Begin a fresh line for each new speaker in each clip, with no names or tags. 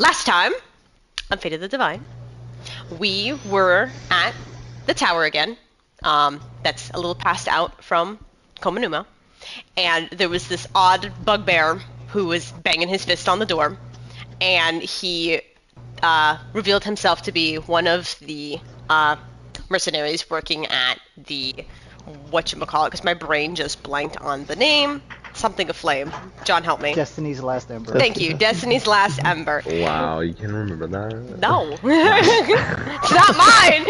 Last time, on Fate of the Divine, we were at the tower again. That's a little passed out from Komanuma. And there was this odd bugbear who was banging his fist on the door. And he revealed himself to be one of the mercenaries working at the whatchamacallit, because my brain just blanked on the name. Something aflame. John, help me.
Destiny's Last Ember.
Thank you. Destiny's Last Ember.
Wow, you can remember that?
No. It's not mine.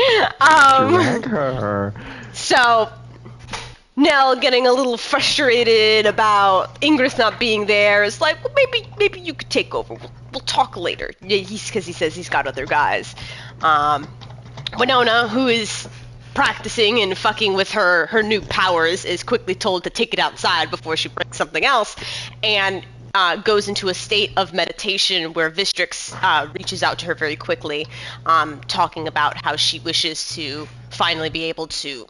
Drag her.
So, Nell getting a little frustrated about Ingrid not being there is like, well, maybe you could take over. We'll talk later. Yeah, because he says he's got other guys. Winona, who is practicing and fucking with her new powers, is quickly told to take it outside before she breaks something else, and goes into a state of meditation where Vistrix reaches out to her very quickly, talking about how she wishes to finally be able to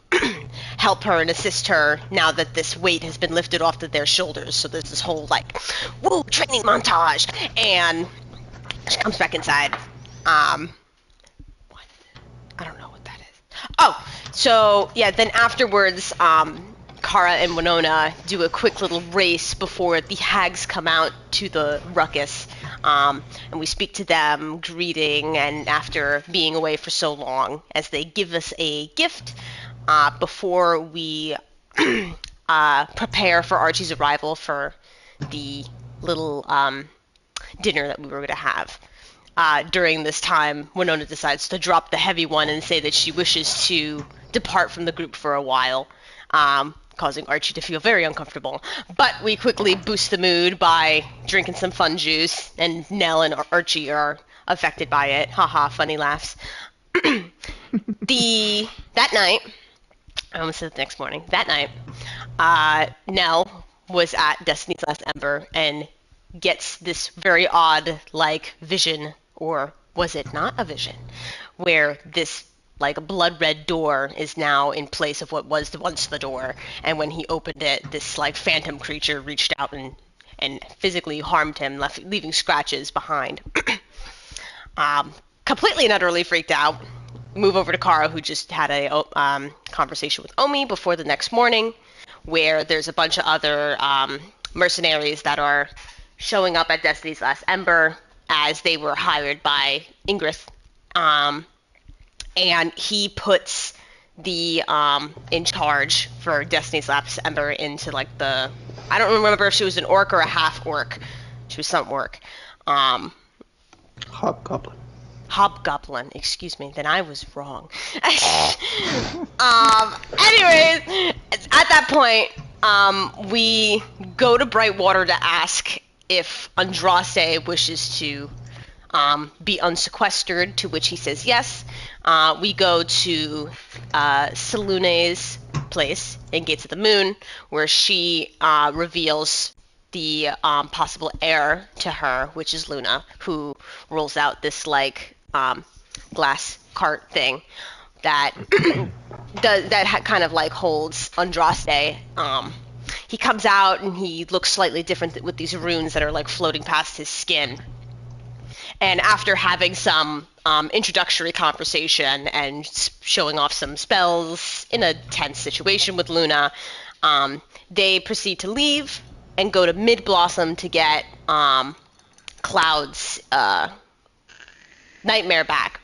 help her and assist her now that this weight has been lifted off of their shoulders. So there's this whole, like, woo, training montage, and she comes back inside. What? I don't know what that is. Oh, so, yeah, then afterwards, Kara and Winona do a quick little race before the hags come out to the ruckus, and we speak to them, greeting, and after being away for so long, as they give us a gift before we prepare for Archie's arrival for the little dinner that we were going to have. During this time, Winona decides to drop the heavy one and say that she wishes to depart from the group for a while, causing Archie to feel very uncomfortable. But we quickly boost the mood by drinking some fun juice, and Nell and Archie are affected by it. Haha, funny laughs. That night, I almost said the next morning, that night, Nell was at Destiny's Last Ember and gets this very odd, like, vision, or was it not a vision, where this, like, a blood red door is now in place of what was once the door, and when he opened it, this, like, phantom creature reached out and physically harmed him, leaving scratches behind. Completely and utterly freaked out. Move over to Kara, who just had a conversation with Omi before the next morning, where there's a bunch of other mercenaries that are showing up at Destiny's Last Ember as they were hired by Ingrid. And he puts the in charge for Destiny's Last Ember into, like, the, I don't remember if she was an orc or a half orc. She was some orc. Hobgoblin, excuse me, then I was wrong. Anyways, at that point, we go to Brightwater to ask if Andraste wishes to be unsequestered, to which he says yes. We go to Salune's place in Gates of the Moon, where she reveals the possible heir to her, which is Luna, who rolls out this, like, glass cart thing that kind of, like, holds Andraste. He comes out and he looks slightly different with these runes that are, like, floating past his skin. And after having some introductory conversation and showing off some spells in a tense situation with Luna, they proceed to leave and go to Mid-Blossom to get Cloud's nightmare back.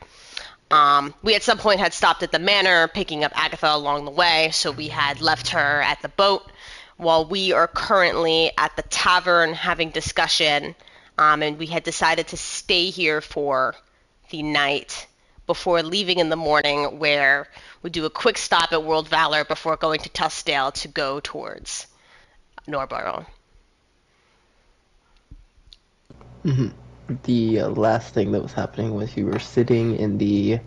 We at some point had stopped at the manor, picking up Agatha along the way, so we had left her at the boat, while we are currently at the tavern having discussion, and we had decided to stay here for the night before leaving in the morning, where we do a quick stop at World Valor before going to Tuskdale to go towards Norborough.
Mm-hmm. The last thing that was happening was you were sitting in the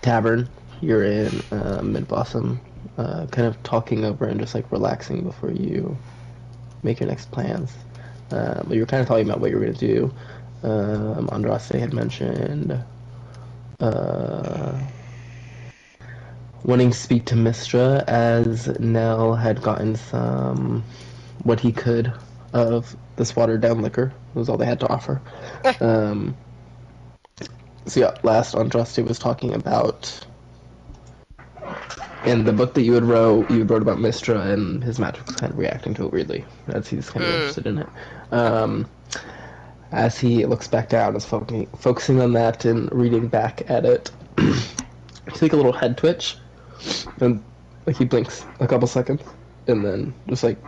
tavern. You're in Mid-Blossom, kind of talking over and just, like, relaxing before you make your next plans. But you were kind of talking about what you were going to do. Andraste had mentioned wanting to speak to Mistra, as Nell had gotten some, what he could, of this watered down liquor. It was all they had to offer. So yeah, last Andraste was talking about in the book that you wrote about Mistra, and his magic was kind of reacting to it weirdly, as he's kind of interested in it. As he looks back down, is focusing on that and reading back at it. It's like a little head twitch, and like he blinks a couple seconds, and then just like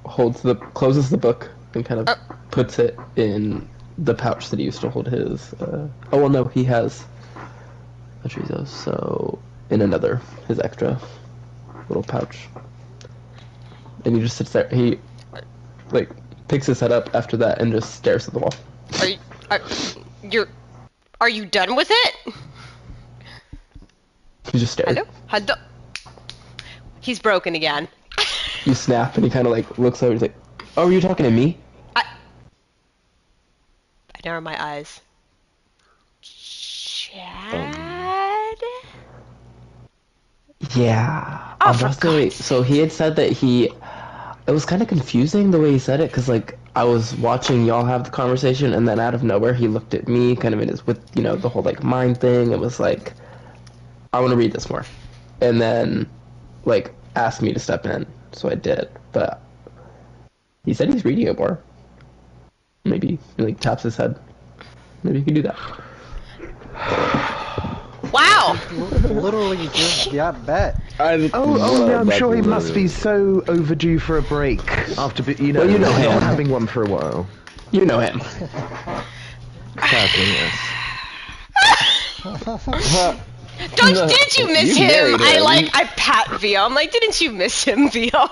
closes the book and kind of puts it in the pouch that he used to hold his. Oh well, no, he has a Trizos, so in his extra little pouch, and he just sits there. He like picks his head up after that and just stares at the wall.
Are you done with it?
He just stares.
Hello? He's broken again.
You snap, and he kind of like looks over. He's like, "Oh, are you talking to me?"
I narrow my eyes. Chad?
Yeah.
Oh, for God's
so he had said that it was kind of confusing the way he said it, because like I was watching y'all have the conversation, and then out of nowhere he looked at me, kind of with the whole like mind thing. It was like, I want to read this more, and then like asked me to step in, so I did. But he said he's reading it more. Maybe he like taps his head. Maybe he could do that.
Wow!
Literally just got bet.
Oh,
yeah, I'm sure he must be so overdue for a break after,
Well, you know him.
not having one for a while.
You know him.
Sadly, yes.
Didn't you miss
You
him?
married him.
I pat Vio. I'm like, didn't you miss him, Vio?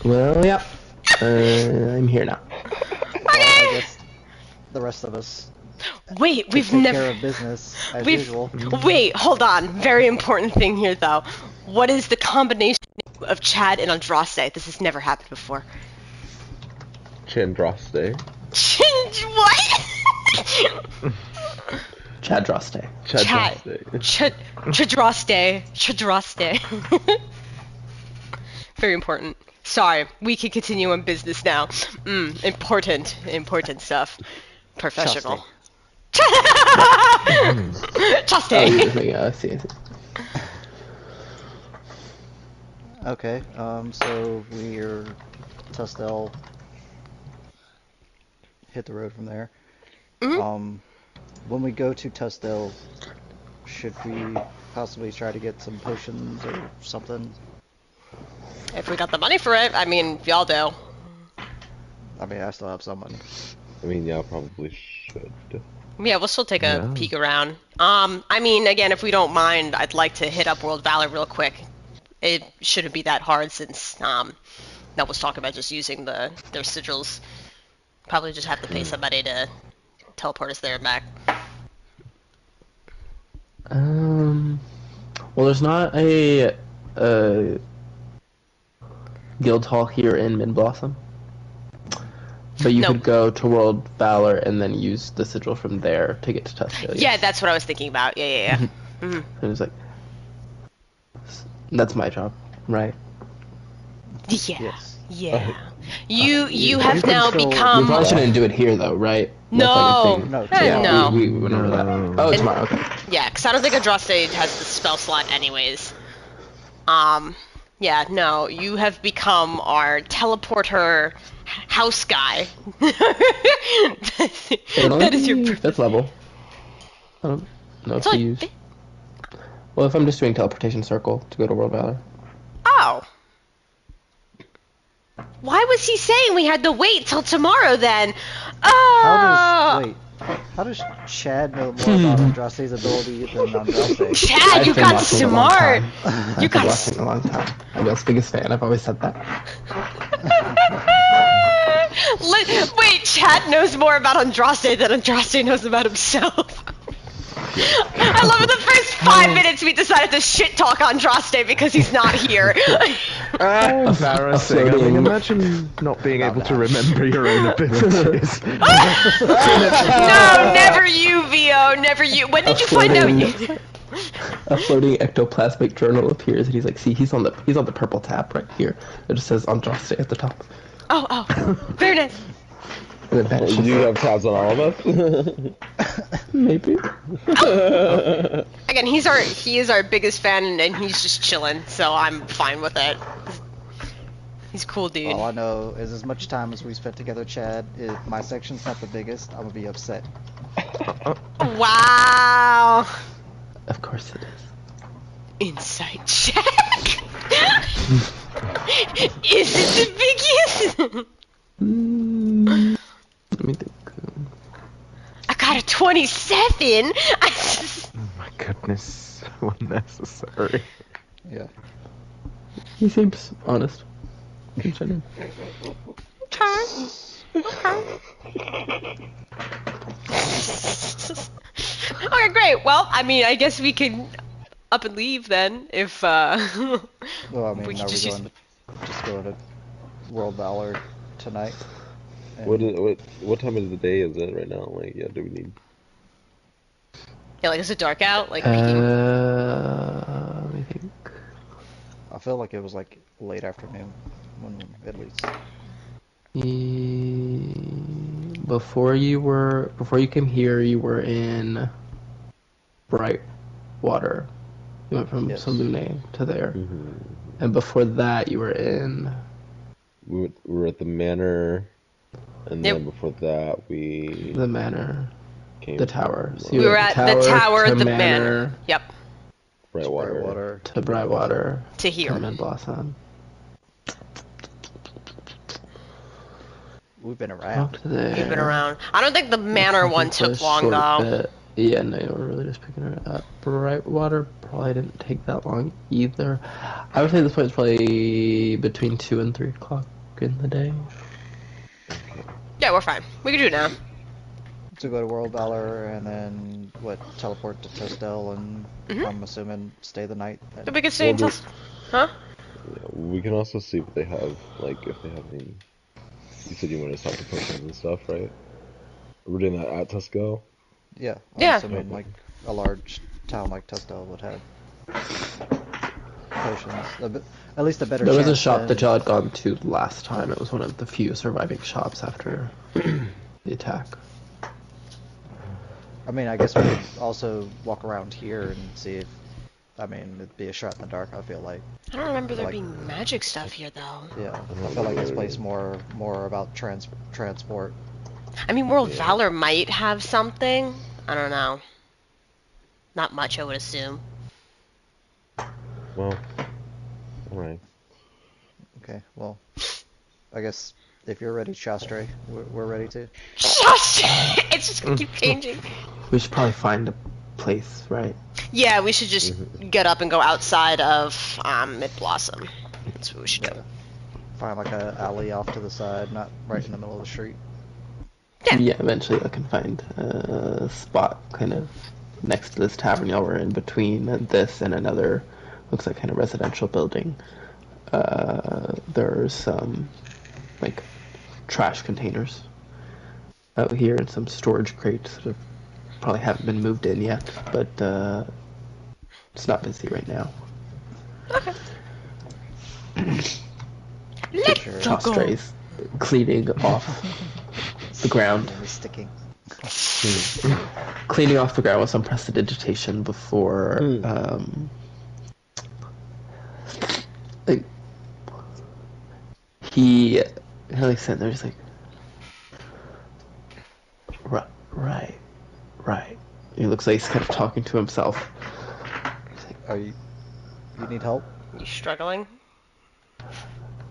Well, yeah. I'm here now.
I guess the rest of us
Wait, we've
take
never.
care of business as
We've
usual.
wait, hold on. Very important thing here, though. What is the combination of Chad and Andraste? This has never happened before.
Chandraste.
What?
Chadraste.
Chandraste.
Chadraste. Very important. Sorry, we can continue on business now. Important stuff. Professional. Chaste.
I see.
Okay, so we're Tustel. Hit the road from there. When we go to Tustel, should we possibly try to get some potions or something?
If we got the money for it, I mean, y'all do.
I mean, I still have some money.
I mean, yeah, probably should.
Yeah, we'll still take a
Yeah.
peek around. I mean, again, if we don't mind, I'd like to hit up World Valor real quick. It shouldn't be that hard since that was talking about just using their sigils. Probably just have to pay somebody to teleport us there and back.
Well, there's not a guild hall here in Mid Blossom, but you
Nope.
could go to World Valor and then use the sigil from there to get to Tuscany.
Yeah, that's what I was thinking about. Yeah.
And it's like, that's my job, right?
Yeah.
Yes.
Yeah. You have
can
now
still-
We
become.
probably shouldn't do it here, though, right? That's
No.
like a thing.
No,
Yeah,
no.
we went over that. Oh, tomorrow. Okay.
Yeah, because I don't think Andraste has the spell slot anyways. Yeah, no, you have become our teleporter house guy. that is your.
Fifth level. I don't know
It's
if
like
you use. Well, if I'm just doing teleportation circle to go to World Valor.
Oh. Why was he saying we had to wait till tomorrow then? Oh.
How does Chad know more about Andraste's ability than Andraste?
Chad, you
I've been
got
watching a long
smart.
time. I've
You
been
got
watching a long time. I'm Bill's biggest fan. I've always said that.
Wait, Chad knows more about Andraste than Andraste knows about himself. I love it. The first 5 minutes we decided to shit talk Andraste because he's not here.
Embarrassing. I mean, imagine not being able to remember your own abilities.
No, never you, Vio. Never you. When did you find out?
A floating ectoplasmic journal appears, and he's like, "See, he's on the purple tab right here. It just says Andraste at the top."
Oh, very nice.
That's
Do
just,
you have tabs on all of us?
maybe.
Again, he is our biggest fan, and he's just chilling, so I'm fine with it. He's a cool dude.
All I know is as much time as we spent together, Chad, if my section's not the biggest, I'm gonna be upset.
Wow.
Of course it is.
Insight check. Is it the biggest?
Let me think.
I got a 27.
Oh my goodness. Unnecessary.
Yeah.
He seems honest. Considering.
Okay. Okay, great. Well, I mean, I guess we can up and leave then, if
Well, I
we
mean,
could
are we
just use-
just going to World Valor tonight? And
What time of the day is it right now? Like, yeah, do we need?
Yeah, like, is it dark out? Like,
Let me think.
I feel like it was like late afternoon, at least.
Before you came here, you were in Brightwater. You went from
Yes.
Salune to there.
Mm-hmm.
And before that, you were in.
We were at the manor, and
Yep.
then before that we
The manor,
came
the tower.
from,
So you
we were at the tower,
to
the manor. Yep.
Brightwater.
Brightwater.
to Brightwater,
To here.
to Blossom.
We've been around.
Up to there.
You've been around. I don't think the manor
Looking
one
for a
took long,
short
though.
bit. Yeah, no, you were really just picking her up. Brightwater probably didn't take that long either. I would say this point is probably between 2 and 3 o'clock in the day.
Yeah, we're fine. We can do it now.
To go to World Valor and then, teleport to Tostel and
Mhm.
I'm assuming stay the night.
But we can stay until... Huh?
Yeah, we can also see what they have, like if they have any. You said you wanted to stop the potions and stuff, right? We're doing that at Tusco.
Yeah. I'm
Yeah.
assuming like a large town like Tostel would have potions. At least a better
There was a
chance
shop
than-
that y'all had gone to last time. It was one of the few surviving shops after the attack.
I mean, I guess we could also walk around here and see if. I mean, it'd be a shot in the dark. I feel like.
I don't remember there
Like-
being magic stuff here, though.
Yeah, I feel like this place more about transport.
I mean, World
Yeah.
Valor might have something. I don't know. Not much, I would assume.
Well, all right.
Okay, well, I guess if you're ready, Shastre, we're ready to.
Shush! It's just gonna keep changing.
We should probably find a place, right?
Yeah, we should just get up and go outside of Mid Blossom. That's what we should do.
Find like a alley off to the side, not right in the middle of the street.
Yeah.
Eventually I can find a spot kind of next to this tavern y'all were in, between this and another, looks like kind of residential building. There's some like trash containers out here and some storage crates that probably haven't been moved in yet, but it's not busy right now.
Okay. Let's
Sure.
go.
Strays cleaning off the ground.
Only sticking.
Cleaning off the ground with some prestidigitation before like he like sat there just like right. He looks like he's kind of talking to himself. He's like,
Are you need help?
You struggling?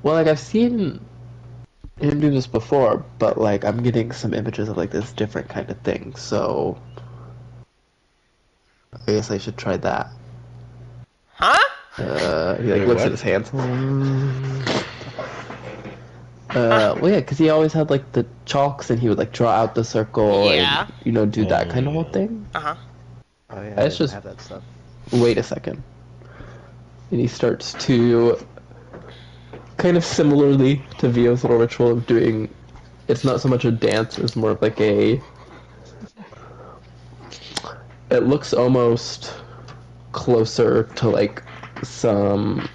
well, like I've seen him do this before, but like I'm getting some images of like this different kind of thing, so I guess I should try that.
Huh?
He like
Wait,
looks
what?
at his hands. Well, yeah, because he always had like the chalks, and he would like draw out the circle,
Yeah.
and do that kind of whole thing.
Uh-huh.
Oh yeah,
That's
I
just-
have that stuff.
Wait a second, and he starts to kind of similarly to Vio's little ritual of doing. It's not so much a dance; it's more of like a. It looks almost closer to like some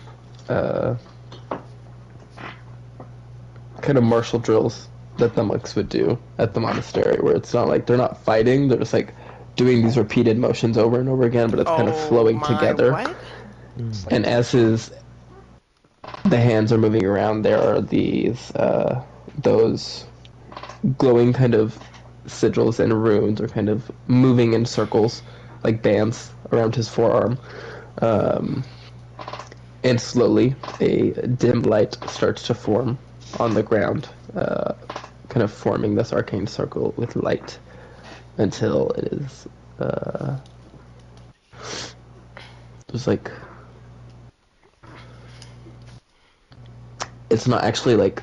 kind of martial drills that the monks would do at the monastery, where it's not like they're not fighting, they're just like doing these repeated motions over and over again, but it's kind of flowing together.
What?
And as the hands are moving around, there are these those glowing kind of sigils and runes are kind of moving in circles like bands around his forearm. And slowly a dim light starts to form on the ground, kind of forming this arcane circle with light until it is there's like, it's not actually like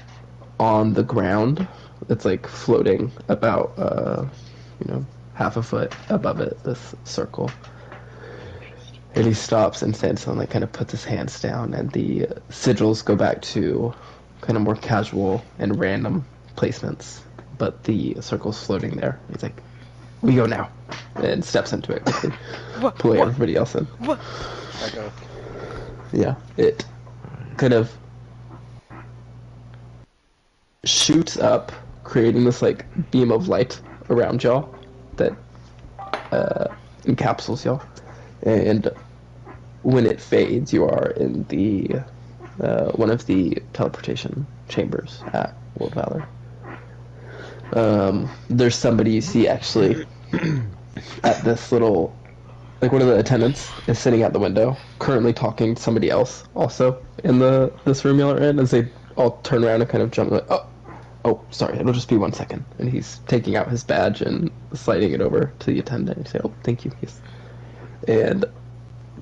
on the ground, it's like floating about half a foot above it, this circle. And he stops and stands still and like kind of puts his hands down, and the sigils go back to kind of more casual and random placements, but the circle's floating there. He's like, "We go now," and steps into it quickly, pulling everybody else in.
I go.
Yeah, it kind of shoots up, creating this like beam of light around y'all that encapsulates y'all, and when it fades, you are in the one of the teleportation chambers at World Valor. There's somebody you see actually at this little, like one of the attendants is sitting at the window, currently talking to somebody else also in this room y'all are in, as they all turn around and kind of jump like, oh, sorry, it'll just be 1 second. And he's taking out his badge and sliding it over to the attendant and say, "Oh, thank you," yes. And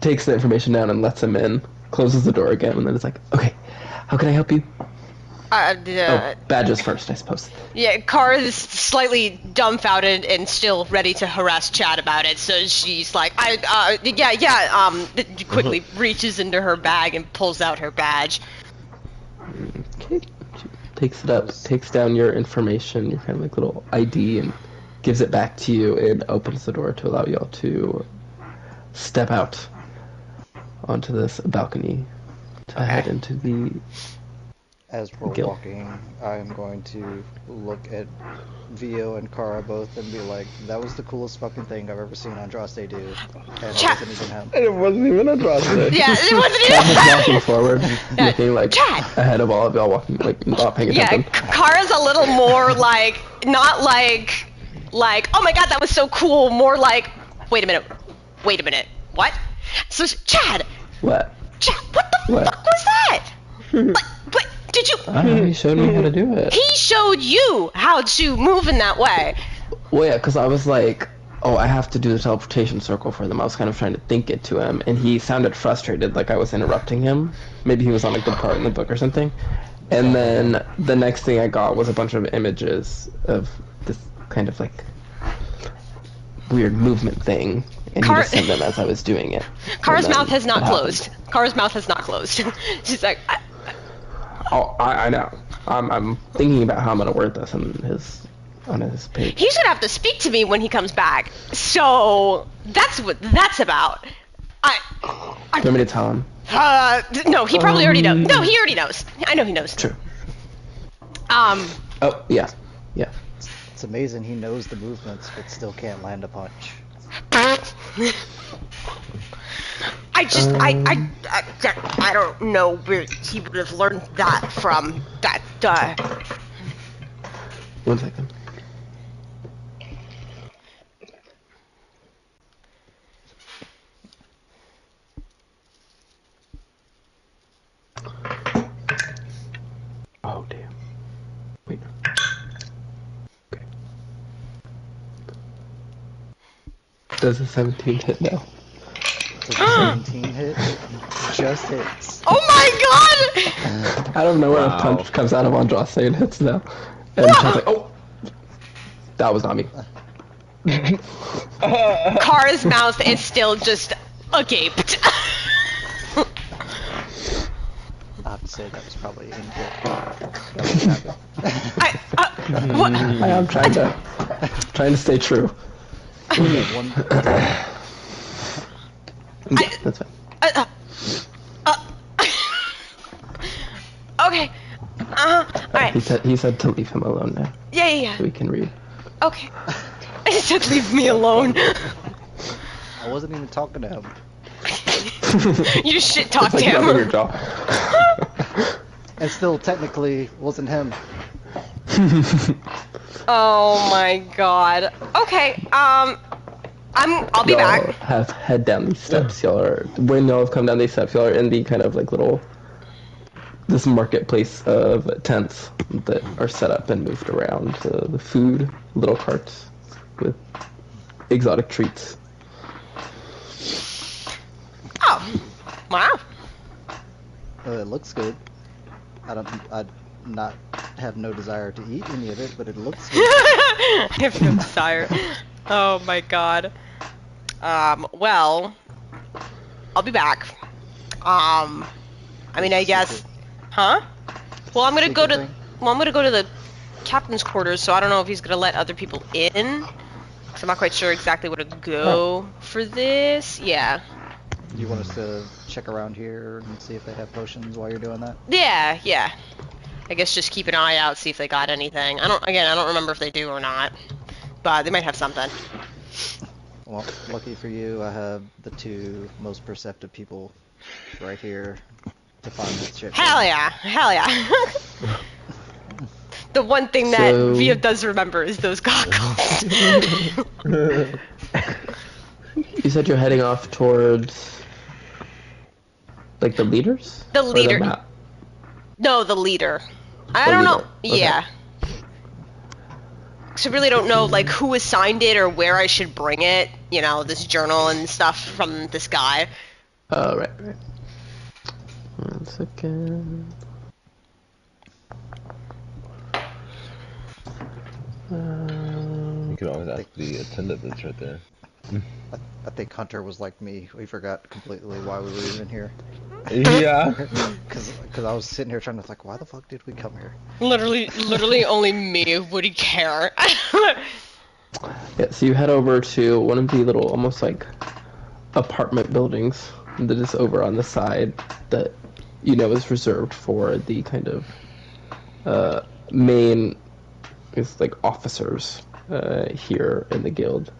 takes the information down and lets him in, closes the door again, and then it's like, "Okay, how can I help you?" Badges first, I suppose.
Yeah, Kara is slightly dumbfounded and still ready to harass Chad about it, so she's like, quickly reaches into her bag and pulls out her badge.
Okay. She takes it up, takes down your information, your kind of like little ID, and gives it back to you, and opens the door to allow y'all to step out onto this balcony to head into the...
As we're
Gil.
walking, I'm going to look at Vio and Kara both and be like, "That was the coolest fucking thing I've ever seen Andraste do." And
Chad.
it wasn't even him.
And it wasn't even a drop.
Yeah, it wasn't
Chad
even...
is walking forward, looking like
Chad.
ahead of all of y'all, walking like not paying
Yeah,
attention.
Kara's a little more like, not like, oh my god, that was so cool, more like, wait a minute, what? So, Chad,
What?
what the fuck was that? But did you...
I don't know, he showed me how to do it.
He showed you how to move in that way.
Well, yeah, because I was like, oh, I have to do the teleportation circle for them. I was kind of trying to think it to him, and he sounded frustrated, like I was interrupting him. Maybe he was on a good part in the book or something. And then the next thing I got was a bunch of images of this kind of like weird movement thing, and he just sent them as I was doing it.
Kara's
And then
mouth has not
it
closed.
happened.
Kara's mouth has not closed. She's like,
Oh, I know. I'm thinking about how I'm gonna word this on his page.
he's gonna have to speak to me when he comes back. So that's what that's about.
Do you want me to tell him?
No, he probably already knows. No, he already knows. I know he knows.
True.
Um,
Oh, yeah. Yeah.
It's amazing he knows the movements but still can't land a punch.
I don't know where he would have learned that from. That,
1 second. Oh, damn. Wait. Okay. Does a 17 hit now?
Does the 17 hit? Just hits.
oh my god!
I don't know where a
Wow.
punch comes out of Andraste and hits now. And Chad's like, oh! That was not me.
Kara's mouth is still just agaped.
I have to say that was probably incorrect.
What?
I am trying to stay true.
One,
Yeah, that's fine.
Okay. Alright.
he said to leave him alone now,
Yeah.
so we can read.
Okay. I said leave me alone.
I wasn't even talking to him.
You shit talked
It's like
him.
rubbing your jaw.
And still technically wasn't him.
Oh my god. Okay, I'll be
Y'all
back.
have head down these steps. When y'all have come down these steps, y'all are in the kind of like this marketplace of tents that are set up and moved around. The food, little carts with exotic treats.
Oh, wow.
It looks good. I'd not have no desire to eat any of it, but it looks good.
I have no desire. Oh my god. Well, I'll be back. I mean, I guess, huh? Well, I'm gonna go to, the captain's quarters, so I don't know if he's gonna let other people in. Cause I'm not quite sure exactly where to go for this. Yeah.
Do you want us to check around here and see if they have potions while you're doing that?
Yeah. I guess just keep an eye out, see if they got anything. I don't remember if they do or not, but they might have something.
Well, lucky for you, I have the two most perceptive people right here to find that shit.
Hell yeah. The one thing that Via does remember is those goggles.
You said you're heading off towards like the leaders?
The
Or
leader.
the map?
No, the leader. I
The
don't
leader.
know.
Okay.
Yeah. So I really don't know like who assigned it or where I should bring it. You know, this journal and stuff from this guy.
Oh, right. 1 second.
You could always ask the attendant that's right there.
I think Hunter was like me. We forgot completely why we were even here.
Yeah.
Because I was sitting here trying to think, why the fuck did we come here?
Literally only me would care.
Yeah, so you head over to one of the little, almost like apartment buildings that is over on the side that you know is reserved for the kind of main, it's like officers here in the guild.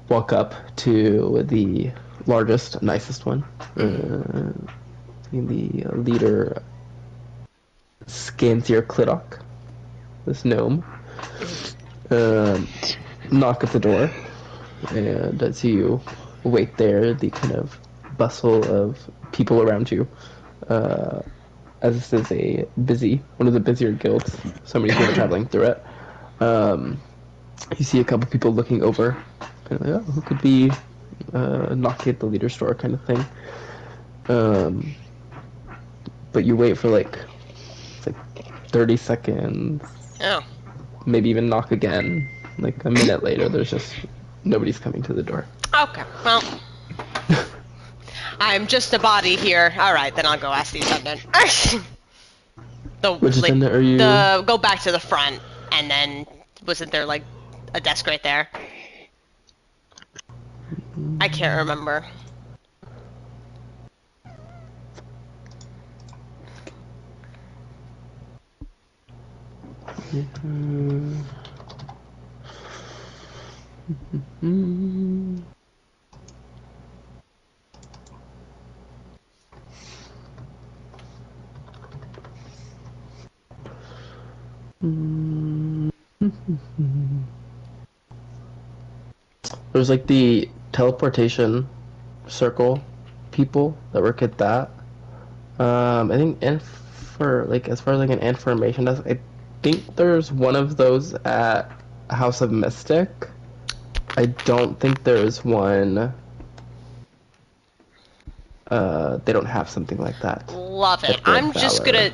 Walk up to the largest, nicest one. The leader, Scantier Clidock, this gnome. Knock at the door, and as you wait there, the kind of bustle of people around you, as this is one of the busier guilds, so many people traveling through it, you see a couple people looking over, kind of like, oh, who could be knocking at the leader's door kind of thing. But you wait for like 30 seconds,
Oh.
maybe even knock again. Like a minute later, there's just nobody's coming to the door.
Okay. Well, I'm just a body here. All right, then I'll go ask the attendant.
Which attendant are you?
Go back to the front, and then wasn't there like a desk right there? I can't remember.
There's like the teleportation circle people that work at that. I think as far as like an information desk, I think there's one of those at House of Mystic. I don't think there's one. They don't have something like that.
Love it.
at Great
I'm just
Valor.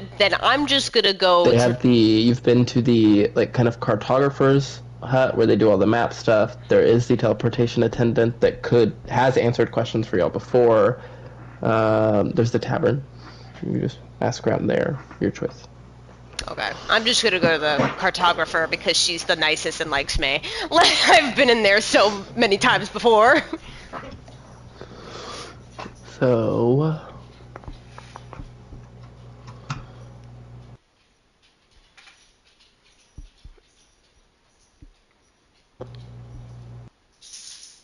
gonna go.
They have you've been to the like kind of cartographer's hut where they do all the map stuff. There is the teleportation attendant that has answered questions for y'all before. There's the tavern. You just ask around there. Your choice.
Okay. I'm just gonna go to the cartographer because she's the nicest and likes me. I've been in there so many times before.
So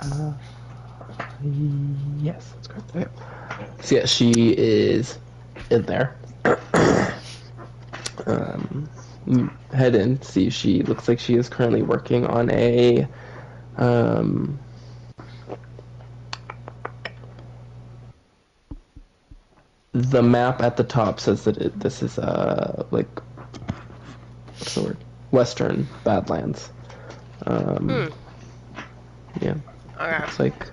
Uh, yes, that's correct. Okay. So yeah, she is in there. Head in, see, she looks like she is currently working on a the map at the top says that this is like, what's the word, western Badlands. Yeah,
Okay.
it's like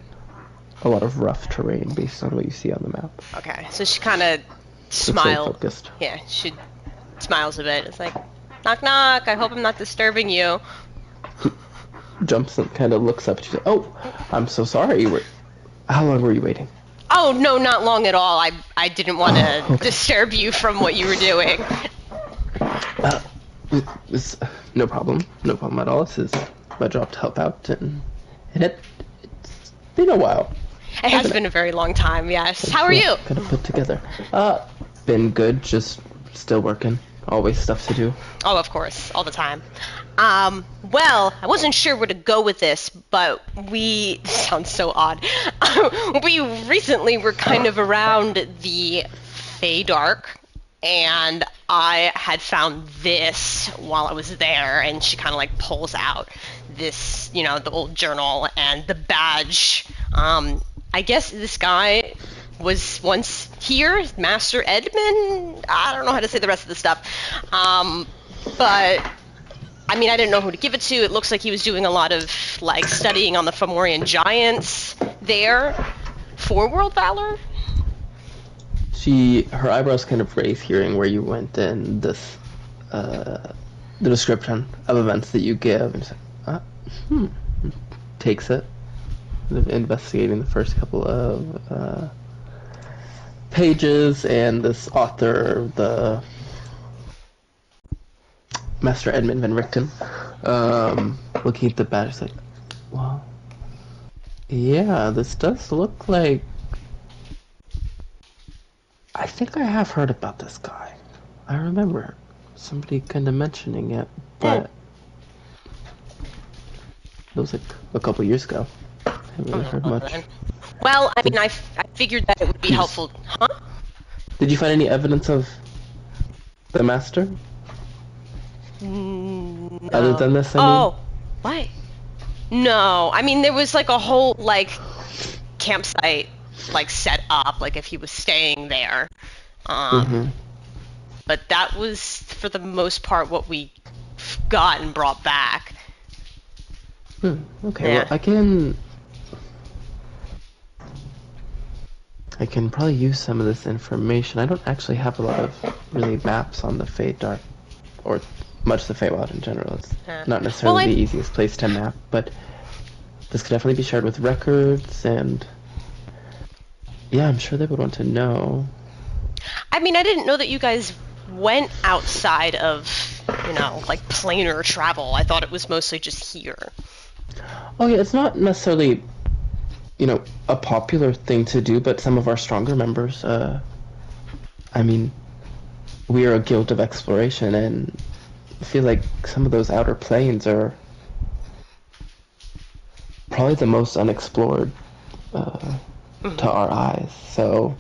a lot of rough terrain based on what you see on the map.
Okay. So she kind of
Looks very
smiles.
focused.
Yeah, she smiles a bit. It's like, knock knock. I hope I'm not disturbing you.
Jumps and kind of looks up. She's like, "Oh, I'm so sorry. How long were you waiting?"
Oh no, not long at all. I didn't want to
Oh, okay.
disturb you from what you were doing.
It's no problem at all. This is my job to help out, and it's been a while.
It has been a very long time. Yes. How are you?
Kind of put together. Been good. Just still working. Always stuff to do.
Oh, of course, all the time. Well, I wasn't sure where to go with this, but we sounds so odd. We recently were kind of around the Feydark, and I had found this while I was there, and she kind of like pulls out this, you know, the old journal and the badge. I guess this guy was once here, Master Edmund. I don't know how to say the rest of the stuff. But I mean, I didn't know who to give it to. It looks like he was doing a lot of like studying on the Fomorian giants there for World Valor.
Her eyebrows kind of raise, hearing where you went and this, the description of events that you give, and she's like, takes it, investigating the first couple of pages, and this author, the Master Edmund Van Richten, looking at the badge, is like, well, yeah, this does look like, I think I have heard about this guy. I remember somebody kind of mentioning it, but it was like a couple years ago. I haven't really heard much.
Well, I mean, I figured that it would be helpful. Huh?
Did you find any evidence of the master?
No.
Other than this, I mean?
Oh, what? No, I mean, there was like a whole like campsite like set up, like if he was staying there. But that was for the most part what we got and brought back.
Okay,
Yeah.
well, I can probably use some of this information. I don't actually have a lot of really maps on the Feydark, or much the Feywild in general. It's not necessarily the easiest place to map, but this could definitely be shared with records, and yeah, I'm sure they would want to know.
I mean, I didn't know that you guys went outside of, you know, like planar travel. I thought it was mostly just here.
Oh yeah, it's not necessarily, you know, a popular thing to do, but some of our stronger members, I mean, we are a guild of exploration, and I feel like some of those outer planes are probably the most unexplored to our eyes. So,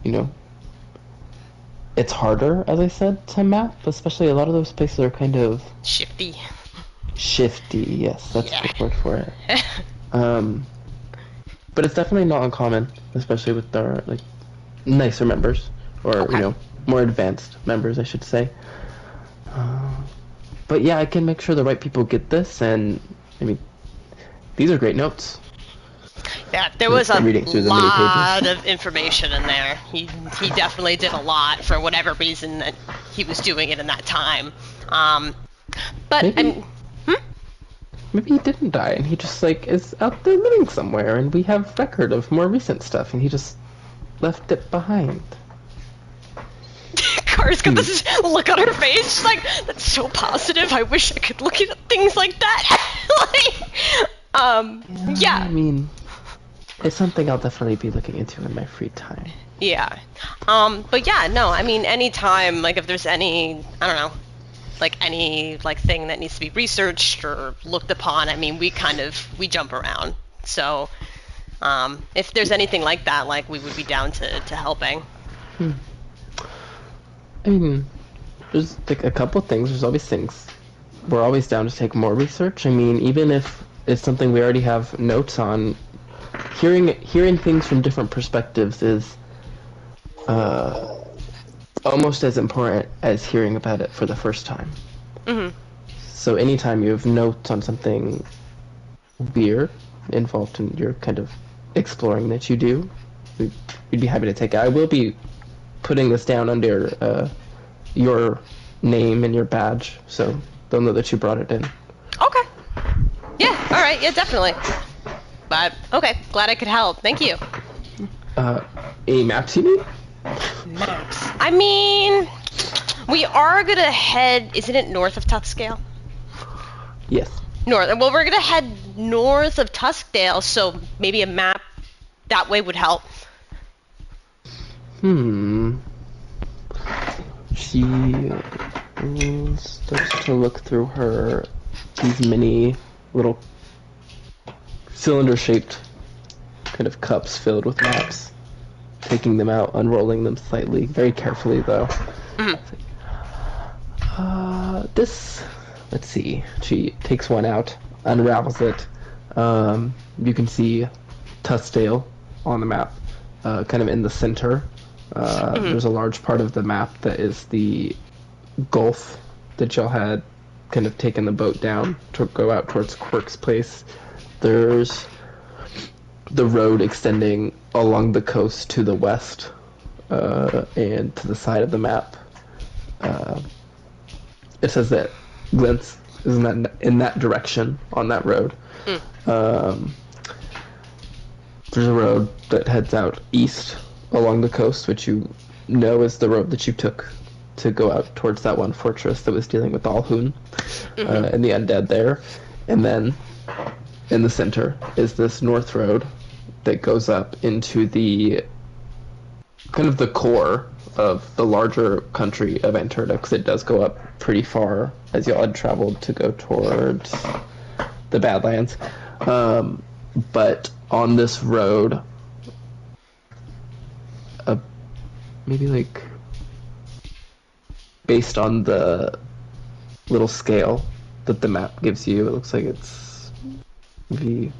you know, it's harder, as I said, to map, especially a lot of those places are kind of
Shifty.
shifty. Yes, that's a good word for it. But it's definitely not uncommon, especially with our like nicer members, or you know, more advanced members, I should say. But yeah, I can make sure the right people get this, and I mean, these are great notes.
Yeah, there was a
Reading through the many
lot
pages.
of information in there. He definitely did a lot for whatever reason that he was doing it in that time. But
Maybe- Maybe he didn't die, and he just like is out there living somewhere, and we have record of more recent stuff, and he just left it behind.
Kara's got this look on her face. She's like, "That's so positive. I wish I could look at things like that." Like, yeah.
I mean, it's something I'll definitely be looking into in my free time.
Yeah. But yeah, no, I mean, anytime, like, if there's any, I don't know, like any like thing that needs to be researched or looked upon, I mean, we jump around. So if there's anything like that, like we would be down to helping.
I mean, there's like a couple things. There's always things. We're always down to take more research. I mean, even if it's something we already have notes on, hearing things from different perspectives is almost as important as hearing about it for the first time.
Mm-hmm.
So anytime you have notes on something weird involved in your kind of exploring that you do, we'd be happy to take it. I will be putting this down under your name and your badge, so they'll know that you brought it in.
Okay. Yeah, alright, yeah, definitely. But, okay, glad I could help. Thank you.
Any maps you need?
Maps. I mean, we are gonna head, isn't it north of Tuskdale?
Yes.
North. Well, we're gonna head north of Tuskdale, so maybe a map that way would help.
She starts to look through these mini little cylinder-shaped kind of cups filled with maps, taking them out, unrolling them slightly, very carefully though. Let's see. She takes one out, unravels it. You can see Tuskdale on the map, kind of in the center. There's a large part of the map that is the gulf that y'all had kind of taken the boat down to go out towards Quirk's place. There's the road extending along the coast to the west, and to the side of the map. It says that Glintz is in that direction on that road. There's a road that heads out east along the coast, which you know is the road that you took to go out towards that one fortress that was dealing with Alhun and the undead there. And then in the center is this north road that goes up into the kind of the core of the larger country of Anterda, because it does go up pretty far as y'all had traveled to go towards the Badlands. But on this road, maybe like based on the little scale that the map gives you, it looks like it's maybe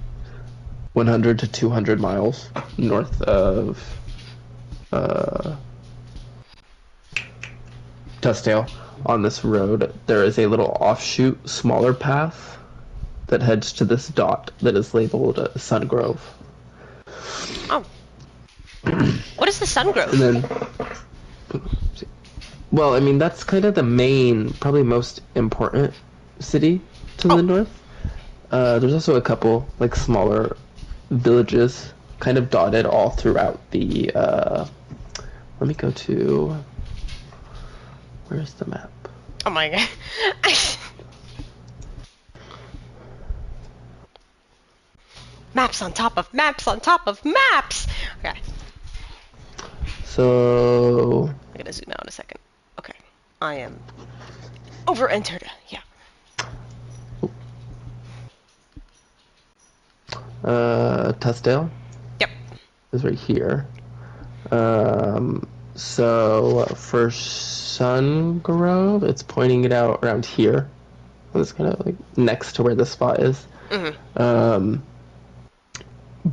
100 to 200 miles north of Tuskdale. On this road, there is a little offshoot, smaller path that heads to this dot that is labeled Sungrove.
Oh. What is the Sungrove?
And then, well, I mean, that's kind of the main, probably most important city to the north. There's also a couple, like, smaller villages kind of dotted all throughout the, let me go to, where's the map?
Oh my god. Maps on top of maps on top of maps! Okay,
So,
I gotta zoom out in a second. Okay, I am over Anterda, yeah.
Tuskdale
Yep.
is right here. So for Sungrove, it's pointing it out around here. It's kind of like next to where the spot is.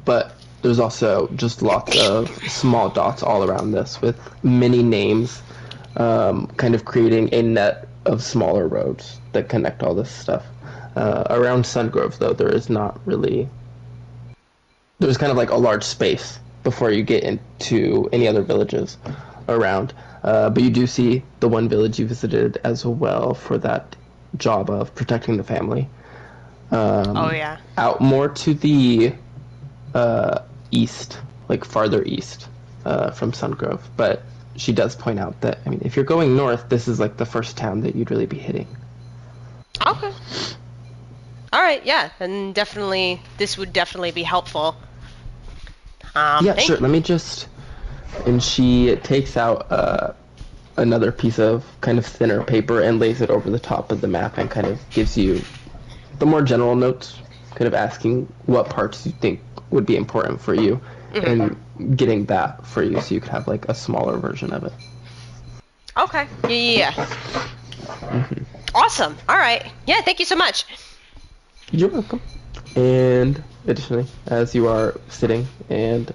But there's also just lots of small dots all around this with many names, kind of creating a net of smaller roads that connect all this stuff. Around Sungrove, though, there is not really... There's kind of like a large space before you get into any other villages around. But you do see the one village you visited as well for that job of protecting the family.
Oh, yeah.
Out more to the east, like farther east from Sungrove. But she does point out that, I mean, if you're going north, this is like the first town that you'd really be hitting.
Okay. Alright, yeah, and definitely, this would definitely be helpful.
Yeah, sure. Let me just... And she takes out another piece of kind of thinner paper and lays it over the top of the map and kind of gives you the more general notes, kind of asking what parts you think would be important for you, and getting that for you so you could have like a smaller version of it.
Okay. Yeah. Awesome. All right. Yeah. Thank you so much.
You're welcome. And additionally, as you are sitting and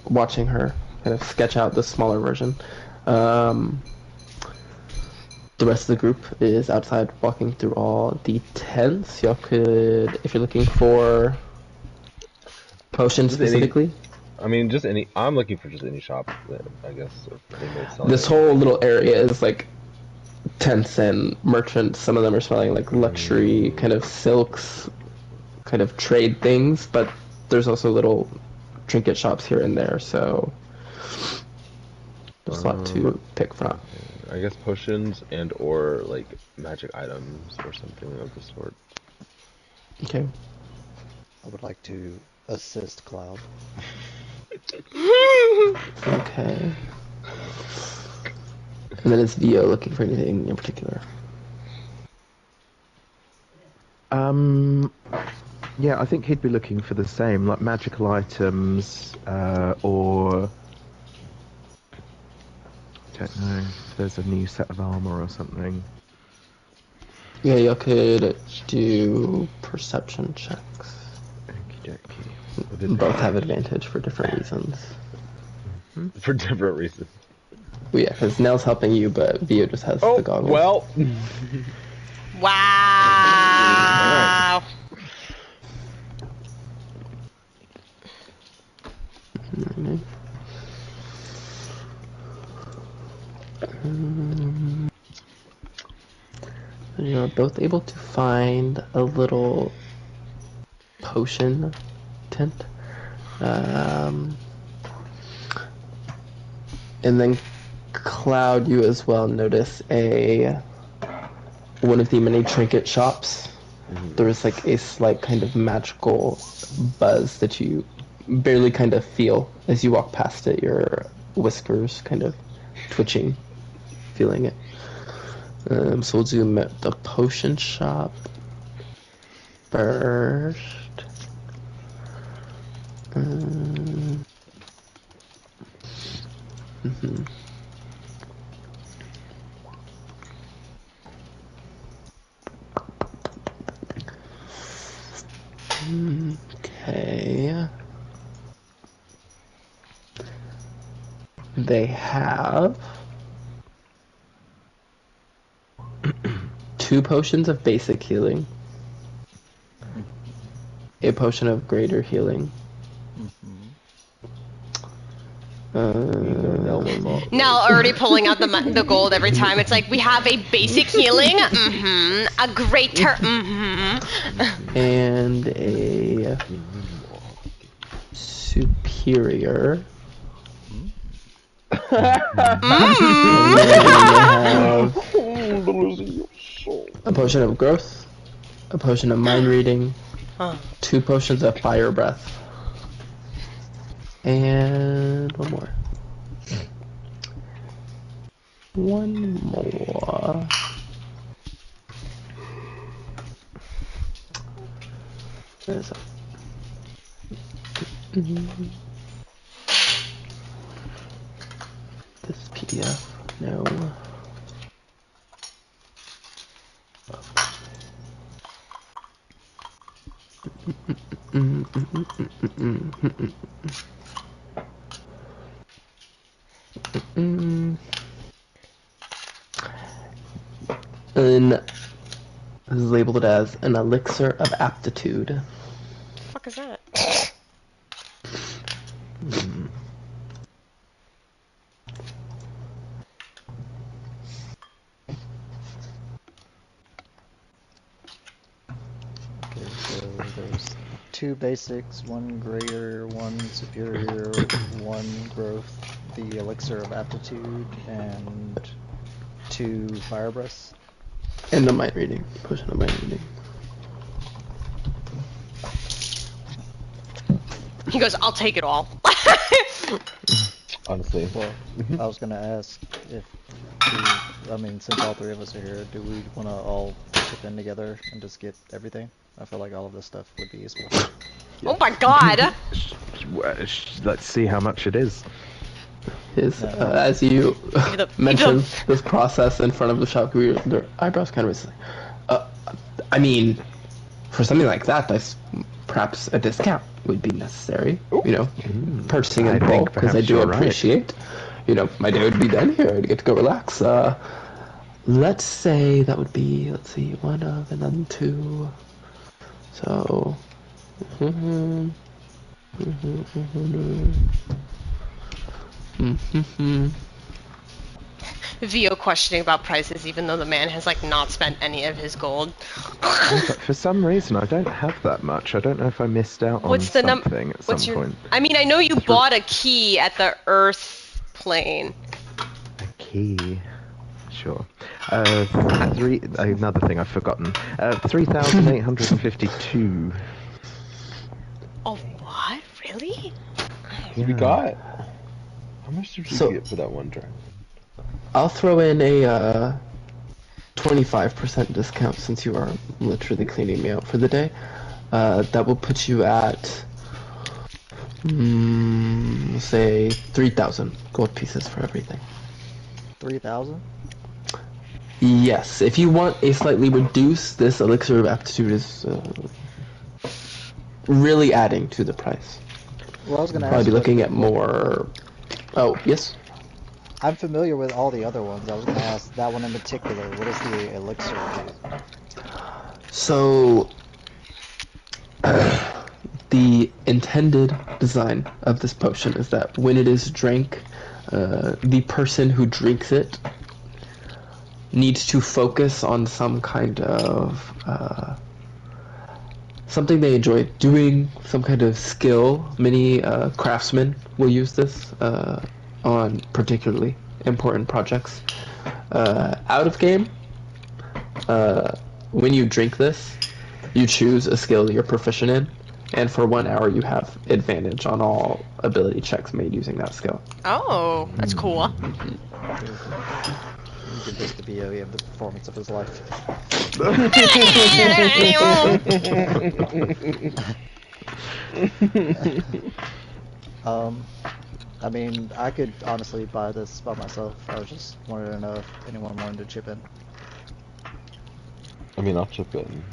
watching her kind of sketch out the smaller version, the rest of the group is outside walking through all the tents. Y'all could, if you're looking for potions
Just any-
specifically,
I mean, just any. I'm looking for just any shop that I guess if they may sell.
this whole little area is like tents and merchants. Some of them are smelling like luxury kind of silks, kind of trade things, but there's also little trinket shops here and there, so there's a lot to pick from.
I guess potions and or like magic items or something of the sort.
Okay.
I would like to assist Cloud.
Okay. And then is Vio looking for anything in particular?
Yeah, I think he'd be looking for the same, like magical items, or I don't know if there's a new set of armor or something.
Yeah, y'all could do perception checks.
Okie dokie.
Both have advantage for different reasons.
For different reasons.
Well, yeah, because Nell's helping you, but Vio just has the goggles.
well.
Wow.
You're both able to find a little potion tent. And then Cloud, you as well notice one of the many trinket shops. There's like a slight kind of magical buzz that you barely kind of feel as you walk past it. Your whiskers kind of twitching, feeling it. So we'll do the potion shop first. Okay. They have 2 potions of basic healing, a potion of greater healing.
Nell already pulling out the gold every time. It's like we have a basic healing, a greater,
and a superior. A potion of growth, a potion of mind reading, 2 potions of fire breath, and one more. There's this PDF, no. And this is labeled as an elixir of aptitude.
What the fuck is that?
Okay, so there's 2 basics, 1 greater, 1 superior, 1 growth, the elixir of aptitude, and 2 fire breaths.
And the mind reading. Potion of mind reading.
He goes, I'll take it all.
Honestly.
Well, I was gonna ask if I mean, since all three of us are here, do we want to all chip in together and just get everything? I feel like all of this stuff would be useful.
Oh my god!
Let's see how much it is.
As you mention this process in front of the shopkeeper, their eyebrows kind of raise. I mean, for something like that, perhaps a discount would be necessary. You know, purchasing in bulk, because I do appreciate. You know, my day would be done here. I'd get to go relax. Let's say that would be, let's see, 1 of and then 2. So,
Vio questioning about prices, even though the man has like not spent any of his gold.
But for some reason, I don't have that much. I don't know if I missed out on
What's the
something at some point.
I mean, I know you bought a key at the Earth plane.
A key. Sure. Another thing I've forgotten. 3,852.
Oh, what? Really?
We got. How much did you get for that one dragon?
I'll throw in a 25% discount since you are literally cleaning me out for the day. That will put you at, say, 3,000 gold pieces for everything.
3,000?
Yes, if you want a slightly reduced, this elixir of aptitude is really adding to the price.
Well, I was going to ask.
Probably be looking at more. Oh, yes.
I'm familiar with all the other ones. I was going to ask that one in particular. What does the elixir do?
So, the intended design of this potion is that when it is drank, the person who drinks it needs to focus on some kind of something they enjoy doing, some kind of skill. Many craftsmen will use this on particularly important projects. Out of game, when you drink this, you choose a skill you're proficient in, and for 1 hour you have advantage on all ability checks made using that skill.
Oh, that's cool.
You give this to B.O. You have the performance of his life. I mean, I could honestly buy this by myself. I was just wanted to know if anyone wanted to chip in.
I mean, I'll chip in.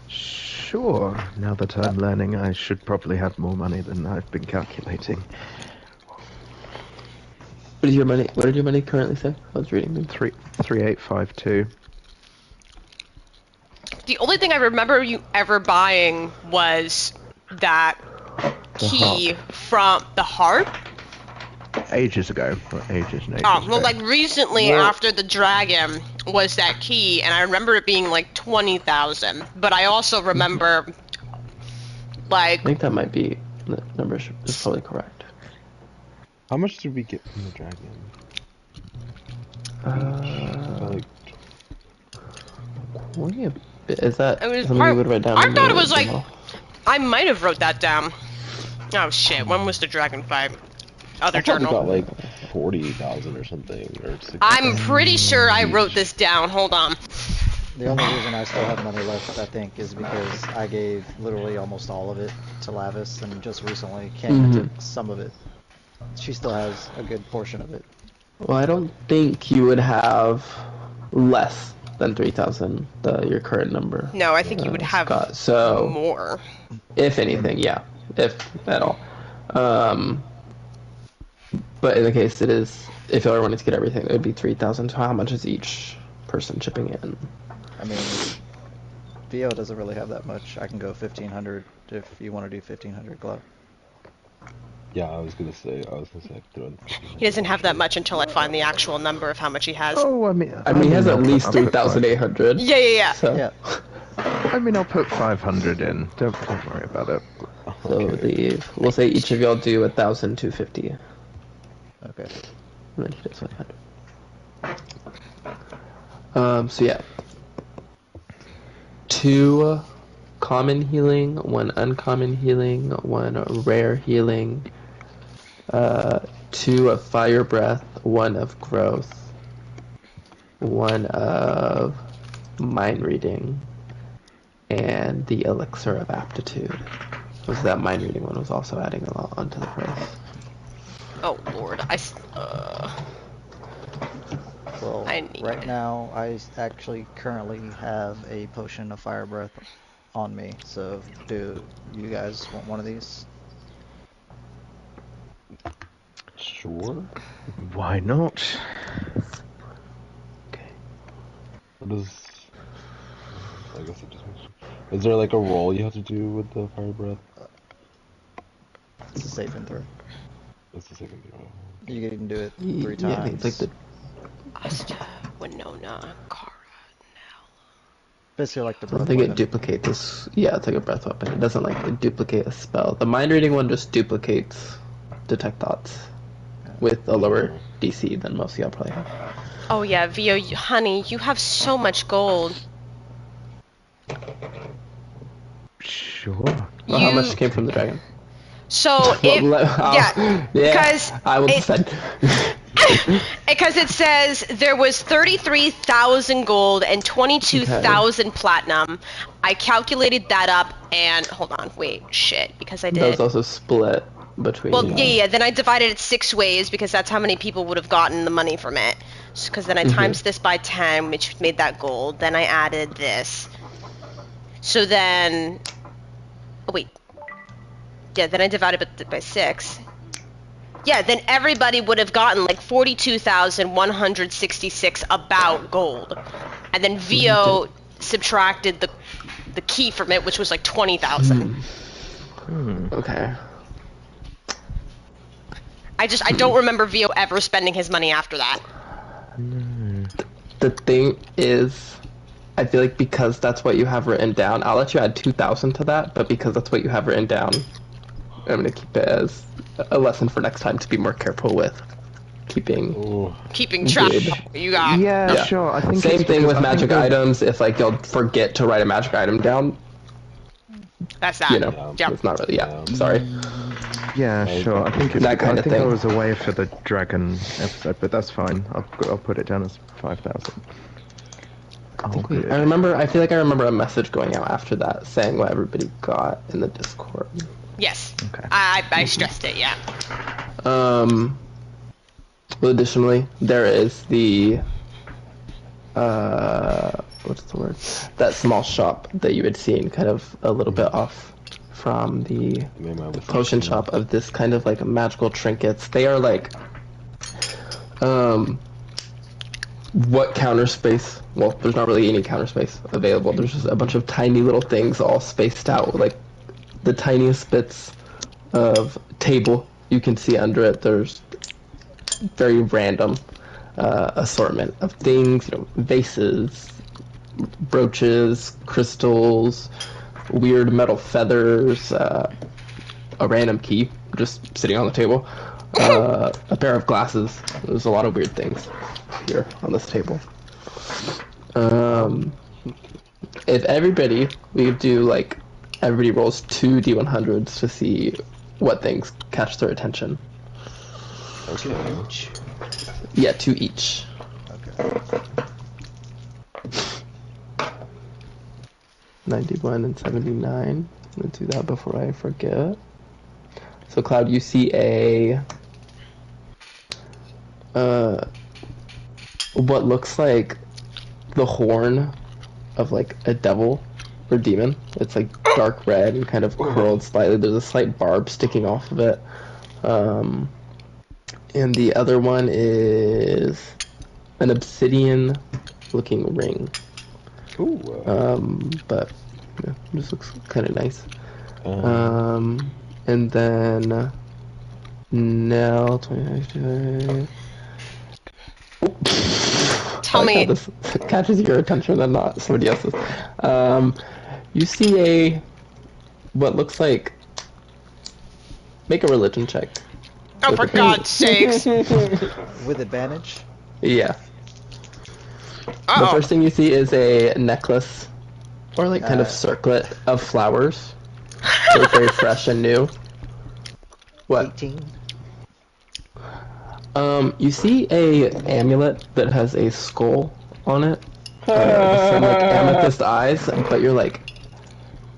Sure. Now that I'm learning, I should probably have more money than I've been calculating.
What did your money currently say? I was reading them.
3,852.
The only thing I remember you ever buying was that key from the harp.
Ages ago. Well, ages and ages
Oh, well,
ago.
like recently after the dragon was that key, and I remember it being like 20,000. But I also remember, like,
I think that might be the number is probably correct.
How much did we get from the dragon? Like,
Is that
it was
something you would write down?
I thought it was like, I might have wrote that down. Oh shit! When was the dragon fight? Other
I thought we
journal.
got like 40,000 or something, or 60,000.
I'm pretty sure I wrote this down. Hold on.
The only reason I still have money left, I think, is because I gave literally almost all of it to Lavis, and just recently came and took some of it. She still has a good portion of it.
Well, I don't think you would have less than 3,000, your current number.
No, I think you would have
Scott. So,
more.
if anything, yeah, if at all. But in the case it is, if you wanted to get everything, it would be 3,000. So how much is each person chipping in?
I mean, VO doesn't really have that much. I can go 1,500 if you want to do 1,500 glow.
Yeah, I was gonna say I could throw in.
He doesn't have that much until I find the actual number of how much he has.
Oh, I mean,
he has at least 3,800.
Yeah.
So,
Yeah.
I mean, I'll put 500 in. Don't worry about it.
so we'll say each of y'all do 1,250.
Okay.
And then he does 500. So yeah. 2 common healing, 1 uncommon healing, 1 rare healing, 2 fire breath, 1 of growth, 1 of mind reading, and the elixir of aptitude. Was that mind reading one was also adding a lot onto the price.
Oh lord,
Well,
I need
right
it.
now, I actually currently have a potion of fire breath on me, so do you guys want one of these?
Sure.
Why not?
Okay.
What is? I guess it just makes. Is there like a roll you have to do with the fire breath?
It's a save and throw.
That's the second thing.
You can do it 3
Yeah, I think it's like
times.
Asta, Winona, Kara.
Basically like the
I don't
breath
think it
weapon.
duplicates this. Yeah, it's like a breath weapon. It doesn't like duplicate a spell. The mind reading one just duplicates detect thoughts with a lower DC than most of y'all probably have.
Oh yeah, Vio, honey, you have so much gold.
Sure.
Well, how
You
much came from the dragon?
so if yeah, because
I will
it,
defend.
because it says there was 33,000 gold and 22,000 platinum. I calculated that up and hold on, wait, shit, because I
That was
did.
also split between.
Well, yeah. Then I divided it 6 ways because that's how many people would have gotten the money from it. Because then I times this by 10, which made that gold. Then I added this. So then, oh wait, yeah. Then I divided it by 6. Yeah, then everybody would have gotten like 42,166 about gold, and then Vio subtracted the key from it, which was like 20,000.
Okay.
I don't remember Vio ever spending his money after that.
The thing is, I feel like because that's what you have written down, I'll let you add 2,000 to that, but because that's what you have written down, I'm gonna keep it as a lesson for next time to be more careful with keeping
track
good.
of what you got.
Yeah,
Yeah.
sure. I think
Same
it's
thing
because
with
I think
magic
the-
items. If like you'll forget to write a magic item down,
That's that.
you know,
Yeah.
it's not really. Yeah, sorry.
Yeah, sure. I think it's
That kind
I
of
think I
thing.
was away for the dragon episode, but that's fine. I'll put it down as 5,000. Oh, good.
I feel like I remember a message going out after that saying what everybody got in the Discord.
Yes.
Okay.
I stressed it. Yeah.
Well, additionally, there is the what's the word? That small shop that you had seen, kind of a little bit off from the potion shop of this kind of like magical trinkets. They are like, what counter space? Well, there's not really any counter space available. There's just a bunch of tiny little things all spaced out, like the tiniest bits of table you can see under it. There's very random assortment of things, you know, vases, brooches, crystals, weird metal feathers, a random key just sitting on the table, a pair of glasses. There's a lot of weird things here on this table. If everybody, we could do like, everybody rolls 2 D100s to see what things catch their attention.
Okay. 2 each.
Yeah, 2 each.
Okay.
91 and 79. Let's do that before I forget. So Cloud, you see a what looks like the horn of like a devil or demon. It's like dark red and kind of curled slightly. There's a slight barb sticking off of it. And the other one is an obsidian looking ring.
Ooh.
But yeah, this looks kind of nice. And then Nell, 29.
Tell me.
This catches your attention and not somebody else's. You see what looks like. Make a religion check.
Oh, for God's sakes.
With advantage?
Yeah.
Uh-oh.
The first thing you see is a necklace, or like kind of circlet of flowers. They look very fresh and new. What?
18.
You see a amulet that has a skull on it, with some like amethyst eyes, but you're like,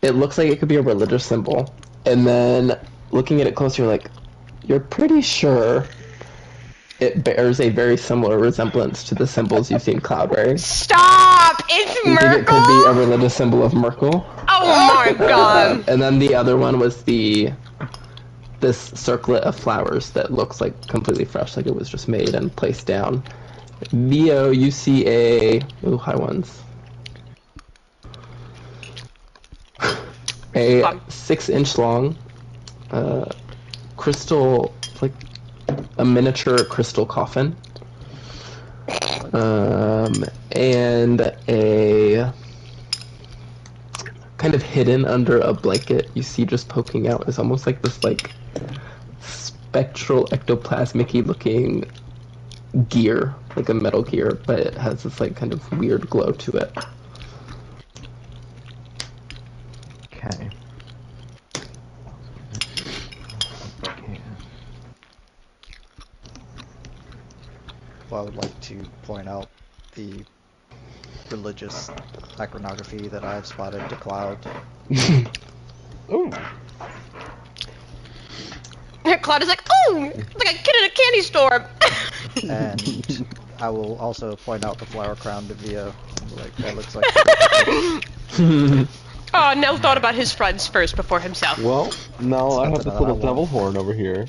it looks like it could be a religious symbol. And then looking at it closer, you're like, you're pretty sure it bears a very similar resemblance to the symbols you see in Cloudberry.
Stop! It's
You think it could be a
Merkle!
religious symbol of Merkle?
Oh my god.
And then the other one was this circlet of flowers that looks like completely fresh, like it was just made and placed down. Vio, you see high ones. A 6-inch long crystal, like a miniature crystal coffin. And a kind of hidden under a blanket, you see just poking out is almost like this like spectral ectoplasmic-y looking gear, like a metal gear, but it has this like kind of weird glow to it.
Okay.
Well, I would like to point out the religious iconography that I've spotted to Cloud.
Ooh.
Cloud is like, oh, it's like a kid in a candy store.
And I will also point out the flower crown to Vio. Like, that looks like...
Oh, Nell thought about his friends first before himself.
Well, now I have this
Something
little
that I
devil
want.
horn over here.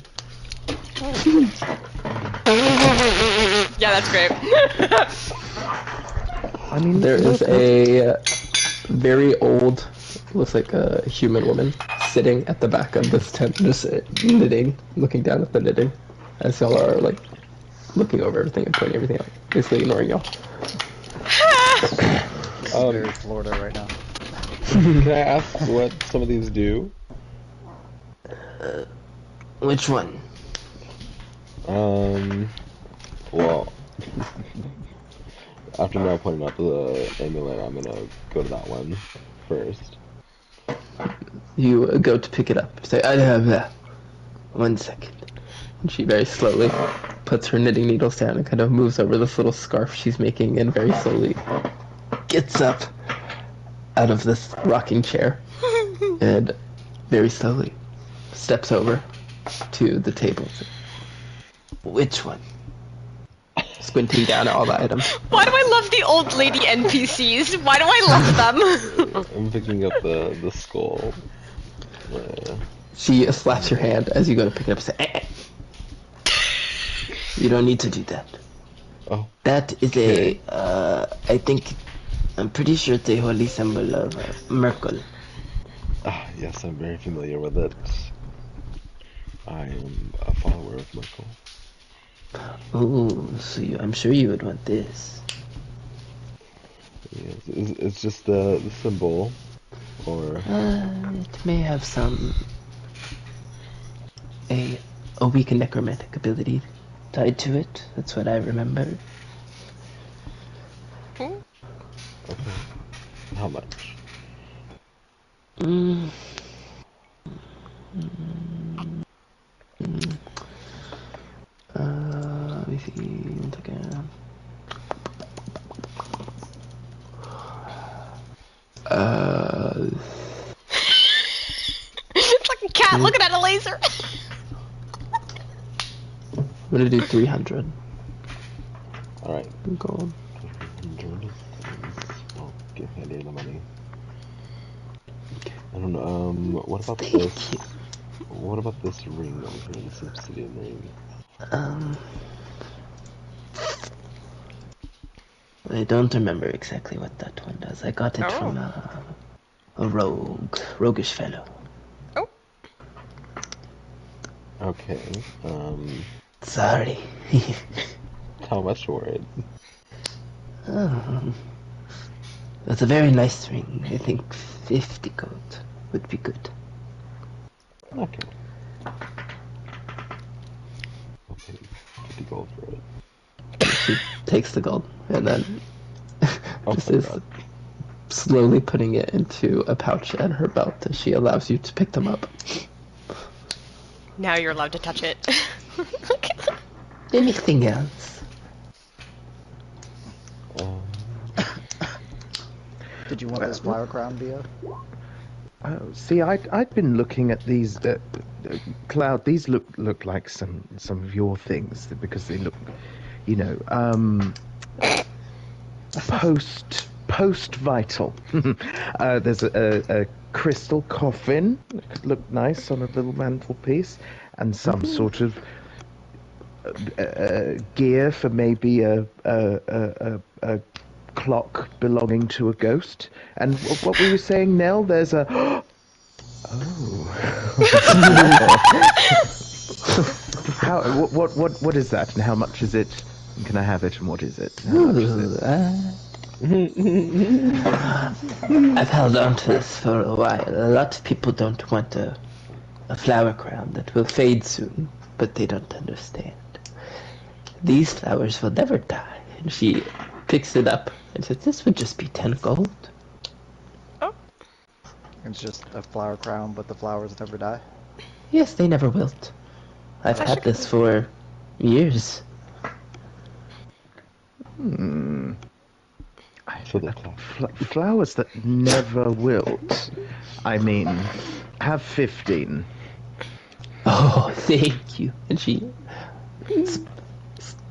Yeah, that's great.
I mean,
There is a very old, looks like a human woman, sitting at the back of this tent, just knitting, looking down at the knitting, as y'all are like looking over everything and pointing everything out, basically ignoring y'all.
This is very Florida right now.
Can I ask what some of these do?
Which one?
Well, after now pointing out the amulet, I'm gonna go to that one first.
You go to pick it up. Say, I have that. 1 second. And she very slowly puts her knitting needles down and kind of moves over this little scarf she's making and very slowly gets up out of this rocking chair and very slowly steps over to the table. Which one? Squinting down at all the items.
Why do I love the old lady NPCs? Why do I love them?
I'm picking up the skull.
She slaps your hand as you go to pick it up and say, You don't need to do that.
Oh.
That is
Okay.
I'm pretty sure it's a holy symbol of Merkle.
Ah, yes, I'm very familiar with it. I am a follower of Michael.
Oh, so I'm sure you would want this.
Yes, it's just the symbol, or
It may have a weak necromantic ability tied to it. That's what I remember.
okay. How much?
Let me see. One second.
It's like a cat looking at a laser.
I'm gonna do 300
All right.
gold.
100. I'll give Andy the money. I don't know. What about this? What about this ring over here? This obsidian ring.
I don't remember exactly what that one does. I got it from a roguish fellow.
Oh.
Okay.
Sorry.
How much for it?
That's a very nice ring. I think 50 gold would be good.
Okay. I'll pay 50 gold for it.
She takes the gold and then
Oh
just
my
is
God.
slowly putting it into a pouch at her belt as she allows you to pick them up.
Now you're allowed to touch it.
Anything else?
Did you want this flower crown, Via?
See, I'd been looking at these, Cloud. These look like some of your things because they look, you know, post vital. There's a crystal coffin that could look nice on a little mantelpiece, and some sort of gear for maybe a clock belonging to a ghost. And what were you saying, Nell? There's a how what is that, and how much is it? And can I have it, and what is it? And how much is it?
I've held on to this for a while. A lot of people don't want a flower crown that will fade soon, but they don't understand. These flowers will never die. And she picks it up and says, this would just be 10 gold.
It's just a flower crown, but the flowers never die.
Yes, they never wilt. I've had this for years.
Flowers that never wilt. I mean, have 15.
Oh, thank you. And she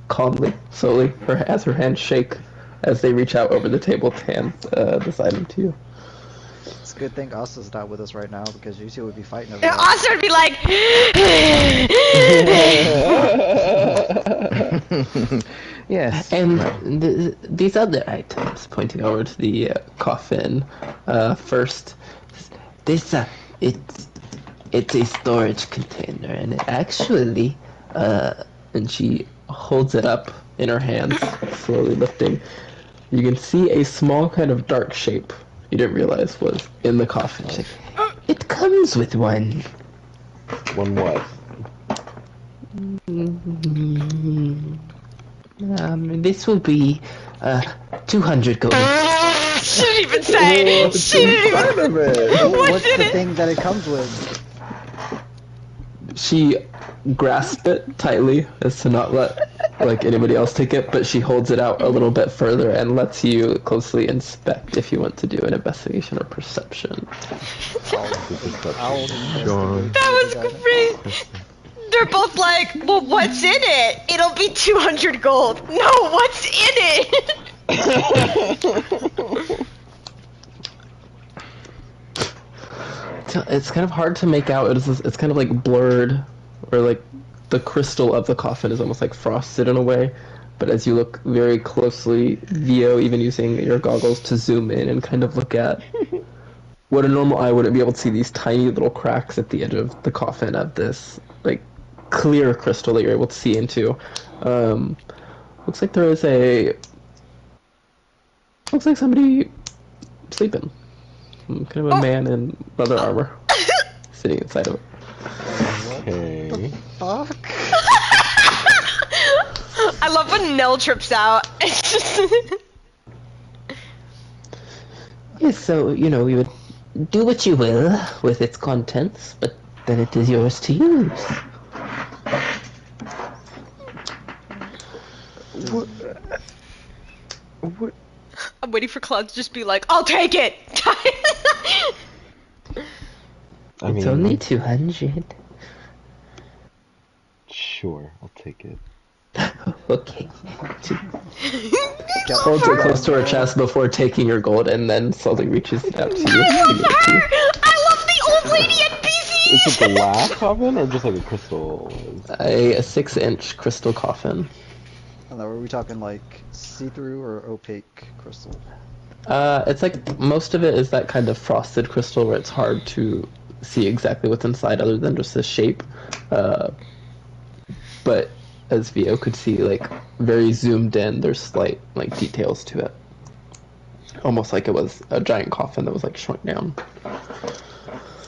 calmly, slowly, as her hands shake as they reach out over the table to hand this item to you.
It's a good thing Asa's not with us right now, because you two would be fighting over
Asa would be like,
Yes.
And these other items, pointing over to the coffin, first, this it's a storage container, and it actually, and she holds it up in her hands, slowly lifting. You can see a small kind of dark shape you didn't realize was in the coffin. She's like, it comes with one.
One what?
This will be 200 gold.
she didn't even say. She didn't even.
What's the thing that it comes with?
She grasps it tightly as to not let anybody else take it, but she holds it out a little bit further and lets you closely inspect if you want to do an investigation or perception.
That was great. They're both like, well, what's in it? It'll be 200 gold. No, what's in it?
It's kind of hard to make out. It's kind of like blurred, or like the crystal of the coffin is almost like frosted in a way. But as you look very closely, Vio, even using your goggles to zoom in and kind of look at what a normal eye wouldn't be able to see, these tiny little cracks at the edge of the coffin of this like clear crystal that you're able to see into. Looks like there is looks like somebody sleeping. Kind of a man in leather armor sitting inside of it.
Okay.
Fuck.
I love when Nell trips out. It's just.
Yes, so, you know, you would do what you will with its contents, but then it is yours to use.
What?
I'm waiting for Cloud to just be like, I'll take it!
I
It's
mean,
only 200.
sure, I'll take it.
Okay. She holds it close to her chest before taking your gold and then slowly reaches it out to you.
I love her! I love the old lady NPC!
Is it the glass coffin or just like a crystal?
A 6-inch crystal coffin.
I don't know, are we talking like see-through or opaque crystal?
It's like most of it is that kind of frosted crystal where it's hard to see exactly what's inside other than just the shape. But as Vio could see, like very zoomed in, there's slight like details to it. Almost like it was a giant coffin that was like shrunk down.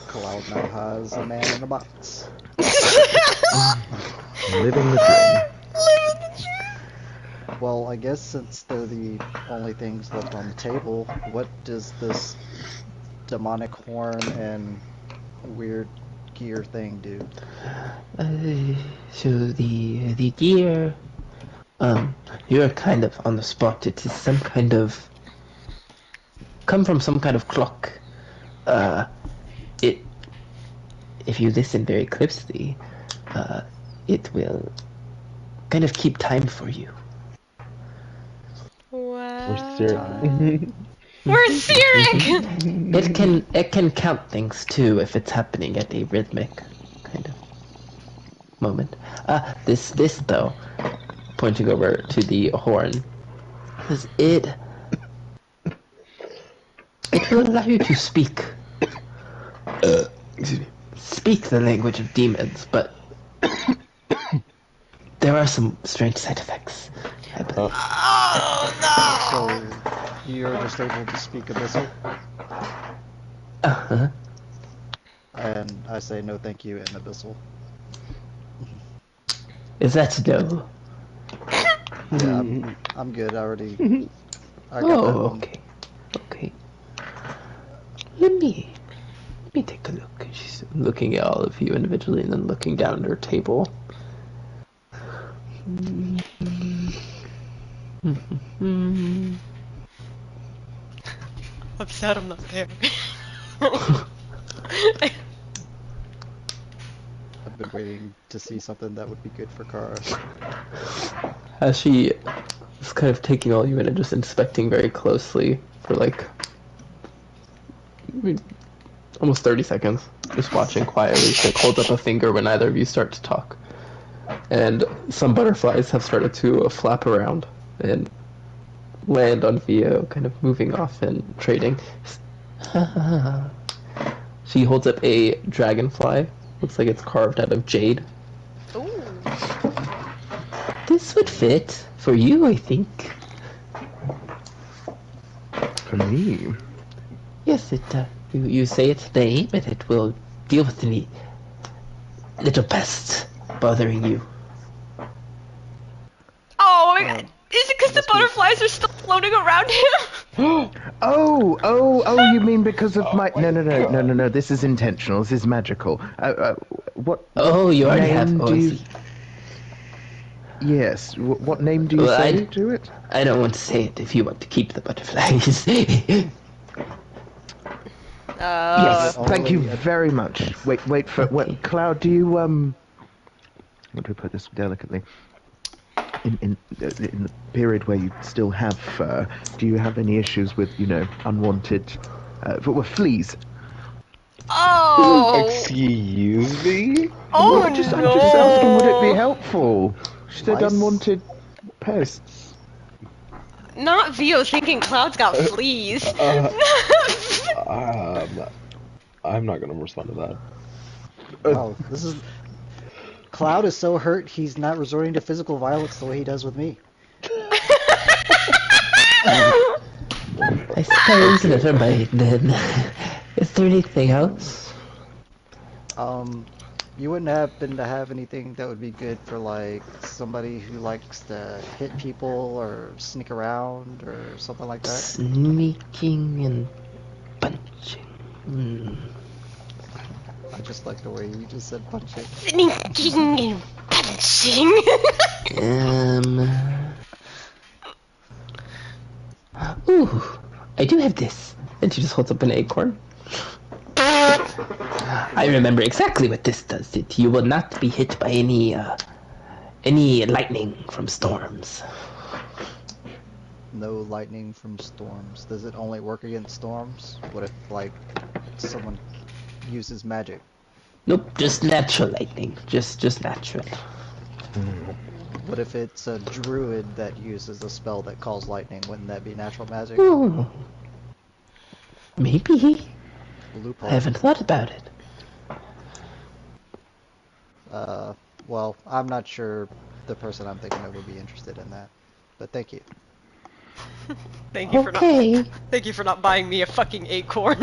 Cloud now has a man in a box.
Living the dream.
Well, I guess since they're the only things left on the table, what does this demonic horn and weird gear thing do?
So the gear You're kind of on the spot. It is some kind of... come from some kind of clock. It... If you listen very closely, it will kind of keep time for you.
We're
Wow.
serious.
We're Cyric!
It can count things too if it's happening at a rhythmic kind of moment. This though, pointing over to the horn, is it will allow you to speak speak the language of demons, but there are some strange side effects, I believe.
Oh
So you're just able to speak abyssal,
Uh-huh.
and I say no, thank you, and abyssal.
Is that no?
Yeah, I'm good. I got that
Oh,
one.
okay. Okay. Let me take a look. She's looking at all of you individually and then looking down at her table.
I'm sad I'm not there.
I've been waiting to see something that would be good for Kara.
As she is kind of taking all you in and just inspecting very closely for like almost 30 seconds, just watching quietly. She like, holds up a finger when neither of you start to talk. And some butterflies have started to flap around and land on Vio, kind of moving off and trading. She holds up a dragonfly. Looks like it's carved out of jade.
Ooh.
This would fit for you, I think.
For me?
Yes, you say its name, and it will deal with any little pests bothering you.
Oh my god. Is it because the butterflies are still floating around him?
Oh, you mean because of my... No, this is intentional, this is magical. What
Oh, you already
name
have. Oh,
do
I
you...
see.
Yes, what name do you
Well,
say to it?
I don't want to say it if you want to keep the butterflies.
Yes, thank you
only a-
very much. Wait for...
Okay.
Cloud, do you, How do we put this delicately? In the period where you still have fur, do you have any issues with, unwanted... fleas?
Oh!
Excuse me?
Oh,
I'm just
no.
asking, would it be helpful? She said
Mice?
unwanted pests.
Not Vio thinking Cloud's got fleas.
I'm not gonna respond to that.
Wow, this is... Cloud is so hurt he's not resorting to physical violence the way he does with me.
I suppose never mind then. Is there anything else?
You wouldn't happen to have anything that would be good for like somebody who likes to hit people or sneak around or something like that?
Sneaking and punching.
I just like the way you just said punching.
Sneaking and punching.
Ooh, I do have this. And she just holds up an acorn. I remember exactly what this does. You will not be hit by any lightning from storms.
No lightning from storms. Does it only work against storms? What if, like, someone uses magic?
Nope, just natural lightning. Just natural.
What if it's a druid that uses a spell that calls lightning? Wouldn't that be natural magic?
Ooh. Maybe.
Loophole.
I haven't thought about it.
Well, I'm not sure the person I'm thinking of would be interested in that. But thank you.
Thank you for
Okay.
not. Thank you for not buying me a fucking acorn.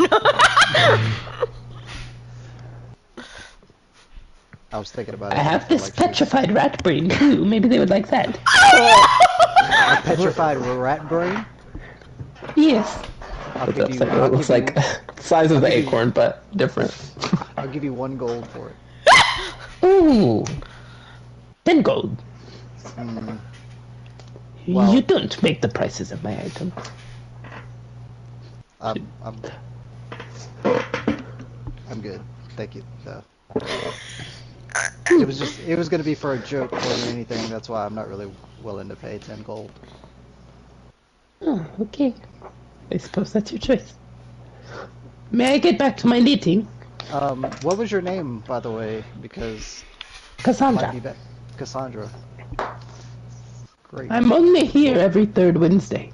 I was thinking about it.
I have this
like
petrified rat brain too. Maybe they would like that.
a petrified rat brain.
Yes.
I'll
What's
give
upside
you.
down?
I'll
It looks
give
like
you,
size of the
give you-
acorn, but different.
I'll give you 1 gold for it.
Ooh. 10 gold.
Well-
You don't make the prices of my items.
I'm good. Thank you. It was gonna be for a joke more than anything. That's why I'm not really willing to pay 10 gold.
Oh, okay. I suppose that's your choice. May I get back to my knitting?
What was your name, by the way? Because
Cassandra.
might be back. Cassandra. Great.
I'm only here every third Wednesday.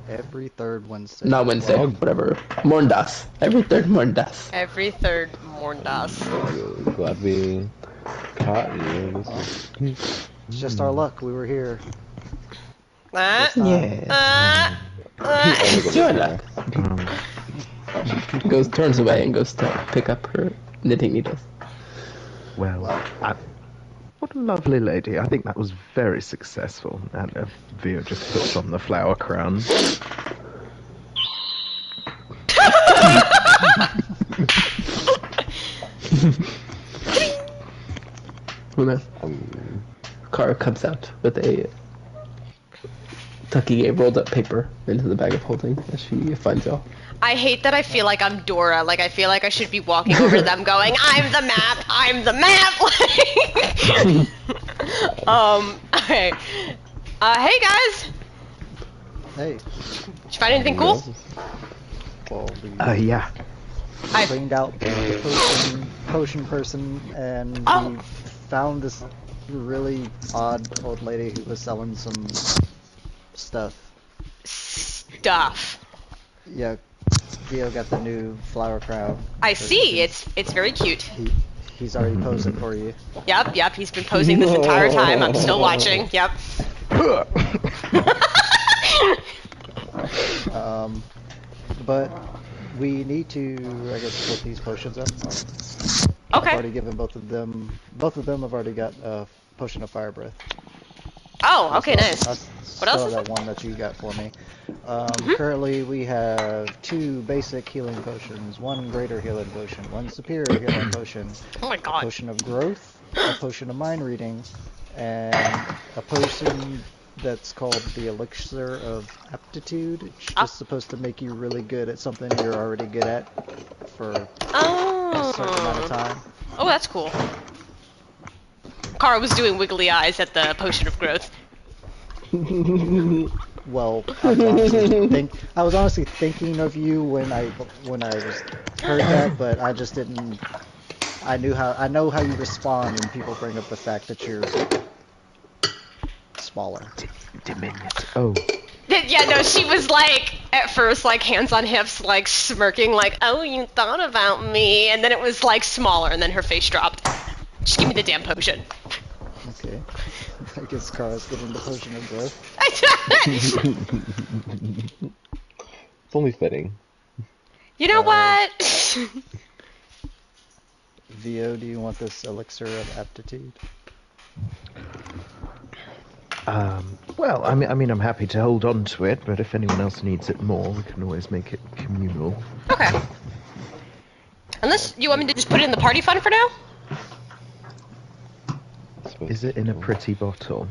Every third Wednesday.
Not Wednesday,
Well,
whatever. Morndas. Every third Morndas.
Every third Morndas.
Glad we caught you.
it's just our luck. We were here.
Yeah. It's your luck. Turns away and goes to pick up her knitting needles.
Well, what a lovely lady. I think that was very successful. And Vio just puts on the flower crown.
When a car comes out with tucking a rolled up paper into the bag of holding as she finds y'all.
I hate that I feel like I'm Dora. Like, I feel like I should be walking over to them going, I'm the map, I'm the map! Okay. Hey guys!
Hey.
Did you find anything cool?
Well, we
Yeah.
cleaned out the potion person, and we found this really odd old lady who was selling some stuff.
Stuff.
Yeah, Theo got the new flower crown.
I see, it's very cute.
He's already posing for you.
Yep, he's been posing this entire time. I'm still watching, yep.
But we need to, I guess, split these potions up. I've
Okay.
already given both of them. Both of them have already got a potion of fire breath.
Oh, okay, nice.
I
What else
still
is
have that one that you got for me. Currently, we have 2 basic healing potions, 1 greater healing potion, 1 superior healing potion,
Oh my
a
god.
potion of growth, a potion of mind reading, and a potion that's called the elixir of aptitude. It's just supposed to make you really good at something you're already good at for a certain amount of time.
Oh, that's cool. Kara was doing wiggly eyes at the potion of growth.
Well, I was honestly thinking of you when I heard that, but I just didn't. I know how you respond when people bring up the fact that you're smaller.
Diminutive. Oh.
Yeah, no, she was like, at first, like, hands on hips, like, smirking, like, oh, you thought about me, and then it was, like, smaller, and then her face dropped. Just give me the damn potion.
Okay. I guess Kara's getting the potion of growth.
It's only fitting.
You know what?
Vio, do you want this elixir of aptitude?
Well, I mean, I'm happy to hold on to it, but if anyone else needs it more, we can always make it communal.
Okay. Unless you want me to just put it in the party fund for now?
Is it in a pretty bottle?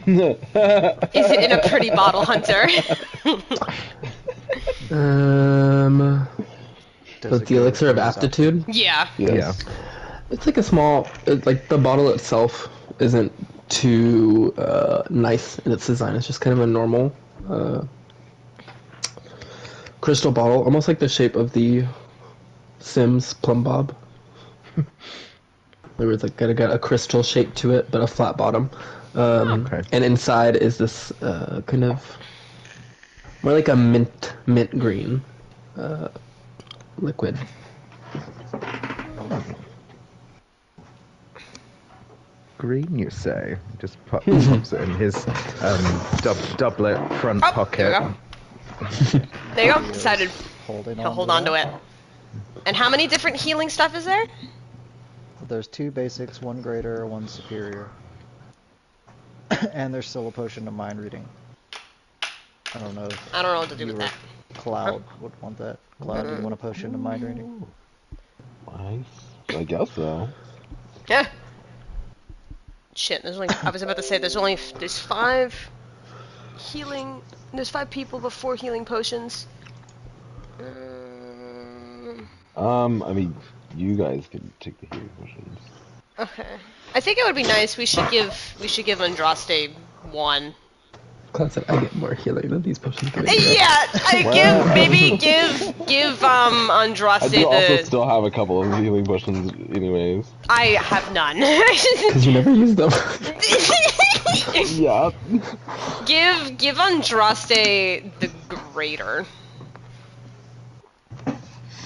Is it in a pretty bottle, Hunter?
Does
With
it
the
go
elixir of
with yourself?
aptitude?
Yeah.
Yes.
It's like a small, like the bottle itself isn't too nice in its design. It's just kind of a normal crystal bottle, almost like the shape of the Sims Plum Bob. There was like got a crystal shape to it, but a flat bottom.
Okay.
And inside is this kind of more like a mint green liquid.
Green, you say? Just pops it in his doublet front
Oh,
pocket.
there you go. There you go. Decided
Holding
he'll hold on to it. And how many different healing stuff is there?
There's 2 basics, 1 greater, 1 superior. And there's still a potion of mind reading. I don't know if
I don't know what to do with
you or
that.
Cloud would want that. Cloud, do you want a potion of mind reading?
Nice. I guess so.
Yeah. Shit, there's only, I was about to say there's 5. healing. There's 5 people before healing potions.
I mean, you guys can take the healing potions.
Okay. I think it would be nice. We should give Andraste 1.
Class said I get more healing than these potions give me.
Yeah,
Well,
give Andraste
I do also
the.
still have a couple of healing potions, anyways.
I have none.
Because you never use them.
Yeah.
Give Andraste the greater.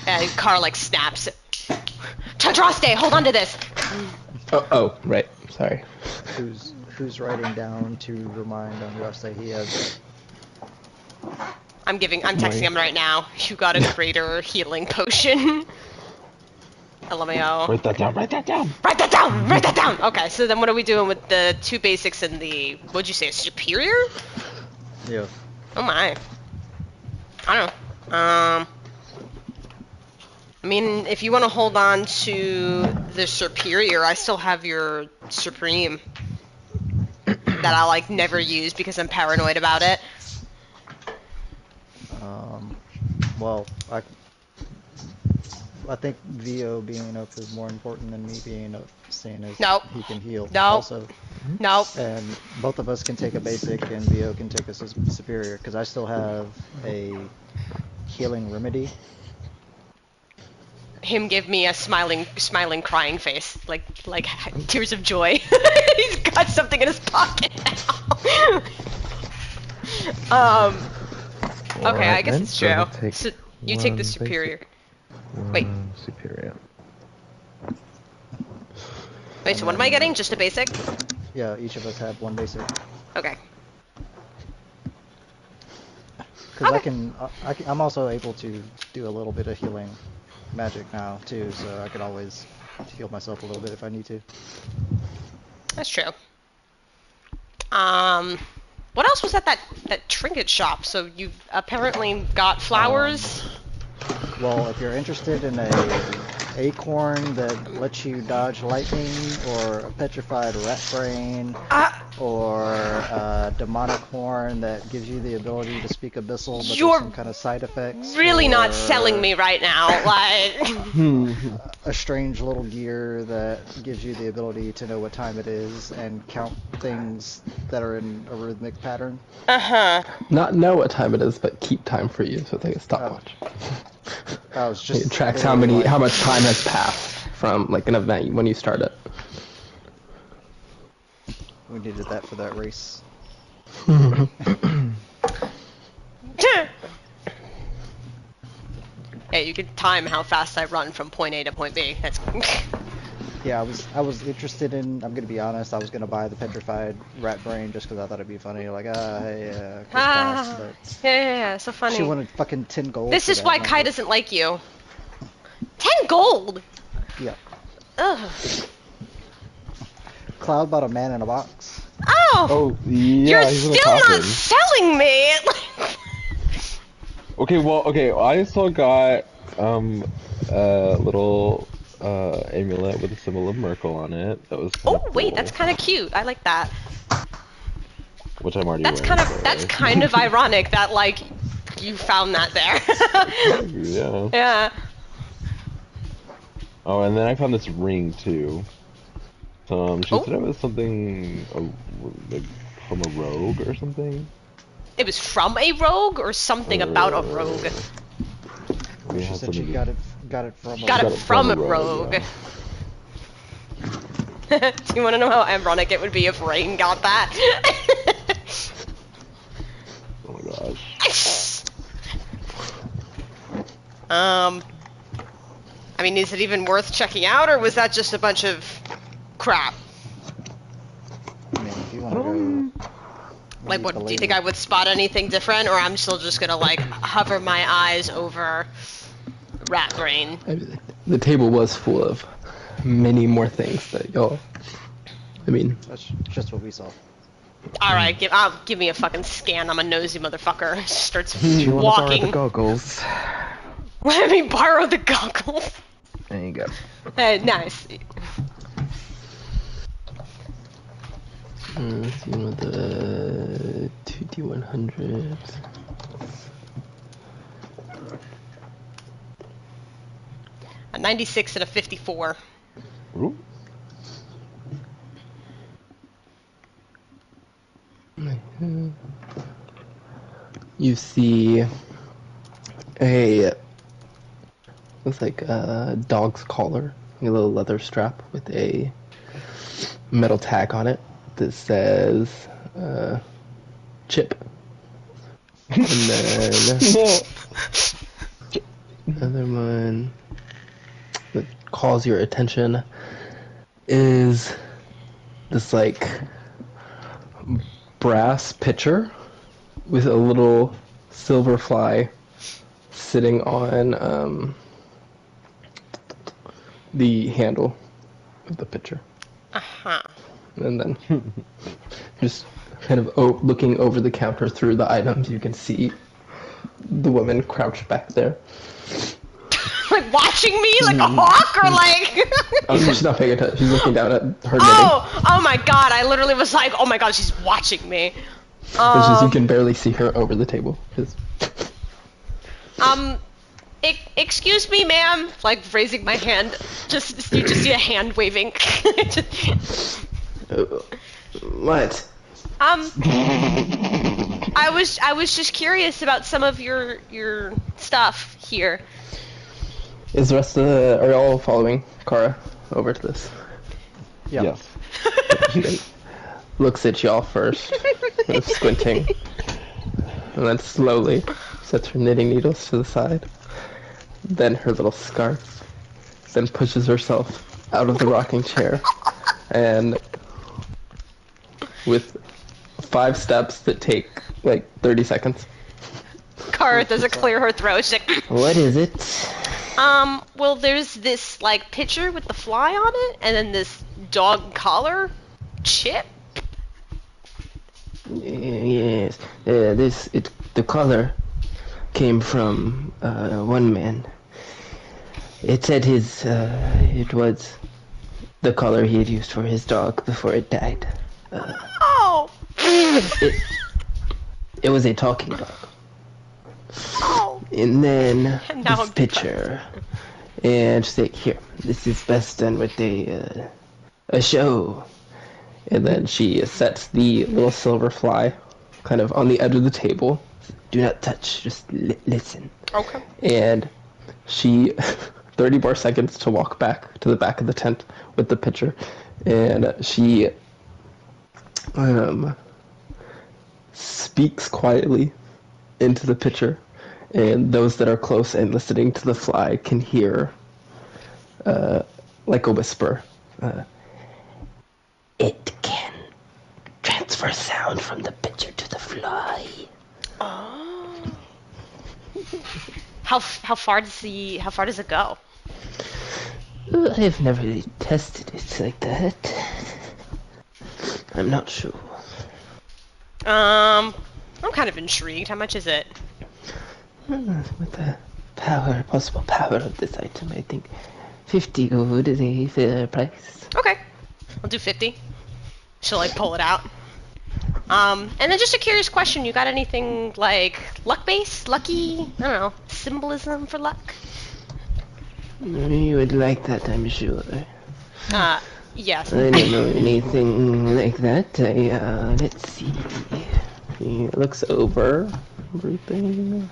And Carl like snaps it. Andraste, hold on to this.
Oh, right. Sorry.
Who's writing down to remind Andraste he has?
I'm texting him right now. You got a greater healing potion. LMAO.
Write that down, write that down!
Write that down! Write that down! Okay, so then what are we doing with the 2 basics and the, what'd you say, a superior?
Yeah.
Oh my. I don't know. I mean, if you want to hold on to the superior, I still have your supreme that I like never use because I'm paranoid about it.
Well, I think VO being up is more important than me being up, seeing as
Nope.
he can heal.
Nope.
Also,
Nope.
and both of us can take a basic, and VO can take a superior, because I still have a healing remedy.
Him give me a smiling, crying face, like tears of joy. He's got something in his pocket now. Okay, I guess it's true. So you take the superior. Wait.
Superior.
Wait, so what am I getting? Just a basic?
Yeah, each of us have 1 basic.
Okay.
Because
Okay.
I'm also able to do a little bit of healing magic now too, so I can always heal myself a little bit if I need to.
That's true. What else was at that trinket shop? So you've apparently got flowers.
Well, if you're interested in a acorn that lets you dodge lightning, or a petrified rat brain, or a demonic horn that gives you the ability to speak abyssal, but
You're
there's some kind of side effects.
really not
or
selling me right now. Like,
a strange little gear that gives you the ability to know what time it is and count things that are in a rhythmic pattern.
Not know what time it is, but keep time for you, so it's like a stopwatch.
I was just
It tracks
literally
how much time has passed from like an event when you start it.
We needed that for that race.
yeah, you could time how fast I run from point A to point B. That's
Yeah, I was interested in. I'm gonna be honest. I was gonna buy the petrified rat brain just because I thought it'd be funny. Like, hey, class, but
yeah, so funny.
she wanted fucking 10 gold.
This
for
is
that,
why
and I
Kai
was
doesn't like you. 10 gold.
like, yeah.
Ugh.
Cloud bought a man in a box.
Oh.
Oh, yeah,
You're
he's in a
still not
coffin.
selling me.
Okay, I still got, a little, amulet with a symbol of Merkel on it. That was kinda
Oh wait,
cool,
that's kind of cute. I like that.
which I'm already
That's
wearing,
kind
by
of
the
that's
way.
kind of ironic that like you found that there.
Yeah.
Yeah.
Oh, and then I found this ring, too. She
Oh.
said it was something, like, from a rogue or something?
It was from a rogue or something about a rogue.
We
She
had
said she
something-
got it from.
Got
a
it from a rogue.
yeah.
Do you want to know how ironic it would be if Rain got that?
Oh my gosh.
I mean, is it even worth checking out, or was that just a bunch of crap?
I mean, if you want to go.
Like, what, do you think I would spot anything different, or I'm still just gonna, like, hover my eyes over Rat Brain?
The table was full of many more things that y'all. I mean,
That's just what we saw.
Alright, give me a fucking scan, I'm a nosy motherfucker. Starts
Do you want to borrow
walking.
the goggles?
Let me borrow the goggles.
There you go.
Nice.
let's see, with the 2d100s.
A 96 and a 54.
Ooh.
You see a looks like a dog's collar, a little leather strap with a metal tag on it that says chip. And then another one that calls your attention is this like brass pitcher with a little silver fly sitting on the handle of the pitcher.
Uh-huh.
And then just kind of looking over the counter through the items, you can see the woman crouched back there.
Like watching me like a hawk or like...
Oh, she's not paying attention. She's looking down at her knitting.
Oh my god, I literally was like, oh my god, she's watching me.
It's just you can barely see her over the table.
Excuse me, ma'am. Like raising my hand. You just see a hand waving.
What?
I was just curious about some of your stuff here.
Is the rest of are y'all following Kara over to this?
Yeah.
Yes.
She looks at y'all first, kind of squinting, and then slowly sets her knitting needles to the side, then her little scarf, then pushes herself out of the rocking chair, and with 5 steps that take like 30 seconds.
Kara doesn't clear her throat. She's like,
What is it?
well, there's this like picture with the fly on it, and then this dog collar chip.
Yes, the collar came from one man. It said it was the collar he had used for his dog before it died.
Oh.
It was a talking dog.
Oh.
And then
And now
this
I'm
picture, and she's like, "Here, this is best done with a show." And then she sets the little silver fly kind of on the edge of the table. Do not touch, just listen.
Okay.
And she 30 more seconds to walk back to the back of the tent with the pitcher, and she speaks quietly into the pitcher, and those that are close and listening to the fly can hear like a whisper. It can transfer sound from the pitcher to the fly.
Oh. How far does it go?
I've never really tested it like that. I'm not sure.
I'm kind of intrigued. How much is it?
With the possible power of this item, I think 50 gold is a fair price.
Okay. I'll do 50. She'll like pull it out. And then just a curious question, you got anything like luck-based, lucky, I don't know, symbolism for luck?
You would like that, I'm sure.
Yes.
I don't know anything like that. Let's see. He looks over everything.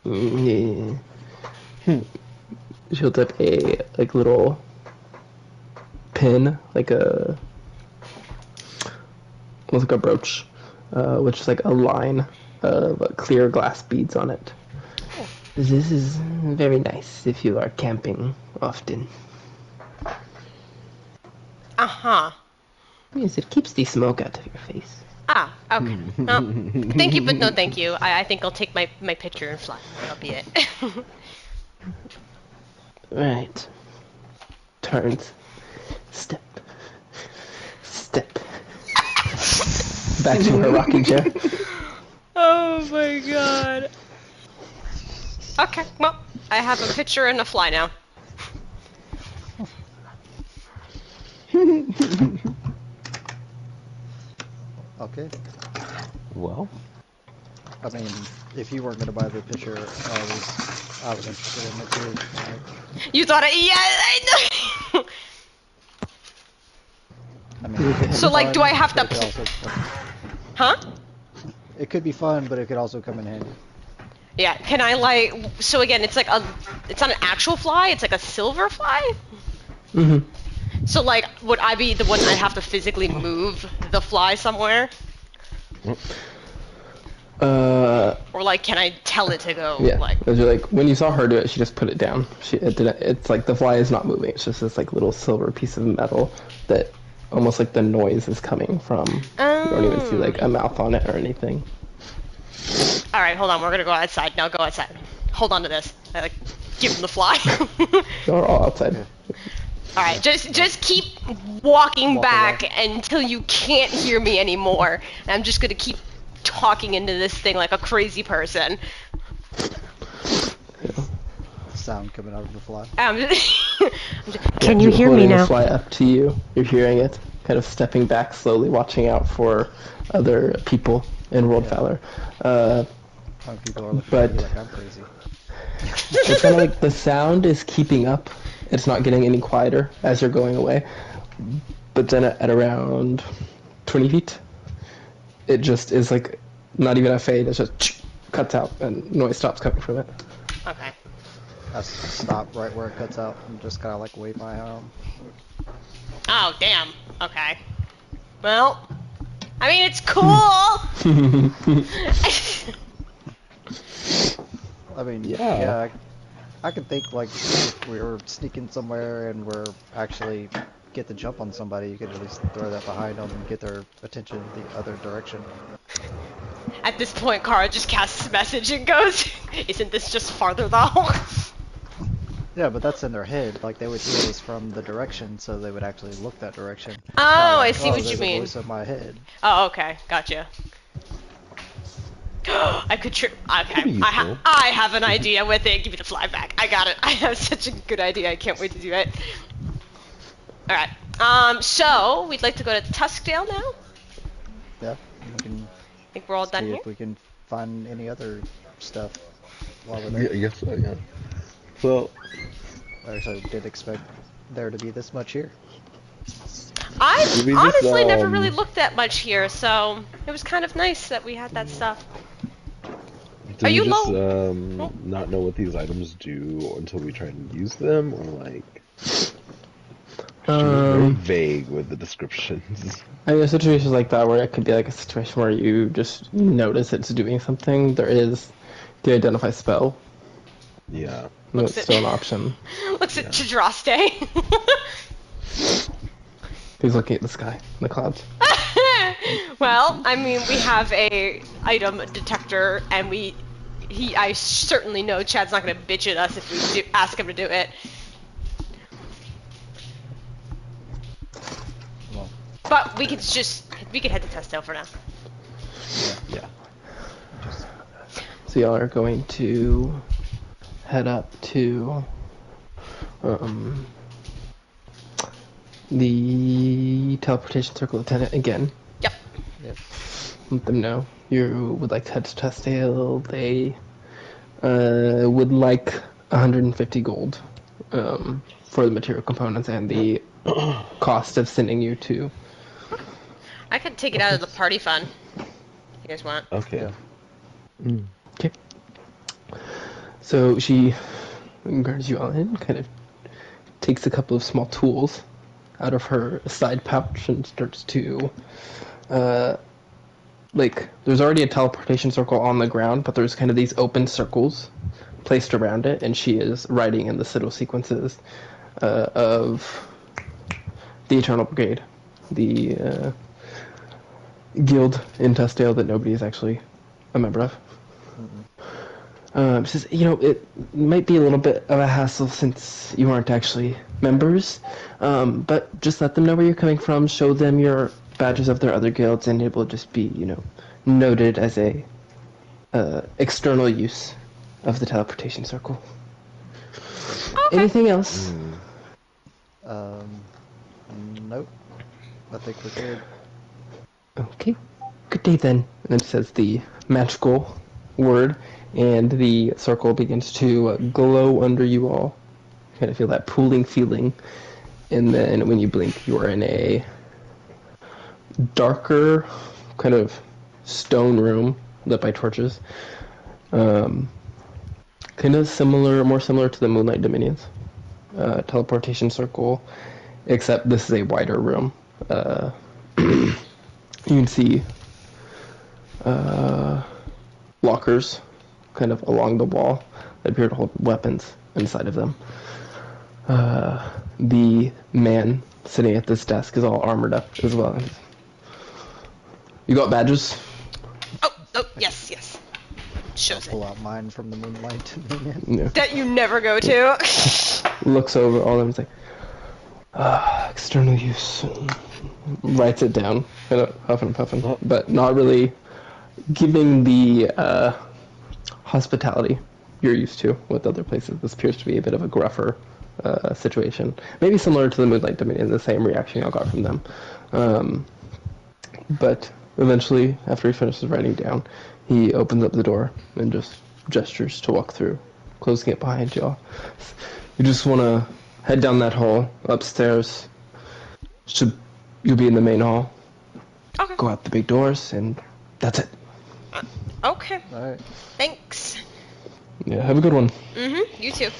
Yeah. She holds up a like little pin, like a almost like a brooch, which is like a line of clear glass beads on it. This is very nice if you are camping often.
Uh-huh.
Yes, it keeps the smoke out of your face.
Ah, okay. Thank you, but no thank you. I think I'll take my picture and fly. That'll be it.
Right. Turns. Step. Back to her rocking chair.
Oh my god. Okay, well, I have a picture and a fly now.
Okay.
Well,
I mean, if you weren't gonna buy the picture, I was interested in it too. Like,
You thought it? Yeah, I know.
I mean, it could be
So, like, do I
fun,
have
but
to?
it could also
Huh?
it could be fun, but it could also come in handy.
Yeah. Can I like? So again, it's like a. It's not an actual fly. It's like a silver fly.
Mm-hmm.
So like, would I be the one I have to physically move the fly somewhere, or like, can I tell it to go?
Yeah.
Like,
It was like when you saw her do it, she just put it down. It didn't. It's like the fly is not moving. It's just this like little silver piece of metal that almost like the noise is coming from. You don't even see like a mouth on it or anything.
all right, hold on. We're gonna go outside now. Go outside. Hold on to this. I like give him the fly.
You're all outside.
All right, just keep walking
Walk
back
along.
until you can't hear me anymore. And I'm just gonna keep talking into this thing like a crazy person.
Sound coming out of the fly.
Can
You're
you hear me
holding the
now?
fly up to you. You're hearing it, kind of stepping back slowly, watching out for other people in World Valor.
Some people are looking
But-
at you like I'm crazy.
It's kind of like the sound is keeping up. It's not getting any quieter as you're going away. But then at around 20 feet, it just is like not even a fade. It's just cuts out and noise stops coming from it.
Okay.
I stop right where it cuts out and just kind of like wave my arm.
Oh, damn. Okay. Well, I mean, it's cool.
I mean,
Yeah.
I could think like if we were sneaking somewhere and we're actually get the jump on somebody, you could at least throw that behind them and get their attention the other direction.
At this point, Kara just casts a message and goes, "Isn't this just farther though?"
Yeah, but that's in their head. Like they would hear this from the direction, so they would actually look that direction.
Oh,
Not
I
like,
see
oh,
what you
there's a
mean.
voice in my head.
Oh, okay, gotcha. I could okay.
Pretty useful.
I have an idea with it. Give me the fly back. I got it. I have such a good idea. I can't wait to do it. All right. So we'd like to go to Tuskdale now.
Yeah, we can
I think we're all done
see
here.
if we can find any other stuff while we're
yeah,
there.
I guess so, yeah. So,
I actually did expect there to be this much here.
I
Did we just,
honestly never really looked that much here, so it was kind of nice that we had that stuff.
do
Are
we
you
just
low?
not know what these items do until we try and use them, or like? She was very vague with the descriptions.
I mean, situations like that where it could be like a situation where you just notice it's doing something. There is the identify spell.
Yeah.
Looks
That's
at-
still an option.
Looks at Chadraste.
He's looking at the sky, the clouds.
Well, I mean, we have a item detector, and I certainly know Chad's not gonna bitch at us if we ask him to do it.
Well,
But we could head to Testdale for now.
Yeah.
just
So y'all are going to head up to the teleportation circle lieutenant again.
Yep.
yeah.
Let them know you would like to head to Testdale. They would like 150 gold for the material components and the cost of sending you to.
I could take it out of the party fund. If you guys want.
Okay.
Yeah.
Okay. So she guards you all in, kind of takes a couple of small tools out of her side pouch and starts to like there's already a teleportation circle on the ground, but there's kind of these open circles placed around it, and she is writing in the sigil sequences of the Eternal Brigade, the guild in Tustdale that nobody is actually a member of. Says, it might be a little bit of a hassle since you aren't actually members, but just let them know where you're coming from, show them your badges of their other guilds, and it will just be, noted as a external use of the teleportation circle.
Okay.
Anything else?
Nope. I think we're good.
Okay. Good day then. And then it says the magical word, and the circle begins to glow under you all. Kind of feel that pooling feeling. And then when you blink, you are in a darker, kind of stone room lit by torches. Kind of similar, more similar to the Moonlight Dominions. Teleportation circle, except this is a wider room. You can see lockers kind of along the wall that appear to hold weapons inside of them. The man sitting at this desk is all armored up as well. You got badges?
Oh, yes. Shows
Pull
it.
out mine from the Moonlight Dominion.
No.
That you never go to.
Looks over all of them, is like, external use. Writes it down, kind of huffing and puffing, but not really giving the hospitality you're used to with other places. This appears to be a bit of a gruffer situation. Maybe similar to the Moonlight Dominion, the same reaction I got from them. But eventually, after he finishes writing down, he opens up the door and just gestures to walk through, closing it behind y'all. You just want to head down that hall, upstairs. You'll be in the main hall.
Okay.
Go out the big doors, and that's it.
Okay.
Alright.
Thanks.
Yeah, have a good one.
You too.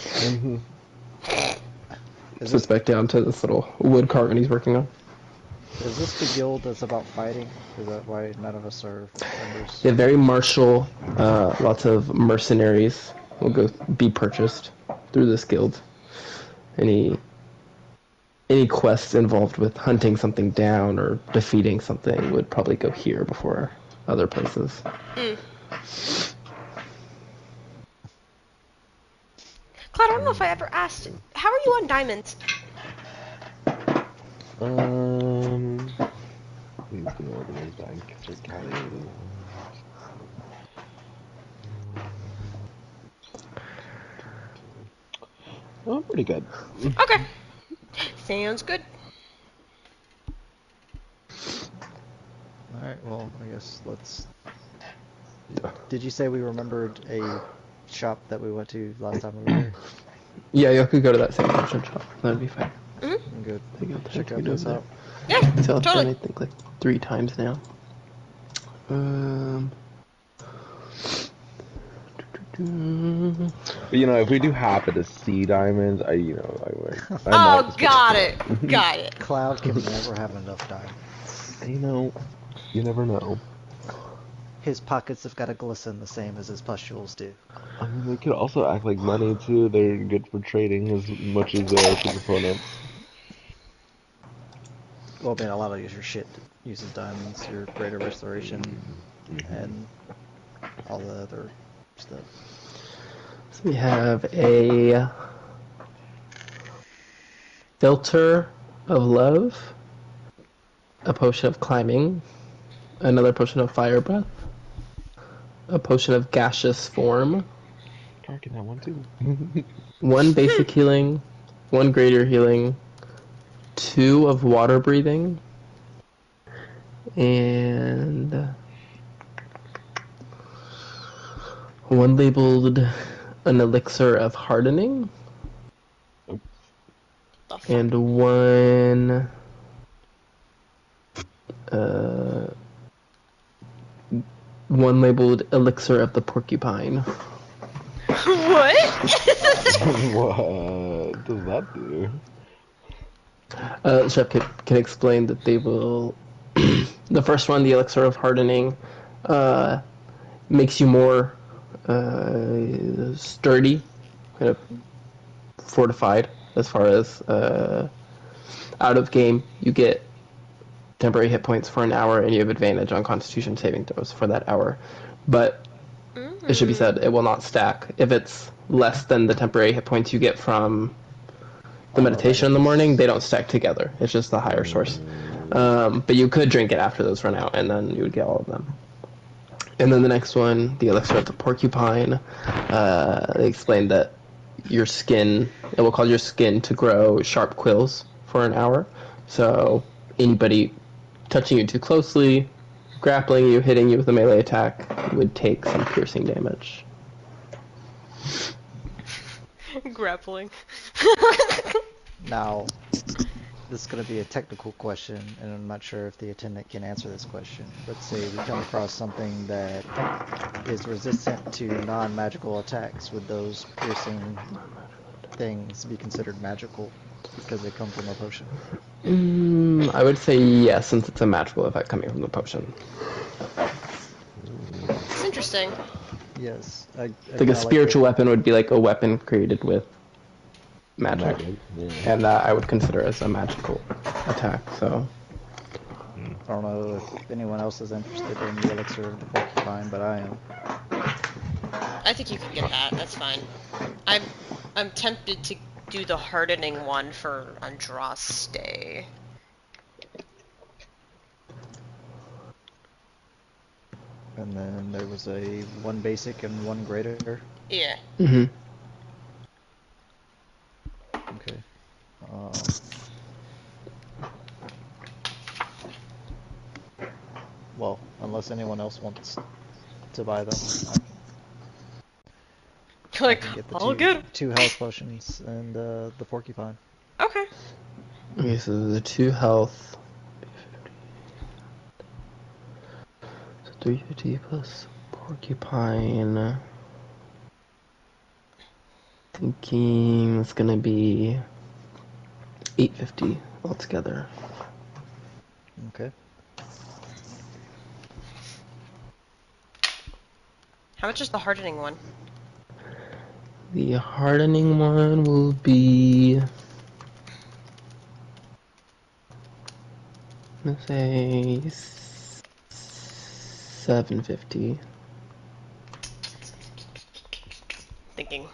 Sits back down to this little wood carving he's working on.
Is this the guild that's about fighting? Is that why none of us are members?
Yeah, very martial. Lots of mercenaries will be purchased through this guild. Any quests involved with hunting something down or defeating something would probably go here before other places.
Claude, I don't know if I ever asked, how are you on diamonds?
Please do organize bank. Just calculating. Oh, pretty good.
Okay. Sounds good.
Alright, well, I guess let's... Did you say we remembered a shop that we went to last time we were here?
Yeah, you could go to that same potion shop. That'd be fine.
I'm good.
Take it-
Check
take
out
it
this
over
out.
Yeah,
So I've done,
totally.
I think, like 3 times now.
But you know, if we do happen to see diamonds, I would. I might
Oh,
just
got
pick
it. Got it.
Cloud can never have enough time.
You never know.
His pockets have got to glisten the same as his pustules do.
I mean, they could also act like money too. They're good for trading as much as super opponents.
Well, I mean, a lot of your shit uses diamonds, your greater restoration, and all the other stuff.
So we have a filter of love, a potion of climbing, another potion of fire breath, a potion of gaseous form,
Dark in that one too.
1 basic healing, 1 greater healing, 2 of water breathing, and 1 labeled an elixir of hardening, and 1 1 labeled elixir of the porcupine.
What?
What does that do?
Shep can explain that they will. The first one, the elixir of hardening, makes you more sturdy, kind of fortified. As far as out of game, you get temporary hit points for an hour, and you have advantage on Constitution saving throws for that hour. But it should be said, it will not stack. If it's less than the temporary hit points you get from the meditation in the morning, they don't stack together. It's just the higher source. But you could drink it after those run out, and then you would get all of them. And then the next one, the elixir of the porcupine, they explained that your skin, it will cause your skin to grow sharp quills for an hour. So anybody touching you too closely, grappling you, hitting you with a melee attack would take some piercing damage.
Grappling.
Now, this is going to be a technical question, and I'm not sure if the attendant can answer this question. Let's say we come across something that is resistant to non-magical attacks. Would those piercing things be considered magical because they come from a potion?
I would say yes, since it's a magical effect coming from the potion.
It's interesting.
Yes.
Like a spiritual weapon would be like a weapon created with magic, and that I would consider as a magical attack. So
I don't know if anyone else is interested in the elixir of the porcupine, but I am.
I think you can get that. That's fine. I'm tempted to do the hardening one for Andraste.
And then there was a one basic and one greater.
Yeah.
Mm-hmm.
Okay. Well, unless anyone else wants to buy them, I
Like,
can get the
I'll get 'em.
two health potions and the porcupine.
Okay.
Okay, so the 2 health. So 350 plus porcupine. Thinking it's gonna be 850 altogether.
Okay.
How much is the hardening one?
The hardening one will be, let's say, 750.
Thinking.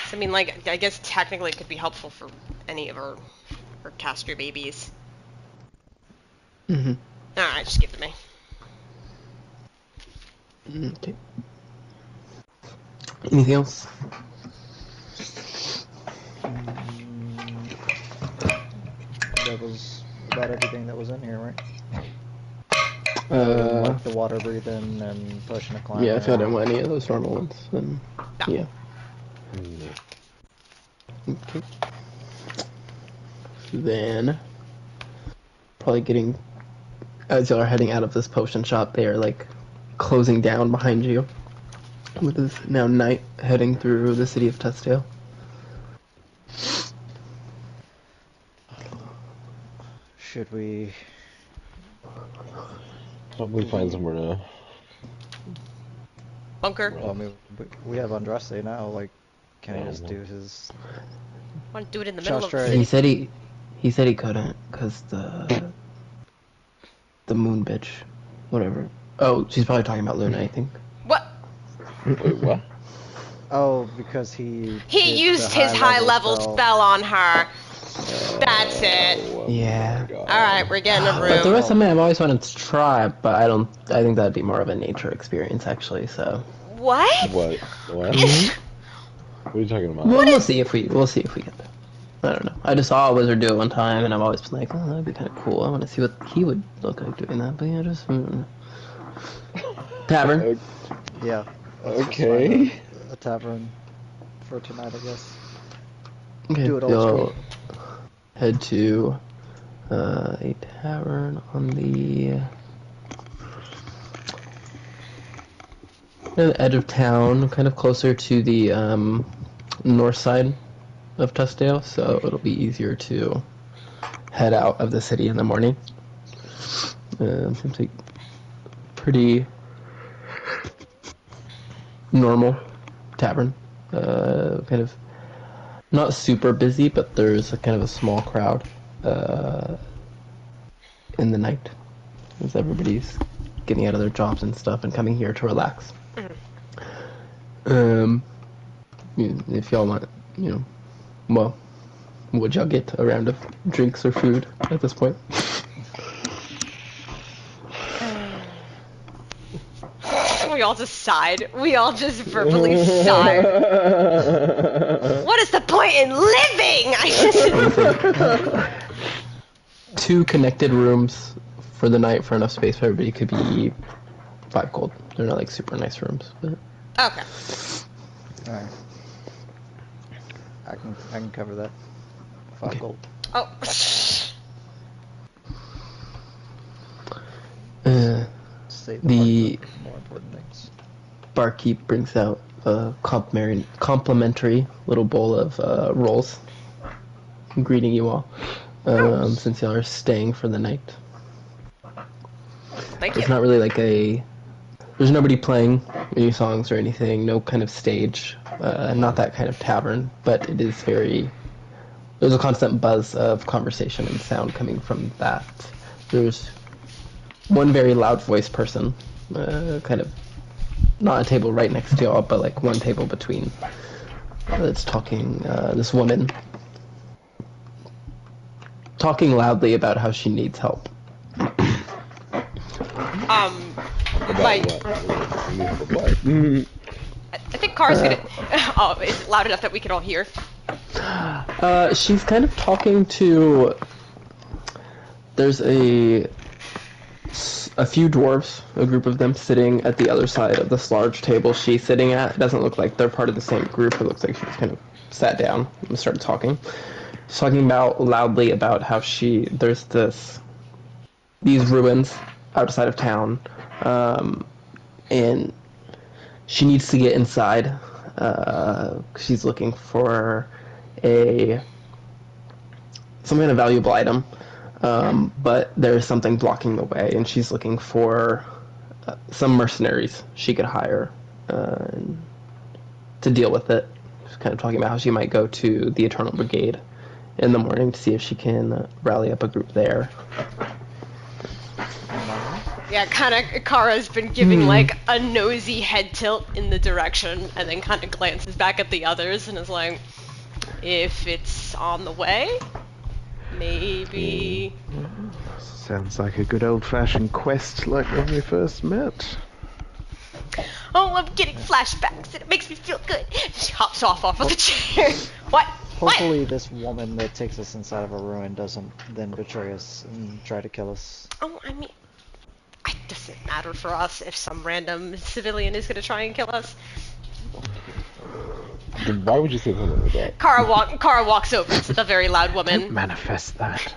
So, I mean, like, I guess technically it could be helpful for any of our caster babies.
Mm-hmm.
Alright, just give it to me.
Okay. Anything else?
That was about everything that was in here, right?
Uh,
Like the water breathing and pushing a climb.
yeah, if I didn't want any of those normal ones, then
No.
yeah. Okay. Then, probably getting, as y'all are heading out of this potion shop, they are like closing down behind you. It is now night, heading through the city of Tustdale.
Should we?
Probably find somewhere to.
Bunker?
Well, I mean, we have Andraste now. Like, can he just
Yeah.
do his?
Want to do it in the middle of the
Shastra-
city?
He said he couldn't, cause the moon bitch, whatever. Oh, she's probably talking about Luna, I think.
What?
Wait, what?
Oh, because he.
He
did
used
the
his high level spell on her. That's it.
Oh,
Yeah.
Alright, we're getting a room.
But there was something I've always wanted to try, but I think that'd be more of a nature experience, actually, so.
What?
What? What? What are you talking about?
We'll see if we get there. I don't know. I just saw a wizard do it one time, and I've always been like, oh, that'd be kind of cool. I want to see what he would look like doing that, but yeah, just... Tavern.
Yeah. let's just
Okay.
find a tavern for tonight, I guess.
Okay,
Do it old
you'll
school.
head to a tavern on the edge of town, kind of closer to the north side of Tustdale, so it'll be easier to head out of the city in the morning. Seems like pretty normal tavern. Kind of not super busy, but there's a kind of a small crowd in the night as everybody's getting out of their jobs and stuff and coming here to relax. If y'all want, well, would y'all get a round of drinks or food at this point?
We all just sighed. We all just verbally sighed. What is the point in living? I just...
2 connected rooms for the night for enough space for everybody could be 5 gold. They're not like super nice rooms, but
Okay.
Alright. I can cover that. 5
Okay.
gold.
Oh.
Save
The-
the more important things.
barkeep brings out a complimentary little bowl of rolls, greeting you all, since y'all are staying for the night.
Thank
It's
you.
not really like there's nobody playing any songs or anything, no kind of stage, not that kind of tavern, but it is there's a constant buzz of conversation and sound coming from that. There's one very loud voiced person, kind of not a table right next to y'all, but like one table between, that's talking, this woman talking loudly about how she needs help.
About
My,
what?
I think Kara's gonna. Oh, is it loud enough that we can all hear?
She's kind of talking to. There's a few dwarves, a group of them sitting at the other side of this large table she's sitting at. It doesn't look like they're part of the same group. It looks like she just kind of sat down and started talking. She's talking loudly about how there's these ruins outside of town, and she needs to get inside. She's looking for some kind of valuable item, but there's something blocking the way, and she's looking for some mercenaries she could hire to deal with it. She's kind of talking about how she might go to the Eternal Brigade in the morning to see if she can rally up a group there.
Yeah, kind of. Kara's been giving like a nosy head tilt in the direction, and then kind of glances back at the others and is like, "If it's on the way, maybe."
Sounds like a good old-fashioned quest like when we first met.
Oh, I'm getting flashbacks, and it makes me feel good. She hops off of the chair. What?
Hopefully this woman that takes us inside of a ruin doesn't then betray us and try to kill us.
Oh, I mean, it doesn't matter for us if some random civilian is gonna try and kill us.
Then why would you say something like that?
Kara walks over to the very loud
Don't
woman.
manifest that.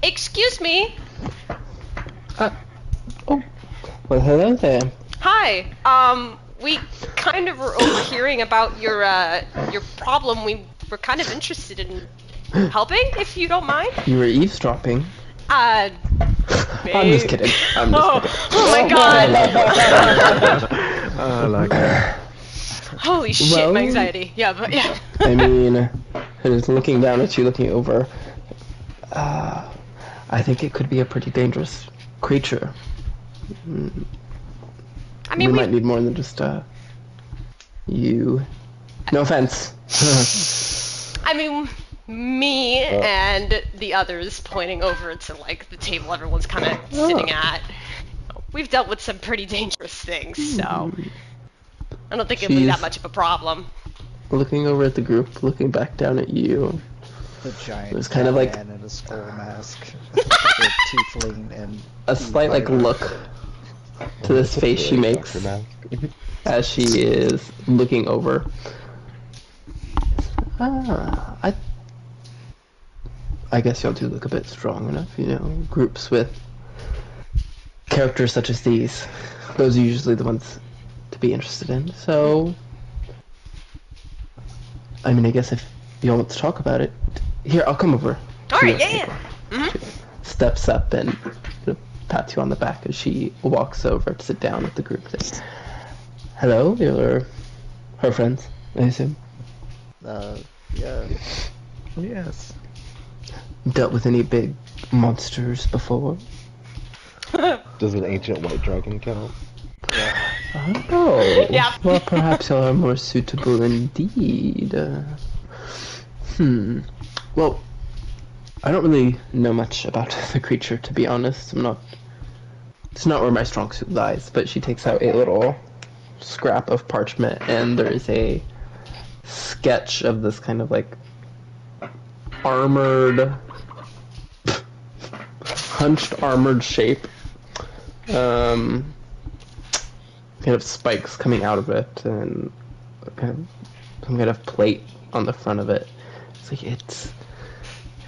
Excuse me.
Oh, well, hello there.
Hi. We kind of were overhearing about your problem. We were kind of interested in helping, if you don't mind.
You were eavesdropping.
I'm
I'm just kidding. I'm just kidding.
Oh my god.
I like that.
Holy shit,
Well-
my anxiety. Yeah, but yeah.
I mean, just looking down at you, looking over. I think it could be a pretty dangerous creature.
I mean,
we
we
might need more than just you. No offense.
I mean, me and the others pointing over to like the table everyone's kind of sitting at. We've dealt with some pretty dangerous things, so I don't think it'll be that
Jeez.
much of a problem.
Looking over at the group, looking back down at you.
The giant
It was kind of like-
man in a skull mask. With tiefling and
A slight like look to this face she makes
Doctor Mask.
as she is looking over. I guess y'all do look a bit strong enough, you know. Groups with characters such as these, those are usually the ones to be interested in. So, I mean, I guess if y'all want to talk about it, here, I'll come over.
All
to
right,
your
yeah,
table.
yeah.
She steps up and pats you on the back as she walks over to sit down with the group. Says, "Hello, you're her friends, I assume.
Yeah.
Yes.
Dealt with any big monsters before?"
Does an ancient white dragon count?
Oh,
Yeah.
well, perhaps y'all are more suitable indeed. Well, I don't really know much about the creature, to be honest. It's not where my strong suit lies, but she takes out a little scrap of parchment, and there is a sketch of this kind of like armored, hunched armored shape. Kind of spikes coming out of it, and kind of some kind of plate on the front of it. It's like it's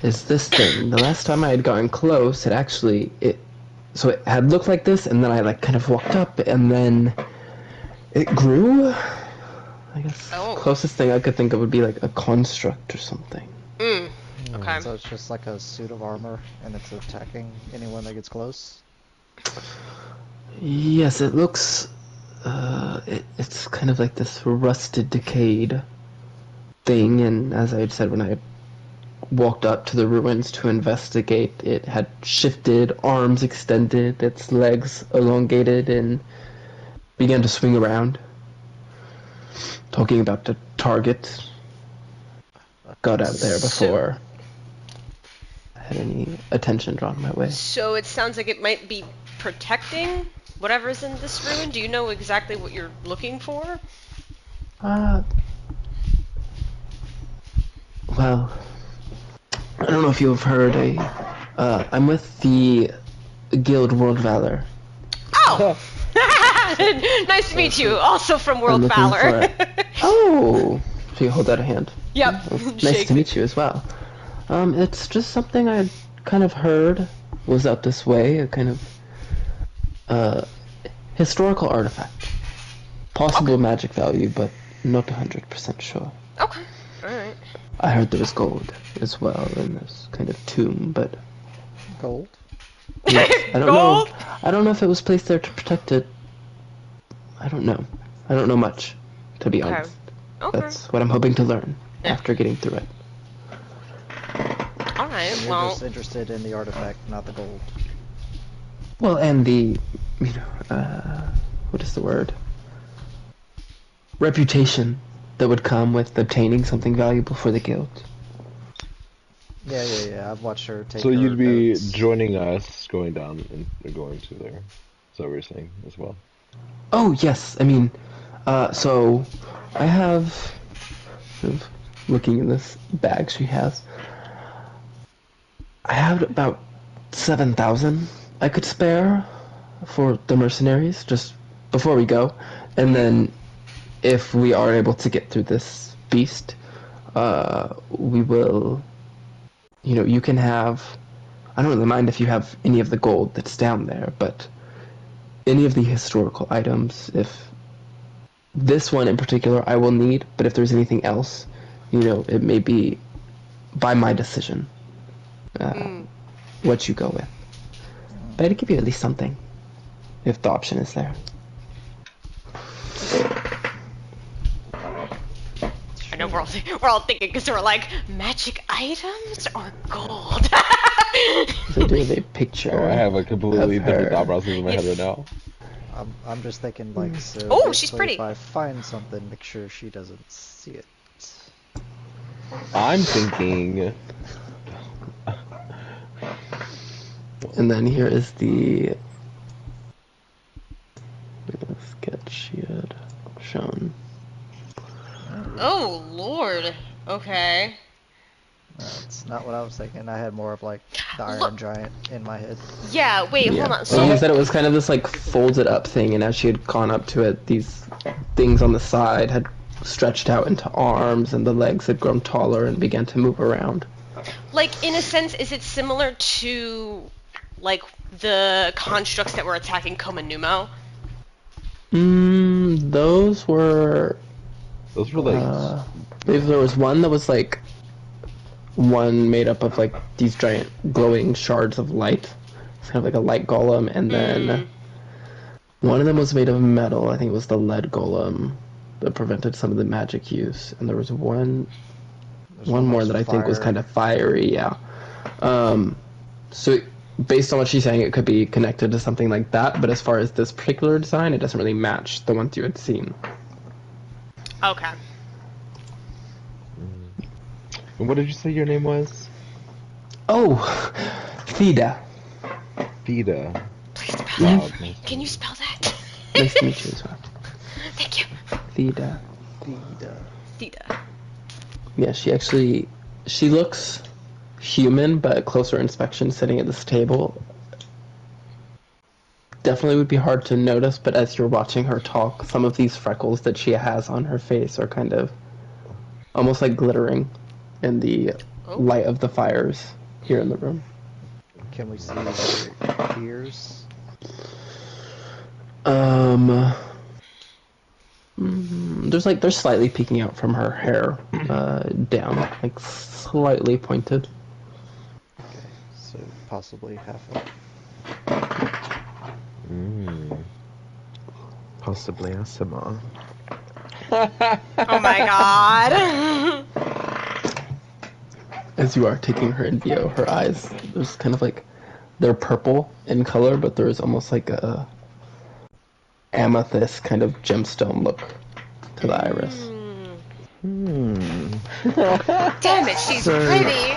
this thing. The last time I had gotten close, it had looked like this, and then I like kind of walked up, and then it grew. I guess closest thing I could think of would be like a construct or something.
Okay.
So it's just like a suit of armor, and it's attacking anyone that gets close?
Yes, it looks. It's kind of like this rusted, decayed thing, and as I had said when I walked up to the ruins to investigate, it had shifted, arms extended, its legs elongated, and began to swing around. Talking about the target. Got out there before I had any attention drawn my way.
So it sounds like it might be protecting whatever's in this ruin. Do you know exactly what you're looking for?
Well, I don't know if you've heard I'm with the Guild World Valor.
Oh! Nice to meet you. Also from World Valor.
Oh! So you hold out a hand.
Yep.
Well, nice to meet you as well. It's just something I'd kind of heard was out this way, a kind of historical artifact. Possible magic value, but not 100% sure.
Okay. Alright.
I heard there was gold as well in this kind of tomb, but
Gold?
yes, I don't
Gold?
know. I don't know if it was placed there to protect it. I don't know. I don't know much, to be honest.
Okay.
That's what I'm hoping to learn after getting through it.
Alright,
You're
well...
just interested in the artifact, not the gold.
Well, and the, what is the word? Reputation that would come with obtaining something valuable for the guild.
Yeah. I've watched her take
So
her
you'd be
notes.
joining us, going down and going to there. Is that what you're saying as well?
Oh, yes. I mean, so I have, looking in this bag she has, I have about 7,000 I could spare for the mercenaries just before we go. And then if we are able to get through this beast, we will, you can have, I don't really mind if you have any of the gold that's down there, but any of the historical items, if this one in particular I will need, but if there's anything else, it may be by my decision what you go with. But I'd give you at least something, if the option is there.
I know we're all thinking because we're like, magic items or gold?
So do they picture?
Oh, I have a completely
of
different
her.
thought process in my head right now.
I'm just thinking like, so
Oh, she's
basically
pretty.
if I find something, make sure she doesn't see it.
I'm thinking.
And then here is the sketch she had shown.
Oh, Lord. Okay.
That's not what I was thinking. I had more of like the Iron
Look.
Giant in my head.
Yeah, wait, hold on.
And
So,
you said it was kind of this like folded up thing, and as she had gone up to it, these things on the side had stretched out into arms, and the legs had grown taller and began to move around.
like, in a sense, is it similar to, like, the constructs that were attacking Komanumo?
Those were.
Those were like.
There was one that was like. One made up of like these giant glowing shards of light. It's kind of like a light golem, and then one of them was made of metal. I think it was the lead golem that prevented some of the magic use, and there was one more that I think was kind of fiery. Yeah. So based on what she's saying, it could be connected to something like that. But as far as this particular design, it doesn't really match the ones you had seen.
Okay.
And what did you say your name was?
Oh, Theda.
Theda.
Please spell
Wow.
that. Can you spell that?
Nice to meet you as well.
Thank you.
Theda.
Theta.
Yeah, she looks human, but closer inspection sitting at this table definitely would be hard to notice, but as you're watching her talk, some of these freckles that she has on her face are kind of almost like glittering in the light of the fires here in the room.
Can we see her ears?
They're slightly peeking out from her hair, down, like slightly pointed.
Okay, so possibly half up.
Possibly ASMR.
Oh my god.
As you are taking her in view, her eyes, there's kind of like, they're purple in color, but there's almost like a amethyst kind of gemstone look to the iris.
Damn it, she's pretty.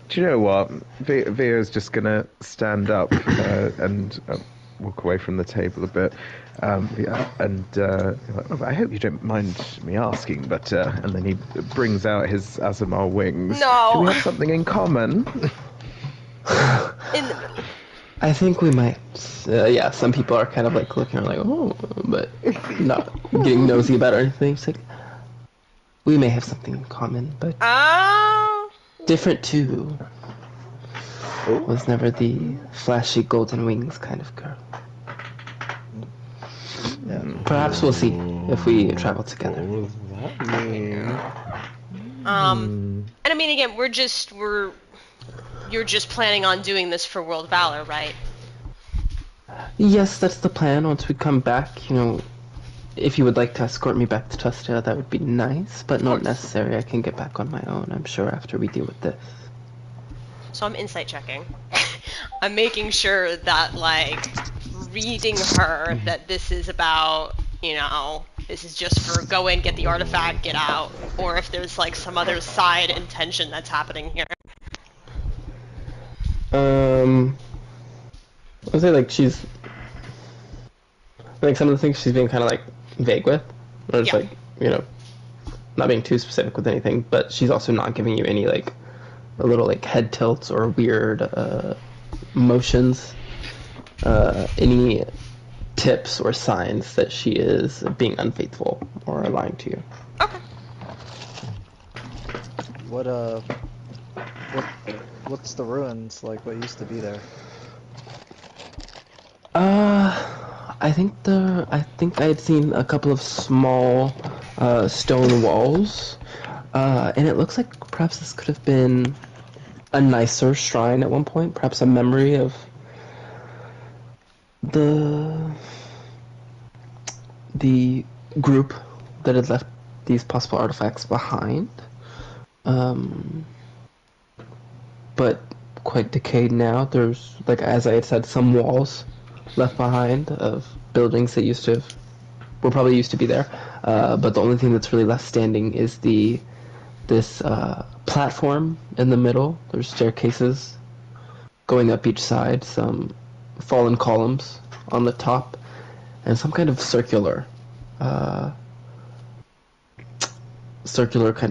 Do you know what? Via's just gonna stand up and walk away from the table a bit. I hope you don't mind me asking, but and then he brings out his Azamar wings.
No.
Do we have something in common?
In the middle.
I think we might. Yeah, some people are kind of like looking like, oh, but not getting nosy about it or anything. It's like, we may have something in common, but different too. Was never the flashy golden wings kind of girl.
Yeah.
Perhaps we'll see if we travel together.
What does that mean?
And I mean, again, you're just planning on doing this for World Valor, right?
Yes, that's the plan. Once we come back, if you would like to escort me back to Tustia, that would be nice, but not necessary. I can get back on my own, I'm sure, after we deal with this.
So I'm insight checking. I'm making sure that, like, reading her, that this is about, this is just for go in, get the artifact, get out, or if there's, like, some other side intention that's happening here.
I'd say, like, she's... Like, some of the things she's being kind of, like, vague with. Or just, like, not being too specific with anything, but she's also not giving you any, like, a little, like, head tilts or weird, motions. Any tips or signs that she is being unfaithful or lying to you.
Okay.
What's the ruins like? What used to be there?
I think I had seen a couple of small stone walls, and it looks like perhaps this could have been a nicer shrine at one point, perhaps a memory of the group that had left these possible artifacts behind, but quite decayed now. There's, like, as I had said, some walls left behind of buildings that were probably used to be there, but the only thing that's really left standing is this platform in the middle. There's staircases going up each side, some fallen columns on the top, and some kind of circular kind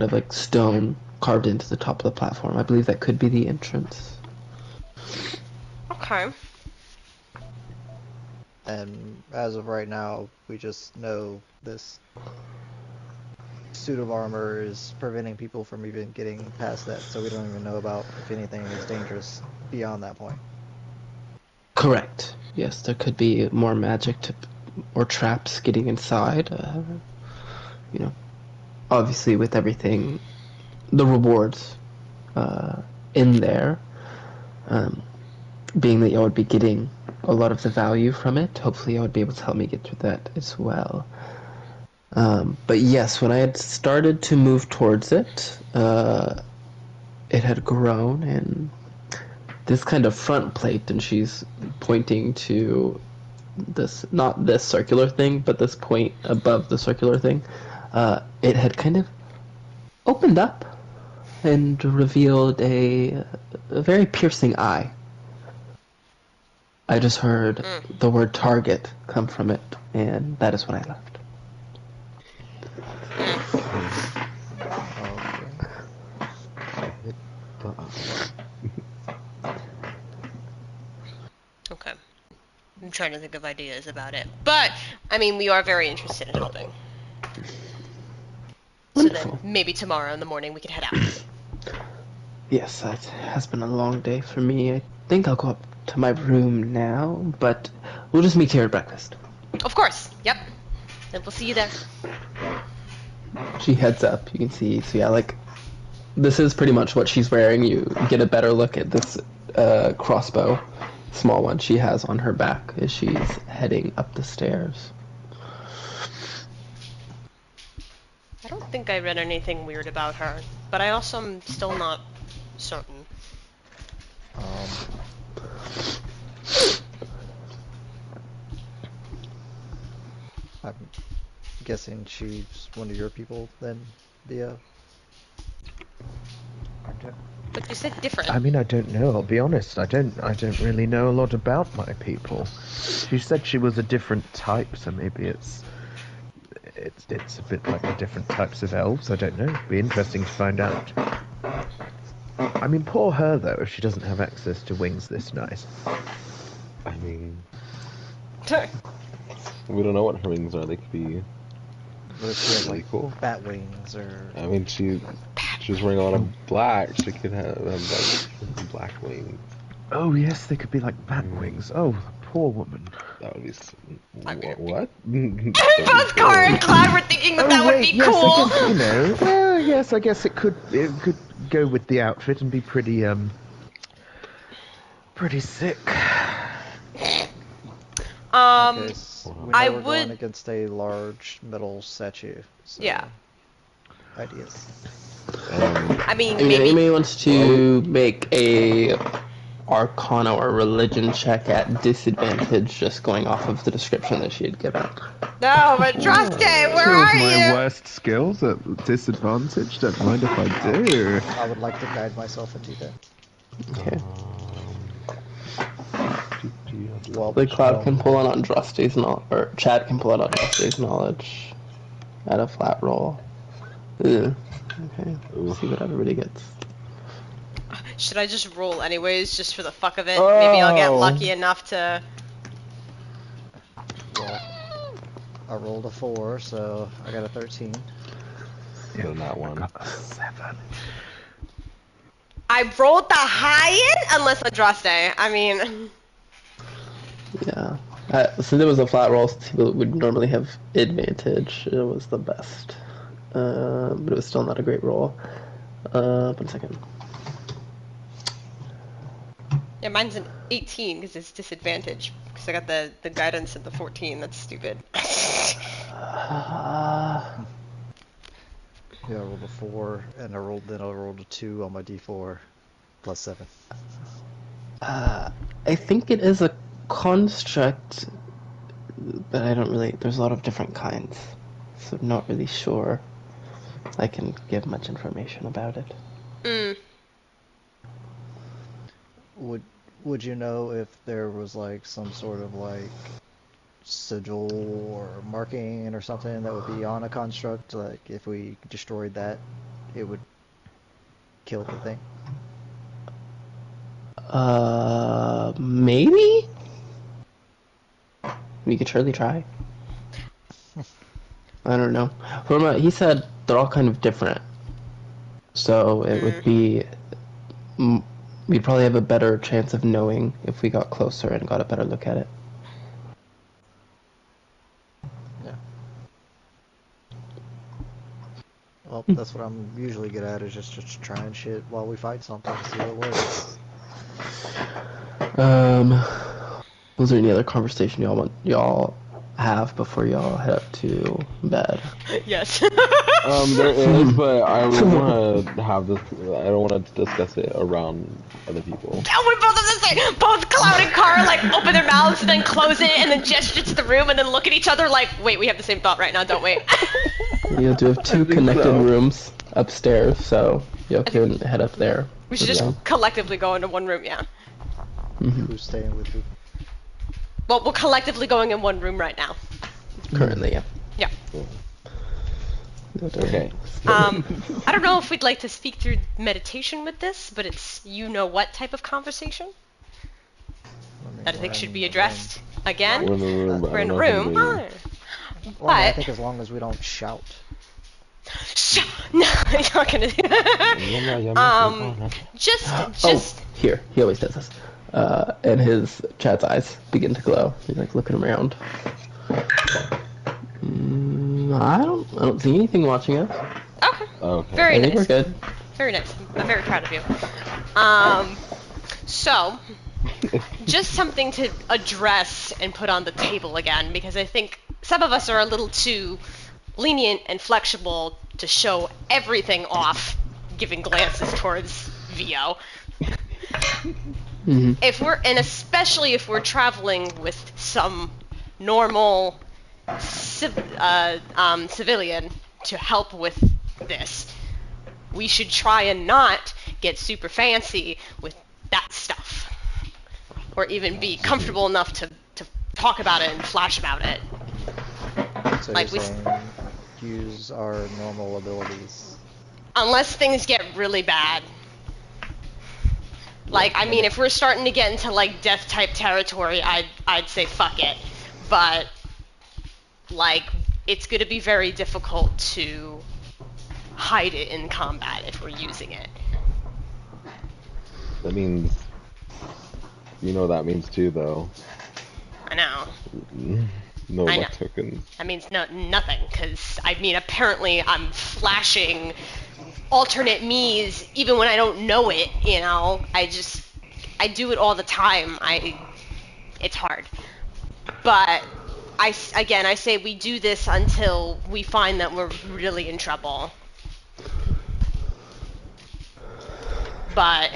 of like stone carved into the top of the platform. I believe that could be the entrance.
Okay.
And as of right now, we just know this suit of armor is preventing people from even getting past that, so we don't even know about if anything is dangerous beyond that point.
Correct. Yes, there could be more magic or traps getting inside. Obviously with everything, the rewards in there, being that y'all would be getting a lot of the value from it, hopefully y'all would be able to help me get through that as well. But yes, when I had started to move towards it, it had grown, and this kind of front plate, and she's pointing to this, not this circular thing, but this point above the circular thing, it had kind of opened up and revealed a very piercing eye. I just heard the word target come from it, and that is when I left.
Okay. I'm trying to think of ideas about it. But, I mean, we are very interested in helping. So then,
Wonderful.
maybe tomorrow in the morning we can head out.
Yes, it has been a long day for me. I think I'll go up to my room now, but we'll just meet here at breakfast.
Of course. Yep. Then we'll see you there.
She heads up. You can see. So yeah, like this is pretty much what she's wearing. You get a better look at this crossbow, small one she has on her back as she's heading up the stairs.
I don't think I read anything weird about her, but I also am still not certain.
I'm guessing she's one of your people then, Dia?
But you said different.
I mean, I don't know. I'll be honest. I don't really know a lot about my people. She said she was a different type, so maybe it's a bit like the different types of elves. I don't know. It'd be interesting to find out. I mean, poor her though, if she doesn't have access to wings this nice.
I mean, we don't know what her wings are. They could be
What if she has
really
like
cool.
bat wings or...
I mean, she was wearing a lot of black. She could have like black wings.
Oh yes, they could be like bat wings. Oh, poor woman.
That would be.
I mean,
What?
Both Car and Cloud were thinking that that would be
yes,
cool.
I guess, you know. Well, yes, I guess it could go with the outfit and be pretty sick.
Okay, so we know
I
we're
would.
going against a large metal statue. So
Yeah.
Ideas.
I mean,
And
maybe.
anybody wants to make a Arcana or Religion check at disadvantage, just going off of the description that she had given.
No, but Droste, where
Two of
are
my
you?
worst skills at disadvantage. Don't mind if I do.
I would like to guide myself into that.
Okay.
Well,
The Cloud can pull on Andraste's knowledge, or Chad can pull on Andraste's knowledge at a flat roll. Ugh. Okay. See what everybody gets.
Should I just roll anyways, just for the fuck of it? Maybe I'll get
Oh.
lucky enough to.
Well, I rolled a 4, so I got a 13.
Yeah, not one.
Got a 7.
I rolled the highest, unless Andraste. I mean.
Yeah. Since it was a flat roll, people would normally have advantage. It was the best. But it was still not a great roll. 1 second.
Yeah, mine's an 18 because it's disadvantage. Because I got the guidance at the 14. That's stupid.
Yeah, I rolled a 4, and I rolled a 2 on my d4, plus 7.
I think it is a construct, but I don't really. There's a lot of different kinds, so I'm not really sure I can give much information about it.
Mm.
Would you know if there was like some sort of like sigil or marking or something that would be on a construct? Like if we destroyed that, it would kill the thing.
Maybe? We could surely try. I don't know. He said they're all kind of different. So it would be... We'd probably have a better chance of knowing if we got closer and got a better look at it.
Yeah. Well, that's what I'm usually good at, is just trying shit while we fight something, see what works.
Was there any other conversation y'all have before y'all head up to bed?
Yes.
There is, but I want to have this. I don't want to discuss it around other people.
Oh, we both have the same. Both Cloud and Car like open their mouths and then close it and then gesture to the room and then look at each other like, wait, we have the same thought right now, don't we?
You do have two connected
so.
rooms upstairs, so y'all can head up there.
We should just collectively go into one room, yeah.
Who's staying with who?
Well, we're collectively going in one room right now.
Currently, yeah.
Yeah.
Okay.
I don't know if we'd like to speak through meditation with this, but it's you know what type of conversation.
I
that I think should be addressed again.
We're in the room, but I
We're in
don't
the
know if
room.
anybody-
Well, I
But
think as long as we don't shout.
no, I'm not gonna do that. Just
Oh, here. He always does this. And his Chad's eyes begin to glow. He's like looking around. I don't see anything watching us.
okay.
Okay.
Very
I think
nice.
we're good.
Very nice. I'm very proud of you. So, just something to address and put on the table again, because I think some of us are a little too lenient and flexible to show everything off, giving glances towards VO.
Mm-hmm.
Especially if we're traveling with some normal civilian to help with this, we should try and not get super fancy with that stuff, or even be comfortable enough to talk about it and flash about it.
So
Like
you're
we-
saying use our normal abilities.
Unless things get really bad. Like, I mean, if we're starting to get into like death type territory, I'd say fuck it. But like, it's gonna be very difficult to hide it in combat if we're using it.
That means, you know what that means too, though.
I know.
No
I know.
luck tokens.
That means nothing, because, I mean, apparently I'm flashing alternate me's even when I don't know it, you know? I do it all the time. It's hard. But, I say we do this until we find that we're really in trouble. But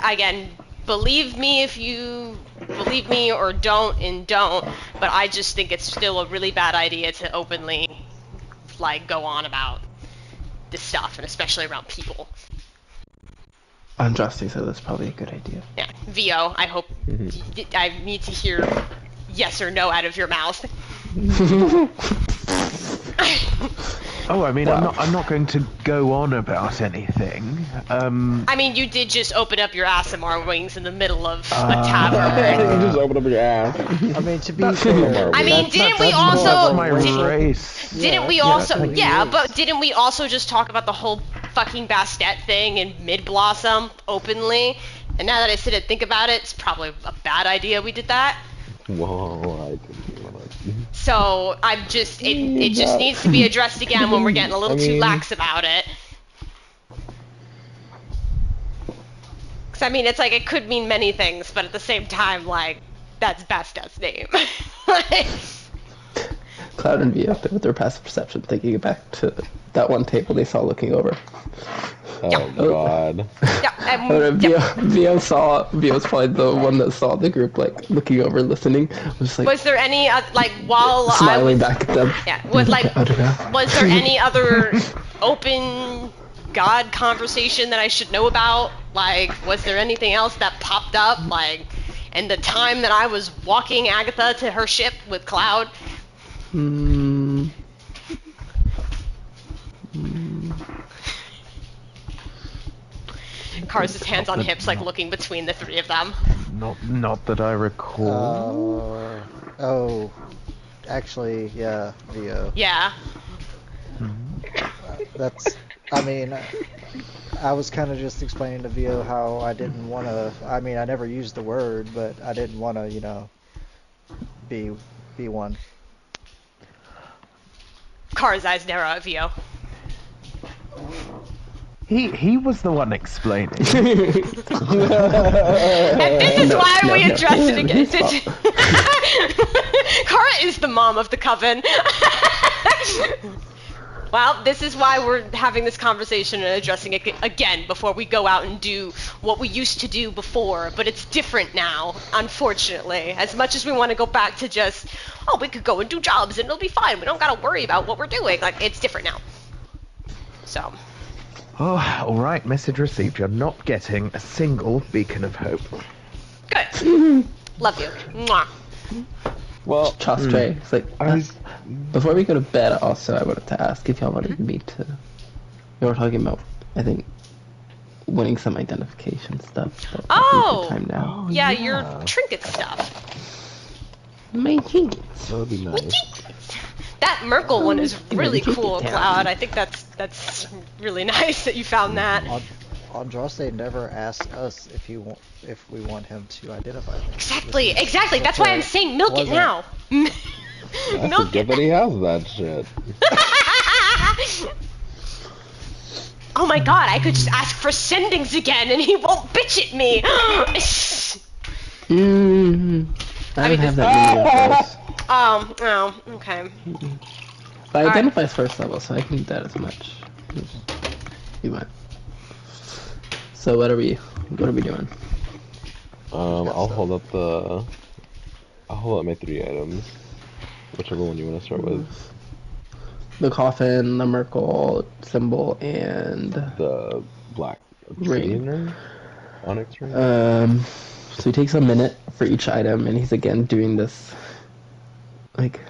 again, believe me if you believe me, or don't, but I just think it's still a really bad idea to openly, like, go on about this stuff, and especially around people.
Unjustly so, that's probably a good idea.
Yeah, VO, I hope, I need to hear yes or no out of your mouth.
Oh, I mean,
Wow.
I'm not going to go on about anything.
I mean, you did just open up your ASMR wings in the middle of a
You
tavern.
just open up your ass.
I mean, to be fair,
I mean, didn't we
That's
also...
my
did-
race.
Didn't we
Yeah,
also...
thank
Yeah,
you.
but didn't we also just talk about the whole fucking Bastet thing in Mid-Blossom openly? And now that I sit and think about it, it's probably a bad idea we did that.
Whoa, I didn't realize.
So, I'm just... It just needs to be addressed again when we're getting a little too
mean-
lax about it. Because, I mean, it's like, it could mean many things, but at the same time, like, that's Bastet's name. Like,
Cloud and VO with their passive perception, thinking back to that one table they saw looking over.
Oh god.
yeah,
VO's probably the one that saw the group like looking over, listening. Was like
was there any, like, while I
smiling
was...
back at them.
Yeah, was like,
I don't know.
was there any other open God conversation that I should know about? Like, was there anything else that popped up? Like, in the time that I was walking Agatha to her ship with Cloud? Cars his hands on hips, like looking between the three of them.
Not that I recall.
oh, actually, yeah, VO.
Yeah.
That's, I mean, I was kind of just explaining to VO how I didn't want to, I mean, I never used the word, but I didn't want to, you know, be one.
Car's eyes narrow at VO.
He was the one explaining.
And this is why we addressed it again. Kara is the mom of the coven. Well, this is why we're having this conversation and addressing it again before we go out and do what we used to do before. But it's different now, unfortunately. As much as we want to go back to just, oh, we could go and do jobs and it'll be fine. We don't got to worry about what we're doing. Like, it's different now. So.
Oh, all right. Message received. You're not getting a single beacon of hope.
Good. Love you. Mwah.
Well,
Chastre, it's like, before we go to bed, also, I wanted to ask if y'all wanted me to. You were talking about, I think, winning some identification stuff. But
Oh!
time now.
Yeah,
yeah.
your trinket stuff.
My trinkets.
That would be nice.
That Merkle one is really
Trinket
cool,
town.
Cloud. I think that's really nice that you found that.
Andraste never asked us if we want him to identify things.
Exactly. That's why I'm saying milk it now.
I
Milk
forget
it.
that he has that shit.
Oh my god, I could just ask for sendings again and he won't bitch at me.
I don't
mean,
have that many of those.
Oh, okay.
But
Alright.
identifies first level, so I can do that as much. You might. So what are we doing?
I'll hold up my 3 items. Whichever one you want to start with.
The coffin, the Merkle symbol, and
The black
Ring.
ring? Onyx ring?
So he takes a minute for each item, and he's again doing this, like,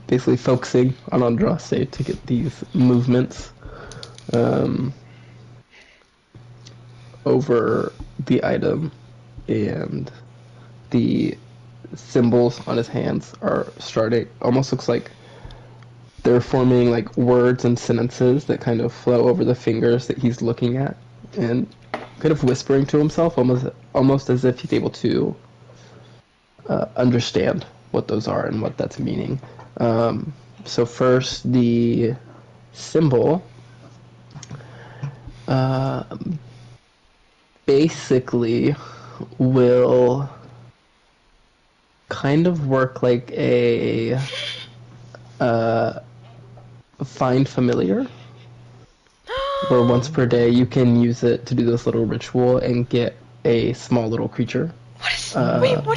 basically focusing on Andraste to get these movements over the item, and the symbols on his hands are starting, almost looks like they're forming like words and sentences that kind of flow over the fingers that he's looking at, and kind of whispering to himself, almost as if he's able to understand what those are and what that's meaning. So first, the symbol basically will kind of work like a find familiar, where once per day you can use it to do this little ritual and get a small little creature
What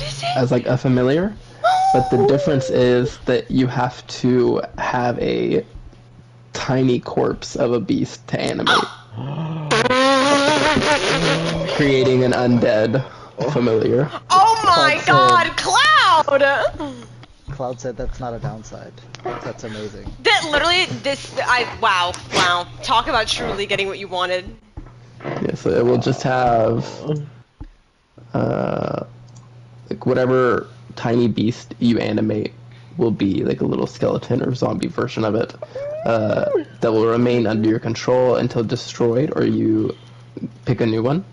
is it?
as like a familiar. But the difference is that you have to have a tiny corpse of a beast to animate, creating an undead familiar.
Oh my
Cloud
god, Cloud!
Cloud said that's not a downside. That's amazing.
That literally, wow. Talk about truly getting what you wanted.
Yeah, so it will just have like whatever tiny beast you animate will be like a little skeleton or zombie version of it that will remain under your control until destroyed or you pick a new one.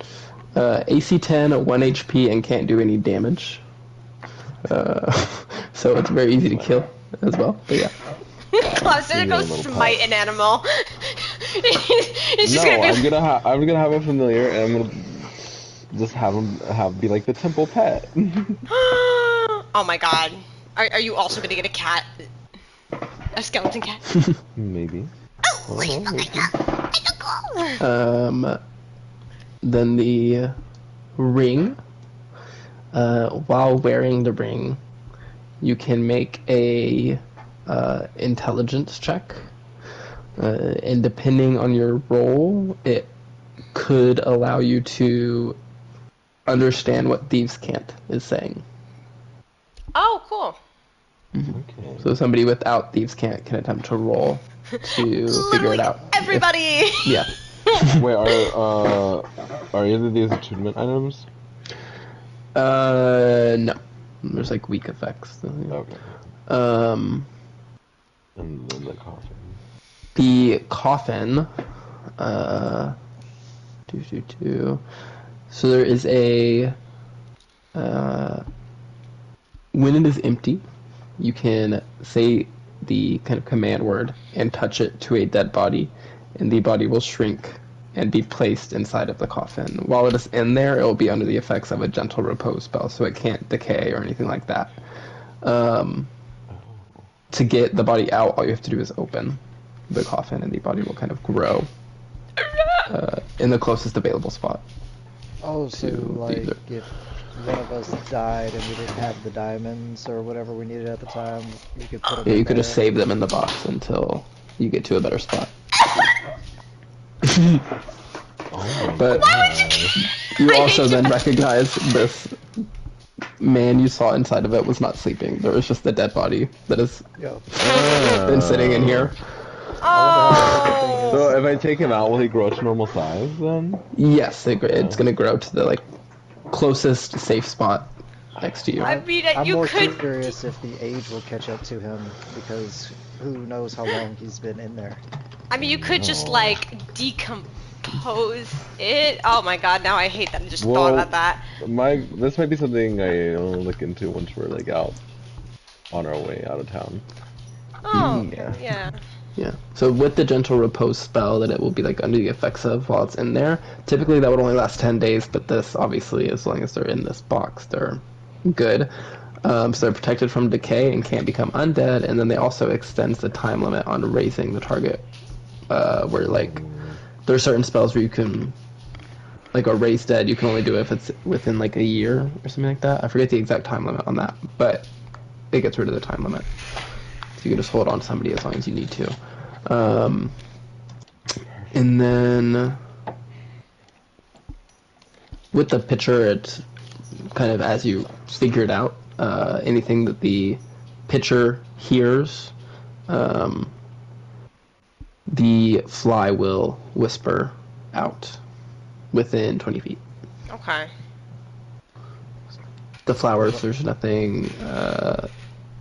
AC 10, 1 HP, and can't do any damage. So it's very easy to kill as well. But yeah.
Cloud said to go smite an animal. It's just
No,
gonna be.
I'm gonna have a familiar, and I'm gonna just have him be like the temple pet.
Oh my god. Are you also gonna get a cat? A skeleton cat?
Maybe.
Oh, wait,
Oh, maybe.
Then the ring. While wearing the ring, you can make a intelligence check, and depending on your role, it could allow you to understand what Thieves' Cant is saying.
Oh, cool.
Okay.
So somebody without Thieves' Cant can attempt to roll to figure
Literally
it out.
everybody!
Yeah.
Wait, are either of these attunement items?
No. There's like weak effects.
Okay.
Um,
And then the coffin.
the coffin, so there is a, when it is empty, you can say the kind of command word and touch it to a dead body, and the body will shrink and be placed inside of the coffin. While it is in there, it will be under the effects of a gentle repose spell, so it can't decay or anything like that. To get the body out, all you have to do is open the coffin, and the body will kind of grow in the closest available spot.
Oh, so
To
like
either.
if one of us died and we didn't have the diamonds or whatever we needed at the time, we could put them
Yeah,
in
you could
there.
just save them in the box until you get to a better spot.
Oh my
But
god.
you also then recognize this man you saw inside of it was not sleeping. There was just a dead body that has
Yo.
been sitting in here.
Oh.
So if I take him out, will he grow to normal size then?
Yes, it's gonna grow to the closest safe spot next to you.
I mean,
I'm
you
more
could.
curious if the age will catch up to him, because who knows how long he's been in there.
I mean, you could just decompose it. Oh my god! Now I hate that I just thought about that.
This might be something I look into once we're out on our way out of town.
Oh,
Yeah.
yeah.
Yeah. So with the gentle repose spell that it will be under the effects of while it's in there, typically that would only last 10 days, but this obviously, as long as they're in this box, they're good. So they're protected from decay and can't become undead, and then they also extends the time limit on raising the target. Where there are certain spells where you can, a raise dead, you can only do it if it's within a year or something like that. I forget the exact time limit on that, but it gets rid of the time limit. So you can just hold on to somebody as long as you need to. And then with the pitcher, it's kind of as you figure it out, anything that the pitcher hears, the fly will whisper out within 20 feet.
Okay.
The flowers, there's nothing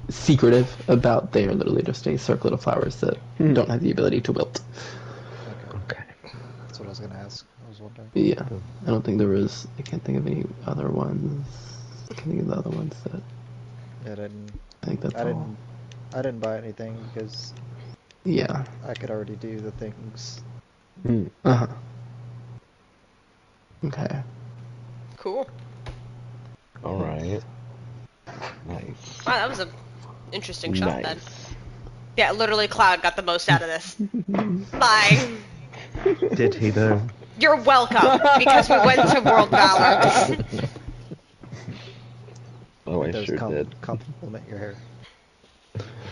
secretive about. They are literally just a circlet of flowers that don't have the ability to wilt.
Okay. That's what I was gonna ask. I was wondering.
Yeah, I don't think there was. I can't think of any other ones. I can't think of the other ones that.
I didn't.
I think that's all.
I didn't buy anything because
Yeah.
I could already do the things.
Uh-huh. Okay.
Cool.
Alright. Nice.
Wow, that was a interesting shot then.
Nice.
Yeah, literally Cloud got the most out of this. Bye.
Did he though?
You're welcome, because we went to World Valor.
Oh, I
Does
sure did.
compliment your hair.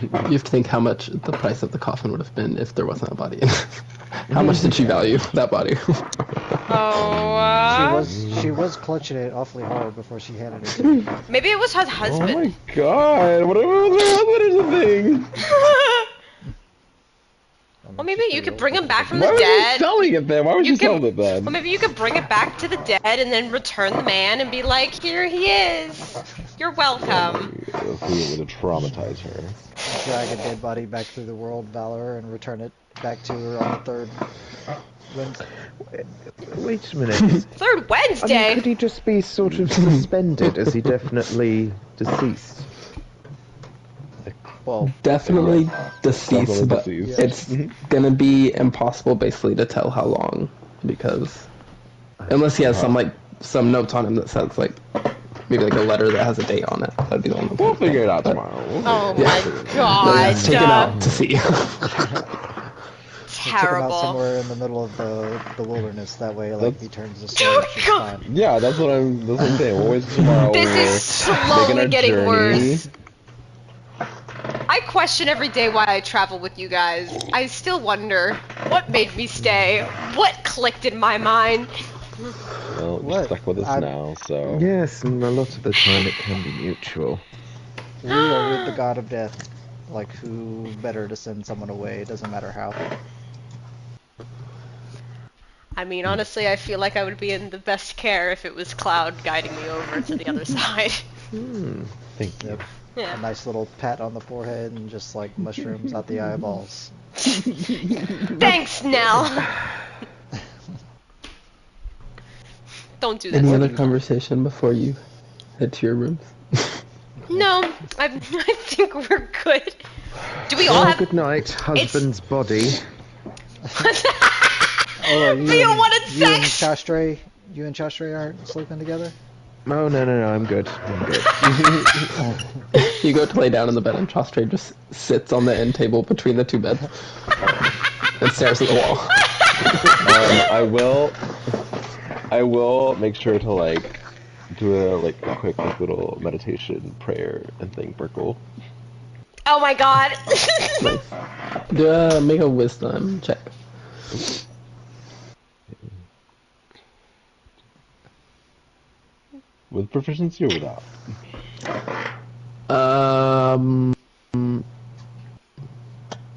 You have to think how much the price of the coffin would have been if there wasn't a body in it. How much did she value that body?
Oh,
She was clutching it awfully hard before she handed it to me.
maybe it was her
Oh
husband.
my god, what was her husband is the thing?
Well, maybe you could bring him back from
Why
the
was she
dead.
selling it then? Why would
You
you
can-
sell it then?
Well, maybe you could bring it back to the dead and then return the man and be like, here he is. You're welcome.
If we were to traumatize her.
Drag a dead body back through the world valor and return it back to her on the third Wednesday.
Wait a minute.
Third
I mean,
Wednesday.
could he just be sort of suspended? Is he definitely deceased?
Well,
Definitely deceased,
Definitely
but
deceased.
it's gonna be impossible basically to tell how long, because unless he has some notes on him that says maybe a letter that has a date on it. That'd be the only.
We'll figure it out
But-
tomorrow.
Oh
Yeah.
my
But
god.
yeah, take it out to see.
took him out
Terrible.
somewhere in the middle of the wilderness. That way,
That's-
he turns the sword. She's
God.
fine.
Yeah, that's what I'm saying. We'll wait till tomorrow.
This
We're
is slowly
making our
getting
journey.
worse. I question every day why I travel with you guys. I still wonder what made me stay. What clicked in my mind?
Well, you're
What?
stuck with us now, so.
Yes, and a lot of the time it can be mutual.
We are with the god of death. Who better to send someone away? It doesn't matter how.
I mean, honestly, I feel like I would be in the best care if it was Cloud guiding me over to the other side.
Thank you.
Yep.
Yeah.
A nice little pat on the forehead and just mushrooms out the eyeballs.
Thanks, Nell. Don't do that.
Any
to
other
me.
conversation before you head to your rooms?
No, I think we're good. Do we all
Well,
have?
good night, husband's body.
Oh,
Do you want it
you and
sex?
You and Chastre aren't sleeping together?
Oh, no, I'm good. I'm good.
You go to lay down in the bed, and Chastre just sits on the end table between the two beds and stares at the wall.
I will make sure to do a quick little meditation prayer and thank Burkle.
Oh my god.
Make a wisdom check.
With proficiency or without?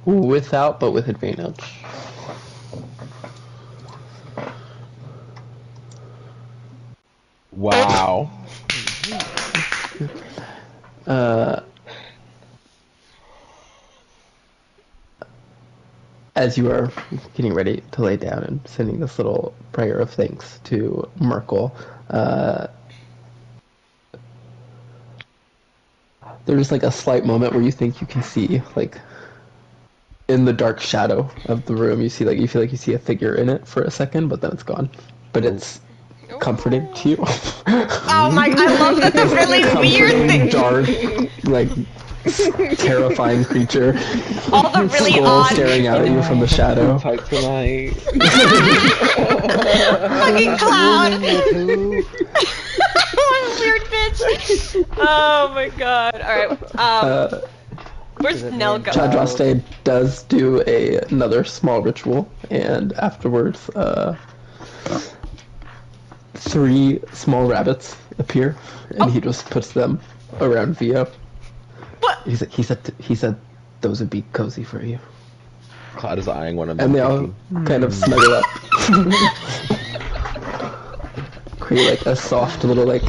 Without, but with advantage.
Wow.
As you are getting ready to lay down and sending this little prayer of thanks to Merkel, there's like a slight moment where you think you can see, like, in the dark shadow of the room, you feel like you see a figure in it for a second, but then it's gone. But it's comforting to you.
Oh my! I love that the really weird thing.
Dark, like terrifying creature.
All the really
Skull
odd,
staring out at you from the shadow.
Tight tonight.
fucking cloud. What a weird bitch. Oh my god. All right. Where's Nell go?
Chadraste does do another small ritual, and afterwards, 3 small rabbits appear, and he just puts them around Vio.
What?
He said those would be cozy for you.
Cloud is eyeing one of them.
And they all kind of snuggle up. Create like a soft little like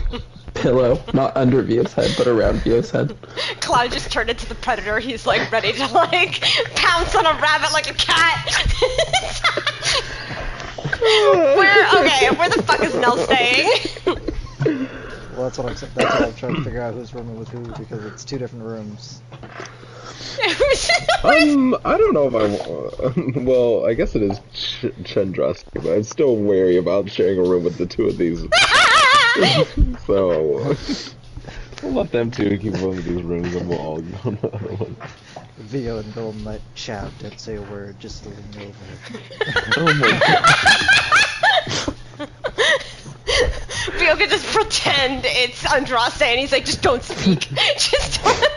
pillow, not under Vio's head, but around Vio's head.
Cloud just turned into the predator. He's like ready to like pounce on a rabbit like a cat. Where the fuck is Nell staying?
Well, that's what I'm saying. That's what I'm trying to figure out who's rooming with who, because it's 2 different rooms.
I don't know if I well, I guess it is Chandraski, but I'm still wary about sharing a room with the 2 of these. So, we'll let them 2 keep one of these rooms and we'll all go on the other one.
Vio and Bill might shout, don't say a word, just to lean over.
Oh my god.
Vio can just pretend it's Andraste and he's like, just don't speak. Just don't.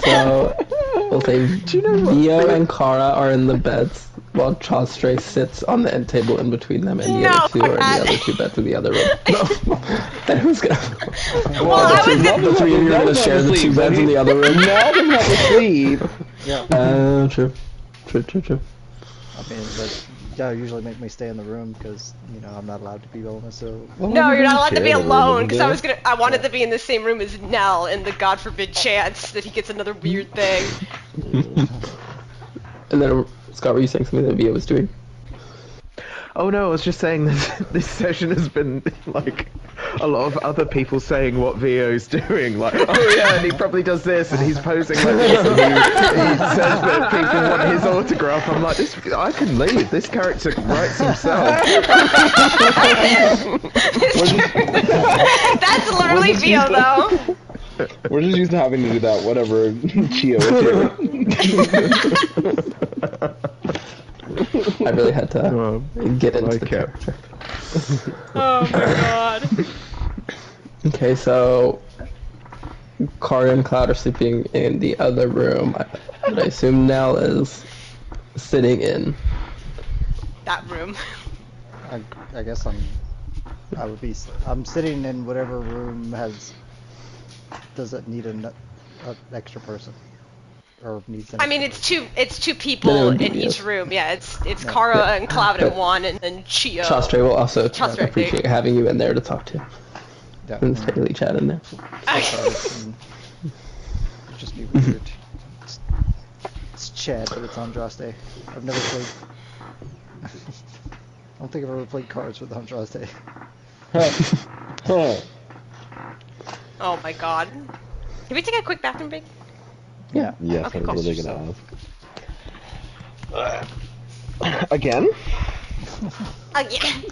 So, we'll say Vio and Kara are in the beds, while Chastre sits on the end table in between them, and the other 2 are in the other 2 beds in the other room. No. And who's gonna...
Well, I was gonna...
The 3 of you are gonna share the 2 beds in the other room?
Now they have to sleep.
Yeah.
True.
I mean, but yeah, usually make me stay in the room because, you know, I'm not allowed to be bonus, so...
No, you're not allowed to be
share the room,
alone,
isn't
because
it?
I wanted to be in the same room as Nell, and the god forbid chance that he gets another weird thing.
And then, Scott, were you saying something that Vio was doing?
Oh no, I was just saying this session has been like a lot of other people saying what Vio's doing. Like, oh yeah, and he probably does this, and he's posing like this, and he says that people want his autograph. I'm like, I can leave. This character writes himself.
That's literally Vio, though.
We're just used to having to do that, whatever Chio is here.
I really had to get into
like
the character.
Oh my god.
Okay, so Kara and Cloud are sleeping in the other room. I assume Nell is sitting in.
That room.
I guess I'm sitting in whatever room doesn't need an extra person. Or needs an
I mean,
extra
it's two people
No,
in
yes.
each room. Yeah, it's Kara and Cloud in one, and then Chio.
Chastre will also
Chastre,
appreciate having you in there to talk to.
Yeah.
And daily chat in there.
It'd just be weird. It's Chad, but it's Andraste. I've never played... I don't think I've ever played cards with Andraste.
Oh my god. Can we take a quick bathroom break?
Yeah.
Yes,
Okay,
I was
cool.
really gonna ask. Again?
Again.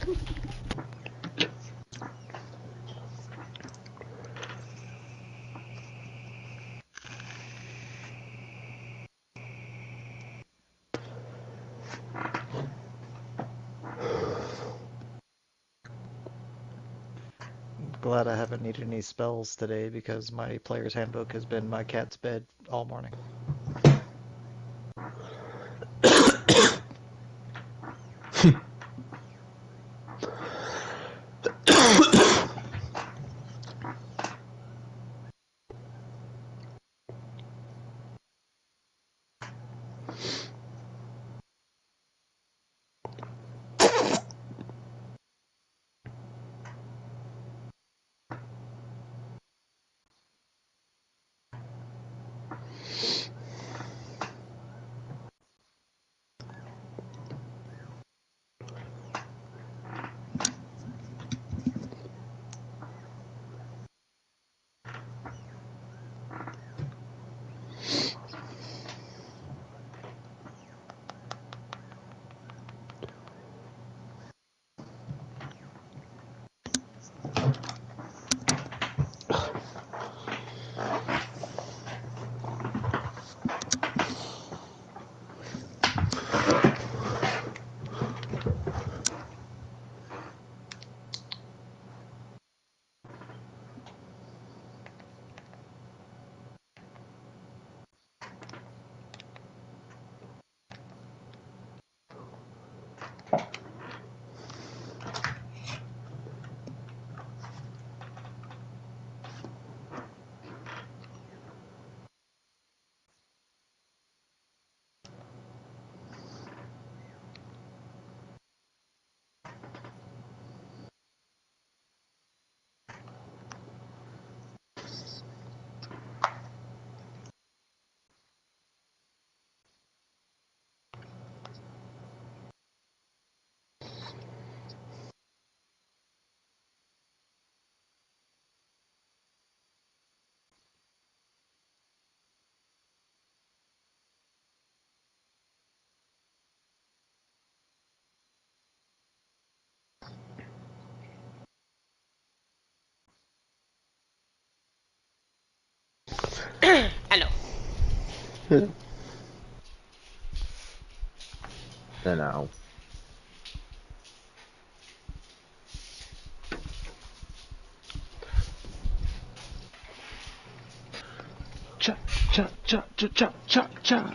Glad I haven't needed any spells today because my player's handbook has been my cat's bed all morning.
Hello.
No. Cha cha cha cha cha cha cha.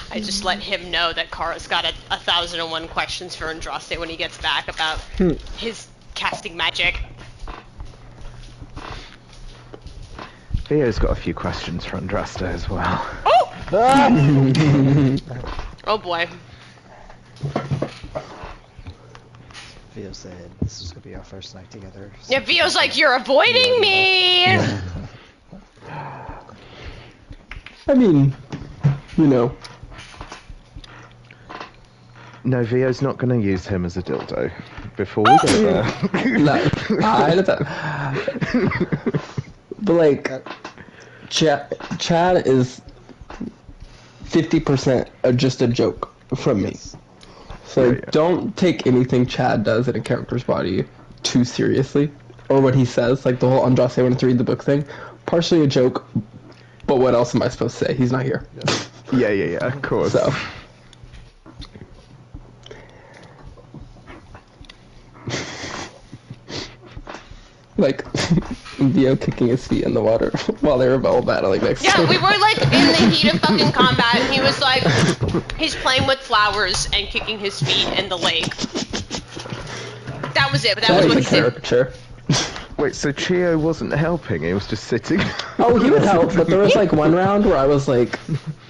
I just let him know that Kara's got 1,001 questions for Andraste when he gets back about his casting magic.
Theo's got a few questions for Andraste as well.
Oh! Oh boy.
Theo said this is gonna be our first night together. So
Yeah, Vio's like, you're avoiding me!
I mean, you know.
No, Vio's not going to use him as a dildo. Before we go there.
No, I understand. But like, Chad is 50% just a joke from me. So
Yeah.
don't take anything Chad does in a character's body too seriously, or what he says, like the whole Andraste wanted to read the book thing. Partially a joke, but what else am I supposed to say? He's not here.
Yeah, of course.
So. Like, Dio kicking his feet in the water while they were all battling next to
Yeah,
him.
we were like in the heat of fucking combat, and he was like, he's playing with flowers and kicking his feet in the lake. That was it, but that was what
a
he said.
caricature.
Wait, so Chio wasn't helping, he was just sitting?
Oh, he would help, but there was like one round where I was like,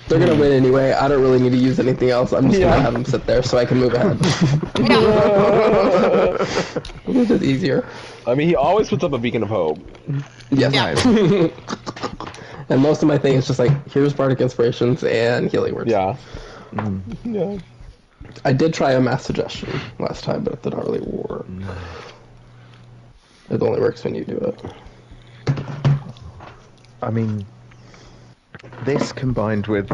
they're gonna win anyway, I don't really need to use anything else, I'm just gonna have him sit there so I can move ahead.
Yeah.
It's just easier.
I mean, he always puts up a beacon of hope.
Yes.
Yeah.
And most of my thing is just like, here's Bardic Inspirations and Healing Words.
Yeah. Yeah.
I did try a Mass Suggestion last time, but it did not really work. It only works when you do it.
I mean, this combined with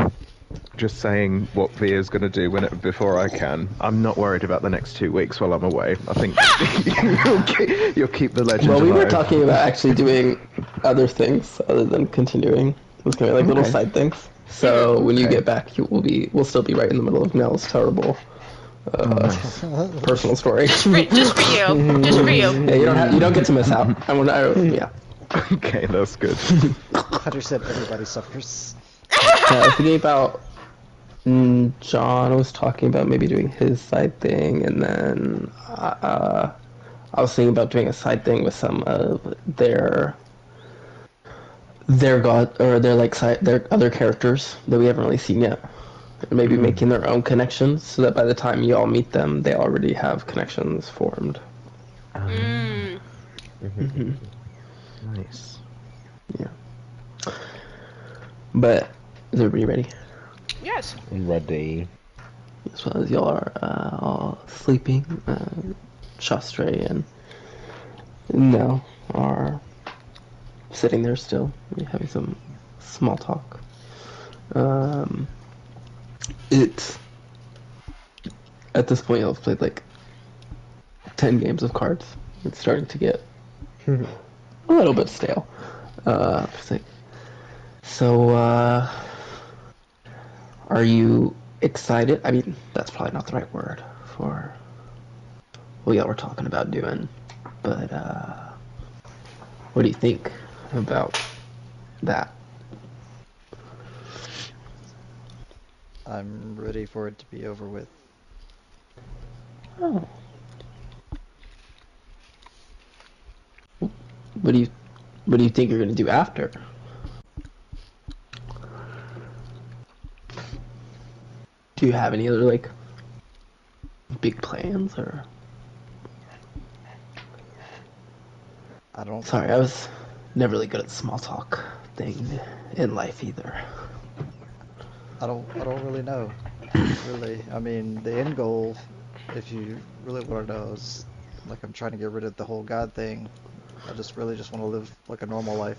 just saying what Via's going to do before I can. I'm not worried about the next 2 weeks while I'm away. I think you'll keep the legend
Well, we
alive.
were talking about actually doing other things other than continuing. It was going to be like little
Okay.
side things. So when you
Okay.
get back, we'll still be right in the middle of Nell's terrible
Nice.
personal story.
Just for you. Just for you.
Yeah, you don't get to miss out. Yeah.
Okay, that's good.
Hunter said everybody suffers.
I was thinking about John was talking about maybe doing his side thing, and then I was thinking about doing a side thing with some of their god or their other characters that we haven't really seen yet, and maybe making their own connections so that by the time you all meet them, they already have connections formed.
Nice.
Yeah. But is everybody ready?
Yes.
I'm ready.
As well as y'all are all sleeping, Shastre and Nell are sitting there still, having some small talk. It's at this point y'all have played like 10 games of cards. It's starting to get a little bit stale. It's like, so are you excited? I mean, that's probably not the right word for what y'all were talking about doing, but what do you think about that?
I'm ready for it to be over with.
Oh. What do you think you're gonna do after? Do you have any other like big plans or?
I don't.
Sorry, I was never really good at small talk thing in life either.
I don't really know. Really, I mean, the end goal, if you really want to know, is like I'm trying to get rid of the whole God thing. I just want to live like a normal life.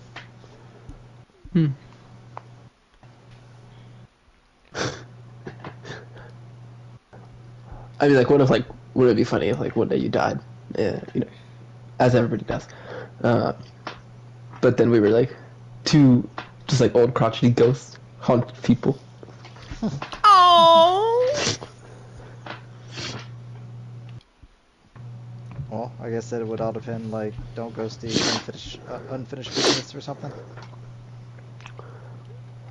I mean, like, would it be funny if, like, one day you died, as everybody does, but then we were, like, two, just, like, old crotchety ghosts haunt people.
Oh.
Well, I guess that it would all depend. Like, don't ghost the unfinished business or something.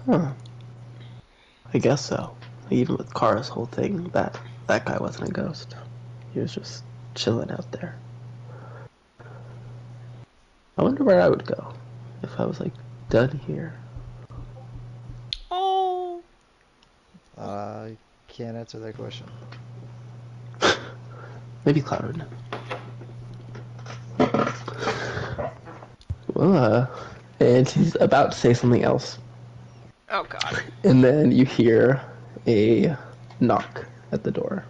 Huh. I guess so. Even with Kara's whole thing, that guy wasn't a ghost. He was just chilling out there. I wonder where I would go if I was, like, done here.
Oh.
I can't answer that question.
Maybe Cloud would know. Well, and he's about to say something else.
Oh God.
And then you hear a knock at the door.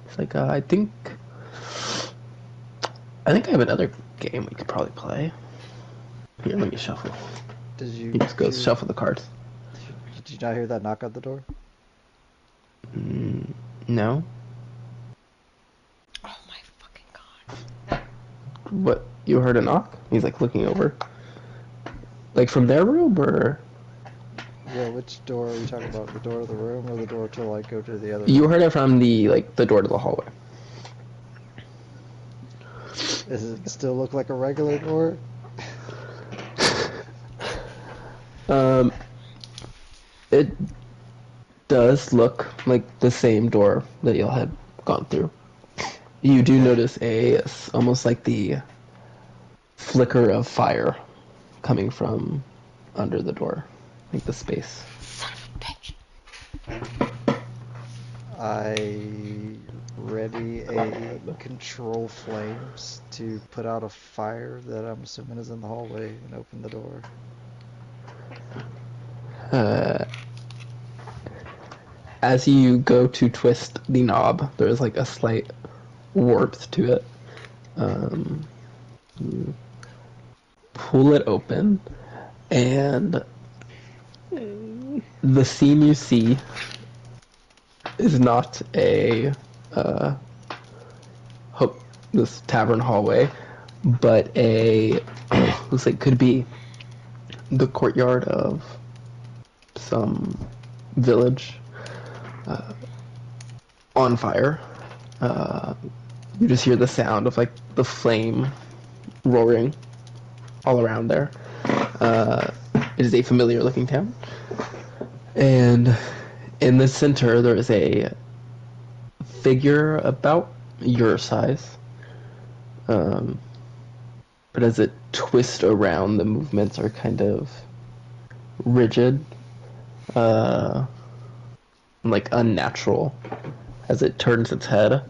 It's like, I think I have another game we could probably play. Here, let me shuffle.
Did you?
He just goes shuffle the cards.
Did you not hear that knock at the door?
No?
Oh my fucking God.
What? You heard a knock? He's like looking over. Like from their room, or?
Yeah, which door are we talking about? The door to the room or the door to like go to the other
You
room?
heard it from the door to the hallway.
Does it still look like a regular door?
It does look like the same door that y'all had gone through. You do notice almost like the flicker of fire coming from under the door, like the space.
Son of a bitch.
I ready a control flames to put out a fire that I'm assuming is in the hallway and open the door.
As you go to twist the knob, there's like a slight warmth to it. You pull it open, and The scene you see is not a this tavern hallway, but a looks like could be the courtyard of some village on fire. You just hear the sound of like the flame roaring all around there. It is a familiar looking town. And in the center there is a figure about your size. But as it twists around, the movements are kind of rigid, like unnatural as it turns its head.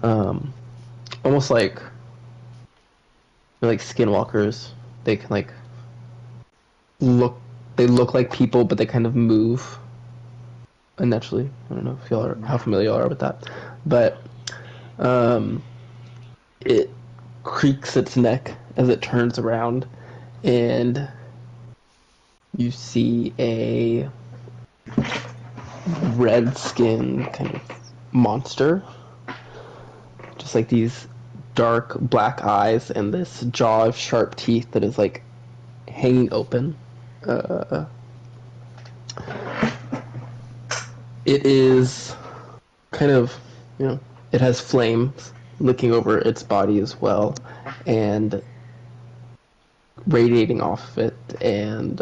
Almost like skinwalkers. They can like look like people, but they kind of move unnaturally. I don't know if y'all are how familiar y'all are with that, but it creaks its neck as it turns around, and you see a red-skinned kind of monster, just like these dark black eyes and this jaw of sharp teeth that is like hanging open. It is kind of, it has flames licking over its body as well, and radiating off of it, and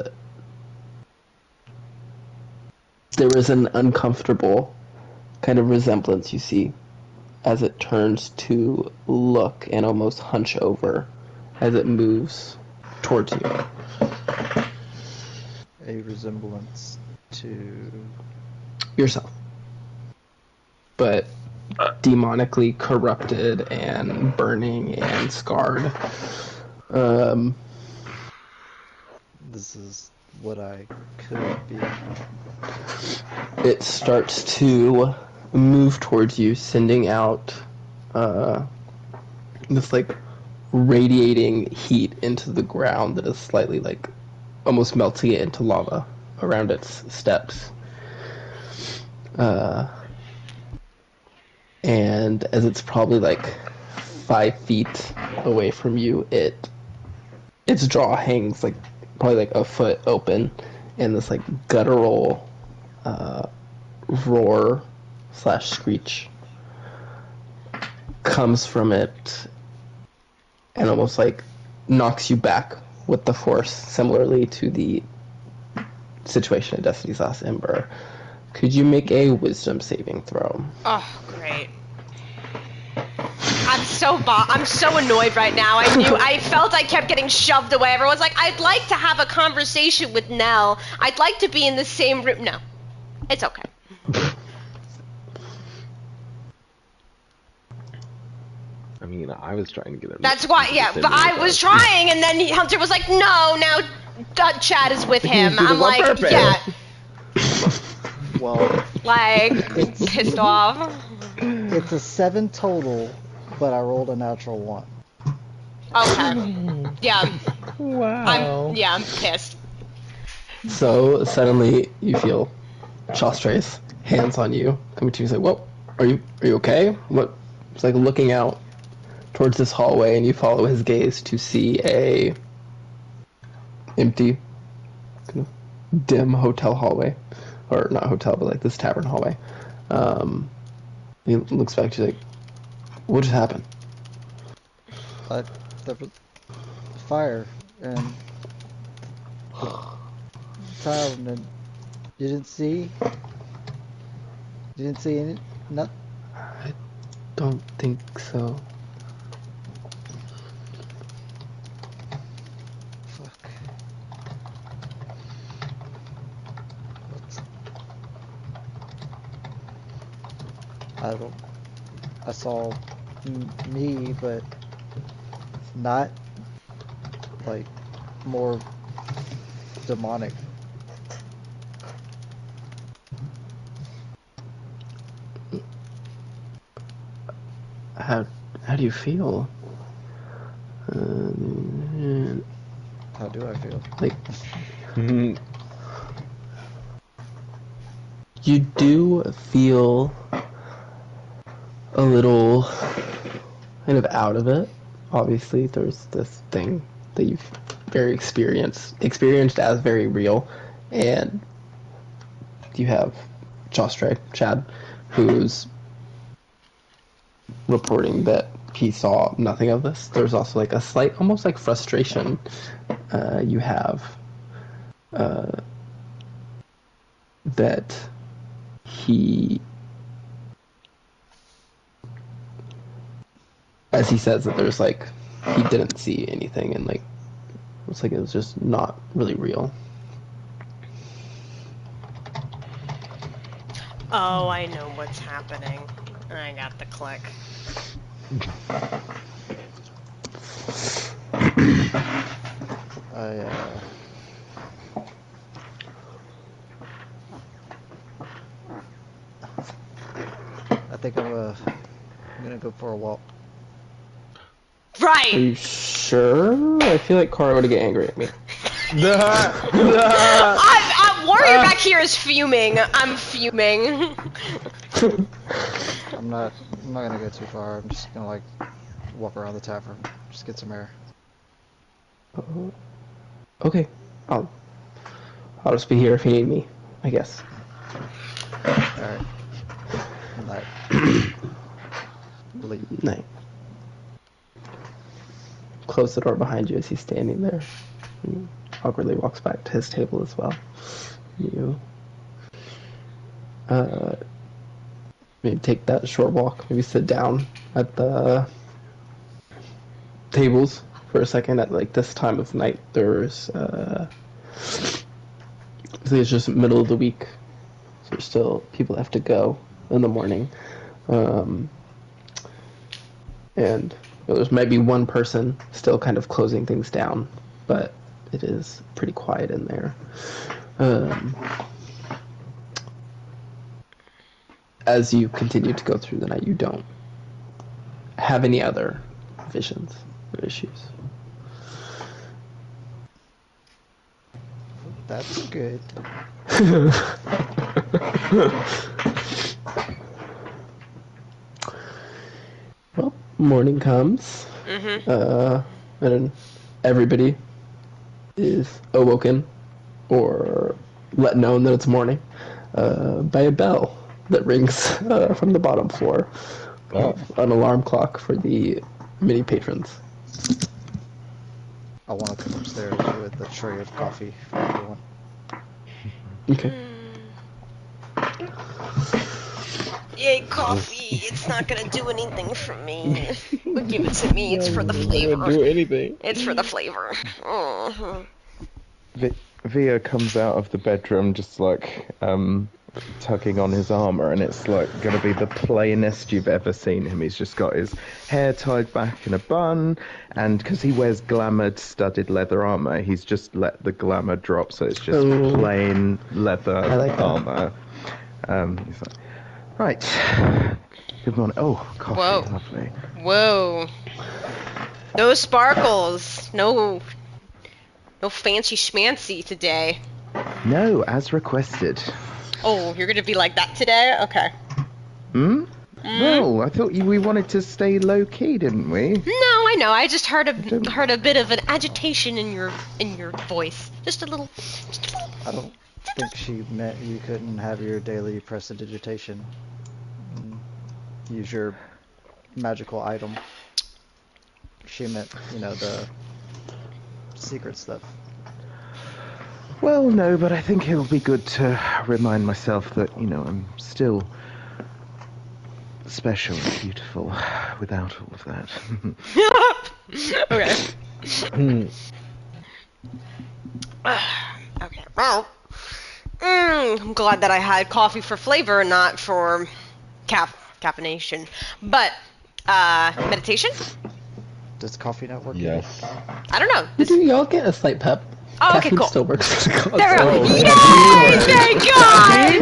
there is an uncomfortable kind of resemblance you see as it turns to look and almost hunch over as it moves towards you.
A resemblance to
Yourself. But demonically corrupted and burning and scarred.
this is what I could be.
It starts to move towards you, sending out this like radiating heat into the ground that is slightly like almost melting it into lava around its steps. And as it's probably like 5 feet away from you, its jaw hangs like probably like a foot open, and this like guttural roar / screech comes from it, and almost like knocks you back with the force, similarly to the situation in Destiny's Last Ember. Could you make a wisdom saving throw?
Oh, great. I'm so annoyed right now. I felt I kept getting shoved away. Everyone's like, I'd like to have a conversation with Nell. I'd like to be in the same room. No, it's okay.
I mean, I was trying to get him.
That's why, yeah, but I was trying, and then Hunter was like, no, now Chad is with him.
He's doing
I'm
it on
like,
purpose.
yeah.
Well,
Like, pissed off.
it's a 7 total, but I rolled a natural 1.
Okay. Yeah.
Wow.
I'm pissed.
So suddenly you feel Chastra's hands on you coming to you. He's like, "Whoa, are you okay?" What? It's like looking out towards this hallway, and you follow his gaze to see a empty, kind of dim hotel hallway, or not hotel, but like this tavern hallway. He looks back to you like, "What just happened?"
There was fire and child, and you didn't see any. Not.
I don't think so.
Fuck. I don't. I saw me, but not like more demonic.
How do you feel?
How do I feel?
Like You do feel a little kind of out of it. Obviously, there's this thing that you've very experienced as very real, and you have Chad, who's reporting that he saw nothing of this. There's also like a slight, almost like frustration you have that he, as he says that there's like, he didn't see anything, and like, it's like it was just not really real.
Oh, I know what's happening. I got the click.
I think I'm gonna go for a walk.
Are
Right!
you sure? I feel like Kara would get angry at me.
Warrior back here is fuming. I'm fuming.
I'm not gonna go too far. I'm just gonna like walk around the tavern, just get some air.
Okay, I'll just be here if you need me, I guess.
Alright. Night. Leave.
Night. Close the door behind you as he's standing there. He awkwardly walks back to his table as well. You maybe take that short walk, maybe sit down at the tables for a second. At like this time of night, there's it's just middle of the week, so there's still people have to go in the morning, and there's maybe one person still kind of closing things down, but it is pretty quiet in there. As you continue to go through the night, you don't have any other visions or issues.
That's good.
Well, morning comes, and everybody is awoken or let known that it's morning by a bell that rings from the bottom floor of an alarm clock for the mini patrons.
I want to come upstairs with a tray of coffee for everyone.
Okay.
Yay, coffee! It's not gonna do anything for me. But give it to me. It's for the flavor.
Do anything.
It's for the flavor.
Via comes out of the bedroom just like tugging on his armor, and it's like going to be the plainest you've ever seen him. He's just got his hair tied back in a bun, and because he wears glamoured studded leather armor, he's just let the glamour drop, so it's just plain leather armor. He's like, right, good morning. Oh, coffee,
Whoa.
lovely.
Whoa. No sparkles. No fancy schmancy today.
No, as requested.
Oh, you're gonna be like that today? Okay.
Well, I thought we wanted to stay low key, didn't we?
No, I know. I just heard a bit of an agitation in your voice. Just a little.
I don't think she meant you couldn't have your daily prestidigitation. Use your magical item. She meant, the secret stuff.
Well, no, but I think it'll be good to remind myself that, I'm still special and beautiful without all of that.
Okay. Okay. Well, I'm glad that I had coffee for flavor and not for caffeination. But meditation?
Does coffee not work?
Yes.
I don't know.
Do y'all get a slight pep?
Oh, okay,
Caffeine
cool.
still works for the cause.
There we go. Yay! Thank God!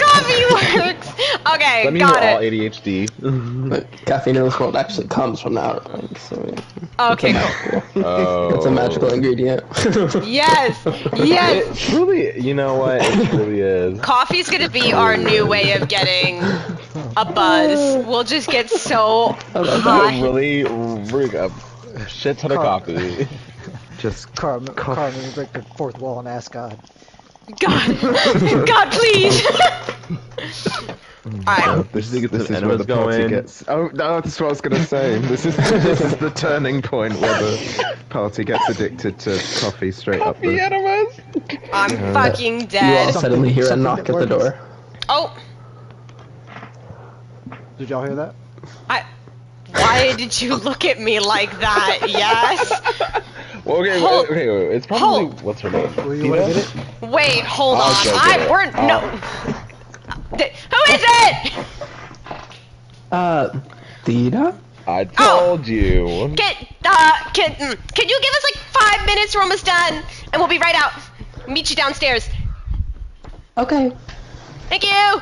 Coffee works. Okay, Okay,
That means
got
we're all
it.
ADHD.
But caffeine in this world actually comes from the outer ring, so yeah.
Okay, cool.
Oh.
It's a magical ingredient.
Yes, yes.
It truly, you know what? It truly is.
Coffee's gonna be our new way of getting a buzz. We'll just get so high.
Really bring a shit ton of
Carl.
coffee.
Just
Carl, let me break the fourth wall and ask God.
God, God, please. Alright,
this
think it's
is
an
where the
enemas
party
going.
gets. Oh no, that's what I was gonna say. This is the turning point where the party gets addicted to coffee straight up the.
enemas.
I'm fucking
You all
dead.
suddenly hear a
something
knock
that
at the
works.
door.
Oh,
Did y'all hear that?
why did you look at me like that? Yes.
Well, okay,
Hold-
okay, it's probably
hold.
what's her name?
Will you want to get it?
Wait, hold
I'll
on.
go get it.
We're no. Who is it?
Dina?
I told you.
Can you give us like 5 minutes? We're almost done, and we'll be right out. Meet you downstairs.
Okay.
Thank you.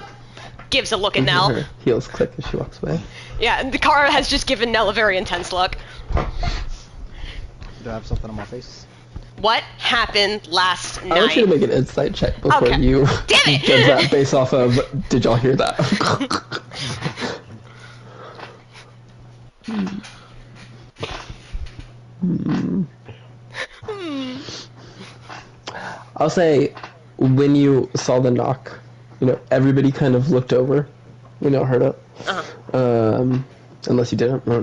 Gives a look at Nell.
Her heels click as she walks away.
Yeah, and the car has just given Nell a very intense look.
Do I have something on my face?
What happened last
I want you to
night?
make an insight check before
Okay.
you
Damn it!
judge that based off of, did y'all hear that? I'll say, when you saw the knock, everybody kind of looked over, heard it. Unless you didn't, I don't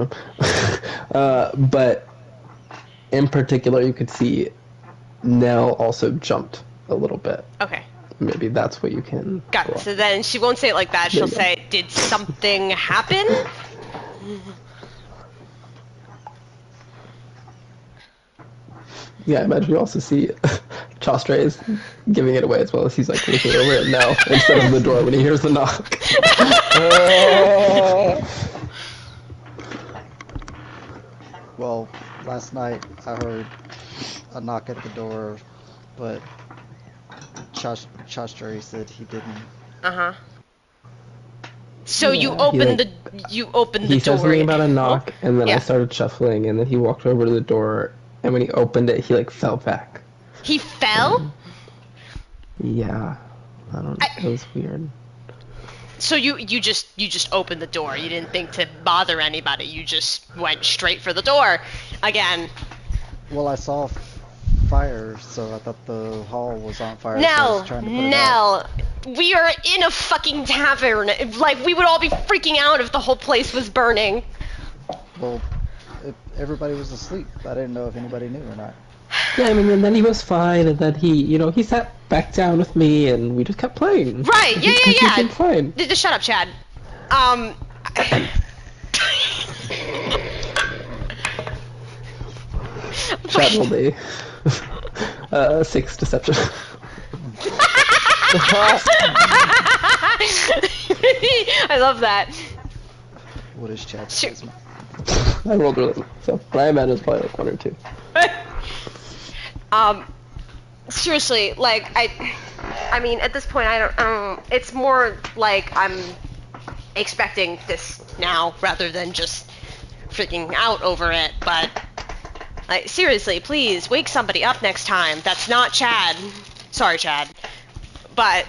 know. But in particular, you could see Nell also jumped a little bit.
Okay.
Maybe that's what you can.
Got it.
pull
So then she won't say it like that. She'll
There you
say, "Did something happen?"
Yeah, I imagine you also see Chostre is giving it away as well as he's like looking over at Nell instead of the door when he hears the knock.
Well, last night I heard a knock at the door, but Chastre said he didn't.
Uh-huh. So
Yeah,
you
he,
opened
like-
you opened
He
the
said
door.
something about a knock, and then
Yeah.
I started shuffling, and then he walked over to the door, and when he opened it, he like fell back.
He fell?
Yeah, I don't know. It was weird.
So you just opened the door. You didn't think to bother anybody. You just went straight for the door. Again.
Well, I saw fire, so I thought the hall was on fire. so I
Nell,
was trying to put it out.
Nell, we are in a fucking tavern. Like, we would all be freaking out if the whole place was burning.
Well, everybody was asleep. I didn't know if anybody knew or not.
Yeah, I mean, and then he was fine, and then he sat back down with me, and we just kept playing.
Right, yeah.
He seemed fine.
Just shut up, Chad.
Chad rolled a 6 deception.
I love that.
What is Chad?
Sure.
I rolled really low, so I imagine it's probably like 1 or 2.
Seriously, like, I mean, at this point, I don't, it's more like I'm expecting this now rather than just freaking out over it, but, like, seriously, please, wake somebody up next time. That's not Chad. Sorry, Chad. But,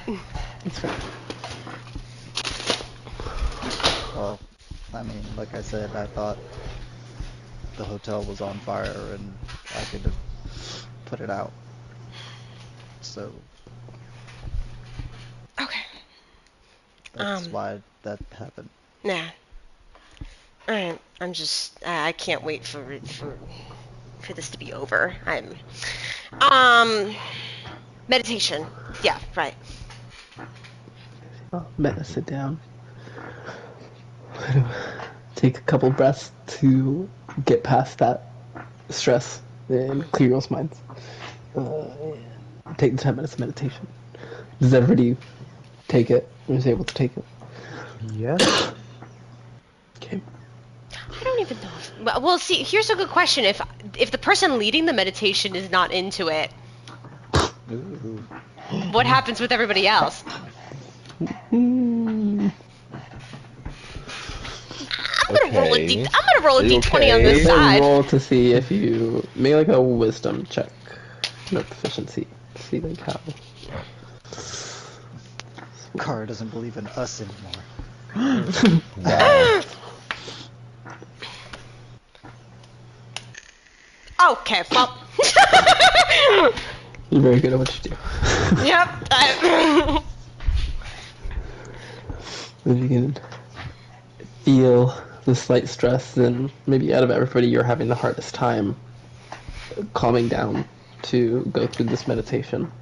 It's fine.
Well, I mean, like I said, I thought the hotel was on fire and I could have put it out. So
okay.
that's why that happened.
Nah. Alright, I'm just, I can't wait for this to be over. Meditation. Yeah, right.
Oh, Meta, sit down. Take a couple breaths to get past that stress and clear your minds. Take the 10 minutes of meditation. Does everybody take it? Or is able to take it?
Yeah.
Okay.
I don't even know. Well, see, here's a good question. If the person leading the meditation is not into it,
Ooh.
what happens with everybody else? roll a
okay?
I'm gonna roll a
Are you
d20 on this
okay?
side.
Roll to see if you make like a wisdom check. No proficiency. See like how.
Car doesn't believe in us anymore.
Wow.
Okay, well.
You're very good at what you do.
Yep.
If you can feel the slight stress, then maybe out of everybody, you're having the hardest time calming down to go through this meditation.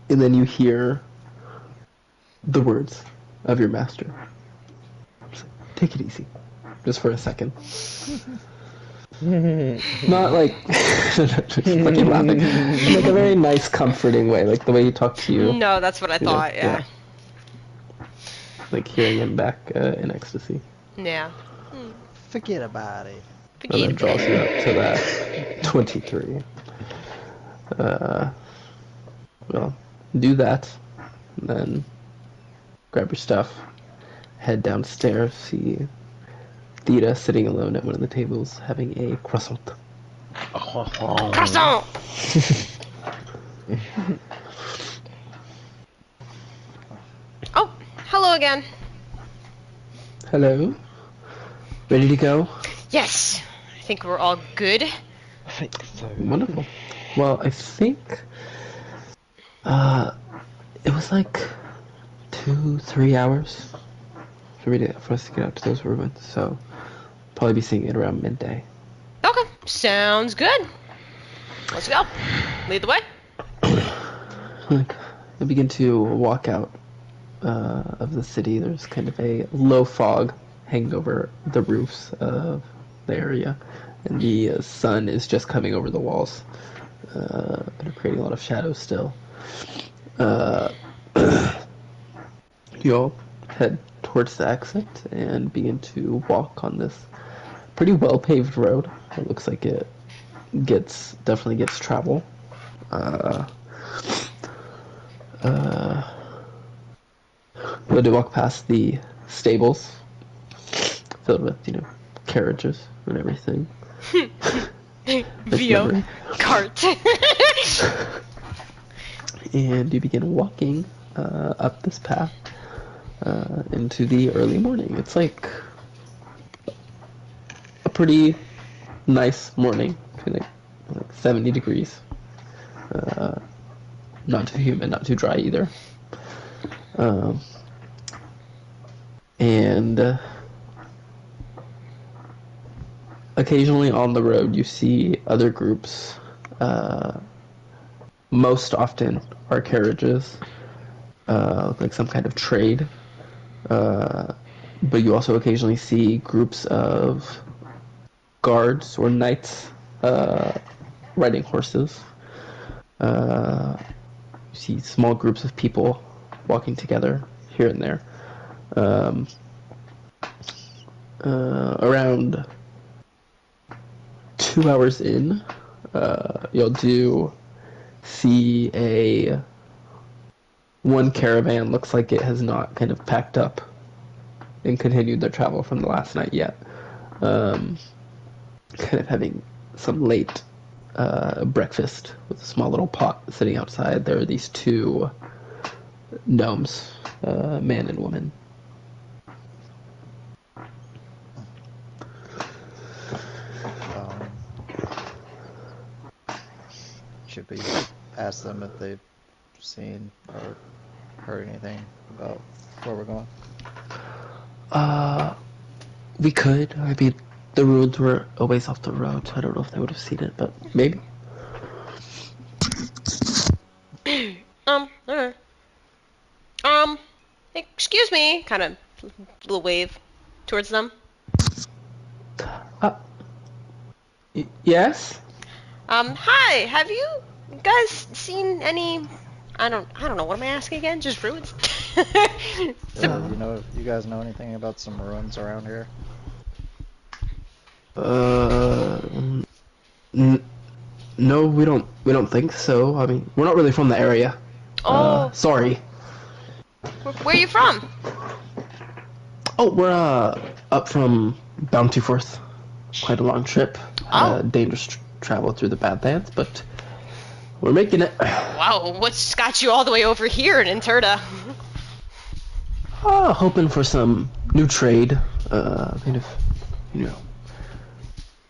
And then you hear the words of your master. Just like, take it easy. Just for a second. Not like fucking laughing. In like a very nice, comforting way, like the way he talked to you.
No, that's what I
You know,
thought, yeah.
Like hearing him back in ecstasy.
Yeah.
Forget about it.
And then draws you up to that 23. Well, do that. And then grab your stuff. Head downstairs. See Theta sitting alone at one of the tables having a croissant.
Croissant! Oh, hello again.
Hello? Ready to go?
Yes, I think we're all good.
I think so.
Wonderful. Well, I think it was like 2-3 hours for us to get out to those ruins, so probably be seeing it around midday.
Okay, sounds good. Let's go. Lead the way.
Like, I begin to walk out of the city. There's kind of a low fog hanging over the roofs of the area, and the sun is just coming over the walls, kind of creating a lot of shadows still. You all head towards the exit and begin to walk on this pretty well paved road. It looks like it definitely gets travel. You had to walk past the stables filled with, carriages and everything.
VO
memory.
cart.
And you begin walking up this path into the early morning. It's like a pretty nice morning, feeling like 70 degrees. Not too humid, not too dry either. And occasionally on the road you see other groups. Most often are carriages, like some kind of trade. But you also occasionally see groups of guards or knights riding horses. You see small groups of people walking together here and there. Around 2 hours in, you'll do see one caravan looks like it has not kind of packed up and continued their travel from the last night yet. Kind of having some late breakfast with a small little pot sitting outside. There are these two gnomes, man and woman.
Should we ask them if they've seen or heard anything about where we're going?
We could. I mean, the ruins were a ways off the road, so I don't know if they would have seen it, but maybe.
Okay. Excuse me, kind of little wave towards them.
Yes?
Hi, have you guys seen any, I don't know, what am I asking again? Just ruins?
You guys know anything about some ruins around here?
No, we don't think so. I mean, we're not really from the area.
Oh.
Sorry.
Where are you from?
Oh, we're up from Bounty Forth. Quite a long trip.
Oh.
Dangerous travel through the Badlands, but we're making it.
Wow, what's got you all the way over here in Interta?
Hoping for some new trade. Kind of, you know,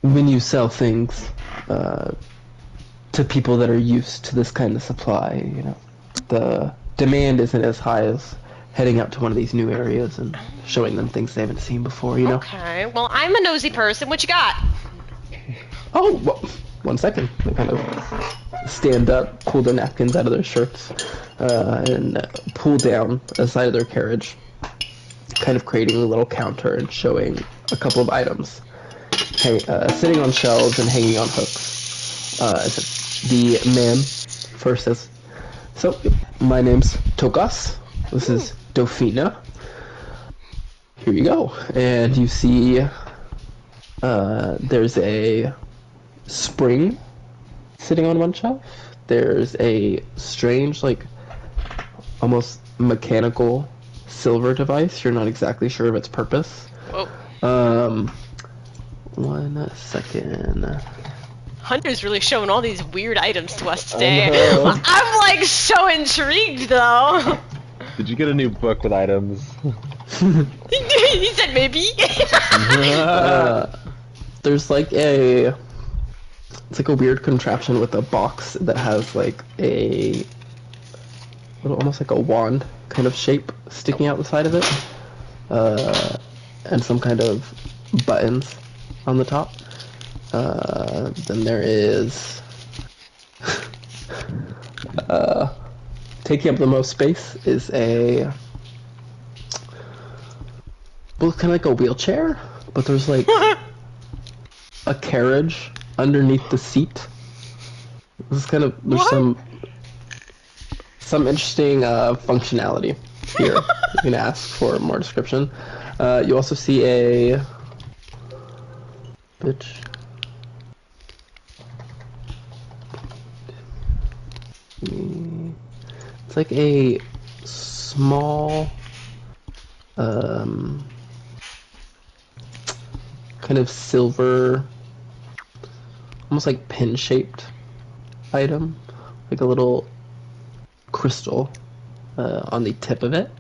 when you sell things to people that are used to this kind of supply, you know, the demand isn't as high as heading out to one of these new areas and showing them things they haven't seen before, you know?
Okay, well, I'm a nosy person. What you got?
Oh, well, 1 second. They kind of stand up, pull their napkins out of their shirts, and pull down the side of their carriage, kind of creating a little counter and showing a couple of items sitting on shelves and hanging on hooks. The man first says, "So, my name's Tokas. This is Dauphina. Here you go." And you see there's a spring sitting on one shelf. There's a strange, like, almost mechanical silver device. You're not exactly sure of its purpose.
Whoa.
1 second.
Hunter's really showing all these weird items to us today.
know.
I'm like so intrigued though.
Did you get a new book with items?
He said maybe.
There's like it's like a weird contraption with a box that has like a little, almost like a wand kind of shape sticking out the side of it, and some kind of buttons on the top. Then there is taking up the most space is kind of like a wheelchair, but there's like a carriage underneath the seat. This is kind of, there's
What?
some interesting functionality here. You can ask for more description. You also see a bitch. It's like a small kind of silver, almost like pin-shaped item, like a little crystal on the tip of it.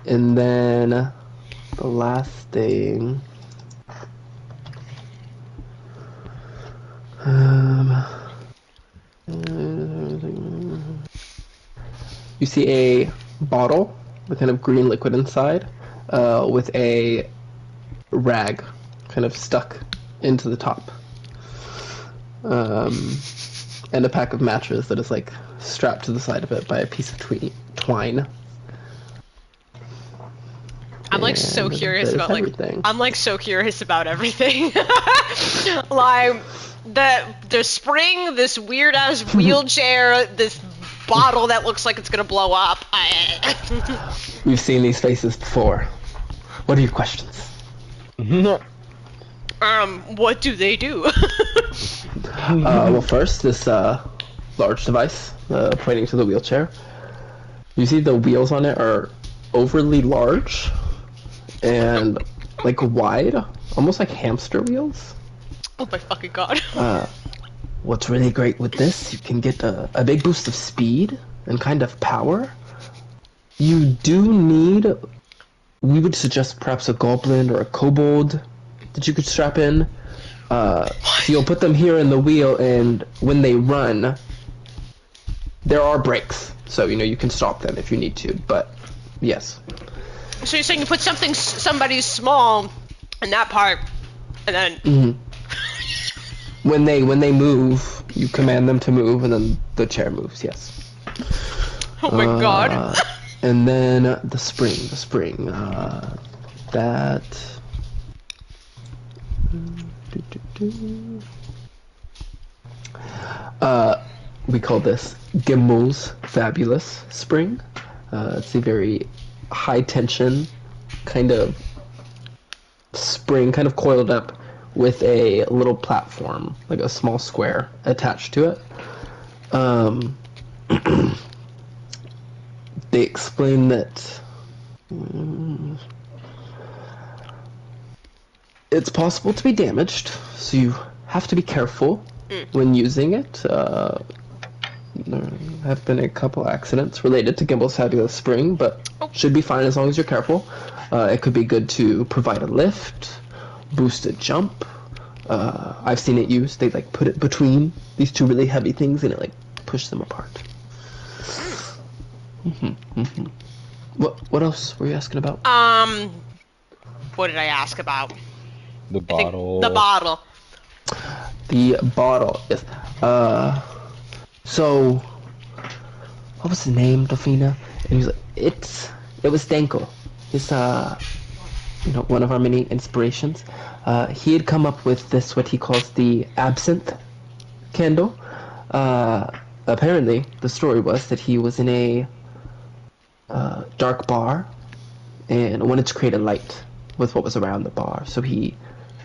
And then the last thing, you see a bottle with kind of green liquid inside, with a rag kind of stuck into the top, and a pack of matches that is like strapped to the side of it by a piece of twine.
I'm like so
And
curious
that is
about like
everything.
I'm like so curious about everything. Like the spring, this weird ass wheelchair, this bottle that looks like it's gonna blow up.
We've seen these faces before. What are your questions?
What do they do?
Well, first, this large device pointing to the wheelchair. You see the wheels on it are overly large and like wide, almost like hamster wheels.
Oh my fucking god.
What's really great with this, you can get a big boost of speed and kind of power. You do need, we would suggest perhaps a goblin or a kobold that you could strap in. So you'll put them here in the wheel, and when they run, there are brakes. So, you know, you can stop them if you need to, but yes.
So you're saying you put somebody small in that part, and then
Mm-hmm. When they move, you command them to move, and then the chair moves, yes.
oh my god.
And then the spring, that... we call this Gimmel's Fabulous Spring. It's a very high tension kind of spring, kind of coiled up with a little platform, like a small square attached to it. They explain that It's possible to be damaged, so you have to be careful when using it. There have been a couple accidents related to Gimble's fabulous spring, but should be fine as long as you're careful. It could be good to provide a lift, boost a jump. I've seen it used. They like put it between these two really heavy things and it like push them apart. What else were you asking about?
What did I ask about?
The bottle.
The bottle.
The bottle, yes. So, what was his name, Delphina? And he was like, it was Danko. It's, one of our many inspirations. He had come up with this, what he calls the absinthe candle. Apparently, the story was that he was in a dark bar and wanted to create a light with what was around the bar. So he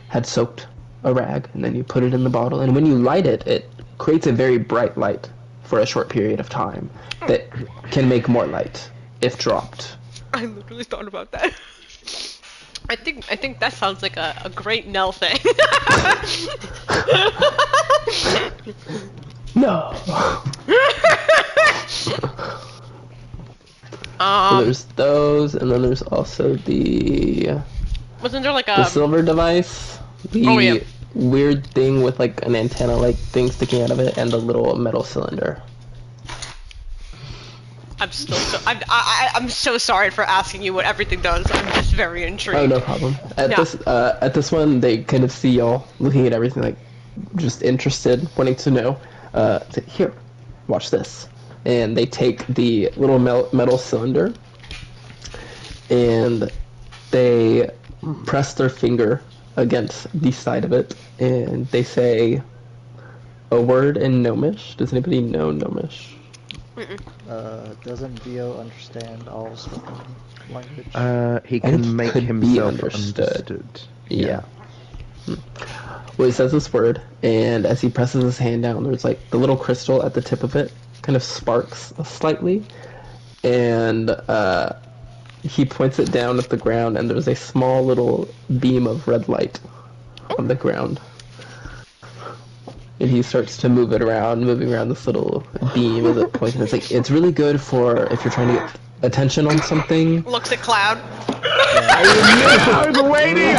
had soaked a rag, and then you put it in the bottle, and when you light it, it creates a very bright light for a short period of time that can make more light if dropped.
I literally thought about that. I think that sounds like a great Nell thing.
No. So there's those, and then there's also the
wasn't there like
the
a
silver device, the weird thing with like an antenna-like thing sticking out of it, and a little metal cylinder.
I'm so sorry for asking you what everything does. I'm just very intrigued.
Oh, no problem. At this one, they kind of see y'all looking at everything, like just interested, wanting to know. Say, here, watch this. And they take the little metal cylinder, and they press their finger against the side of it, and they say a word in Gnomish. Does anybody know Gnomish?
Doesn't Vio understand all spoken language?
He
I think
can make
could be
himself
understood.
understood.
Yeah. Well, he says this word, and as he presses his hand down, there's like the little crystal at the tip of it kind of sparks slightly, and he points it down at the ground, and there's a small little beam of red light on the ground. And he starts to move it around, moving around this little beam as it points. And it's like, it's really good for if you're trying to get attention on something.
Looks at Cloud.
I was waiting!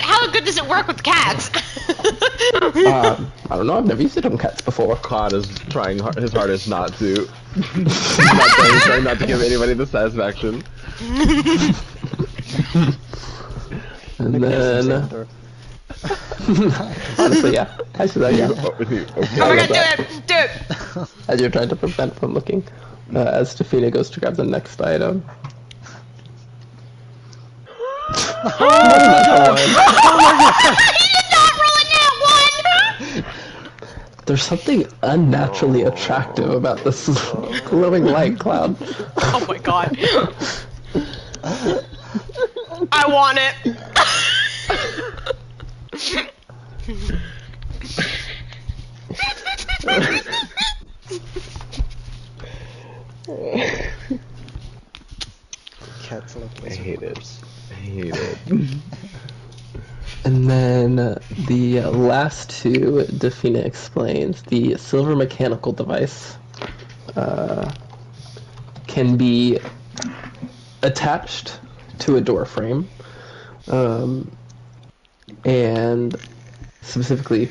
How good does it work with cats?
I don't know, I've never used it on cats before.
Claude is trying his hardest not to. Trying not to give anybody the satisfaction.
And then... honestly, yeah. Actually, yeah.
Oh my god, do it!
As you're trying to prevent from looking, as Stefina goes to grab the next item.
He did not roll a nat one!
There's something unnaturally attractive about this glowing light cloud.
Oh my god. I want it.
Cats love
I hate it. I hate it.
And then the last two, Defina explains, the silver mechanical device can be attached to a door frame, and specifically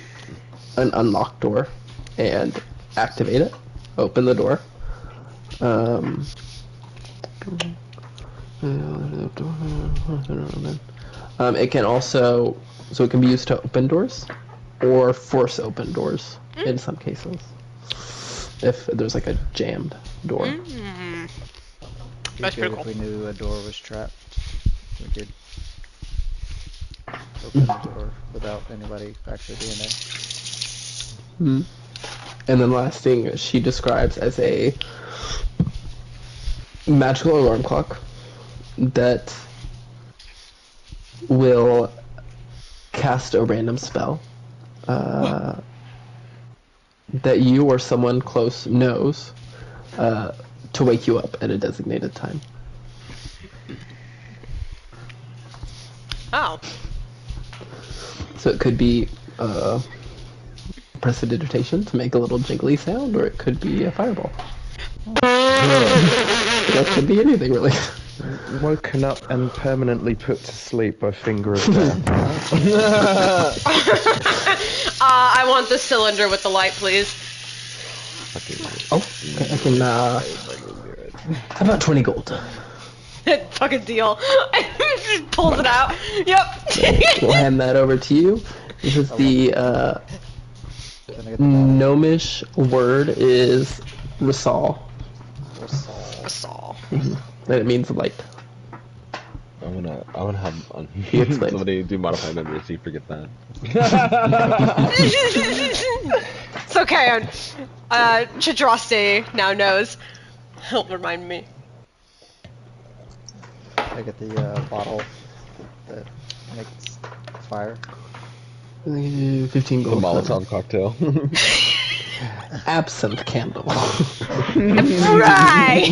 an unlocked door, and activate it, open the door. It can also, so it can be used to open doors, or force open doors in some cases, if there's like a jammed door.
That's pretty cool.
If we knew a door was trapped, we could open the door without anybody actually being there.
And then last thing she describes as a magical alarm clock that will cast a random spell that you or someone close knows to wake you up at a designated time.
Oh.
So it could be prestidigitation to make a little jiggly sound, or it could be a fireball. That could be anything, really.
Woken up and permanently put to sleep by finger of death.
I want the cylinder with the light, please.
Oh, okay, I can, how about 20 gold?
Fucking deal. Just pulls it out. Yep.
We'll hand that over to you. This is the,
Can I get the bottle?
gnomish word is Rasal.
Saw.
And it means light.
I'm gonna have
You explain.
somebody do modify memory so you forget that.
It's okay. Chadraste now knows. Help remind me.
I get the bottle that makes fire.
15
The
gold.
Molotov cocktail.
Absinthe candle.
Right.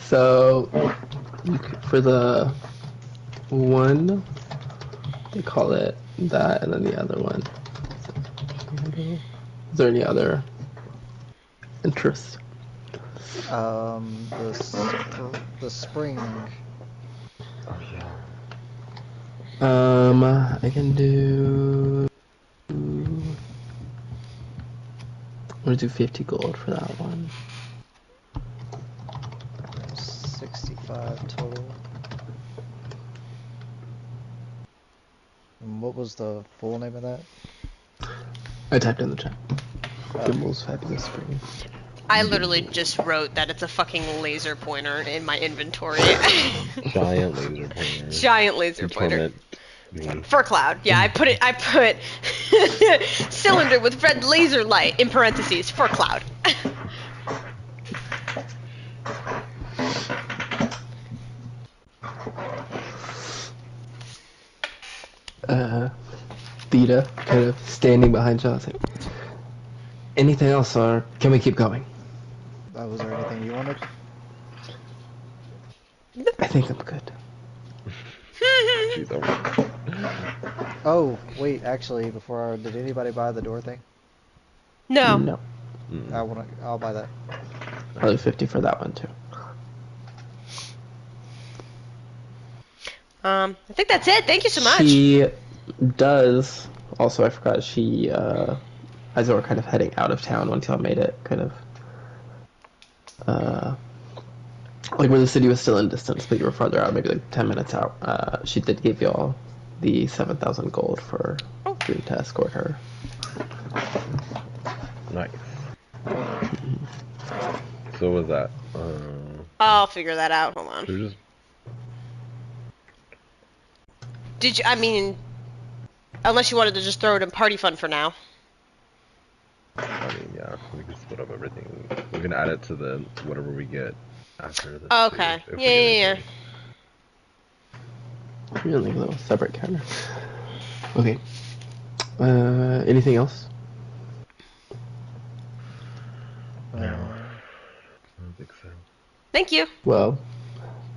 So, for the one, they call it that, and then the other one. Is there any other interest?
The spring.
Oh yeah.
I can do. I'm gonna do 50 gold for that one.
65 total. And what was the full name of that?
I typed in the chat.
Oh.
Gimble's Fabulous Spring.
I literally just wrote that it's a fucking laser pointer in my inventory.
Giant laser pointer.
Giant laser
To
pointer.
torment me.
For cloud. Yeah, I put cylinder with red laser light in parentheses for cloud.
Theta kind of standing behind Josh. Like, anything else, or can we keep going?
Was there anything you wanted?
I think I'm good.
Jeez, oh.
Oh, wait, actually, did anybody buy the door thing?
No.
No.
I'll buy that.
Probably 50 for that one too.
I think that's it. Thank you so much.
She does. Also, I forgot. As you were kind of heading out of town once y'all made it, kind of. Like where the city was still in distance, but you were farther out, maybe like 10 minutes out. She did give y'all the 7,000 gold for agreeing to escort her.
Nice. So was that?
I'll figure that out. Hold on.
Just...
Did you? I mean, unless you wanted to just throw it in party fund for now.
I mean, yeah, we can split up everything. We can add it to the whatever we get after this.
Okay.
If we
Yeah,
get
yeah,
anything.
You're gonna leave a little separate counter. Okay. Anything else?
No, I don't think so.
Thank you.
Well,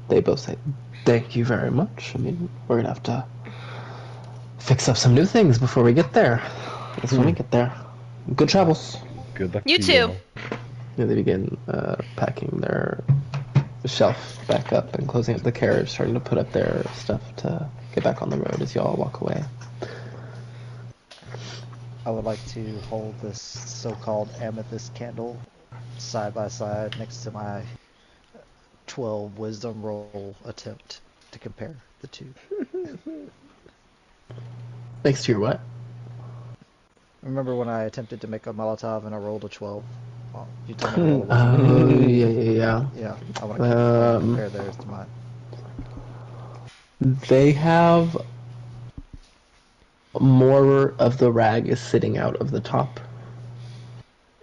they both say thank you very much. I mean, we're gonna have to fix up some new things before we get there. That's when we get there. Good travels.
Good luck
You
to
too.
all.
Yeah, they begin packing their shelf back up and closing up the carriage, starting to put up their stuff to get back on the road as y'all walk away.
I would like to hold this so-called amethyst candle side by side next to my 12 wisdom roll attempt to compare the two.
Next to your what?
Remember when I attempted to make a Molotov and I rolled a 12? Well, you told me to roll a 1.
Oh, yeah.
Yeah, I want to
Um,
compare theirs to mine.
They have more of the rag is sitting out of the top.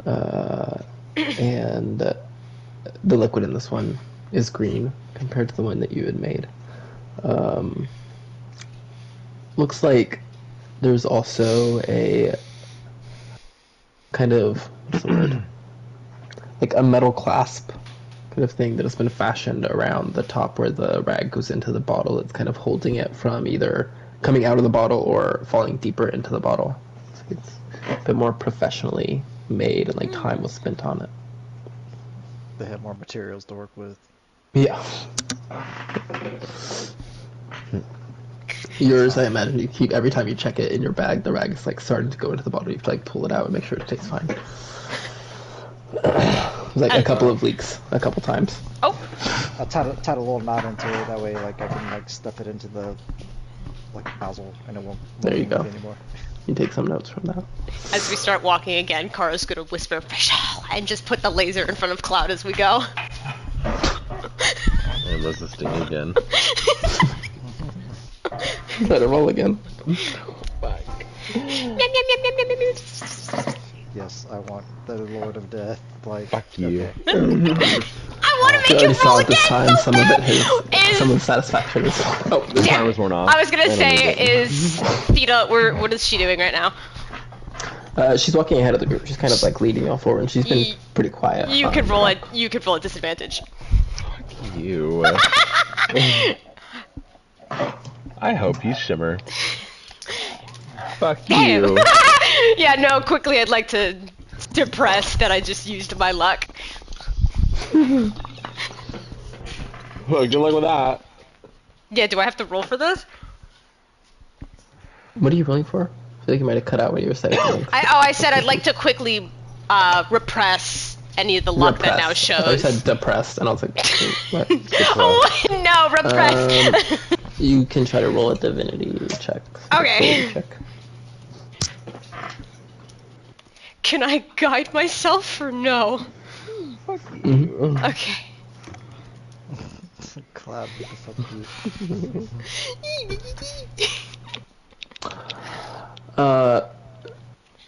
And the liquid in this one is green compared to the one that you had made. Looks like there's also a kind of, what's the word? Like a metal clasp kind of thing that has been fashioned around the top where the rag goes into the bottle. It's kind of holding it from either coming out of the bottle or falling deeper into the bottle. So it's a bit more professionally made, and like time was spent on it.
They have more materials to work with.
Yeah. Yours, I imagine you keep, every time you check it in your bag, the rag is like starting to go into the bottle. You have to like pull it out and make sure it stays fine. Like a couple of leaks, a couple times.
Oh,
I tied a little knot into it, that way like I can like stuff it into the like nozzle and it won't
There you
move
go.
anymore.
You take some notes from that.
as we start walking again, Kara's gonna whisper and just put the laser in front of Cloud as we go.
And resisting again.
Let it roll again.
Yes, I want the Lord of Death. Like,
Fuck you.
okay.
I want to
You
make
already
you
saw
roll
it this
again
time.
so
Some of it
bad.
has, some of the satisfaction is. Oh,
The timer's worn off.
I was gonna
I don't
say,
need it.
is Theta, what is she doing right now?
she's walking ahead of the group. She's kind of like leading y'all forward, and she's been
Ye-
pretty quiet.
You could roll it. You could roll at disadvantage.
You. I hope you shimmer. Fuck
Damn.
you.
Yeah, no. Quickly, I'd like to depress that I just used my luck.
Well, good luck with that.
Yeah. Do I have to roll for this?
What are you rolling for? I feel like you might have cut out when you were saying things.
I said I'd like to quickly repress any of the luck that now
Repressed. I thought you
shows.
said depressed, and I was like, what?
Oh, no, repress.
You can try to roll a divinity check.
Okay.
Check.
Can I guide myself or no?
Mhm.
Okay.
Cloud, what the fuck you?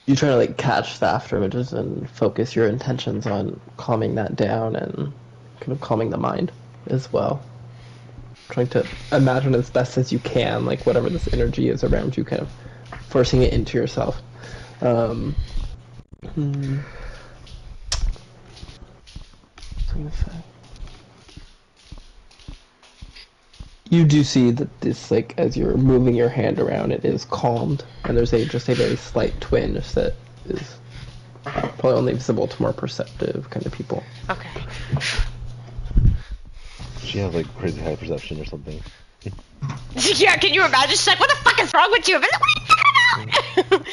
You try to like catch the after images and focus your intentions on calming that down and kind of calming the mind as well. Trying to imagine as best as you can, like whatever this energy is around you, kind of forcing it into yourself. So you do see that this, like, as you're moving your hand around, it is calmed, and there's just a very slight twinge that is probably only visible to more perceptive kind of people.
Okay.
She has like crazy high perception or something.
Yeah, can you imagine? She's like, what the fuck is wrong with you? I'm like, what are you talking about?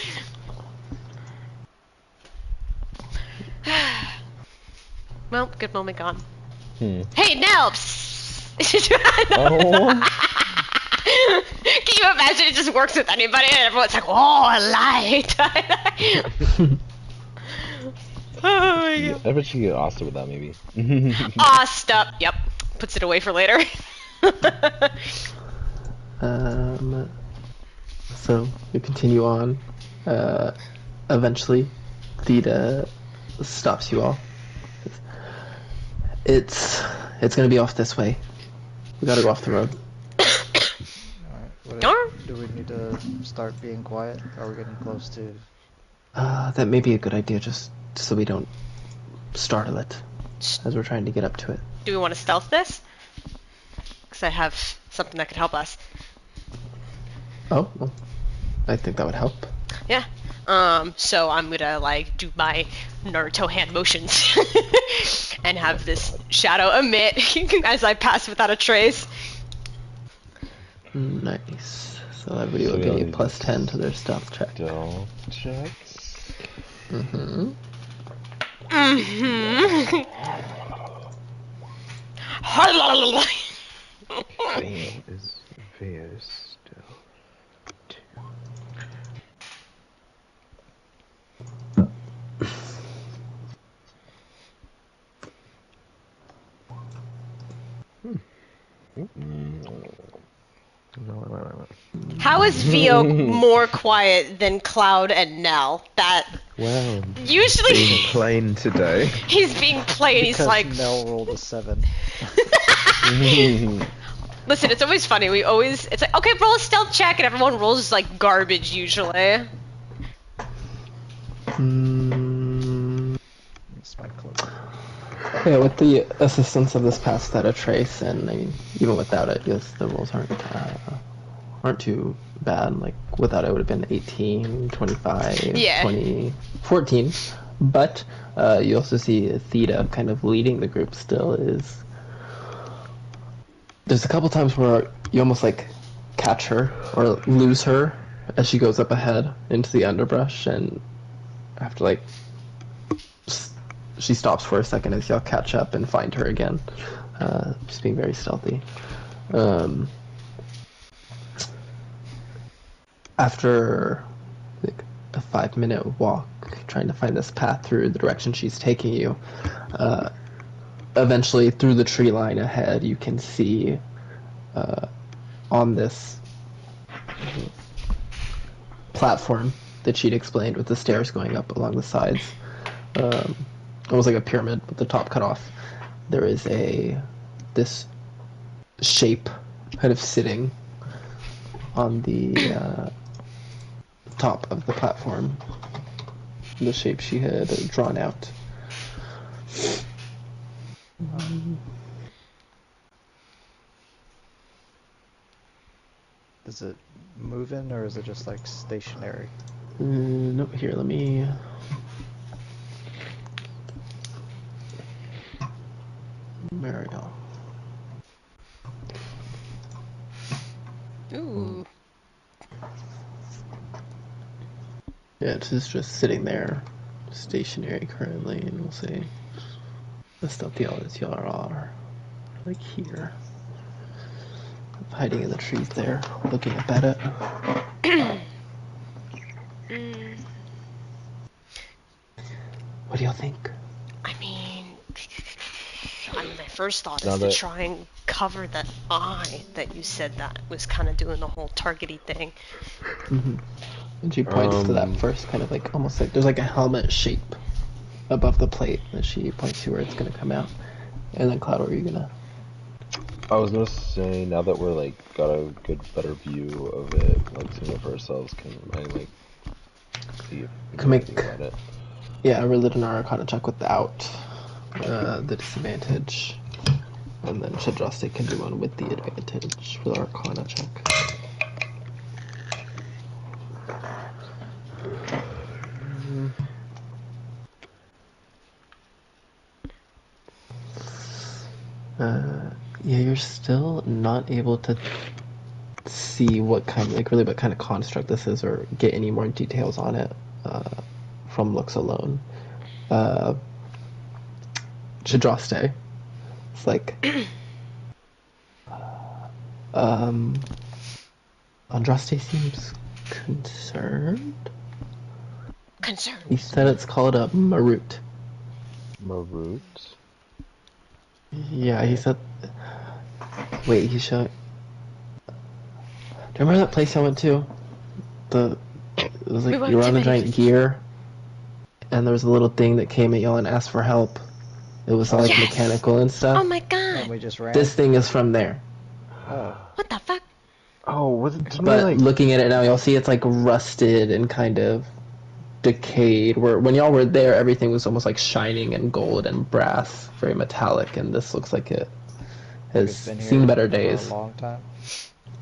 Well, good moment gone. Hey, Nell!
Oh.
Can you imagine it just works with anybody and everyone's like, oh, a light! Oh my god.
I bet she get Asta with that maybe.
Ah, stop. Yep. Puts it away for later.
So you continue on. Eventually, Theta stops you all. It's gonna be off this way. We gotta go off the road.
Alright, do we need to start being quiet? Are we getting close to...
That may be a good idea, just so we don't startle it as we're trying to get up to it.
Do we want to stealth this? Because I have something that could help us.
Oh, well, I think that would help.
Yeah. So I'm gonna like do my Naruto hand motions and have this shadow emit as I pass without a trace.
Nice. So everybody will
So
get
yeah,
a plus 10 to their stealth check.
Stealth checks.
Mm-hmm.
Mm-hmm.
Fail is very still.
How is Vio more quiet than Cloud and Nell? That
Well,
usually
being plain today.
he's being played. He's
Because
like,
Nell rolled a 7.
listen, it's always funny. It's like, okay, roll a stealth check, and everyone rolls like garbage usually.
It's my cloak.
Yeah, with the assistance of this pass that a trace, and I mean, even without it, because the rolls aren't too bad. Like, without it, it would have been 18, 25,
Yeah.
20, 14. But you also see Theta kind of leading the group still. There's a couple times where you almost like catch her or lose her as she goes up ahead into the underbrush, and after like she stops for a second as y'all catch up and find her again, just being very stealthy. After like a 5-minute walk, trying to find this path through the direction she's taking you, eventually through the tree line ahead, you can see on this platform that she'd explained with the stairs going up along the sides, almost like a pyramid with the top cut off. There is this shape kind of sitting on the top of the platform, the shape she had drawn out.
Is it moving or is it just like stationary?
No, here, let me. Mariel.
Ooh.
Yeah, it is just sitting there, stationary currently, and we'll say the stuff y'all are like here, hiding in the trees there, looking up at it. What do y'all think?
I mean, my first thought
Now
is to
that-
try and cover that eye that you said that was kind of doing the whole targety thing.
And she points to that first, kind of like almost like there's like a helmet shape above the plate that she points to where it's gonna come out. And then Cloud, what are you gonna?
I was gonna say, now that we're like got a good, better view of it, like seeing it for ourselves, can I like see if we
Can make-
think about it?
Yeah, a religion or arcana check without the disadvantage. And then Shadraste can do one with the advantage for the arcana check. Yeah, you're still not able to see what kind of construct this is or get any more details on it from looks alone. Shadraste. It's like Andraste seems concerned. He said it's called a Marut.
Marut?
Yeah, he said. Wait, he showed. Do you remember that place I went to? It was like you were on a giant gear, and there was a little thing that came at y'all and asked for help. It was all like
Yes!
mechanical and stuff.
Oh my god!
And we just ran.
This thing is from there.
Oh,
What the fuck?
Oh, wasn't
But looking at it now, you'll see it's like rusted and kind of decayed. Where when y'all were there, everything was almost like shining and gold and brass, very metallic, and this looks like it has
it's been here
seen better
for
days.
a long time.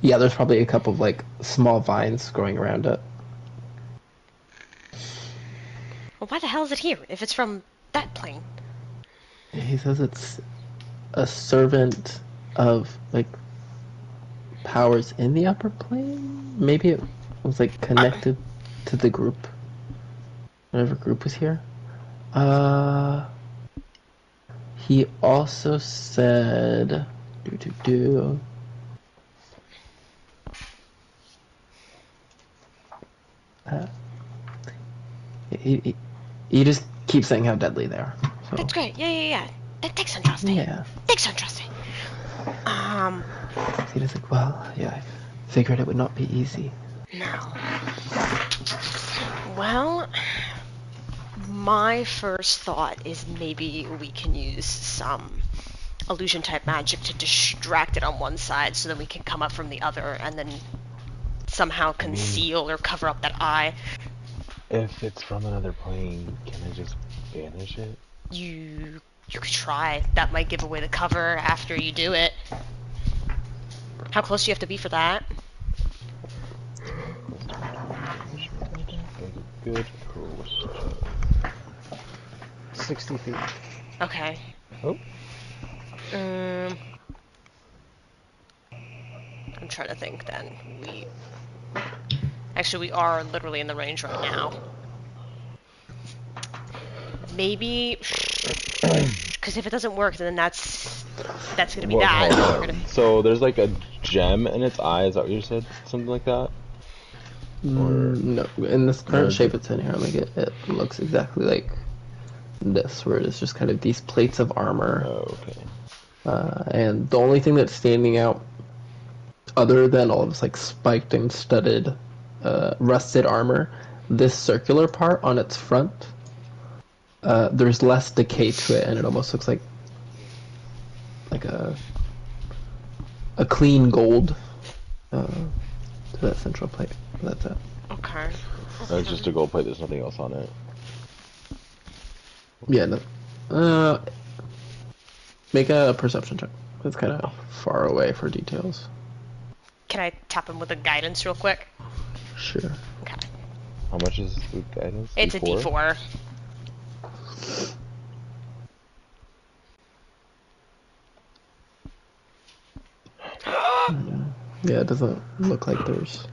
Yeah, there's probably a couple of like small vines growing around it.
Well, why the hell is it here if it's from that plane?
He says it's a servant of like powers in the upper plane. Maybe it was like connected to the group. Whatever group was here. He also said he just keeps saying how deadly they are. So.
That's great. Yeah. Thanks, Andraste.
Yeah.
Thanks, Andraste.
He was like, well, yeah, I figured it would not be easy.
No. Well, my first thought is maybe we can use some illusion type magic to distract it on one side so that we can come up from the other and then somehow conceal or cover up that eye.
If it's from another plane, can I just banish it?
You You could try. That might give away the cover after you do it. How close do you have to be for that?
Good question.
60 feet.
Okay.
Oh.
I'm trying to think then. Actually, we are literally in the range right now. Maybe... Because if it doesn't work, then that's gonna be
Well,
that.
hold
We're
on.
gonna...
So there's like a gem in its eye. Is that what you said? Something like that?
No, in this current
No,
shape it's in here, like it looks exactly like this, where it's just kind of these plates of armor.
Oh, okay.
And the only thing that's standing out, other than all of this like spiked and studded, rusted armor, this circular part on its front, there's less decay to it, and it almost looks like a clean gold to that central plate. That's it.
Okay.
It's just a gold plate. There's nothing else on it.
Yeah. No. Make a perception check. It's kind of far away for details.
Can I tap him with a guidance real quick?
Sure.
Okay.
How much is the guidance?
It's a D4.
Yeah, it doesn't look like there's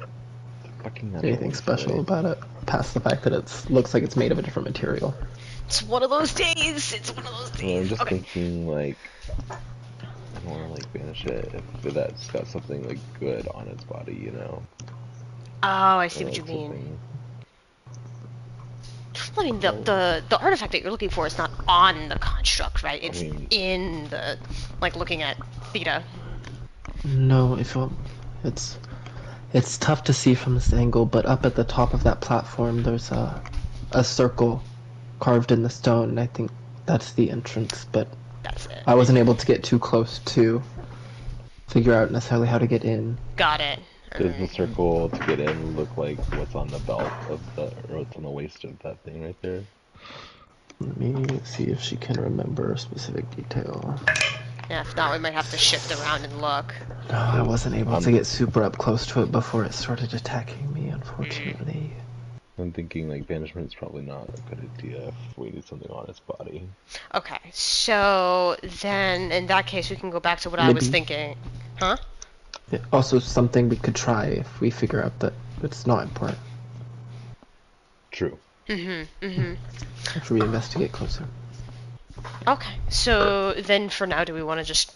Fucking
anything special about it, past the fact that it looks like it's made of a different material.
It's one of those days. It's one of those days.
Well, I'm just
Okay.
thinking, like, I don't want to, like, banish it if that's got something, like, good on its body, you know?
Oh, I see
Or,
what you
like,
mean.
something-
I mean, the artifact that you're looking for is not on the construct, right? It's
mean-
in the, like, looking at Theta.
No, it's tough to see from this angle, but up at the top of that platform, there's a circle carved in the stone, and I think that's the entrance. But
That's it.
I wasn't able to get too close to figure out necessarily how to get in.
Got it.
Does the
Alright.
circle to get in look like what's on the belt of the, or what's on the waist of that thing right there?
Let me see if she can remember a specific detail.
Yeah, if not, we might have to shift around and look.
No, I wasn't able to get super up close to it before it started attacking me, unfortunately.
I'm thinking, like, banishment's probably not a good idea if we need something on its body.
Okay, so then in that case, we can go back to what I was
Maybe.
thinking. Huh?
Yeah, also, something we could try if we figure out that it's not important.
True.
After we investigate closer.
Okay, so then for now, do we want to just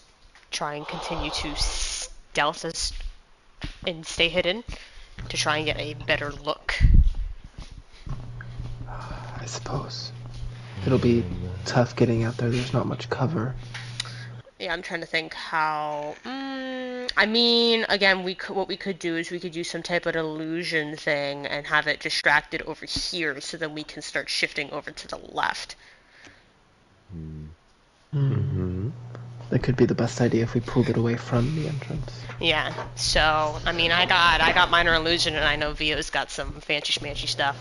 try and continue to stealth us and stay hidden to try and get a better look?
I suppose. It'll be tough getting out there, there's not much cover.
Yeah, I'm trying to think how. I mean, again, what we could do is we could use some type of illusion thing and have it distracted over here, so then we can start shifting over to the left.
That could be the best idea if we pulled it away from the entrance.
Yeah. So, I mean, I got minor illusion, and I know Vio's got some fancy schmancy stuff.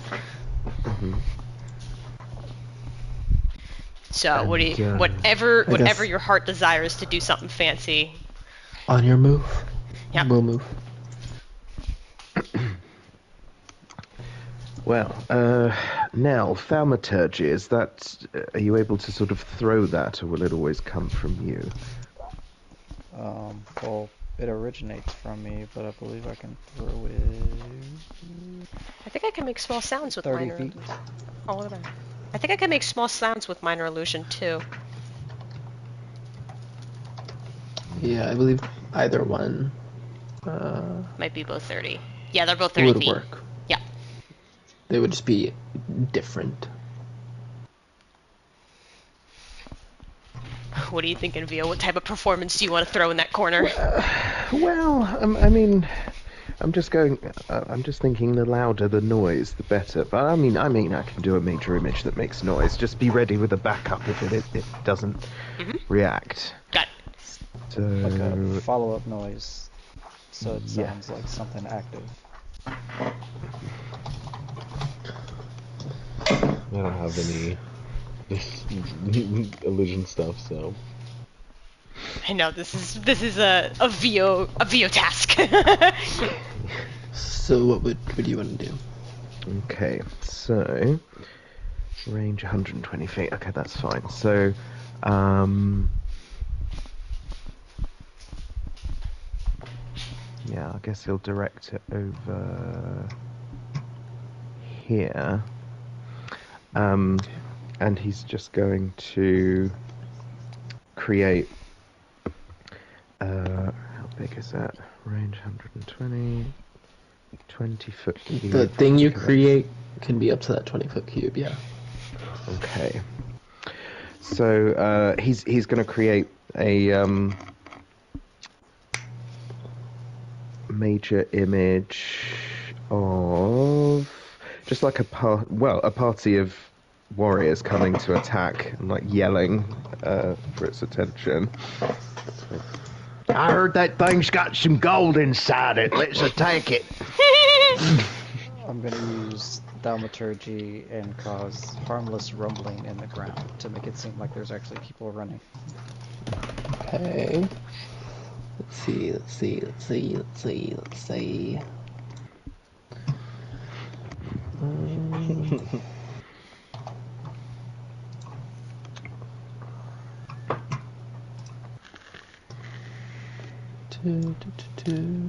So, what do you,
And,
whatever your heart desires to do something fancy.
On your move.
Yep.
We'll move.
Well, Nell, thaumaturgy, is that, are you able to sort of throw that, or will it always come from you?
Well, it originates from me, but I believe I can throw it
I think I can make small sounds with
30
minor.
feet.
Oh, look at that. I think I can make small sounds with minor illusion too.
Yeah, I believe either one
Might be both 30. Yeah, they're both 30
would
feet.
work.
Yeah.
They would just be different.
What are you thinking, Vio? What type of performance do you want to throw in that corner?
Well, I mean, I'm just thinking the louder the noise, the better. But I mean, I can do a major image that makes noise. Just be ready with a backup if it doesn't react.
Got it.
So,
like a follow-up noise, so it
Yeah.
sounds like something active.
I don't have any this illusion stuff. So
I know this is a VO task.
So what would you want to do?
Okay, so range 120 feet. Okay, that's fine. So, yeah, I guess he'll direct it over here. And he's just going to create. How big is that? Range 120. 20-foot cube.
The thing you
Okay,
create can be up to that 20-foot cube, yeah.
Okay. So he's going to create a major image of just like a party of warriors coming to attack and like yelling for its attention. I heard that thing's got some gold inside it. Let's attack it.
I'm going to use thaumaturgy and cause harmless rumbling in the ground to make it seem like there's actually people running.
Okay. Let's see. Two.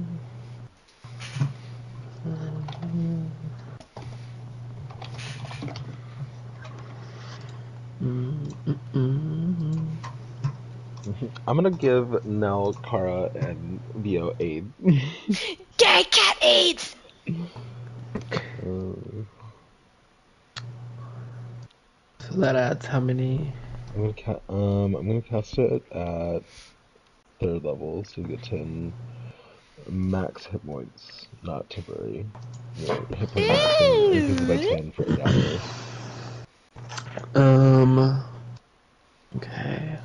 I'm gonna give Nell, Kara, and Vio aid.
Gay cat AIDS.
So that adds how many?
I'm gonna cast it at 3rd level, so you get 10 max hit points, not temporary. Yeah, hit point max increases by 10 for 8 hours.
Okay.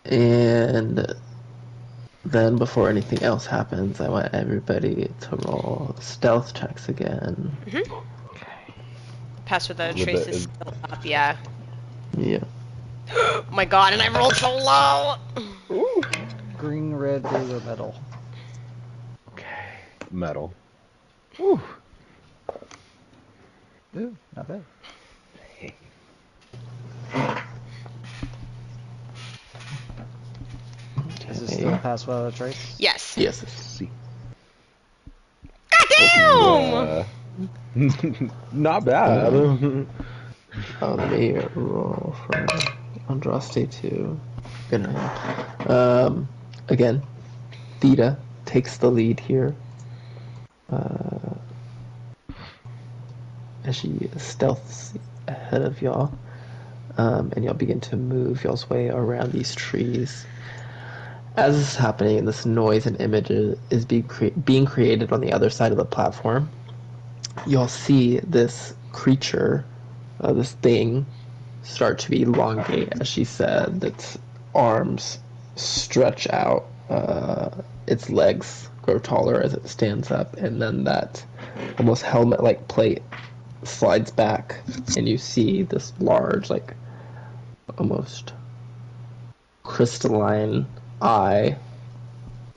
And then before anything else happens, I want everybody to roll stealth checks again.
Pass without a
With
trace
the-
is still up, yeah.
Yeah.
Oh my god, and I rolled so low!
Green, red, blue, or metal.
Okay.
Metal.
Woo.
Ooh, not bad. Is it still pass without a trace?
Yes.
Yes.
See.
Goddamn!
Not bad.
Let me roll for Andraste too. Again, Theta takes the lead here. As she stealths ahead of y'all. And y'all begin to move y'all's way around these trees. As this is happening, this noise and image is being created on the other side of the platform. Y'all see this creature, this thing, start to elongate, as she said. Its arms stretch out, its legs grow taller as it stands up, and then that almost helmet-like plate slides back, and you see this large, like, almost crystalline eye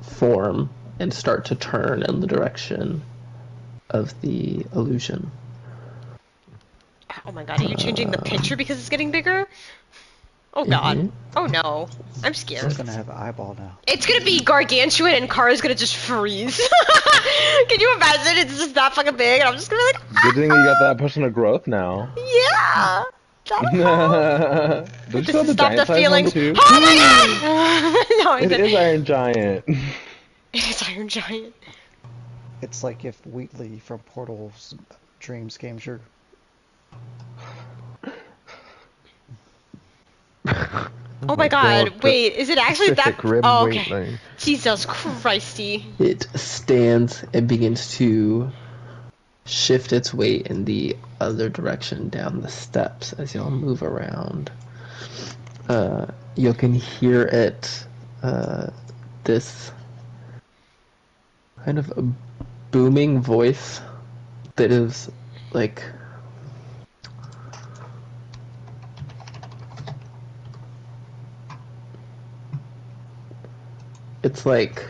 form and start to turn in the direction of the illusion.
Oh my god, are you changing the picture because it's getting bigger? Oh god. Oh no. I'm
It's
scared.
gonna have an eyeball now.
It's gonna be gargantuan and Kara's gonna just freeze. Can you imagine? It's just that fucking big and I'm just gonna be like,
Good thing you got that personal growth now.
yeah! That'll help.
Don't you
Just
have
to
the
stop
giant
the
size one
feelings.
too?
Oh my god! No,
It is Iron Giant.
It is Iron Giant.
It's like if Wheatley from Portal's dreams came true.
Oh my god,
God,
wait, is it actually that?
Pacific Rim
Oh, okay.
Wheatley.
Jesus Christy.
It stands and begins to shift its weight in the other direction down the steps as y'all move around. You can hear it, this kind of a booming voice that is like it's like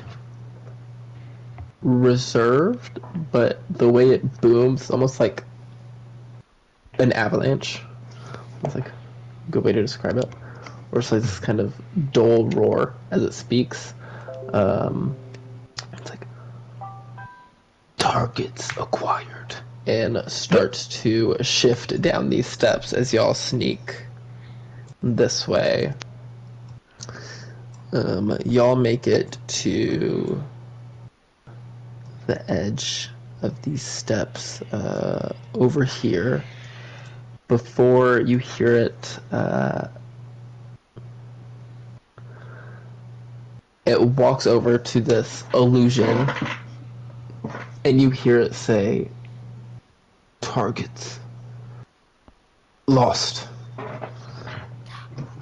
reserved, but the way it booms, almost like an avalanche. It's like a good way to describe it. Or it's like this kind of dull roar as it speaks. It's like targets acquired, and starts to shift down these steps as y'all sneak this way. Y'all make it to the edge of these steps over here. Before you hear it, it walks over to this illusion, and you hear it say, "Targets lost."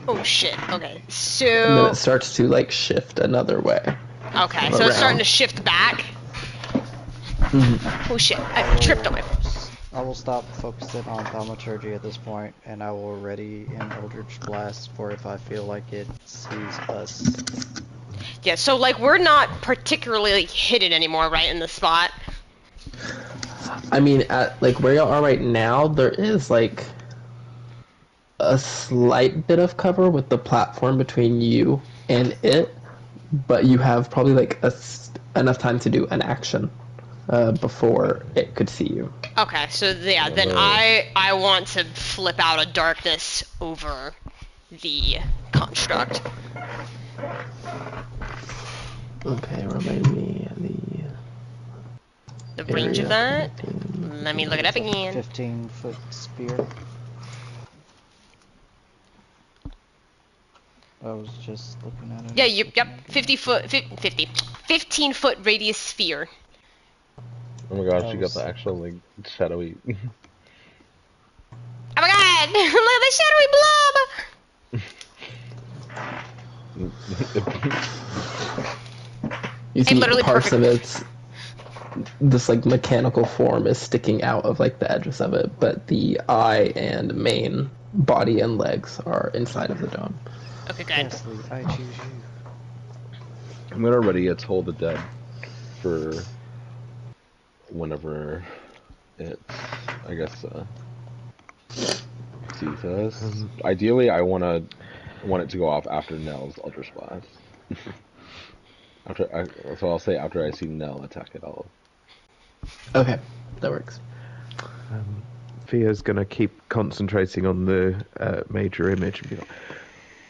Oh shit. Okay.
And then
So.
it starts to like shift another way.
Okay. So it's starting to shift back. Oh shit. I tripped on my.
I will stop focusing on thaumaturgy at this point, and I will ready an Eldritch Blast for if I feel like it sees us.
Yeah. So like we're not particularly hidden anymore, right, in the spot.
I mean, at like where y'all are right now, there is like a slight bit of cover with the platform between you and it, but you have probably like enough time to do an action before it could see you.
Okay. So yeah. Then I want to flip out a darkness over the construct.
Okay, remind me
The range of that.
area.
Let me look it up again.
15-foot sphere. I was just looking at it.
Yeah, yep, 15-foot radius sphere.
Oh my gosh, you got
was-
the actual like shadowy.
Oh my god! Look at the shadowy blob!
You see
literally
parts
perfect.
of its this like mechanical form is sticking out of like the edges of it, but the eye and main body and legs are inside of the dome.
Okay, good.
Ghastly, I choose you.
I'm gonna ready a Toll the Dead for whenever it, I guess, sees us. Ideally, I want it to go off after Nell's Eldritch Blast. So I'll say after I see Nell attack it, I'll.
Okay, that works.
Thea's gonna keep concentrating on the major image and be like,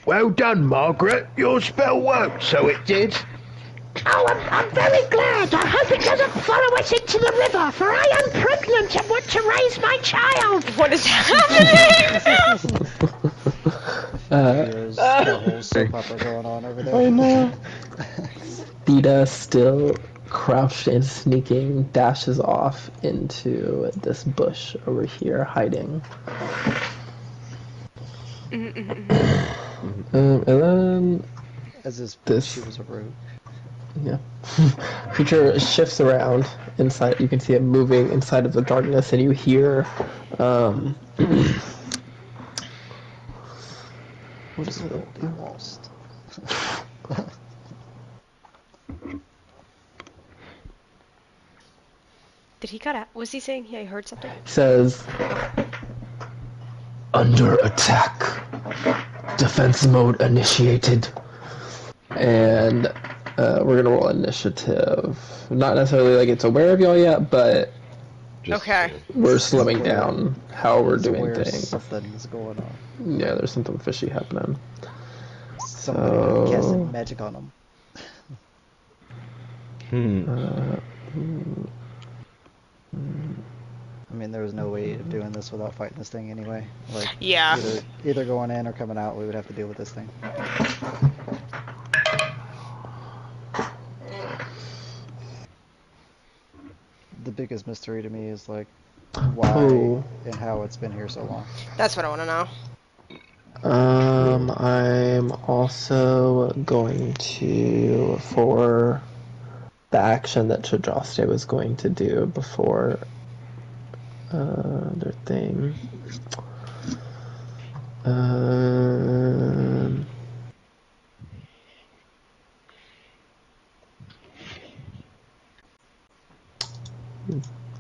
"Well done, Margaret. Your spell worked, so it did."
Oh, I'm very glad. I hope it doesn't follow us into the river, for I am pregnant and want to raise my child.
What is happening?
There's a whole soap opera going on over there.
I know.
Theta, still crouched and sneaking, dashes off into this bush over here, hiding. And then
As if
This-
she was a rogue.
yeah, creature shifts around inside. You can see it moving inside of the darkness, and you hear
What is Goldie lost?
Did he cut out? Was he saying he heard something?
says, "Under attack. Defense mode initiated." And we're gonna roll initiative. Not necessarily like it's aware of y'all yet, but
Just,
Okay.
we're slowing down how we're
It's
doing
aware
things.
something's going on.
Yeah, there's something fishy happening.
Somebody casting
So-
magic on them. I mean, there was no way of doing this without fighting this thing anyway. Like,
Yeah.
either going in or coming out, we would have to deal with this thing. The biggest mystery to me is like why
Oh.
and how it's been here so long.
That's what I want to know.
I'm also going to, for the action that Chadraste was going to do before their thing.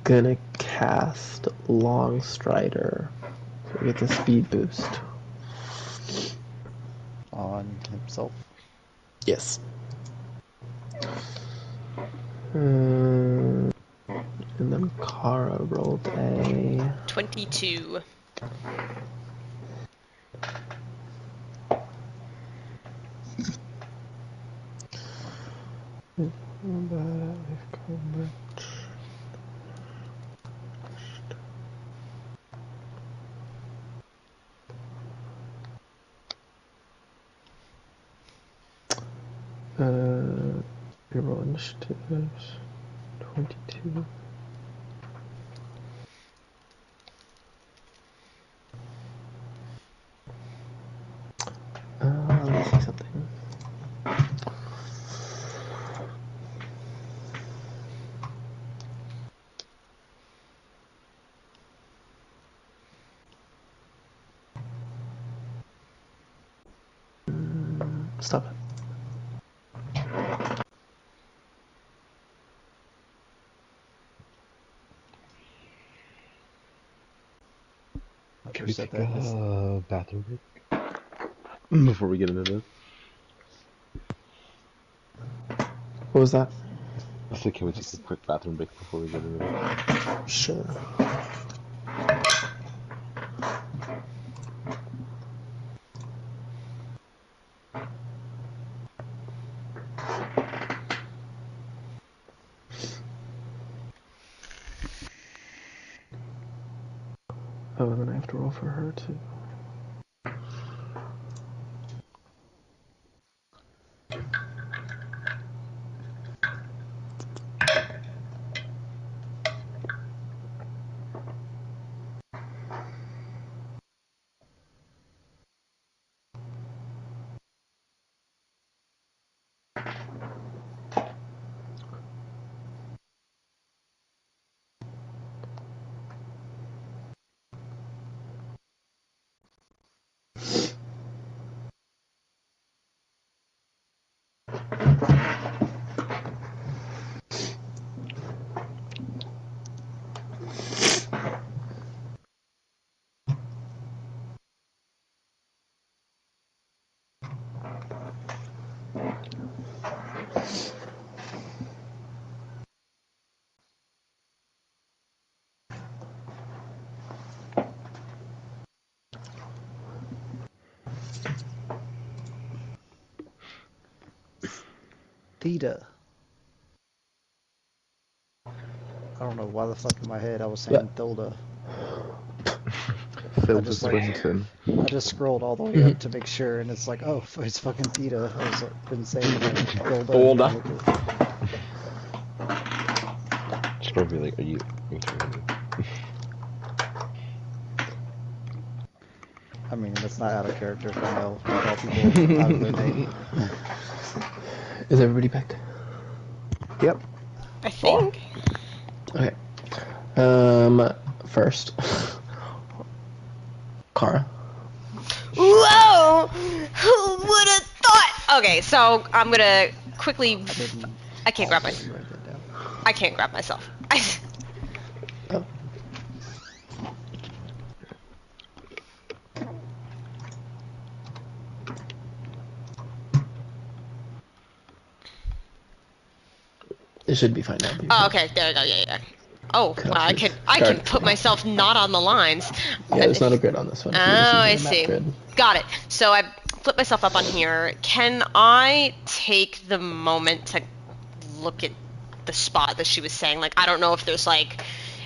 gonna cast Long Strider. So he gets a speed boost.
On himself.
Yes. And then Kara rolled a
22.
Reroll initiatives. 22. Let me see something. Stop it.
Can we
said
take
that is-
a bathroom break before we get into this?
What was that?
I said, can we take a quick bathroom break before we get into this?
Sure. Oh, and then I have to roll for her too.
Theta. I don't know why the fuck in my head I was saying
What?
Thilda.
Phil
just,
to
like-
Swinton.
I just scrolled all the way up to make sure, and it's like, oh, it's fucking Theta. I was been saying like Thilda.
Just probably like, are you kidding me?
I mean, that's not out of character for Mel. To call people out of their name.
Is everybody back?
Yep.
I think.
Okay. First, Kara.
Whoa! Who would have thought? Okay, so I'm gonna quickly. I can't grab myself.
Write that down.
I can't grab myself.
Oh. It should be fine now.
Oh, okay. There we go. Yeah, yeah. Oh,
Cut
wow,
off
I
your
can
start.
put myself not on the lines.
Yeah, there's not a grid on this one.
Oh,
You're just
I
using a map
see.
grid.
Got it. So I flip myself up on here. Can I take the moment to look at the spot that she was saying? Like, I don't know if there's like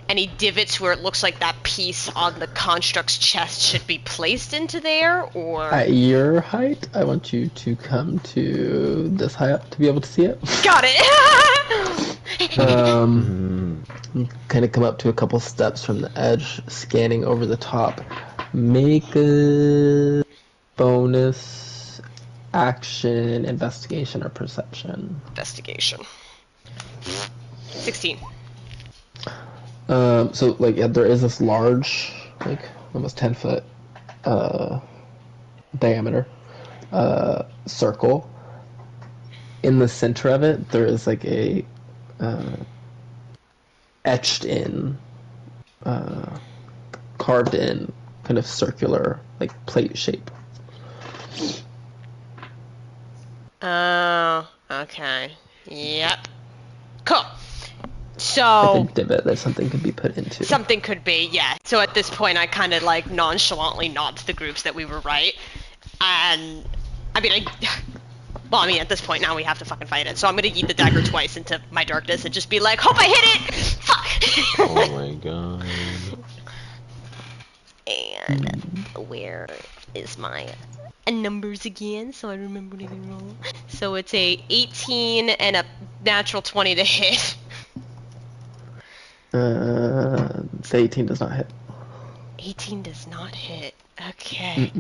any divots where it looks like that piece on the construct's chest should be placed into there, or
At your height, I want you to come to this high up to be able to see it.
got it.
You kind of come up to a couple steps from the edge, scanning over the top. Make a bonus action, investigation, or perception.
Investigation. 16.
So like yeah, there is this large, like almost 10-foot diameter circle. In the center of it, there is like a etched in, carved in, kind of circular, like plate shape.
Oh, okay. Yep. Cool.
Like a
So
divot that something could be put into.
something could be, yeah. So at this point, I kind of like nonchalantly nod to the groups that we were right, and I mean, well, I mean, at this point now we have to fucking fight it. So I'm gonna yeet the dagger twice into my darkness and just be like, hope I hit it. Fuck.
Oh my god.
And where is my numbers again, so I remember what I can roll. So it's a 18 and a natural 20 to hit.
The 18 does not hit.
18 does not hit. Okay.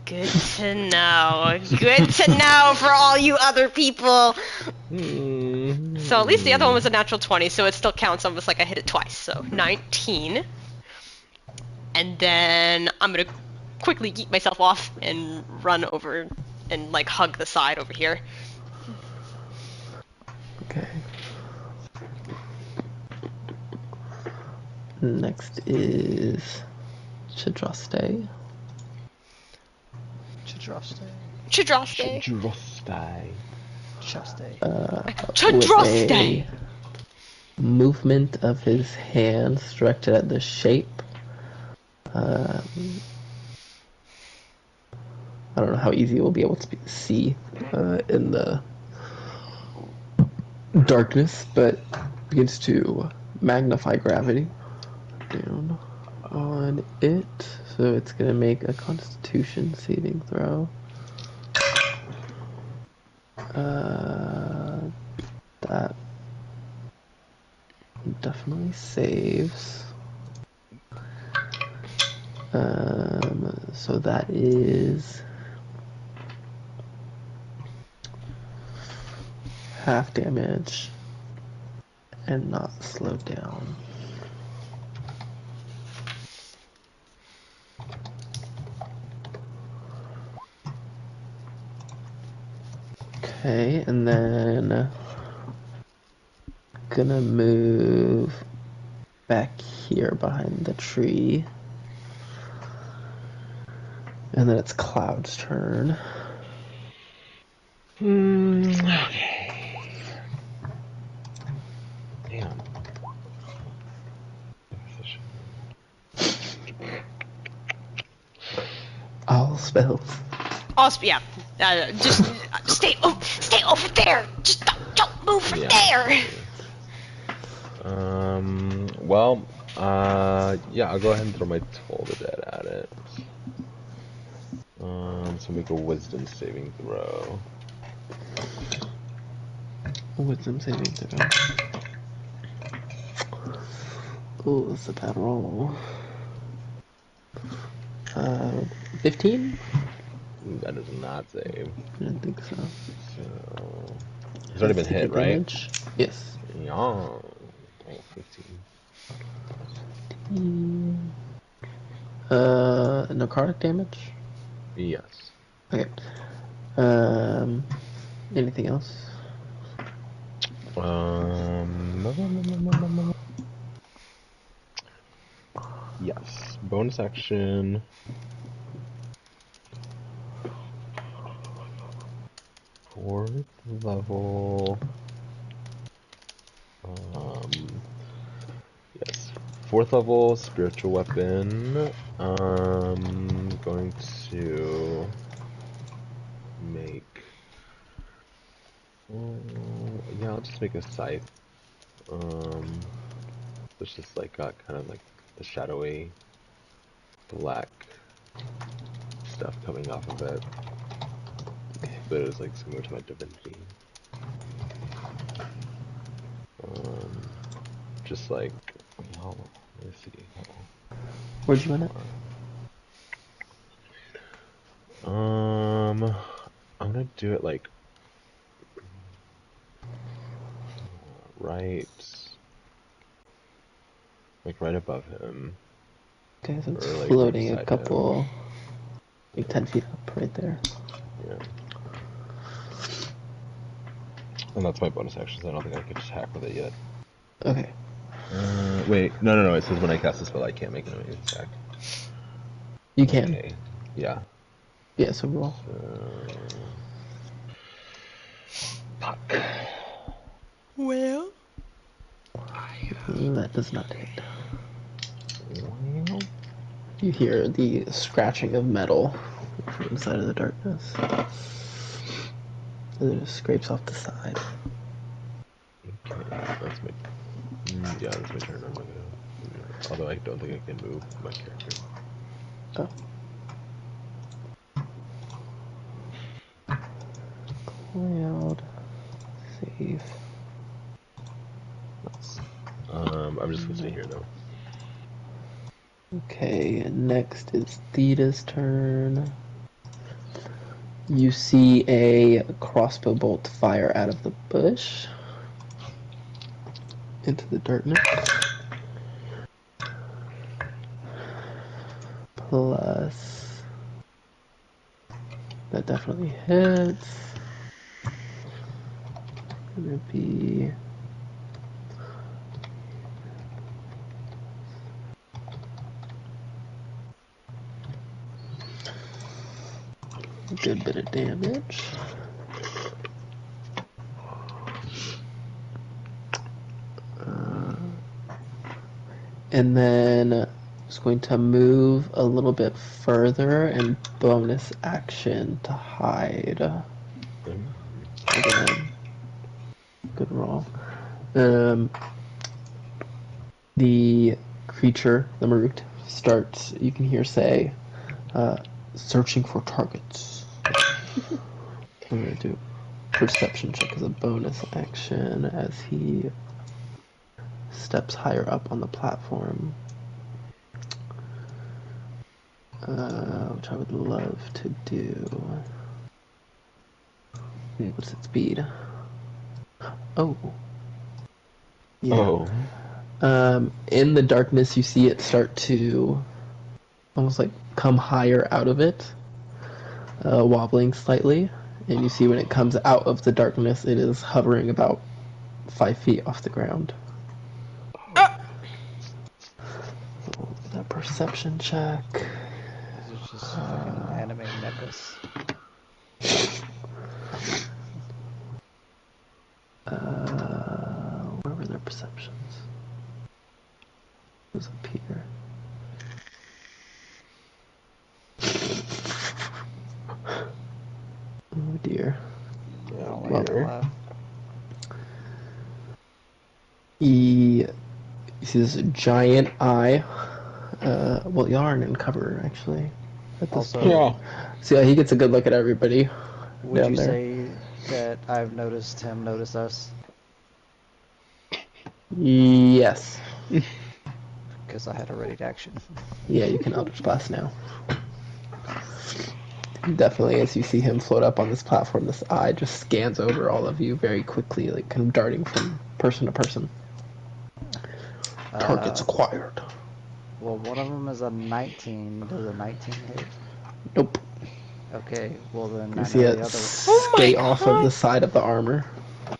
Good to know. Good to know for all you other people. So at least the other one was a natural 20, so it still counts almost like I hit it twice. So 19. And then I'm gonna quickly yeet myself off and run over and like hug the side over here.
Okay. Next is Chidraste.
Chidraste.
Chidraste.
Drostai.
Chaste.
With a movement of his hands directed at the shape. I don't know how easy it will be able to see in the darkness, but begins to magnify gravity down on it. So it's going to make a Constitution saving throw. That definitely saves. So that is half damage and not slowed down. Okay, and then gonna move back here behind the tree. And then it's Cloud's turn.
Okay. Damn.
All spells.
Also, yeah. Just stay over there. Just don't move from there.
Well, yeah, I'll go ahead and throw my Toll the Dead at it. So make a Wisdom saving throw.
Wisdom saving throw. Oh, that's a bad roll. 15?
That does not save.
I didn't think so.
So it's already been hit, right?
Damage? Yes.
Yeah. Oh, 15.
Necrotic damage?
Yes.
Okay. Anything else?
Yes. Bonus action. Fourth level. Yes. Fourth level spiritual weapon. Going to make. Yeah, I'll just make a scythe. It's just like got kind of like the shadowy black stuff coming off of it. But it was like similar to my divinity. Just like, oh, let me see.
Where'd you run it?
I'm gonna do it like right above him.
Okay, so it's
Or, like,
floating
right
a
beside
couple, like 10 feet up right there.
Yeah. And that's my bonus action, so I don't think I can attack with it yet.
Okay.
Wait, no. It says when I cast a spell, I can't make an immediate attack.
You can.
Okay. Yeah.
Yeah, so roll.
Fuck.
Well.
That does not hit.
Well,
You hear the scratching of metal from inside of the darkness. And it just scrapes off the side.
okay, that's my. Yeah, that's my turn. I'm not gonna. Although I don't think I can move my character.
Oh. Cloud. Save.
I'm just gonna stay here though.
Okay, next is Theta's turn. You see a crossbow bolt fire out of the bush into the darkness. Plus, that definitely hits. Gonna be a good bit of damage. And then just going to move a little bit further and bonus action to hide. Again, good roll. The creature, the Marut, starts, you can hear say, searching for targets. I'm going to do perception check as a bonus action as he steps higher up on the platform. Which I would love to do. What's its speed? Oh. Yeah.
Oh.
In the darkness, you see it start to almost like come higher out of it, wobbling slightly. And you see when it comes out of the darkness, it is hovering about 5 feet off the ground. That perception check.
This is just fucking anime mechas.
Where were their perceptions? It was up here. Oh dear.
I don't like that laugh.
You see this giant eye. Well, yarn and cover actually. At this
Also,
point. So yeah, he gets a good look at everybody.
would
down
you
there.
say that I've noticed him notice us?
Yes.
Because I had a ready action.
Yeah, you can Eldritch Blast now. Definitely, as you see him float up on this platform, this eye just scans over all of you very quickly, like kind of darting from person to person. Targets acquired.
Well, one of them is a 19. Does a 19 hit?
Nope.
Okay, well then
You
I
see
know
it
the other.
skate off of the side of the armor.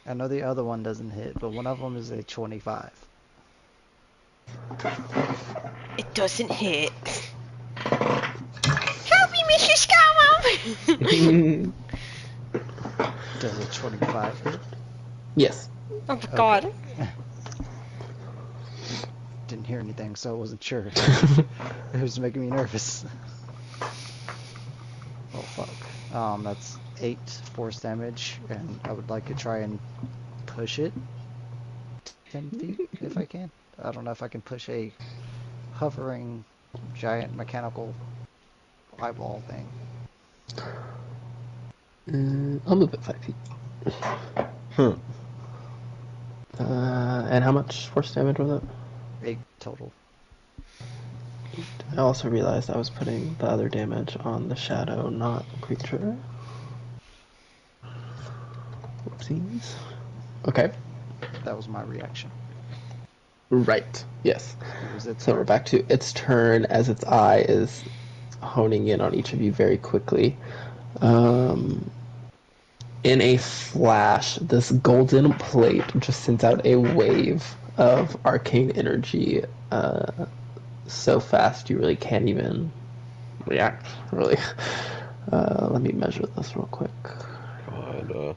I know the other one doesn't hit, but one of them is a 25.
It doesn't hit. Help me, Mr. Scarrow!
Does a 25 hit?
Yes.
Oh my god.
Didn't hear anything, so I wasn't sure. It was making me nervous. Oh fuck. That's 8 force damage, and I would like to try and push it 10 feet if I can. I don't know if I can push a hovering giant mechanical eyeball thing.
I'll move it 5 feet. And how much force damage was it?
8 total.
I also realized I was putting the other damage on the shadow, not creature. Whoopsies. Okay.
That was my reaction.
Right. Yes.
It was its
So we're
turn.
back to its turn as its eye is honing in on each of you very quickly. In a flash, this golden plate just sends out a wave of arcane energy so fast you really can't even react, really. Let me measure this real quick.
God,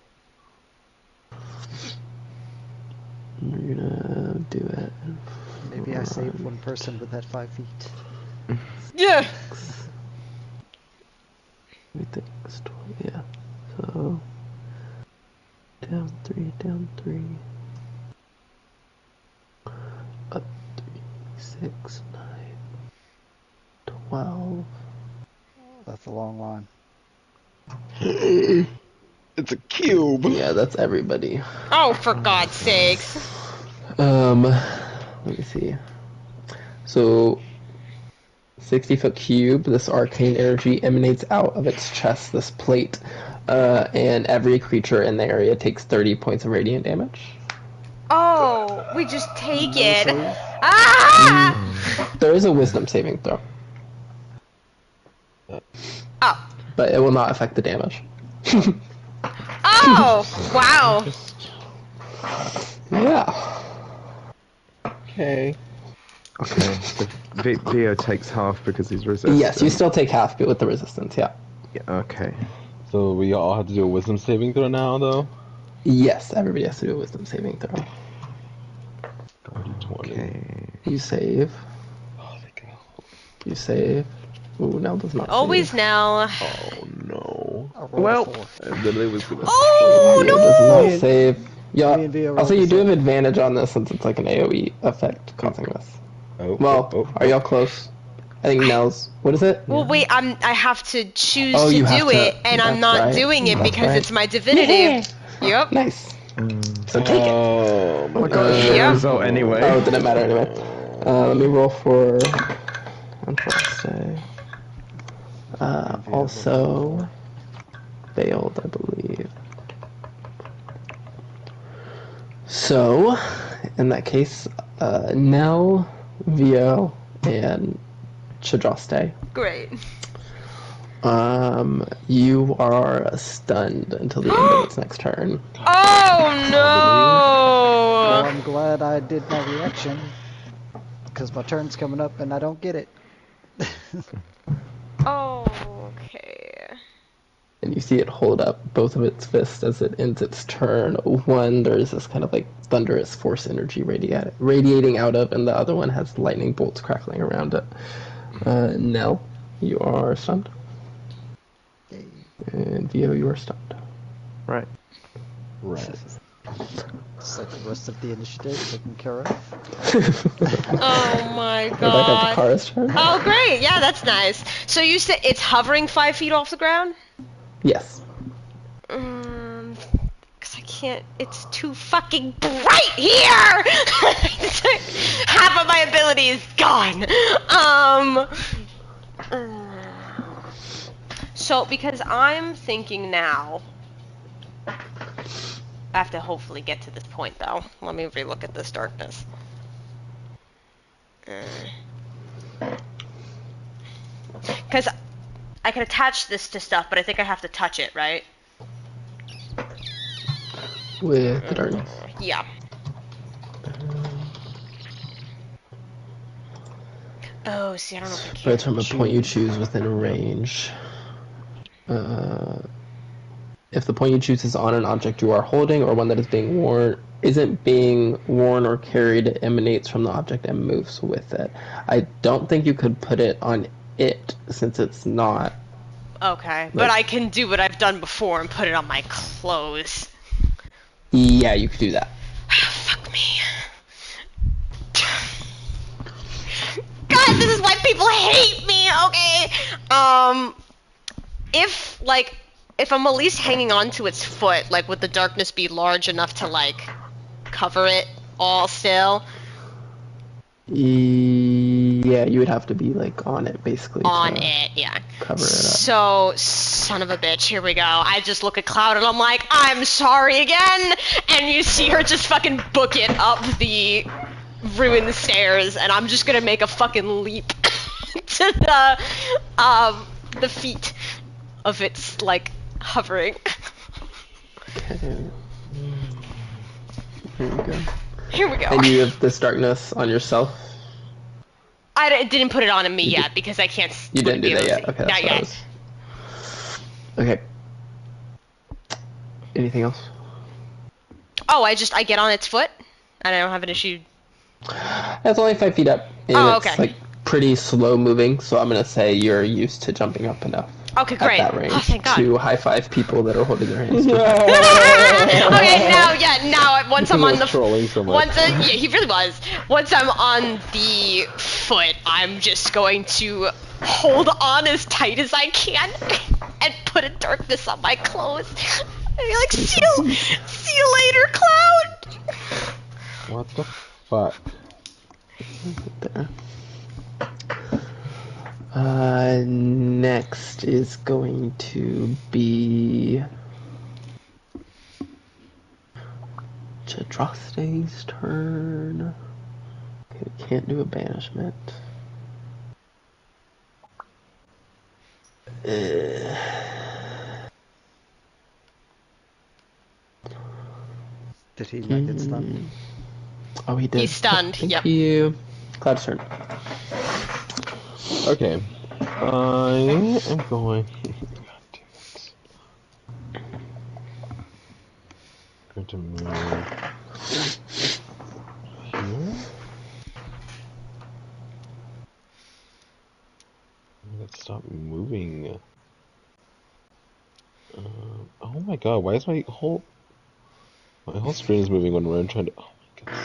We're gonna do it.
Maybe I saved one person with that 5 feet.
Yeah.
I think it's 12, yeah. So, down 3, down 3. Up 3, 6, 9, 12.
That's a long line.
it's a cube.
Yeah, that's everybody.
Oh, for God's sakes.
Let me see. So, 60-foot cube, this arcane energy emanates out of its chest, this plate, and every creature in the area takes 30 points of radiant damage.
Oh, we just take
No
it.
save?
Ah!
There is a wisdom saving throw,
Oh.
but it will not affect the damage.
Oh! Wow.
Yeah.
Okay. Okay, so Vio takes half because he's resistant.
Yes, you still take half, but with the resistance, yeah.
Yeah, okay.
So we all have to do a wisdom saving throw now, though?
Yes, everybody has to do a wisdom saving throw.
20.
Okay.
You save.
Oh, thank God.
You save. Ooh, Nell does not
Always
save.
now.
Oh, no.
I rolled a
Well,
4.
And then it was gonna...
Oh,
Vio does
no!
not save. Yeah,
Me and Vio
also
rolled
you
a
do have
6.
advantage on this since it's like an AoE effect causing this.
Oh,
Well,
oh,
are y'all close? I think Nell's. What is it?
Well, wait, I have to choose
Oh,
to
you have
do
to-
it, and I'm
that's
not
right,
doing it
that's
because
right.
it's my divinity. Yep.
Nice. So take it.
Oh, my
I got a shit
Yeah.
result anyway.
Oh, it didn't matter anyway. Let me roll for Untrusted. Also failed, I believe. So, in that case, Nell, Vio, and Chadraste.
Great.
You are stunned until the end of its next turn.
Oh
Well,
no!
I'm glad I did my reaction. Because my turn's coming up and I don't get it.
Okay.
And you see it hold up both of its fists as it ends its turn. One, there's this kind of like thunderous force energy radiating out of, and the other one has lightning bolts crackling around it. Nell, you are stunned.
Yay.
And Vio, you are stunned.
Right.
Right.
It's like the rest of the initiative taken care of.
Oh my
We're back at the
god.
Kara's turn.
Oh great, yeah, that's nice. So you said it's hovering 5 feet off the ground?
Yes.
Cause I can't, it's too fucking bright here! Half of my ability is gone. So because I'm thinking now, I have to hopefully get to this point though. Let me relook at this darkness. Because I can attach this to stuff, but I think I have to touch it, right?
With the darkness.
Yeah. Oh, see, I don't know if I can.
But from a point you choose within range. If the point you choose is on an object you are holding or one that is being worn, isn't being worn or carried, it emanates from the object and moves with it. I don't think you could put it on it since it's not.
Okay, but I can do what I've done before and put it on my clothes.
Yeah, you could do that.
Fuck me. God, this is why people hate me, okay? If I'm at least hanging on to its foot, like, would the darkness be large enough to, like, cover it all still?
Yeah, you would have to be like on it basically.
On
to
it, yeah.
Cover it up.
So, son of a bitch, here we go. I just look at Cloud and I'm like, I'm sorry again! And you see her just fucking book it up the ruined stairs, and I'm just gonna make a fucking leap to the feet of its, like, hovering.
Okay. Here we go.
Here we go.
And you have this darkness on yourself?
Didn't put it on me yet because I can't.
You didn't do that yet?
See.
Okay,
Not
that's what I
yet.
was... Okay. Anything else?
Oh, I get on its foot, and I don't have an issue.
It's only 5 feet up. And
Okay.
It's like pretty slow moving, so I'm gonna say you're used to jumping up enough.
Okay, great.
At that range
Thank God.
to high five people that are holding their hands.
Okay, now once I'm on the
trolling so much.
yeah, he really was. Once I'm on the foot, I'm just going to hold on as tight as I can and put a darkness on my clothes. And be like, see you later, cloud.
What the fuck?
There. Next is going to be Chadroste's turn. Okay, we can't do a banishment.
Did he not get stunned?
Oh, he did.
He's stunned,
Thank
yep.
you. Cloud's turn.
Okay. I am going. God damn it. I'm going to move here. Let's stop moving. Oh my god, why is my whole screen is moving when we're trying to. Oh my god.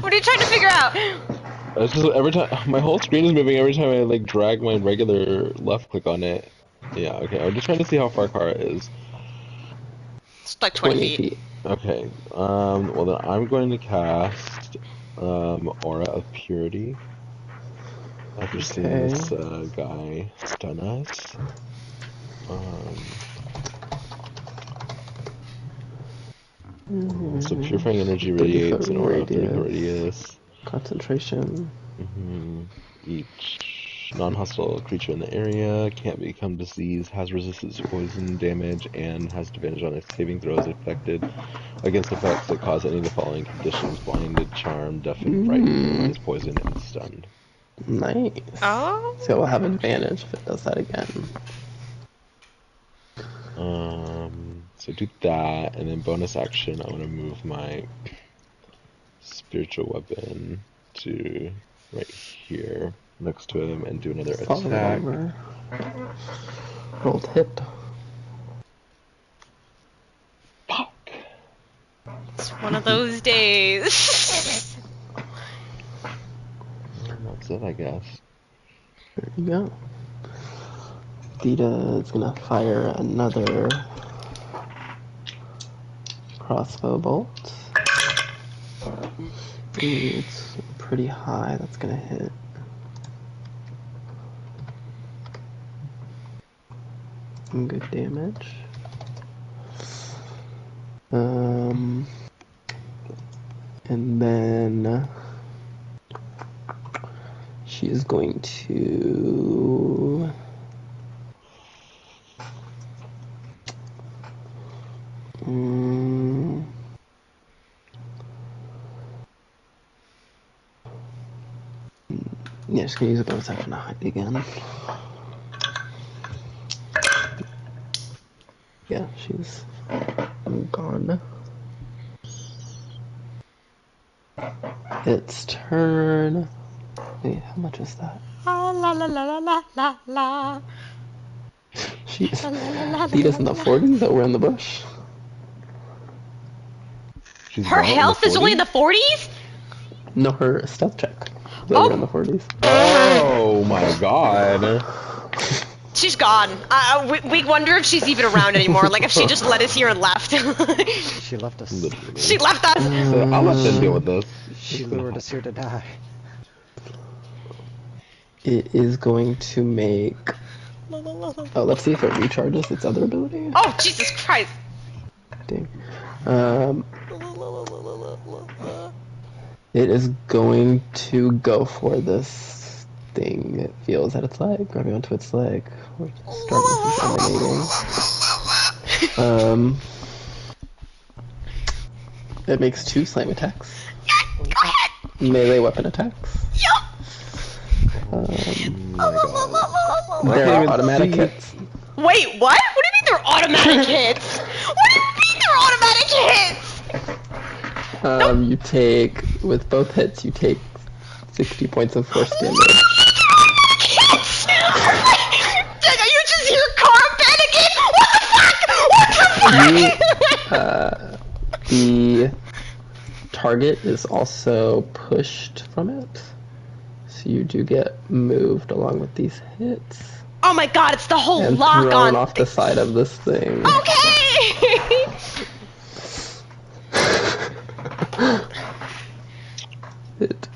What are you trying to figure out?
It's just every time my whole screen is moving every time I like drag my regular left click on it. Yeah, okay. I'm just trying to see how far Kara is.
It's like 20 feet.
Okay. Well then I'm going to cast Aura of Purity. After seeing this guy stun us. So purifying energy radiates an aura of 30 foot radius.
Concentration.
Each non-hostile creature in the area can't become diseased, has resistance to poison damage, and has advantage on its saving throws affected against effects that cause any of the following conditions: blinded, charmed, deafened, frightened, paralyzed, poisoned, and stunned.
Nice.
Oh.
So we'll have advantage if it does that again.
So do that, and then bonus action, I want to move my spiritual weapon to right here next to him and do another attack.
Over. Rolled hit.
Fuck.
It's one of those days.
That's it, I guess.
There you go. Dita is gonna fire another crossbow bolt. It's pretty high, that's gonna hit. Some good damage. And then she is going to yeah, just gonna use a bonus action to hide again. Yeah, she's gone. It's turn. Wait, how much is that?
La la la la la la la.
She's Dita's in the 40s over in the bush.
Her health is only in the 40s?
No, her stealth check is over in the 40s.
Oh my god.
She's gone. We wonder if she's even around anymore. Like if she just let us here and left.
She left us.
Literally.
She left us.
I'll let them deal with this.
She lured us here to die.
It is going to make. Oh, let's see if it recharges its other ability.
Oh, Jesus Christ.
Dang. It is going to go for this thing it feels at its leg, grabbing onto its leg, which is starting to be It makes 2 slam attacks.
Go ahead.
Melee weapon attacks.
Yup.
There are automatic hits.
Wait, what? What do you mean they're automatic hits? What do you mean they're automatic hits?
You take, with both hits, you take 60 points of force damage.
Hits! You just hear Cara panicking? What the fuck? What the fuck?
The target is also pushed from it. So you do get moved along with these hits.
Oh my god, it's the whole
And
lock-on
thrown off the side of this thing.
Okay!
It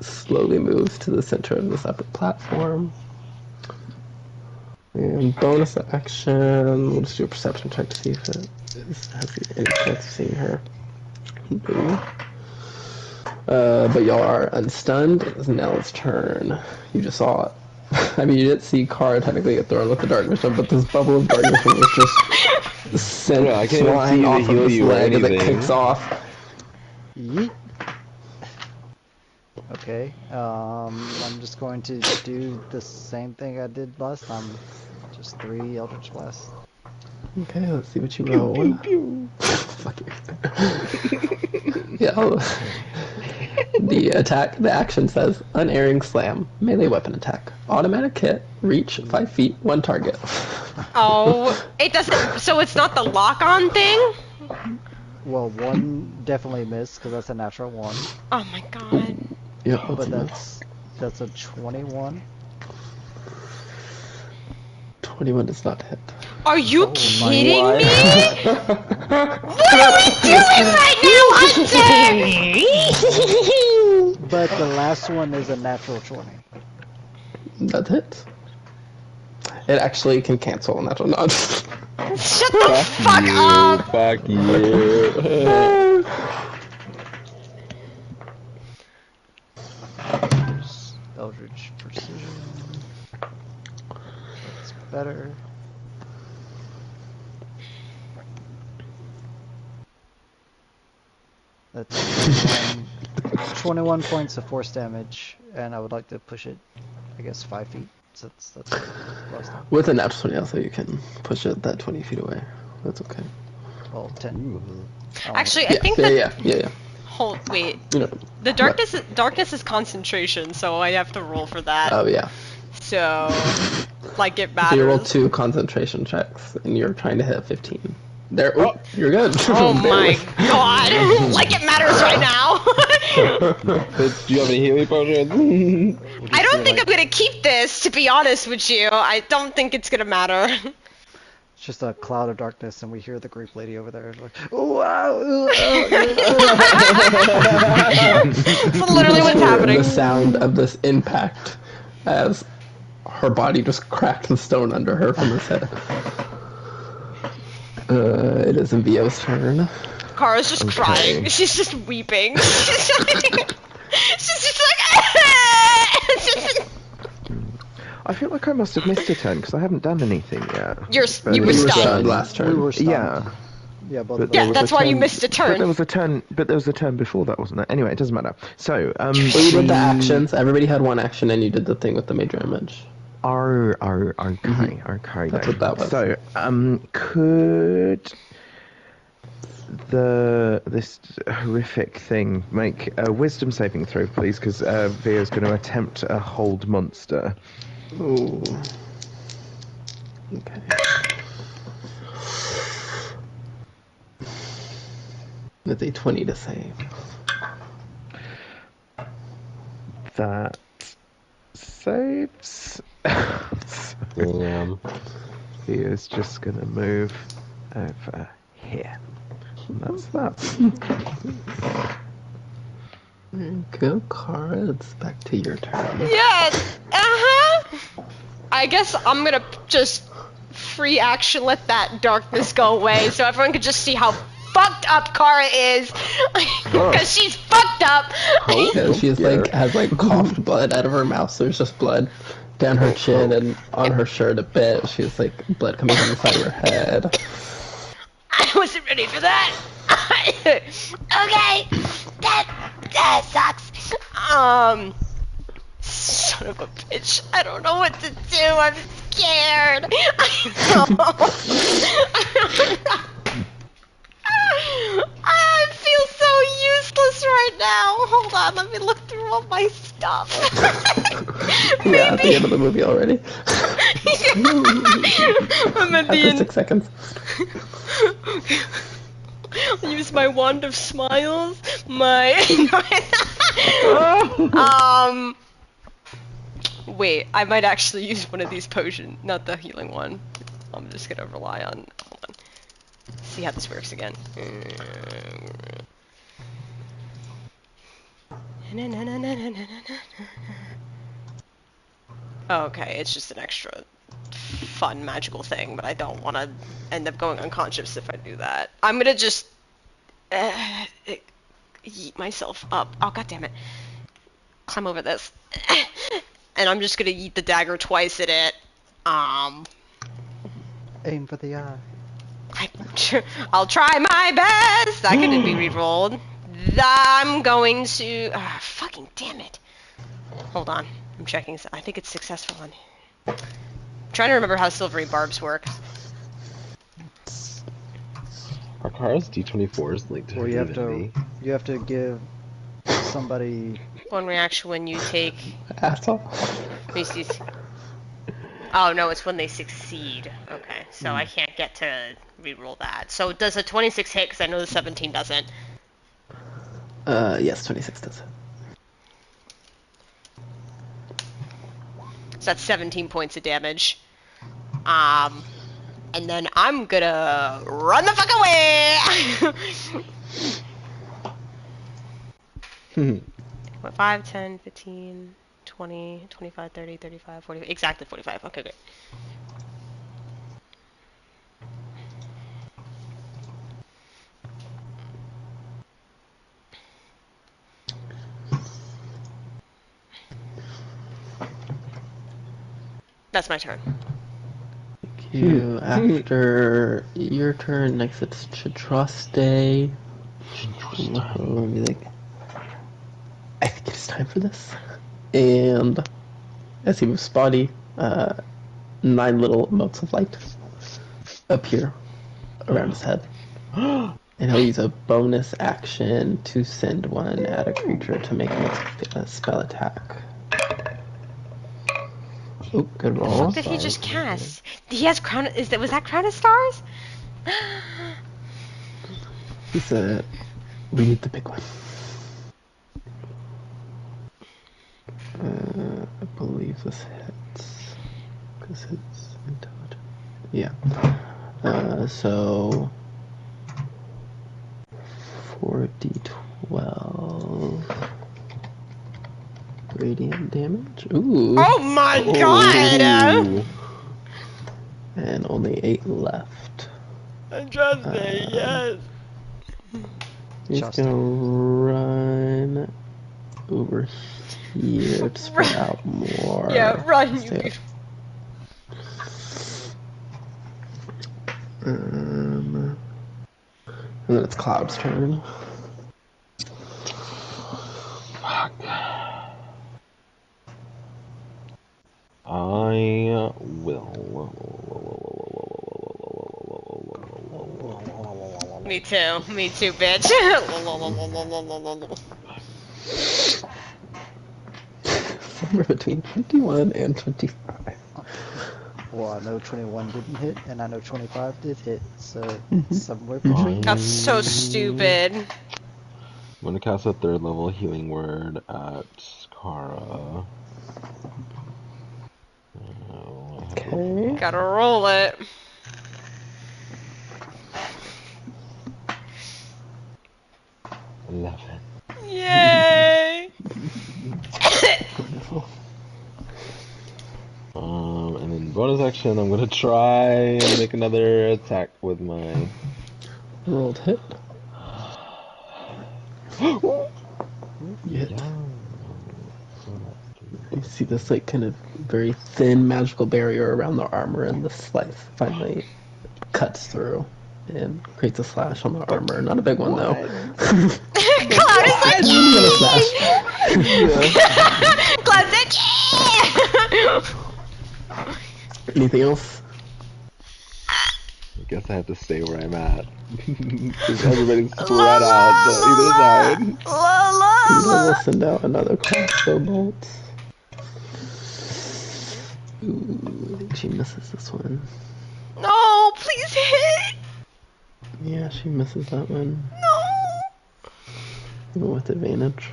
slowly moves to the center of the separate platform. And bonus action, we'll just do a perception check to see if it has any chance of seeing her. No. But y'all are unstunned. It's Nell's turn. You just saw it. I mean, you didn't see Kara technically get thrown with the dark mission, but this bubble of darkness was just sent
Yeah, I can't even
flying
see
off
the
of
heal
this
you or
leg as it
anything.
kicks off.
Yeet. Okay, I'm just going to do the same thing I did last time. Just 3 Eldritch Blasts.
Okay, let's see what you roll. Fuck you. Yeah. The action says unerring slam, melee weapon attack, automatic hit, reach 5 feet, 1 target.
Oh, it doesn't. So it's not the lock-on thing?
Well, 1 definitely missed because that's a natural 1,
Oh my god.
Yeah,
but that's a 21.
21 does not hit.
Are you kidding
what?
me? What are we doing right now, Hunter?
But the last one is a natural 20.
That hits. It actually can cancel a natural nod.
Shut the fuck up!
Fuck you.
There's Eldritch Precision. That's better. That's 21 points of force damage, and I would like to push it, I guess, 5 feet. So that's last time.
With a natural 20 also, you can push it that 20 feet away. That's okay.
Well, 10.
Actually, I think that.
Yeah.
Hold, wait.
You know,
The darkness is concentration, so I have to roll for that.
oh yeah.
So, like, it
So you roll
matters.
2 concentration checks, and you're trying to hit 15. There, oh, you're good.
Oh my
Barely.
god! Like it matters right now!
Do you have any healing potions?
I don't think I'm gonna keep this, to be honest with you. I don't think it's gonna matter.
It's just a cloud of darkness, and we hear the Greek lady over there. Like, "Ooh, wow, ooh,
That's literally what's happening.
The sound of this impact as her body just cracked the stone under her from his head. It is Vio's turn.
Kara's just crying. She's just weeping. She's just like.
I feel like I must have missed a turn because I haven't done anything yet.
You were
But
You were
stunned.
stunned last turn.
we were stunned.
Yeah.
Yeah, both
But
of
there
Yeah,
us.
was
that's
a
why you
turn-
missed a turn.
But there was a turn before that, wasn't there? Anyway, it doesn't matter. So,
Well, you did the actions. Everybody had 1 action, and you did the thing with the major image.
okay.
That's what that was.
So, could this horrific thing make a wisdom saving throw, please? Because Via's going to attempt a hold monster.
Ooh. Okay. That's a 20 to save.
That saves.
Damn.
Via's just going to move over here. And that's that.
Go, Kara. It's back to your turn.
Yeah, I guess I'm gonna just free action let that darkness go away so everyone can just see how fucked up Kara is. Because she's fucked up.
Yeah, she's like has like coughed blood out of her mouth. So there's just blood down her chin and on her shirt a bit. She's like blood coming from the side of her head.
I wasn't ready for that. Okay, that sucks. Son of a bitch. I don't know what to do. I'm scared. I feel so useless right now. Hold on, let me look through all my stuff.
Yeah, at the
Maybe.
end of the movie already.
I'm at the
After
end.
6 seconds.
I'll use my wand of smiles. My. Wait, I might actually use one of these potions, not the healing one. I'm just gonna rely on. Hold on. See how this works again. Okay, it's just an extra fun magical thing, but I don't want to end up going unconscious if I do that. I'm gonna just yeet myself up. Oh, god damn it. Climb over this. And I'm just gonna yeet the dagger twice at it.
Aim for the eye.
I'll try my best. That could be re-rolled. I'm going to. Fucking damn it. Hold on. I'm checking. I think it's successful on. I'm trying to remember how silvery barbs work.
Are Kara's D24s linked to her
Well,
D&D?
you have to give somebody.
One reaction when you take.
Asshole.
Oh no, it's when they succeed. Okay, so I can't get to re-roll that. So does a 26 hit? Because I know the 17 doesn't.
Yes, 26 does.
So that's 17 points of damage. And then I'm gonna run the fuck away! 5, 10, 15, 20, 25, 30, 35, 40, exactly 45. Okay, great. That's my turn.
Thank you. After your turn, next it's Chitraste. Let me think. I think it's time for this. And as he moves his body, 9 little motes of light appear around his head. And he'll use a bonus action to send one at a creature to make a spell attack. Oh, good roll.
What did he just cast? He has crown. Was that Crown of Stars?
He said, "We need the big one." I believe this hits because it's intelligent. Yeah. So 4d12 radiant damage. Ooh.
Oh my god!
And only 8 left.
Interesting, yes.
He's gonna run over here to spread out more.
Yeah, run, you
And then it's Cloud's turn.
Fuck. I will.
Me too, bitch.
Somewhere between 21 and 25.
Well, I know 21 didn't hit, and I know 25 did hit, so somewhere between.
That's so stupid.
I'm gonna cast a 3rd level healing word at Kara.
Okay.
Gotta roll it. Yay!
Wonderful.
And then bonus action, I'm gonna try and make another attack with my.
Rolled hit. You hit. You see this like kind of very thin magical barrier around the armor, and the slice finally cuts through. and creates a slash on the armor. Not a big one though.
Cloud is like,
He's gonna slash.
Cloud's like, yeah!
Anything else?
I guess I have to stay where I'm at. Because everybody's spread out to either side.
Peter will send out another crossbow bolt. Ooh, I think she misses this one.
No, please hit!
Yeah, she misses that one.
No!
Even with advantage.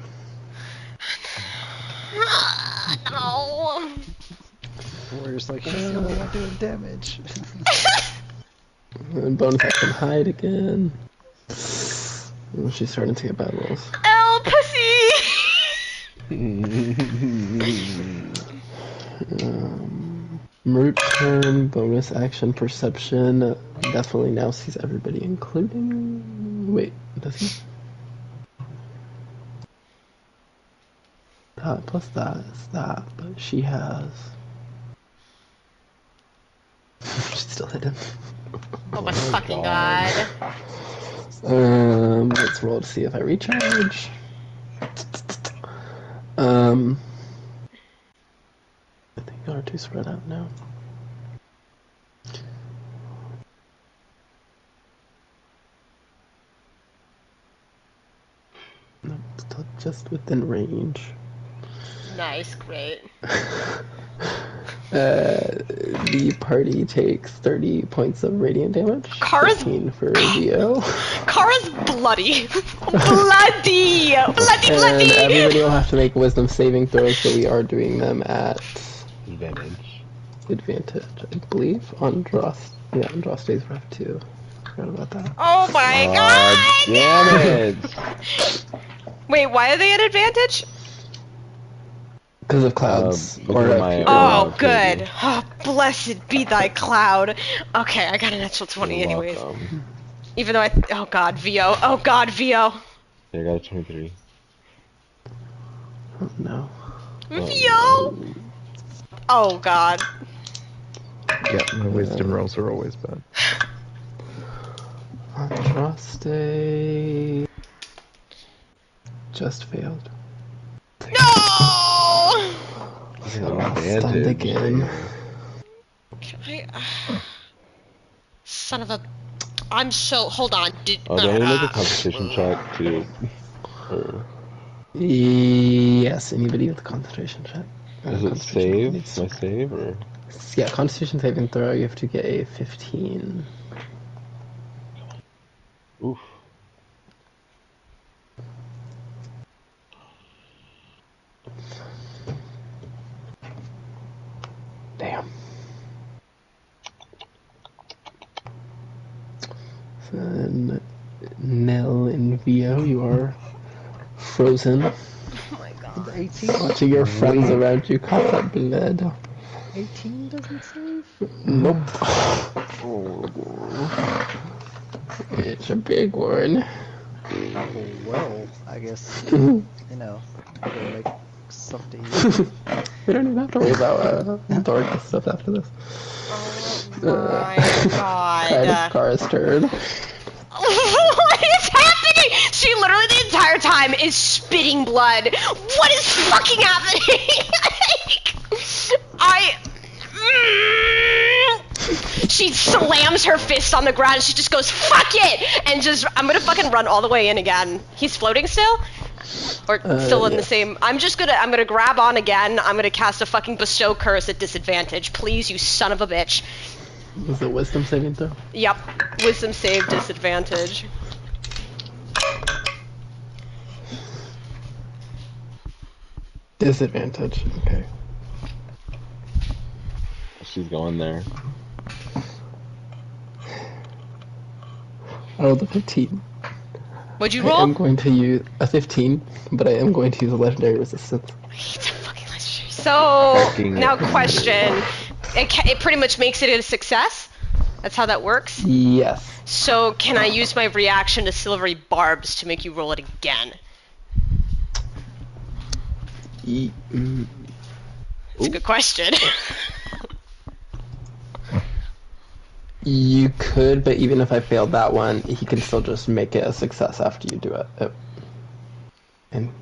No.
Warrior's like, she's the only one doing damage.
And bonus action hide again. Oh, she's starting to get bad rolls.
Oh, pussy!
Root turn, bonus action perception. Definitely now sees everybody, including. Wait, does he? Plus that is that, but she has. She still hit him.
Oh my fucking god.
Let's roll to see if I recharge. I think y'all are too spread out now. No, still just within range.
Nice, great.
The party takes 30 points of radiant damage.
Kara's-
15 for VO.
Kara's bloody. Bloody! Bloody,
And
bloody!
everybody will have to make wisdom saving throws, so we are doing them at
Advantage.
advantage, I believe. Andraste's rough too. Forgot about that.
Oh my
God
god!
damn it!
Wait, why are they at advantage?
Because of clouds.
because
or
of my-
Oh,
crazy.
good. Oh, blessed be thy cloud. Okay, I got an natural 20
You're
anyways.
welcome.
Even though oh god, VO. Oh god, VO.
Yeah, I got a 23.
Oh, no.
VO! Oh god.
Yeah, my wisdom rolls are always bad.
Andraste just failed.
No!
Stunned again.
Can I, son of a... I'm so... Hold on.
Oh, do I need to make a concentration check to... Or...
Yes, anybody with a concentration check.
Is it
Concentration
save?
needs-
My save, or...?
Yeah, Constitution saving throw, you have to get a 15.
Oof.
Damn. Then Nell and Vio, you are frozen.
Oh my god.
18?
Watching your friends around you cough up blood.
18 doesn't save?
Nope. It's a big one.
Oh, well, I guess, you know, I'm gonna make something.
We don't even have to worry about dark stuff after this.
Oh my
It's
god.
Kara's turn.
What is happening? She literally the entire time is spitting blood. What is fucking happening? She slams her fist on the ground and she just goes, fuck it! And just, I'm gonna fucking run all the way in again. He's floating still? Or still in the
yes.
same, I'm gonna grab on again. I'm gonna cast a fucking bestow curse at disadvantage. Please, you son of a bitch.
Was it wisdom saving throw?
Yep, wisdom save disadvantage.
Disadvantage. Okay.
She's going there.
I rolled a 15.
What'd you
I am
roll?
going to use a 15, but I am going to use a legendary resistance.
It's a fucking legendary. So,
Fucking
now
legendary.
question. It pretty much makes it a success? That's how that works?
Yes.
So, can I use my reaction to silvery barbs to make you roll it again? It's a good question.
You could, but even if I failed that one, he can still just make it a success after you do it. And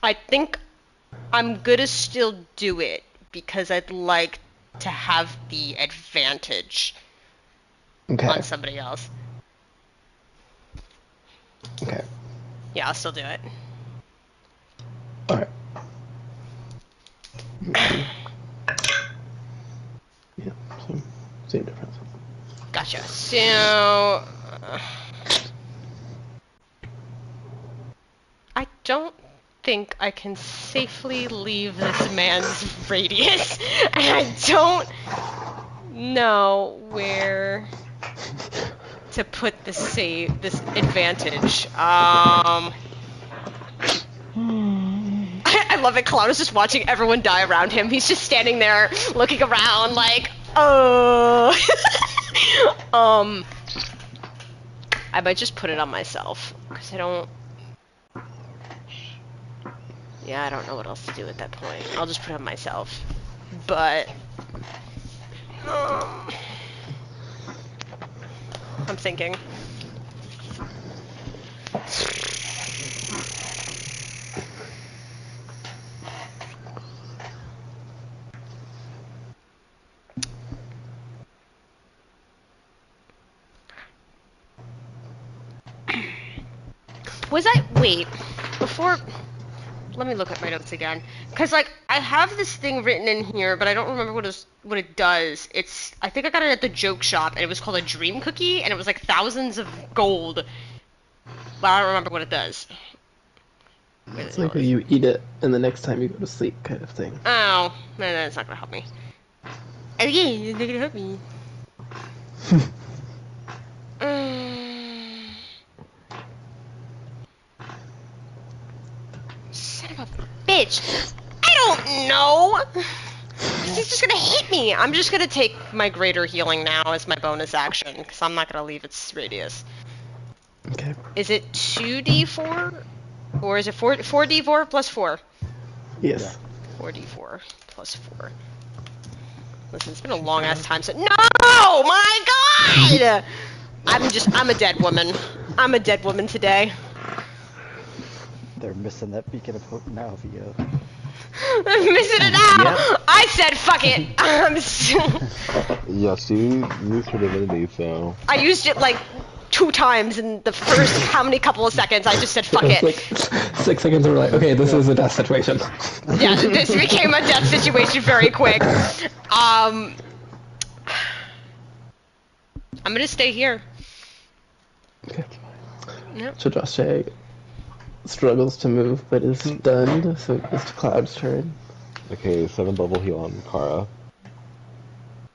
I think I'm gonna still do it because I'd like to have the advantage
okay,
on somebody else.
okay,
Yeah, I'll still do it.
all right. Yeah, same difference.
Gotcha. So I don't think I can safely leave this man's radius, and I don't know where to put this advantage. I love it. Cloud is just watching everyone die around him. He's just standing there looking around like, oh. I might just put it on myself because I don't. Yeah, I don't know what else to do at that point. I'll just put it on myself. But I'm thinking. Wait, before, let me look at my notes again. Because, like, I have this thing written in here, but I don't remember what it does. I think I got it at the joke shop, and it was called a dream cookie, and it was like thousands of gold. But I don't remember what it does.
It's like when you eat it, and the next time you go to sleep, kind of thing.
Oh, no, that's not gonna help me. Oh yeah, it's not gonna help me. Son of a bitch! I don't know! He's just gonna hit me! I'm just gonna take my greater healing now as my bonus action, because I'm not gonna leave its radius.
Okay.
Is it 2d4? Or is it 4d4 plus 4?
Yes.
4d4 plus 4. Listen, it's been a long ass time, so no! My god! I'm a dead woman. I'm a dead woman today.
They're missing that beacon of hope now, Vio.
I'm missing it out!
Yep.
I said fuck it!
Yes, you used her divinity, so.
I used it like 2 times in the first how many couple of seconds. I just said fuck it.
Like 6 seconds, we're like, okay, this is a death situation.
Yeah, this became a death situation very quick. I'm gonna stay here.
Okay.
Yep.
So Josh struggles to move, but is stunned, so it's Cloud's turn.
Okay, 7 bubble heal on Kara.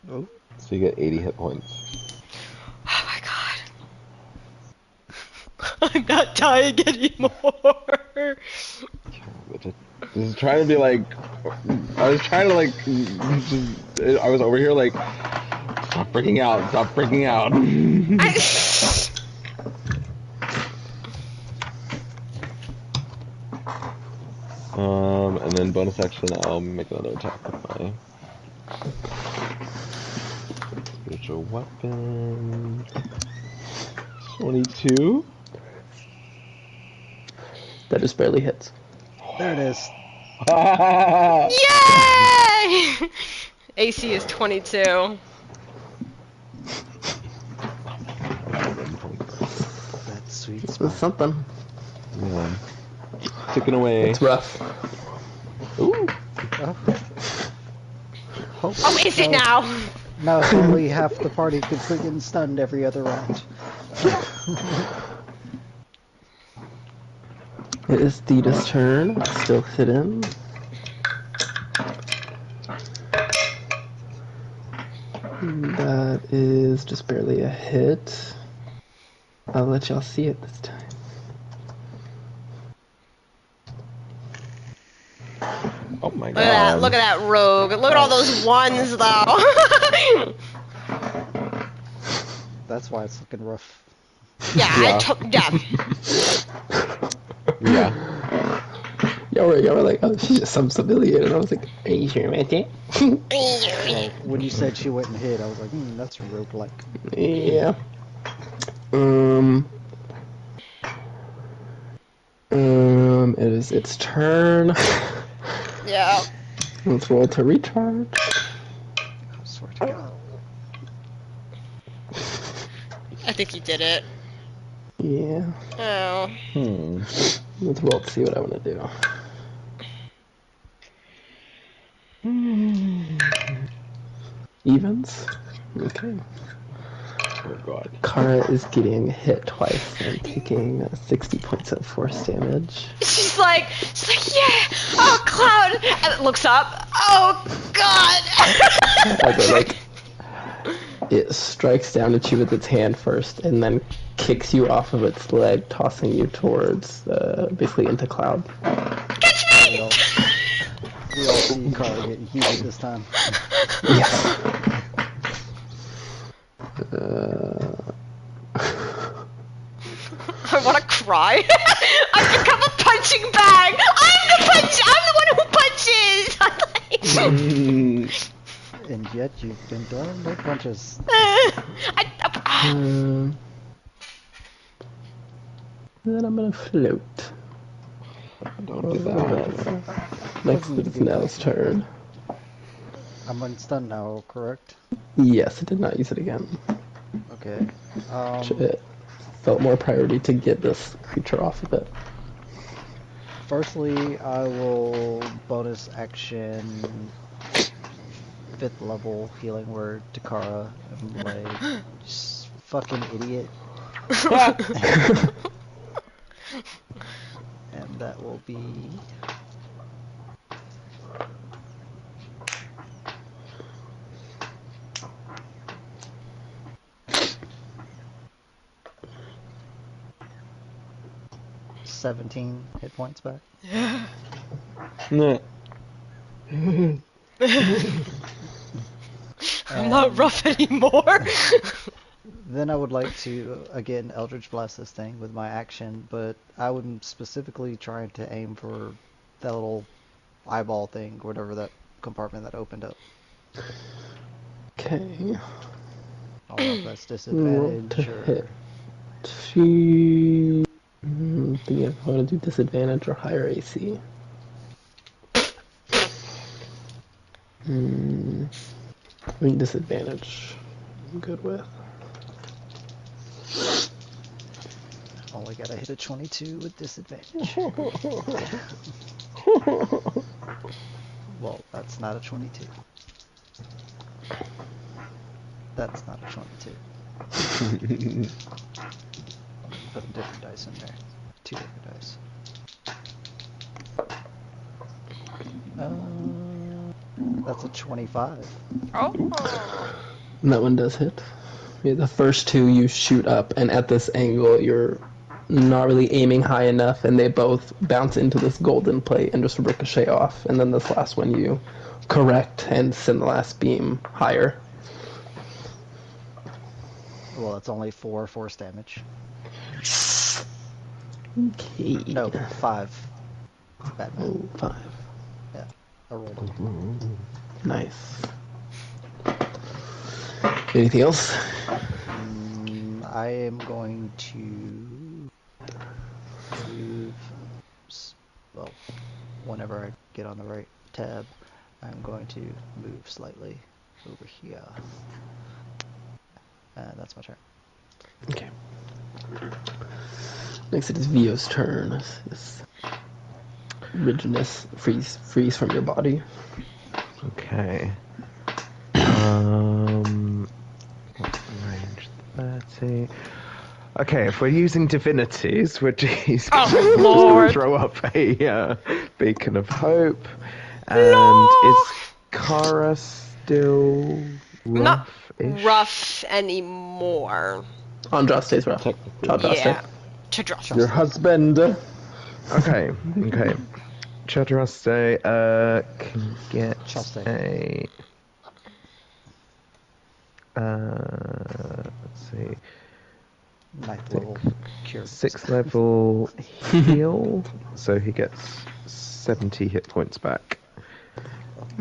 Oh.
So you get 80 hit points.
Oh my god. I'm not dying anymore.
This is trying to be like, I was trying to like, I was over here like, stop freaking out, stop freaking out. And then bonus action, I'll make another attack with my spiritual weapon. 22.
That just barely hits.
There it is.
Yay! AC is 22.
That's sweet
This
spot.
was something.
Yeah. Ticking away.
It's rough.
Ooh.
Oh, is it now?
Now only half the party could friggin' stunned every other round.
It is Dita's turn. Still hidden. That is just barely a hit. I'll let y'all see it this time.
Oh my
Look at that! Look at that rogue! Look at all those ones, though.
That's why it's looking rough.
Yeah,
Yeah.
yeah.
Yeah.
y'all were like, oh, she's just some civilian, and I was like, are you sure about that?
Well, when you said she went and hid, I was like, that's roguelike.
Yeah. It is its turn.
Yeah.
Let's roll to recharge.
I swear to God.
I think you did it.
Yeah.
Oh.
Let's roll to see what I want to do. Evens? Okay.
Oh god.
Kara is getting hit twice and taking 60 points of force damage.
She's like, yeah, oh, Cloud, and it looks up, oh, God.
As it, it strikes down at you with its hand first, and then kicks you off of its leg, tossing you towards, basically into Cloud.
Catch me!
We all see Kara getting heated this time.
Yes.
I want to cry. I've become a punching bag. I'm the one who punches.
And yet you've been throwing no punches.
Then I'm gonna float.
Don't do that.
Next is Nell's turn.
I'm on stun now, correct?
Yes, it did not use it again.
Okay.
It felt more priority to get this creature off of it.
Firstly, I will bonus action 5th level healing word to Kara. I'm like, just fucking idiot. And that will be... $17 hit points back.
No.
I'm not rough anymore.
Then I would like to, again, Eldritch Blast this thing with my action, but I would specifically trying to aim for that little eyeball thing, whatever that compartment that opened up.
Okay.
I don't know if that's
Roll to
disadvantage or...
hit. She... Thinking if I want to do disadvantage or higher AC. I think disadvantage I'm good with.
Only gotta hit a 22 with disadvantage. Well, that's not a 22. That's not a 22. Put a different dice in there. 2 different dice. That's a 25.
Oh.
And that one does hit. Yeah, the first two you shoot up, and at this angle you're not really aiming high enough, and they both bounce into this golden plate and just ricochet off. And then this last one you correct and send the last beam higher.
Well, it's only 4 force damage.
Okay.
No, 5. Batman.
Oh, 5.
Yeah, I rolled it.
Nice. Anything else?
I am going to move, well, whenever I get on the right tab, I'm going to move slightly over here. That's my turn.
Okay. Next it is Vio's turn. This rigidness freeze from your body.
Okay. What's the range? 30. Okay, if we're using divinities, we're just
Oh, Lord.
throw up a beacon of hope. And is Kara still
Not
rough-ish?
rough anymore.
Andraste's rough. Andraste.
Yeah. Chadraste.
Your husband.
Okay. Chadraste can get
Chaste.
a... let's see.
9th level cure.
6th level heal, so he gets 70 hit points back.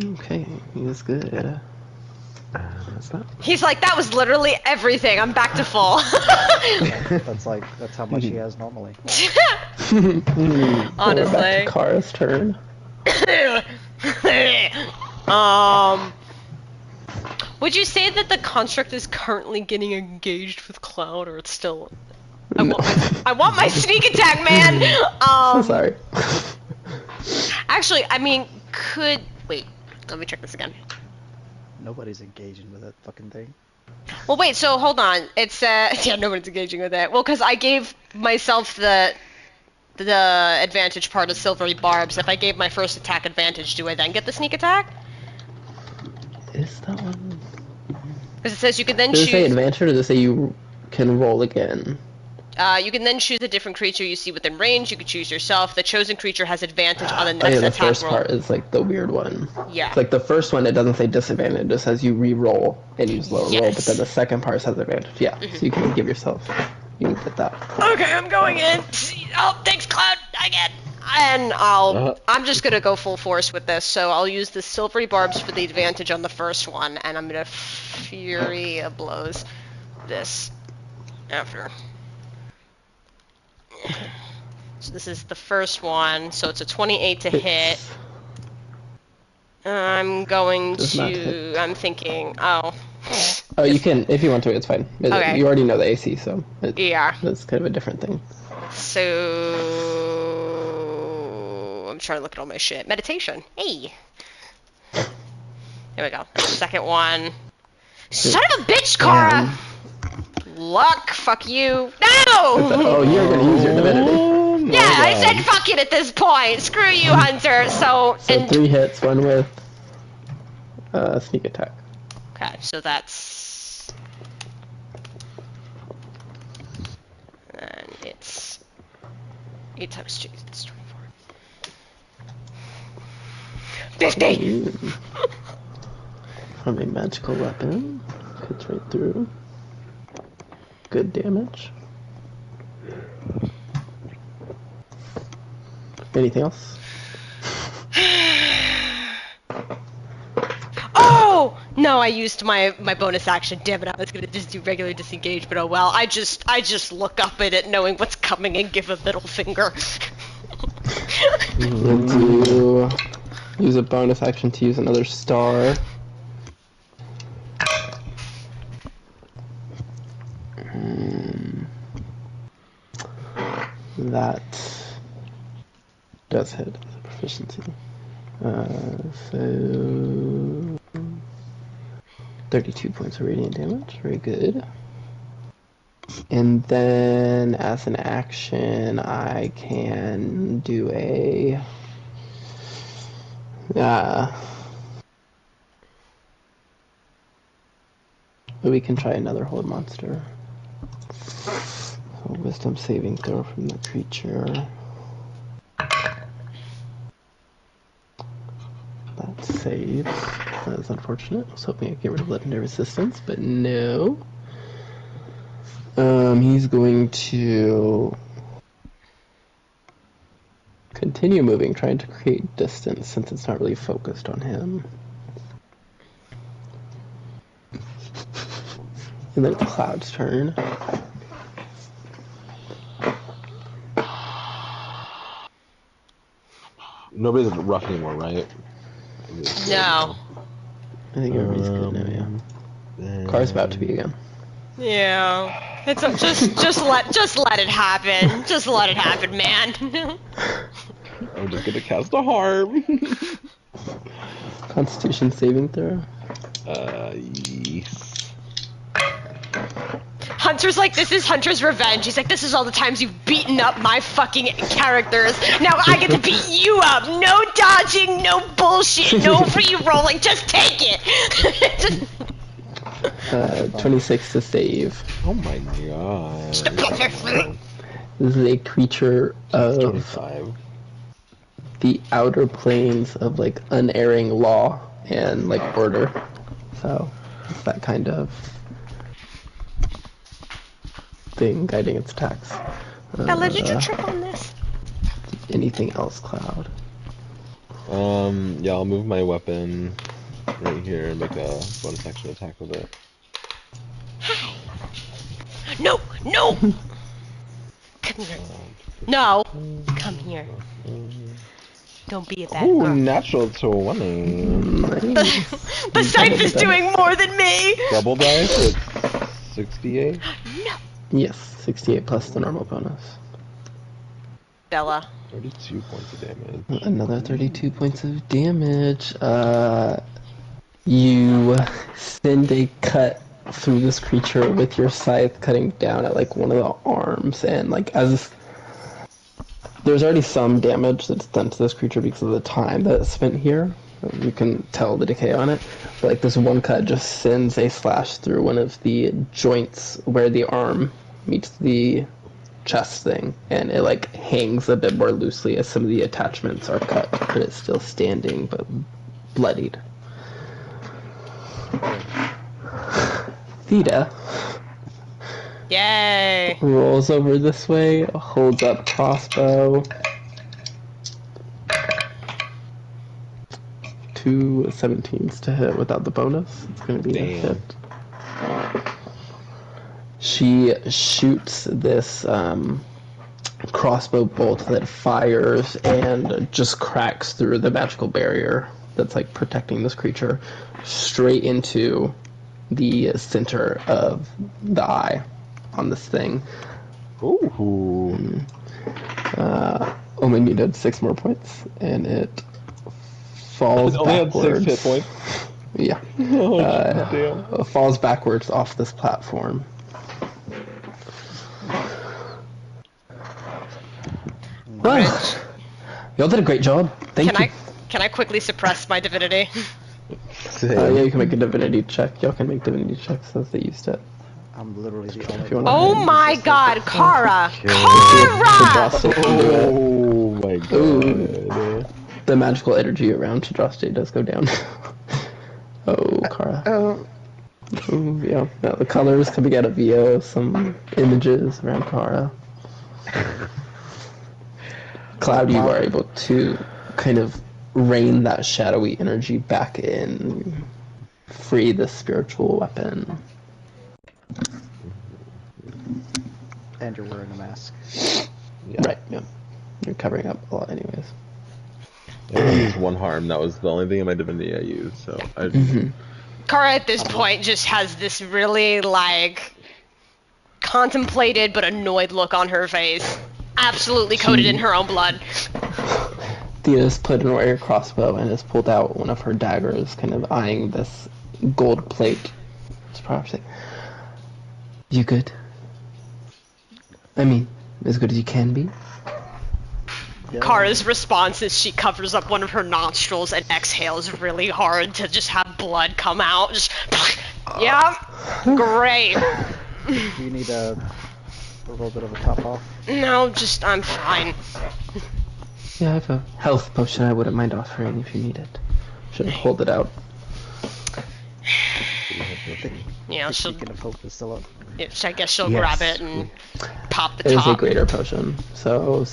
Okay, he's good.
That's that.
He's like, that was literally everything. I'm back to full.
That's how much he has normally.
We're back
Honestly.
to Kara's turn.
Would you say that the construct is currently getting engaged with Cloud, or it's still? I want my sneak attack, man.
So sorry.
Actually, I mean, wait? Let me check this again.
Nobody's engaging with that fucking thing.
Well, wait. So hold on. It's yeah, nobody's engaging with it. Well, because I gave myself the advantage part of silvery barbs. If I gave my first attack advantage, do I then get the sneak attack?
Is that one?
Because it says you can then
Does
choose.
it say advantage or does it say you can roll again?
You can then choose a different creature you see within range. You can choose yourself. The chosen creature has advantage on the next
Oh yeah, the
attack
first
roll.
part is like the weird one.
Yeah.
It's like the first one, it doesn't say disadvantage, it just says you re-roll and use lower roll,
Yes.
but then the second part says advantage. Yeah, so you can give yourself, you can get that.
Okay, I'm going in. Oh, thanks, Cloud, again. And I'm just gonna go full force with this, so I'll use the silvery barbs for the advantage on the first one, and I'm gonna Fury of Blows this after. So this is the first one, so it's a 28 to hit. I'm going
Does not
to,
hit.
I'm thinking, oh.
Oh, you can, if you want to, it's fine.
Okay.
You already know the AC, so
Yeah.
that's kind of a different thing.
So I'm trying to look at all my shit. Meditation. Hey. Here we go. Second one. Son of a bitch, Kara! Luck. Fuck you. No!
Oh, you're gonna use your divinity.
Yeah, I said fuck it at this point. Screw you, Hunter. So
3 hits, one with sneak attack.
Okay, so that's. And it's 8 times 2. It's 24. 50!
From a magical weapon. Cuts right through. Good damage. Anything else?
Oh! No, I used my bonus action. Damn it, I was gonna just do regular disengage, but oh well. I just look up at it knowing what's coming and give a middle finger.
And to use a bonus action to use another star. That does hit as a proficiency. So 32 points of radiant damage. Very good. And then as an action, I can do a we can try another hold monster. So wisdom saving throw from the creature. That saves. That is unfortunate. I was hoping I'd get rid of legendary resistance, but no. He's going to continue moving, trying to create distance since it's not really focused on him. And then it's Cloud's turn.
Nobody's rough anymore, right?
No.
I think everybody's good now, yeah. Car's about to be again.
Yeah. It's just let it happen. Just let it happen, man.
I'm just gonna cast a harm.
Constitution saving throw.
Yes.
Hunter's like, this is Hunter's revenge. He's like, this is all the times you've beaten up my fucking characters. Now I get to beat you up. No dodging, no bullshit, no re-rolling. Just take it.
26 to save.
Oh my god.
This is a creature of
25.
the outer planes of like unerring law and like order. So it's that kind of thing guiding its attacks.
Ella, did you trip on this?
Anything else, Cloud?
Yeah, I'll move my weapon right here and make a bonus action attack with it.
No, no! Come here. No, come here. Don't be a bad
Ooh,
girl.
natural 20.
The scythe is doing more than me!
Double dice, it's 68.
No!
Yes, 68 plus the normal bonus.
Bella.
32 points of damage.
Another 32 points of damage. You send a cut through this creature with your scythe, cutting down at like one of the arms, and like as there's already some damage that's done to this creature because of the time that it's spent here. You can tell the decay on it. But like this one cut just sends a slash through one of the joints where the arm meets the chest thing, and it like hangs a bit more loosely as some of the attachments are cut, but it's still standing but bloodied. Theta
Yay!
rolls over this way, holds up crossbow. 2 17s to hit without the bonus. It's going to be a hit. She shoots this crossbow bolt that fires and just cracks through the magical barrier that's like protecting this creature straight into the center of the eye on this thing.
Ooh.
Only needed 6 more points, and it falls
It only had 6
backwards.
hit points.
Yeah.
Oh, damn.
Falls backwards off this platform. Well, y'all did a great job. Thank you.
Can I quickly suppress my divinity?
Yeah, you can make a divinity check. Y'all can make divinity checks as they used it.
I'm literally the only
If you wanna-
Oh my god, Kara!
Okay.
Kara!
Oh my god.
Ooh. The magical energy around Chadraste does go down. Oh, Kara. Ooh, yeah. Now the colors coming out of Vio, some images around Kara. Cloudy, you are able to kind of rein that shadowy energy back in, free the spiritual weapon.
And you're wearing a mask.
Yeah.
Right, yeah. You're covering up a lot anyways.
I only used 1 harm. That was the only thing in my divinity I used, so I
Kara at this point just has this really, like, contemplated but annoyed look on her face. Absolutely coated in her own blood.
Thea's put away her crossbow and has pulled out one of her daggers, kind of eyeing this gold plate. It's probably you good? I mean, as good as you can be.
Yeah.
Kara's response is she covers up one of her nostrils and exhales really hard to just have blood come out. Just, yeah, great.
Do you need a little bit of a top off?
No, just, I'm fine.
Yeah, I have a health potion I wouldn't mind offering if you need it. Should hold it out.
Yeah, she'll,
Beacon of Hope is still up.
I guess she'll
Yes.
grab it and pop the
It is a
top.
greater potion, so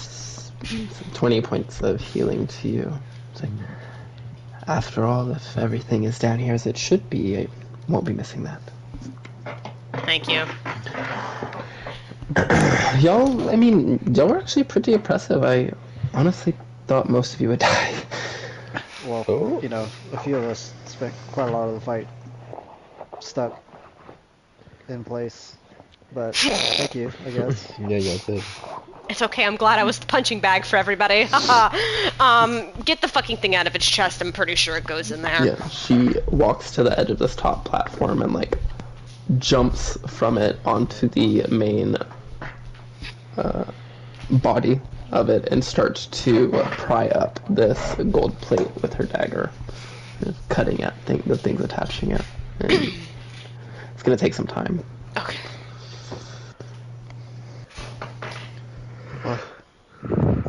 20 points of healing to you. It's like, after all, if everything is down here as it should be, I won't be missing that.
Thank you.
Y'all, I mean, y'all were actually pretty impressive. I honestly thought most of you would die.
Well,
Oh.
you know, a few of us spent quite a lot of the fight stuck in place. But thank you, I guess.
Yeah, it did.
It's okay, I'm glad I was the punching bag for everybody. Get the fucking thing out of its chest, I'm pretty sure it goes in there.
Yeah, she walks to the edge of this top platform and, like, jumps from it onto the main body of it and starts to pry up this gold plate with her dagger, cutting at the things attaching it. And it's gonna take some time.
Okay.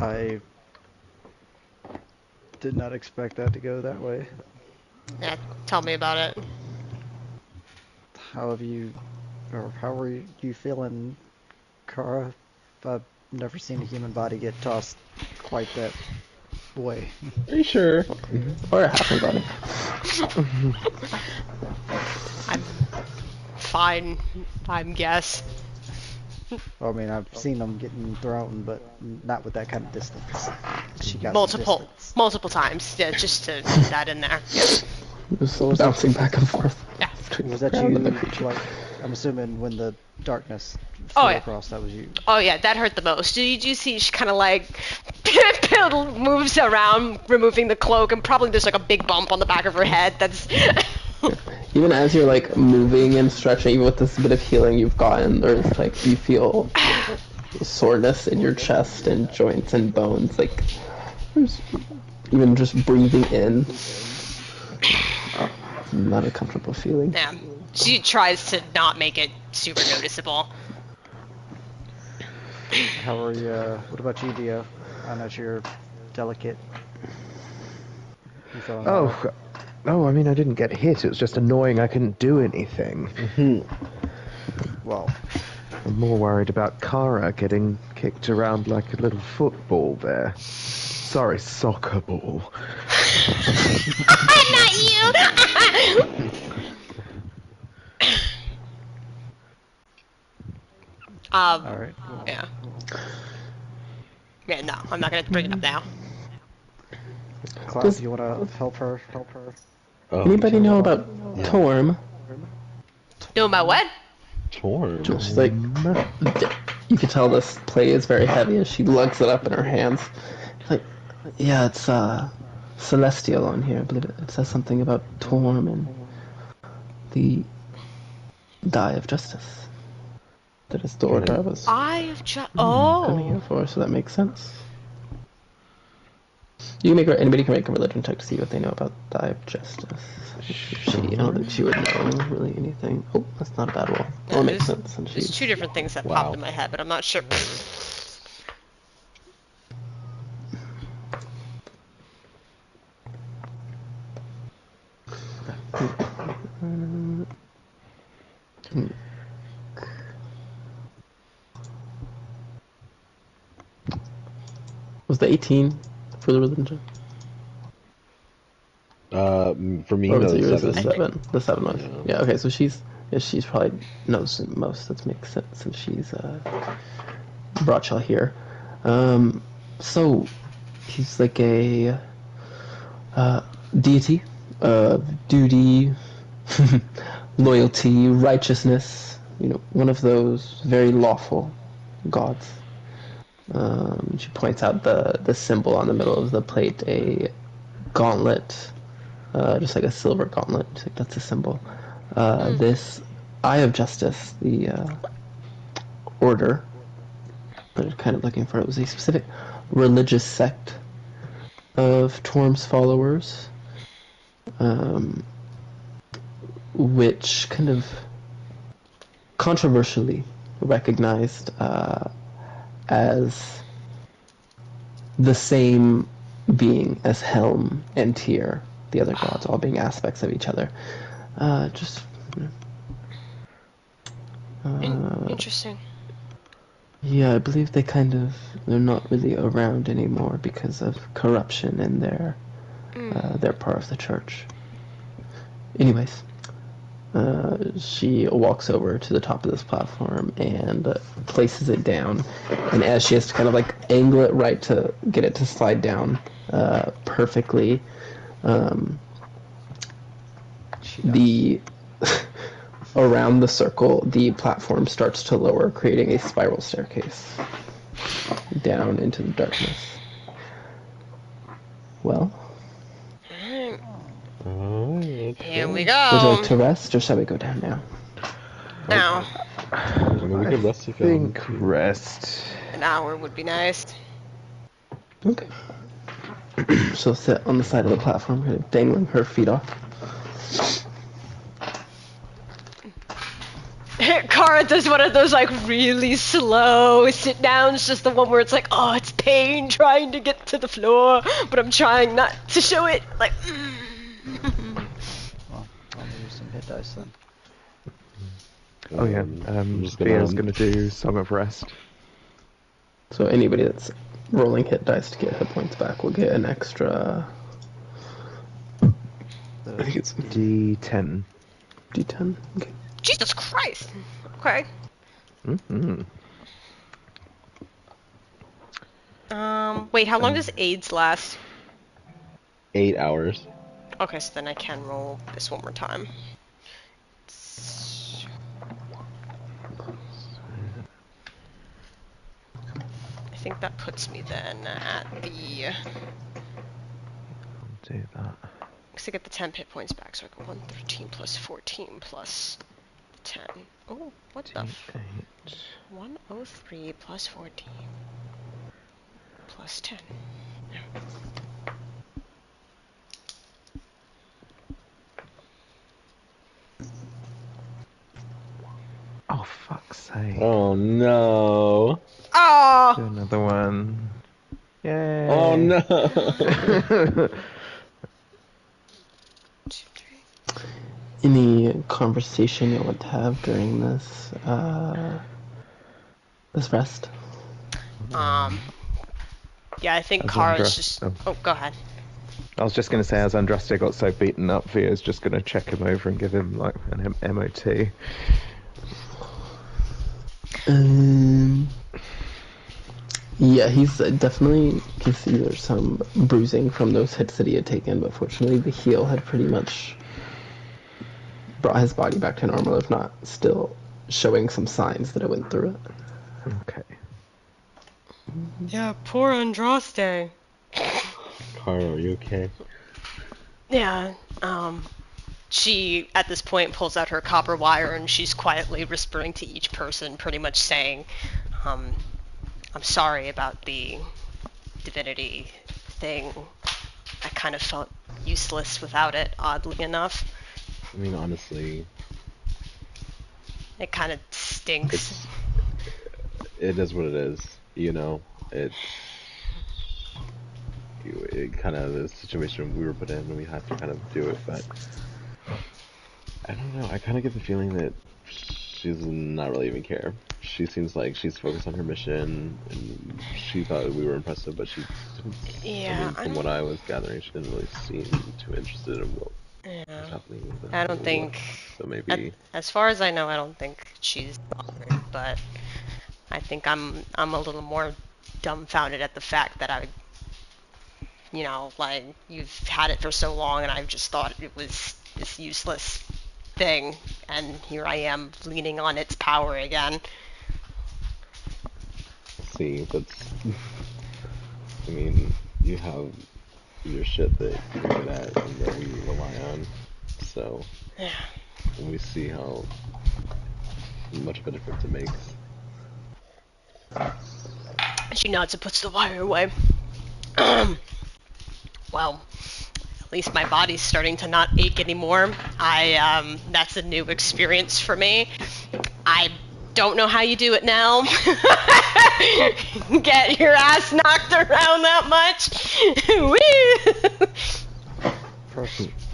I did not expect that to go that way.
Yeah, tell me about it.
How were you feeling, Kara? I've never seen a human body get tossed quite that boy.
Are you sure?
Or a halfling body.
I'm fine, I guess.
Well, I mean, I've seen them getting thrown, but not with that kind of distance. She got some distance.
Multiple times. Yeah, just to put that in there. Yeah.
Just
was
bouncing back and forth.
Yeah.
Was that
Ground
you,
and the creature.
like, I'm assuming when the darkness
Oh,
flew
yeah.
across, that was you.
Oh yeah, that hurt the most. Did you see she kind of like moves around, removing the cloak, and probably there's like a big bump on the back of her head. That's
Even as you're like moving and stretching, even with this bit of healing you've gotten, there's like you feel soreness in your chest and joints and bones. Like there's even just breathing in. Oh, not a comfortable feeling.
yeah. She tries to not make it super noticeable.
How are you, what about you, Dio? I know you're delicate. You feeling alright?
Oh, I mean, I didn't get hit. It was just annoying I couldn't do anything.
Well,
I'm more worried about Kara getting kicked around like a little football there. Sorry, soccer ball.
Not you.
alright.
Yeah. Yeah, no, I'm not gonna bring it up now.
Cloud, do you want to help her?
Oh,
Anybody know about Torm?
Know about what?
Torm.
She's like, you can tell this play is very heavy as she lugs it up in her hands. Like, yeah, it's celestial on here. I believe it says something about Torm and the Eye of Justice. That is the order I was coming here
Oh.
for, so that makes sense. You can make anybody can make a religion check to see what they know about the Eye of Justice. I don't think she would know really anything. Oh, that's not a bad roll. That makes sense. And
There's
she's
two different things that popped in my head, but I'm not sure.
Was the 18 for the religion?
For me,
Or
no,
was it yours? The
7.
7. The 7 was. Yeah. Okay. So she's probably knows the most. That makes sense since she's brought y'all here. So he's like a deity of duty, loyalty, righteousness. You know, one of those very lawful gods. She points out the symbol on the middle of the plate, a gauntlet, just like a silver gauntlet. She's like, that's a symbol. This Eye of Justice, the order, but kind of looking for it, was a specific religious sect of Torm's followers, which kind of controversially recognized as the same being as Helm and Tyr, the other gods, all being aspects of each other.
Interesting.
Yeah, I believe they're not really around anymore because of corruption in their part of the church. Anyways, she walks over to the top of this platform and places it down, and as she has to kind of like angle it right to get it to slide down perfectly, the around the circle, the platform starts to lower, creating a spiral staircase down into the darkness. Well,
Here we
would you
go.
like to rest, or shall we go down now?
Now,
I mean, we could rest if you
Think rest.
an hour would be nice.
Okay. She'll sit on the side of the platform, kind of dangling her feet off.
Kara does one of those like really slow sit downs, just the one where it's like, oh, it's pain trying to get to the floor, but I'm trying not to show it. Like,
Well, I'll use some hit dice then.
Oh yeah,
I'm just
Thea's gonna do Song of Rest.
So anybody that's rolling hit dice to get hit points back will get an extra. I think it's
D10.
D10. Okay.
Jesus Christ. Okay.
Mm-hmm.
Wait, how long does AIDS last?
8 hours.
Okay, so then I can roll this one more time. I think that puts me then at the...
Do that.
Because I get the 10 hit points back, so I go 113 plus 14 plus 10. Oh, what the f...
8.
103 plus 14 plus 10.
Oh, fuck's sake.
Oh no.
Oh!
Do another one. Yay.
Oh no.
2, 3.
Any conversation you want to have during this this rest?
Yeah, I think
As
Kara's
Andra-
just...
oh.
Oh, go ahead.
I was just going to say, as Andraste got so beaten up, Via's just going to check him over and give him, like, an MOT.
Yeah, he's definitely, can see there's some bruising from those hits that he had taken, but fortunately the heal had pretty much brought his body back to normal, if not still showing some signs that it went through it.
Okay.
Yeah, poor Andraste.
Kara, are you okay?
Yeah, she, at this point, pulls out her copper wire and she's quietly whispering to each person, pretty much saying, I'm sorry about the divinity thing. I kind of felt useless without it, oddly enough.
I mean, honestly,
It kind of stinks.
it is what it is. You know, it kind of the situation we were put in, and we had to kind of do it. But I don't know. I kind of get the feeling that she's not really even care. She seems like she's focused on her mission, and she thought we were impressive, but she didn't.
Yeah,
I mean, from what I was gathering, she didn't really seem too interested in what was happening with
I don't think...
So maybe.
As far as I know, I don't think she's bothered, but I think I'm a little more dumbfounded at the fact that you know, like, you've had it for so long and I've just thought it was this useless thing, and here I am leaning on its power again.
See, that's. I mean, you have your shit that you're good at and that we rely on. So,
Yeah.
when we see how much of a difference it makes.
She nods and puts the wire away. Well, at least my body's starting to not ache anymore. That's a new experience for me. I don't know how you do it now. Get your ass knocked around that much.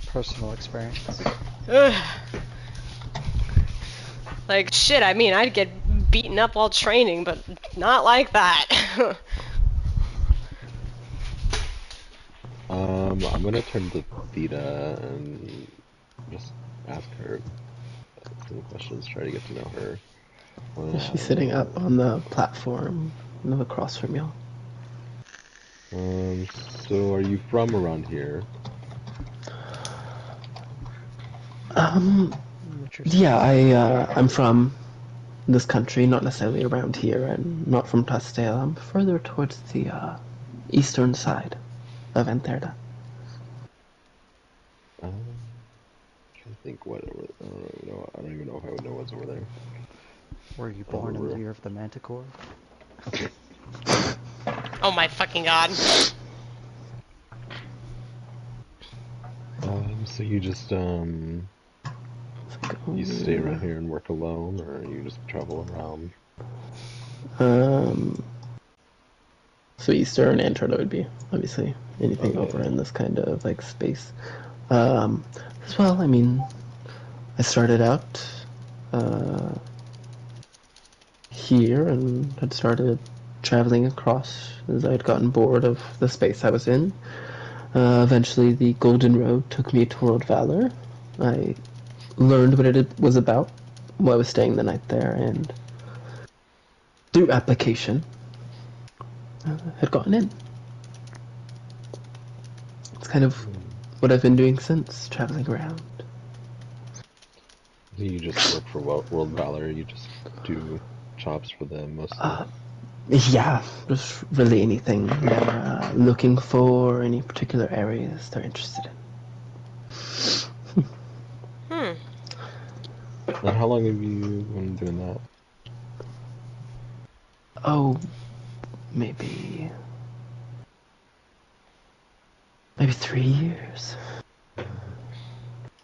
Personal experience.
Like, shit, I mean, I'd get beaten up while training, but not like that.
I'm gonna turn to Theta and just ask her some questions, try to get to know her.
She's sitting up on the platform across from you.
So are you from around here?
Yeah, I'm from this country, not necessarily around here, and not from Tustale. I'm further towards the eastern side of Antherda.
I think what I don't even know if I would know what's over there.
Were you born in the year of the Manticore?
Oh my fucking god.
So you just you stay around here and work alone, or you just travel around?
So eastern Antherda would be obviously anything over in this kind of like space. As well, I mean, I started out here and had started traveling across as I'd gotten bored of the space I was in. Eventually, the Golden Road took me to World Valor. I learned what it was about while I was staying the night there, and through application, had gotten in. It's kind of what I've been doing since, traveling around.
You just work for World Valor, you just do jobs for them mostly.
Yeah, just really anything they're looking for, any particular areas they're interested in.
And how long have you been doing that?
Oh, maybe 3 years.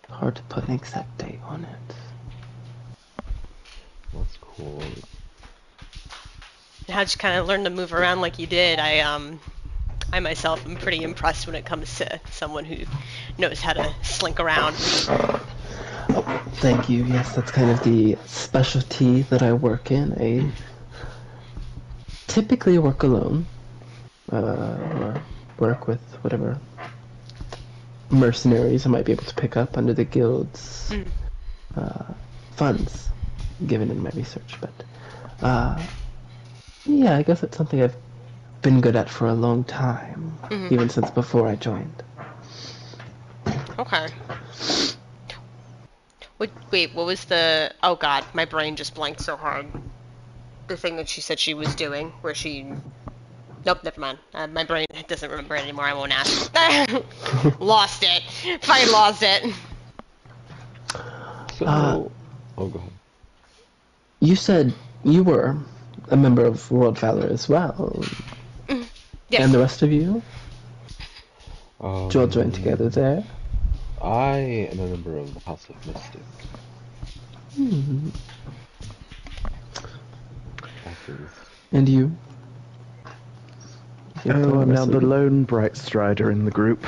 Hard to put an exact date on it.
That's cool.
How'd you kind of learn to move around like you did? I myself am pretty impressed when it comes to someone who knows how to slink around.
Oh, thank you. Yes, that's kind of the specialty that I work in. I typically work alone, or work with whatever mercenaries I might be able to pick up under the guild's funds, given in my research. But yeah, I guess it's something I've been good at for a long time, even since before I joined.
Okay. Wait, what was the... Oh god, my brain just blanked so hard. The thing that she said she was doing, where she... Nope, never mind. My brain doesn't remember it anymore, I won't ask. Lost it. Fucking lost it.
So, oh, go ahead.
You said you were a member of World Valor as well.
Yes.
And the rest of you? Did you all join together there?
I am a member of the House of Mystic.
And you?
Oh, I'm now the lone bright strider in the group.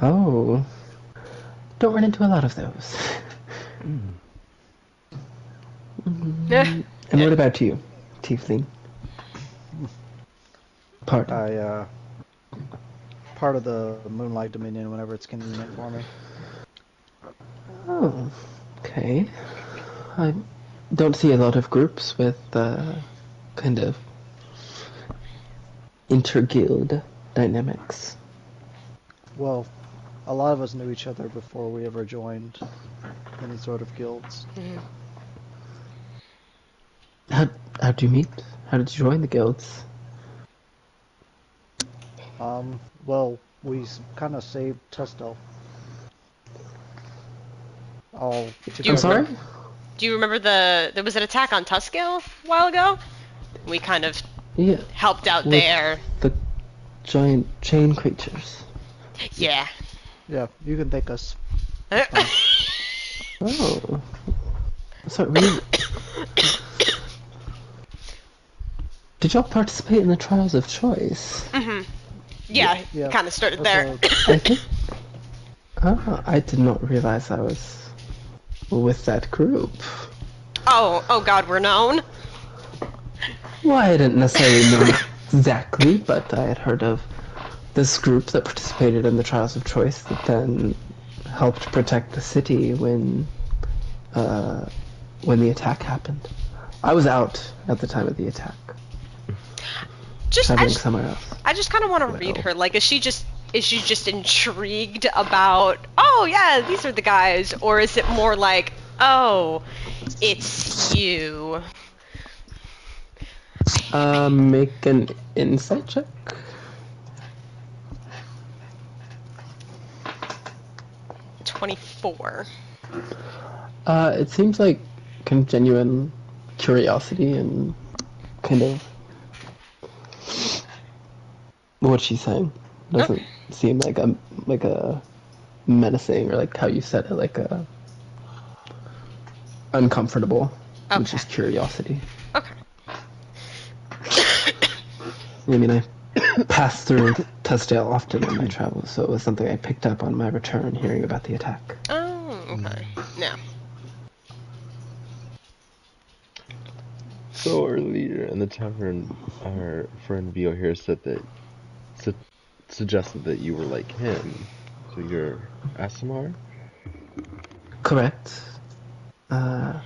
Oh. Don't run into a lot of those. And what about you, Tiefling? Pardon.
Part of the Moonlight Dominion whenever it's convenient for me.
Oh, okay. I don't see a lot of groups with kind of inter-guild dynamics.
Well, a lot of us knew each other before we ever joined any sort of guilds.
How'd you meet? How did you join the guilds?
Well, we kind of saved Testo. All together.
I'm sorry?
Do you remember there was an attack on Tuskill a while ago? We kind of
Yeah.
helped out
With
there.
the giant chain creatures.
Yeah.
Yeah, you can thank us.
Oh. Sorry, were you... Did y'all participate in the Trials of Choice?
Yeah,
Yeah,
kind of started
that's
there.
I think... Oh, I did not realize I was with that group.
Oh god, we're known?
Well, I didn't necessarily know exactly, but I had heard of this group that participated in the Trials of Choice that then helped protect the city when the attack happened. I was out at the time of the attack, traveling somewhere else.
I just kind of want to read her. Like, is she just intrigued about, oh yeah, these are the guys, or is it more like, oh, it's you?
Make an insight check.
24.
It seems like kind of genuine curiosity and kind of what she's saying doesn't seem like a menacing, or like how you said it, like a uncomfortable.
Okay.
It's just curiosity.
Okay.
I mean, I pass through Tusdale often on my travels, so it was something I picked up on my return, hearing about the attack.
Oh, okay. Yeah.
So earlier in the tavern, our friend Vio here said that suggested that you were like him. So you're Asimar?
Correct. I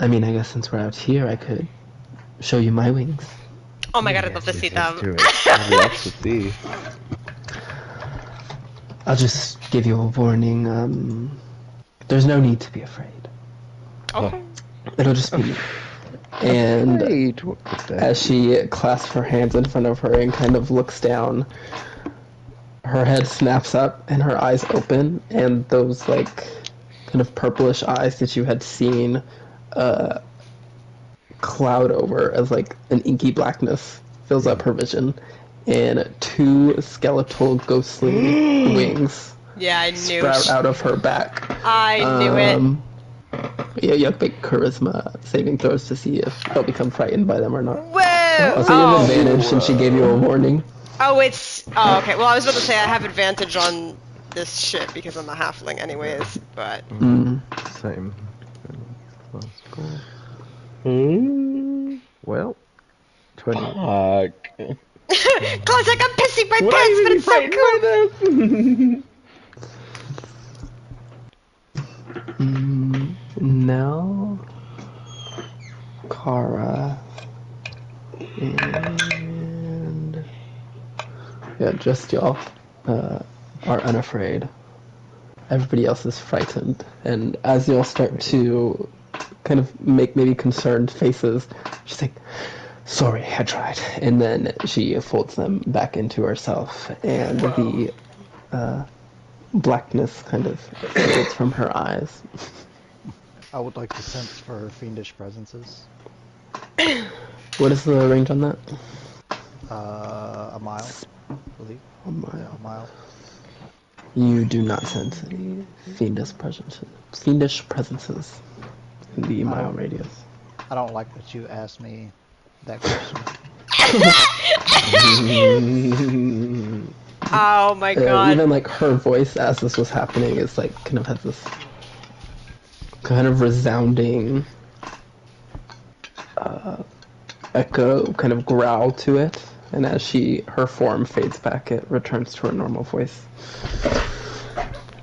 mean, I guess since we're out here, I could show you my wings.
Oh my god, I'd love to see them.
Let's do it. I'd love to see.
I'll just give you a warning. There's no need to be afraid.
Okay.
It'll just be me. And
Wait, what the
as she clasps her hands in front of her and kind of looks down, her head snaps up and her eyes open, and those like kind of purplish eyes that you had seen cloud over as like an inky blackness fills up her vision, and two skeletal ghostly wings
Yeah, I knew.
sprout out of her back.
I knew it.
Yeah, you have to make charisma saving throws to see if they'll become frightened by them or not.
Whoa!
Also, you have advantage since she gave you a warning.
Oh, it's... Oh, okay. Well, I was about to say I have advantage on this shit because I'm a halfling anyways, but...
Same. Well, 20.
Fuck.
Classic, I'm pissing my pants, but it's so cool!
No. Kara. And... Yeah, just y'all are unafraid. Everybody else is frightened. And as y'all start to kind of make maybe concerned faces, she's like, sorry, I tried. And then she folds them back into herself, and the blackness kind of fades from her eyes.
I would like to sense for fiendish presences.
What is the range on that?
A mile, I believe.
A mile.
Yeah, a mile.
You do not sense any fiendish presences in the mile radius.
I don't like that you asked me that question.
Oh my god.
Even like her voice as this was happening is like kind of has this kind of resounding echo, kind of growl to it, and as her form fades back, it returns to her normal voice.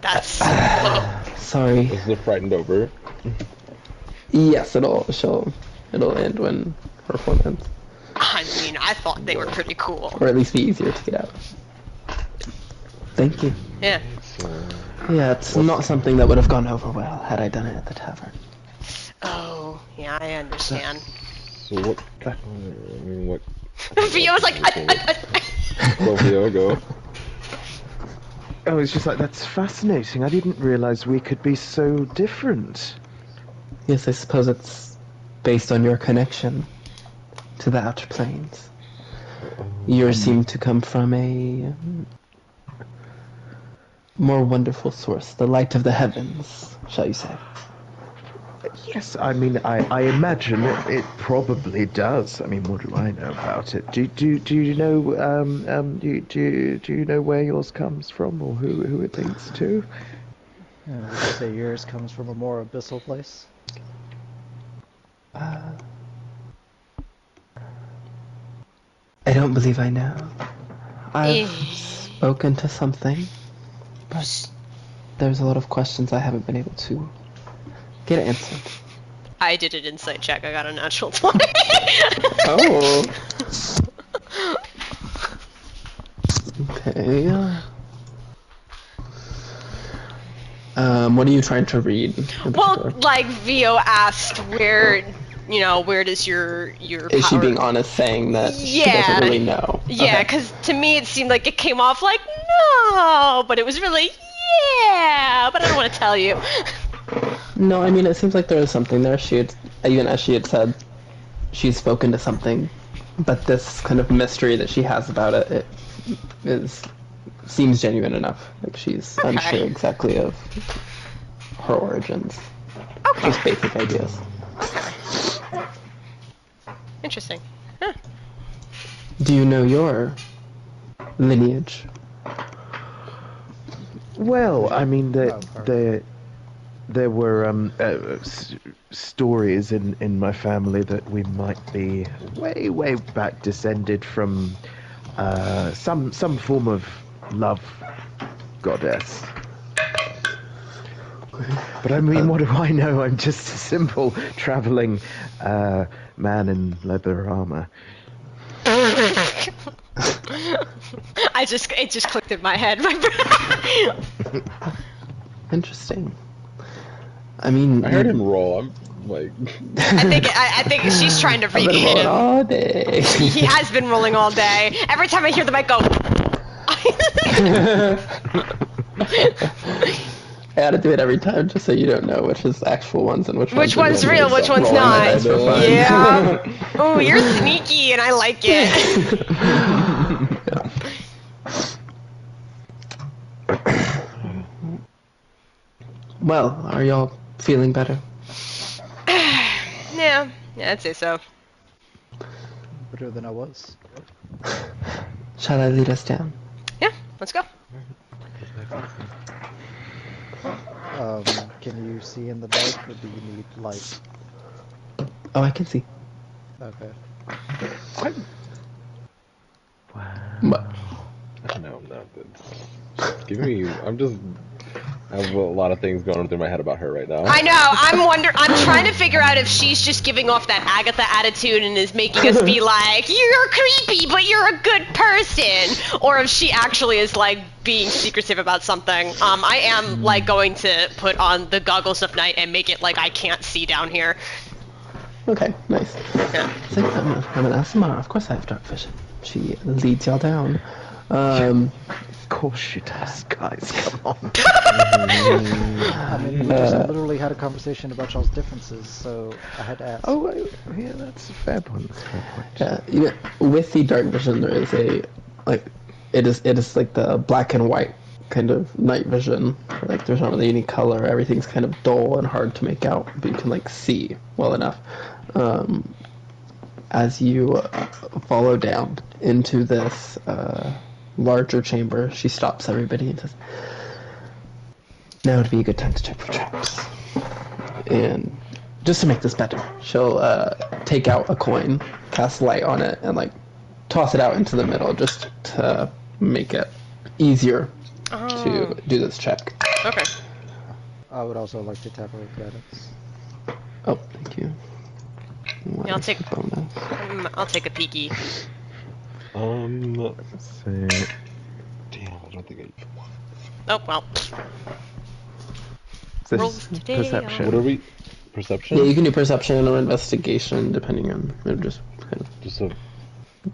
That's...
Sorry.
Is the frightened over?
Yes, it'll end when her form ends,
I mean, I thought they were pretty cool.
or at least be easier to get out. Thank you.
Yeah.
Yeah, it's not something that would have gone over well had I done it at the tavern.
Oh, yeah, I understand.
So what? I mean, what?
Vio was like...
Go, Vio, go.
Oh, it's just like, that's fascinating. I didn't realize we could be so different.
Yes, I suppose it's based on your connection to the outer planes. Yours seem to come from a more wonderful source, the light of the heavens, shall you say?
Yes, I mean, I imagine it probably does. I mean, what do I know about it? Do you know do you know where yours comes from, or who it links to?
Would you say yours comes from a more abyssal place?
I don't believe I know. I've spoken to something, but there's a lot of questions I haven't been able to get answered.
I did an insight check, I got a natural 20.
Oh. Okay. What are you trying to read? in
Well,
particular?
like, Vio asked where, where does your
Is she
power...
being honest, saying that she
Yeah.
doesn't really know?
Yeah,
Okay.
because to me it seemed like it came off like, no, but it was really, yeah, but I don't want to tell you.
No, I mean, it seems like there is something there. Even as she had said, she's spoken to something, but this kind of mystery that she has about it seems genuine enough. Like she's unsure exactly of her origins.
Okay.
Just basic ideas.
Interesting. Huh.
Do you know your lineage?
Well, I mean, there were stories in my family that we might be way back descended from some form of love goddess. But I mean, what do I know? I'm just a simple traveling man in leather armor.
It just clicked in my head.
Interesting. I mean,
I heard him roll. I'm like,
I think she's trying to
I've
read
been rolling
him.
all day.
He has been rolling all day. Every time I hear the mic go.
I had to do it every time just so you don't know which is actual ones and which
one's real, which one's
rolling my
not.
dice for fun.
Yeah. Oh, you're sneaky, and I like it.
Well, are y'all feeling better?
Yeah, I'd say so.
Better than I was.
Shall I lead us down?
Yeah, let's go.
Can you see in the dark, or do you need light?
Oh, I can see.
Okay.
What?
no, I'm not. Give me. I have a lot of things going through my head about her right now.
I know. I'm trying to figure out if she's just giving off that Agatha attitude and is making us be like, "You're creepy, but you're a good person," or if she actually is like being secretive about something. I am like going to put on the goggles of night and make it like I can't see down here.
Okay, nice.
Yeah.
It's like, I'm an Asimara. Of course I have dark vision. She leads y'all down.
Of course she does, guys. Come on.
I mean, we just literally had a conversation about y'all's differences, so I had to ask.
Oh, yeah, that's a fair point. That's a fair point.
Yeah, with the dark vision, there is a like it is like the black and white kind of night vision. Like there's not really any color. Everything's kind of dull and hard to make out, but you can like see well enough. As you follow down into this larger chamber, she stops everybody and says, "Now would be a good time to check for traps." And just to make this better, she'll take out a coin, cast light on it, and like toss it out into the middle just to make it easier to do this check.
Okay.
I would also like to tackle guidance.
Oh, thank you.
Yeah, I'll take
a bonus.
I'll take a peeky.
Let's see. Damn, I don't think I.
Oh well.
This
Rolls today.
perception.
What are we? Perception?
Yeah, you can do perception or investigation depending on it. Just kind of
Just a.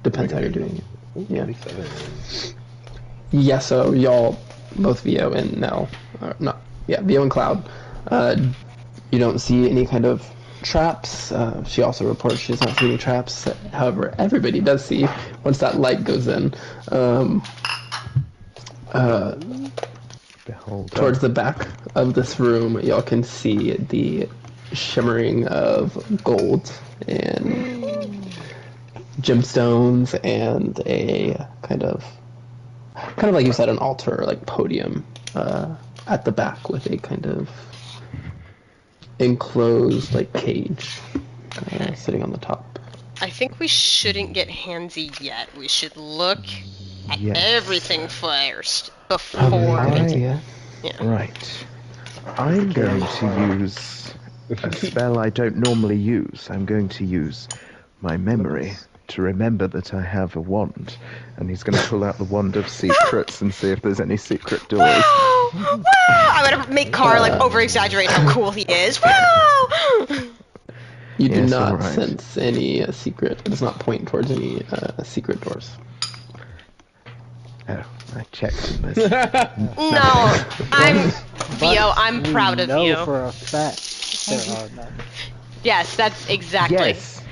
depends how you're doing it. Yeah.
27.
Yeah, so y'all, both Vio and Nell, Vio and Cloud, you don't see any kind of traps. She also reports she does not see any traps. However, everybody does see once that light goes in.
Behold.
Towards the back of this room, y'all can see the shimmering of gold and gemstones and a kind of like you said, an altar, like podium at the back with a kind of enclosed like cage sitting on the top.
I think we shouldn't get handsy yet. We should look at
Yes.
everything first before.
Yeah.
Right. I'm going to use a spell I don't normally use. I'm going to use my memory to remember that I have a wand. And he's going to pull out the wand of secrets and see if there's any secret doors.
Wow! Wow! I'm gonna make Carr like over-exaggerate how cool he is. Wow!
You do
Yes,
not
alright.
sense any secret. It does not point towards any secret doors.
Oh, I checked. And
No, I'm Vio. I'm proud of
know
you.
for a fact there are none.
Yes, that's exactly.
yes.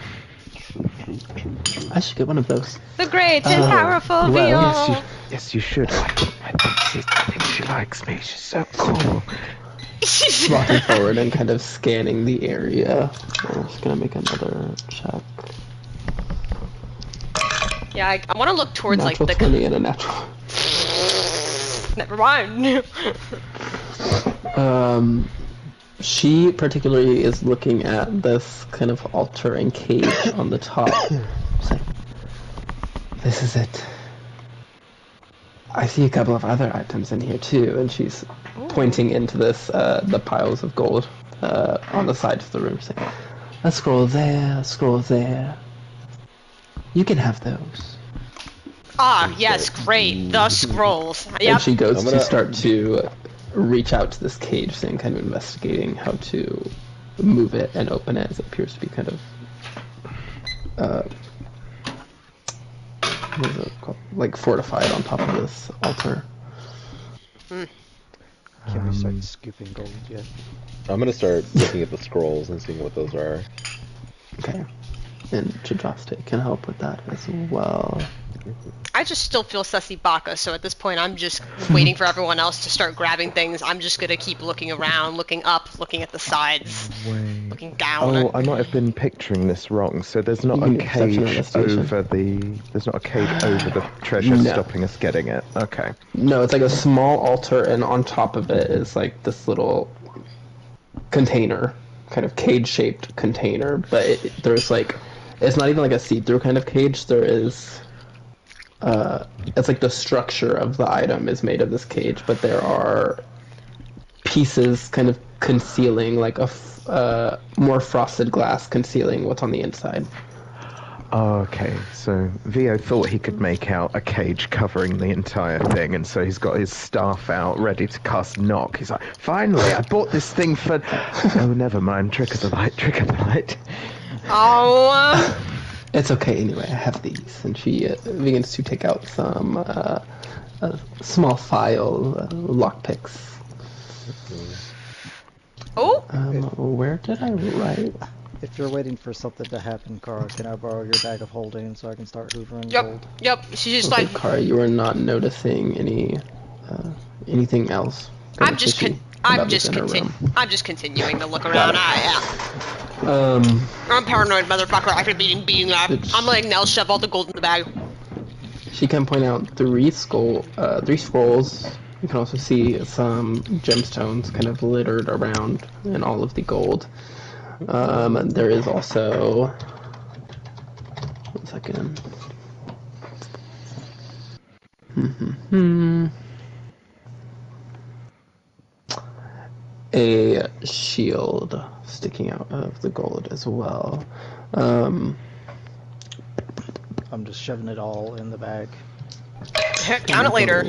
I should get one of those.
The great and powerful
well,
Vio.
Yes, you should. I think she likes me. She's so cool.
Walking forward and kind of scanning the area. I'm just gonna make another check.
Yeah, I want to look towards
Natural
like the.
20 and a natural.
Never mind.
She particularly is looking at this kind of altar and cage on the top. She's like, this is it. I see a couple of other items in here too, and she's pointing into this, the piles of gold on the sides of the room, saying, a scroll there, a scroll there. You can have those.
Ah, yes, great. The scrolls. Yep.
And she goes
I'm gonna-
to start to reach out to this cage, saying, kind of investigating how to move it and open it, as it appears to be kind of what is it called? Like fortified on top of this altar.
Can we start scooping gold yet?
I'm gonna start looking at the scrolls and seeing what those are.
Okay. And Chadraste can help with that as well.
I just still feel sussy baka, so at this point I'm just waiting for everyone else to start grabbing things. I'm just gonna keep looking around, looking up, looking at the sides, looking down.
Oh, I might have been picturing this wrong. So there's not
You
a
can do perception
cage
investigation.
over the. There's not a cage over the treasure
No.
stopping us getting it. Okay.
No, it's like a small altar, and on top of it is like this little container, kind of cage-shaped container. But there's like, it's not even like a see-through kind of cage. There is, it's like the structure of the item is made of this cage, but there are pieces kind of concealing, like a more frosted glass concealing what's on the inside.
Okay, so Vio thought he could make out a cage covering the entire thing, and so he's got his staff out, ready to cast knock. He's like, finally, I bought this thing for... Oh, never mind, trick of the light, trick of the light.
Oh,
It's okay anyway, I have these. And she begins to take out some a small file, lockpicks.
oh,
Where did I write?
If you're waiting for something to happen, Carl, can I borrow your bag of holding so I can start hoovering
yep,
gold?
yep. She's just
Okay,
like,
Kara, you are not noticing anything else. kind
I'm
of
just,
fishy about this inner room.
I'm just continuing to look around. I'm paranoid, motherfucker. I could be beating up. I'm letting Nell shove all the gold in the bag.
She can point out three scrolls. You can also see some gemstones kind of littered around in all of the gold. There is also... One second. A shield sticking out of the gold as well.
I'm just shoving it all in the bag.
Count it later.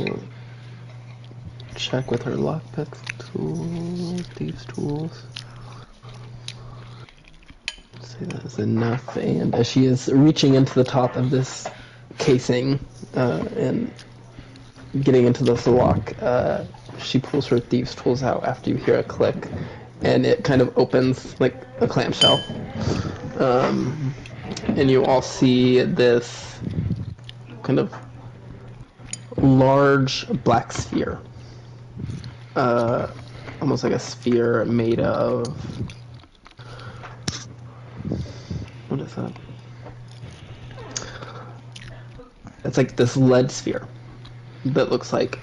Check with her lockpick tool, thieves tools. Say that is enough. And as she is reaching into the top of this casing and getting into this lock, she pulls her thieves tools out after you hear a click, and it kind of opens like a clamshell. And you all see this kind of large black sphere. Almost like a sphere made of... What is that? It's like this lead sphere that looks like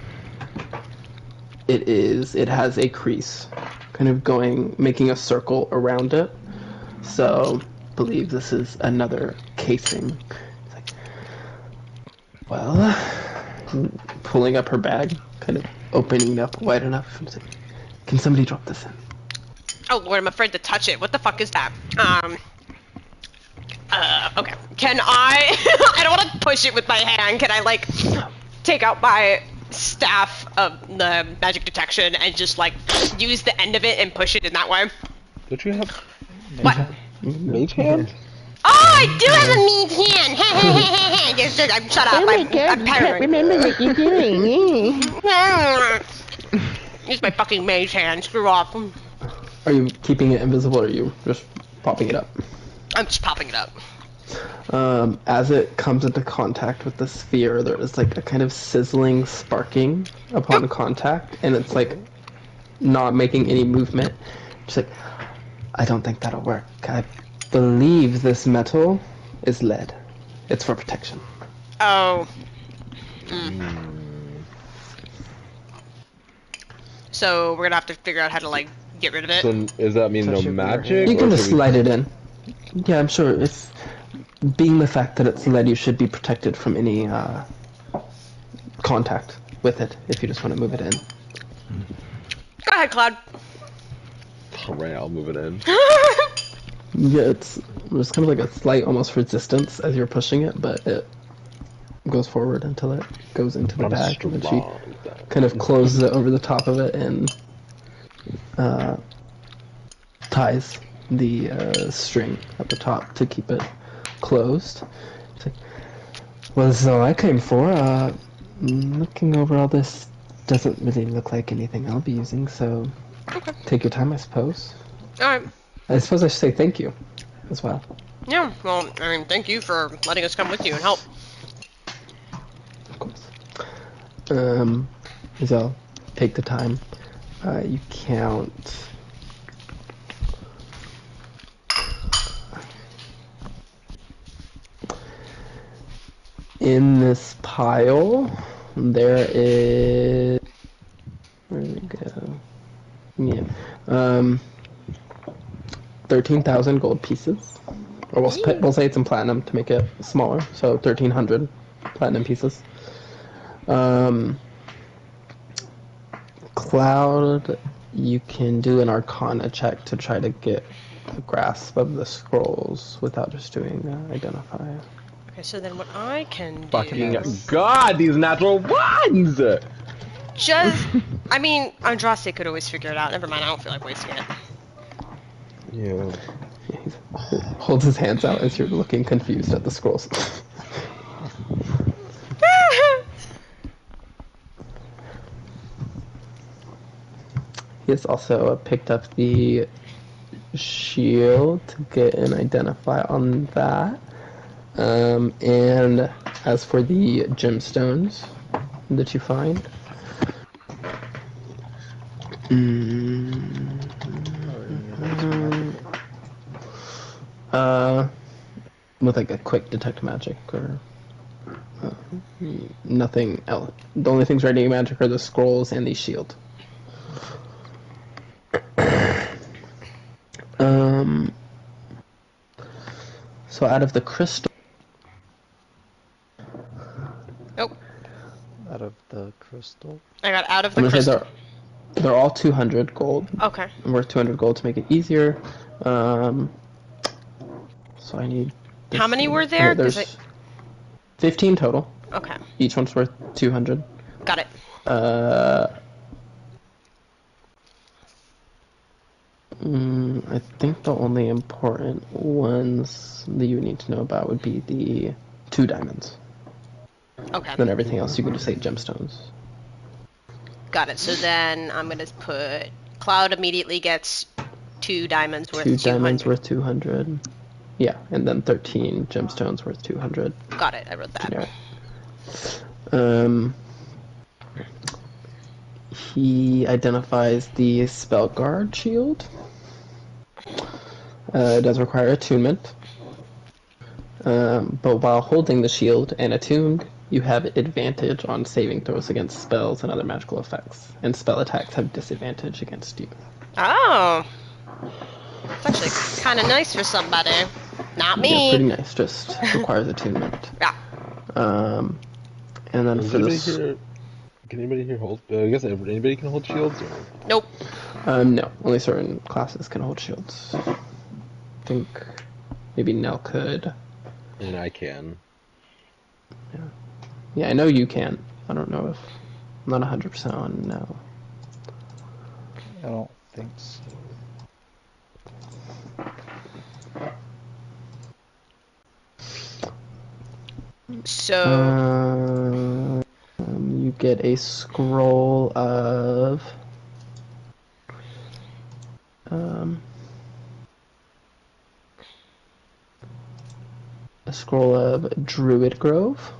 it has a crease kind of making a circle around it. So I believe this is another casing. It's like, well, pulling up her bag, kind of opening it up wide enough. And like, can somebody drop this in?
Oh lord, I'm afraid to touch it. What the fuck is that? Okay. Can I... I don't want to push it with my hand. Can I, like, take out my staff of the magic detection and just, like, use the end of it and push it in that way?
Don't you have
What?
mage hand?
Oh, I do have a meat hand! I'm shut up.
Oh my
I'm
god, you can't
paranoid.
remember what you're doing.
Use my fucking mage hand. Screw off.
Are you keeping it invisible, or are you just popping it up?
I'm just popping it up.
As it comes into contact with the sphere, there is like a kind of sizzling sparking upon contact, and it's like not making any movement. Just like, I don't think that'll work. I believe this metal is lead. It's for protection.
Oh. So we're gonna have to figure out how to, like, get rid of it.
So does that mean
Touch
no
it with your
magic?
hand.
You can
or
just
should we-
slide it in. Yeah, I'm sure if being the fact that it's lead, you should be protected from any contact with it if you just want to move it in.
Go ahead, Cloud.
Alright, I'll move it in.
Yeah, there's kind of like a slight almost resistance as you're pushing it, but it goes forward until it goes into the
I'm
bag, and then she
strong.
kind of closes it over the top of it and ties the string at the top to keep it closed. It's like, well, this is all I came for. Looking over all this doesn't really look like anything I'll be using, so take your time, I suppose.
Alright.
I suppose I should say thank you as well.
Yeah, well, I mean, thank you for letting us come with you and help.
Of course. As I'll take the time, you count. In this pile, there is. Where did it go? Yeah. 13,000 gold pieces. Or we'll say it's in platinum to make it smaller, so 1,300 platinum pieces. Cloud, you can do an Arcana check to try to get a grasp of the scrolls without just doing Identify.
Okay, so then what I can
Fucking
do...
God, these natural ones!
Just... I mean, Andraste could always figure it out. Never mind, I don't feel like wasting it.
Yeah.
He holds his hands out as you're looking confused at the scrolls. He has also picked up the shield to get an identify on that. And as for the gemstones that you find, with like a quick detect magic or nothing else. The only things ready magic are the scrolls and the shield. So out of the crystal.
Nope.
Out of the crystal.
I got out of
I'm
the
gonna say
crystal.
they're all 200 gold.
Okay.
Worth 200 gold to make it easier. So I need.
How many were there? 'Cause
There's 15 total.
Okay.
Each one's worth 200.
Got it.
I think the only important ones that you need to know about would be the 2 diamonds.
Okay.
Then everything else you can just say gemstones.
Got it. So then I'm gonna put Cloud immediately gets 2 diamonds worth
2
200.
diamonds worth 200. Yeah, and then 13 gemstones worth 200.
Got it. I wrote that.
Yeah. He identifies the spell guard shield. It does require attunement. But while holding the shield and attuned, you have advantage on saving throws against spells and other magical effects. And spell attacks have disadvantage against you.
Oh. It's actually kind of nice for somebody. Not
Yeah,
me.
pretty nice, just requires attunement.
Yeah.
And then
Does
for
anybody
this...
here? Can anybody here hold? I guess anybody can hold shields. Or?
Nope.
No, only certain classes can hold shields. I think maybe Nell could.
And I can.
Yeah, I know you can. I don't know if... I'm not 100% on Nell.
I don't think so.
So
You get a scroll of... a scroll of Druid Grove.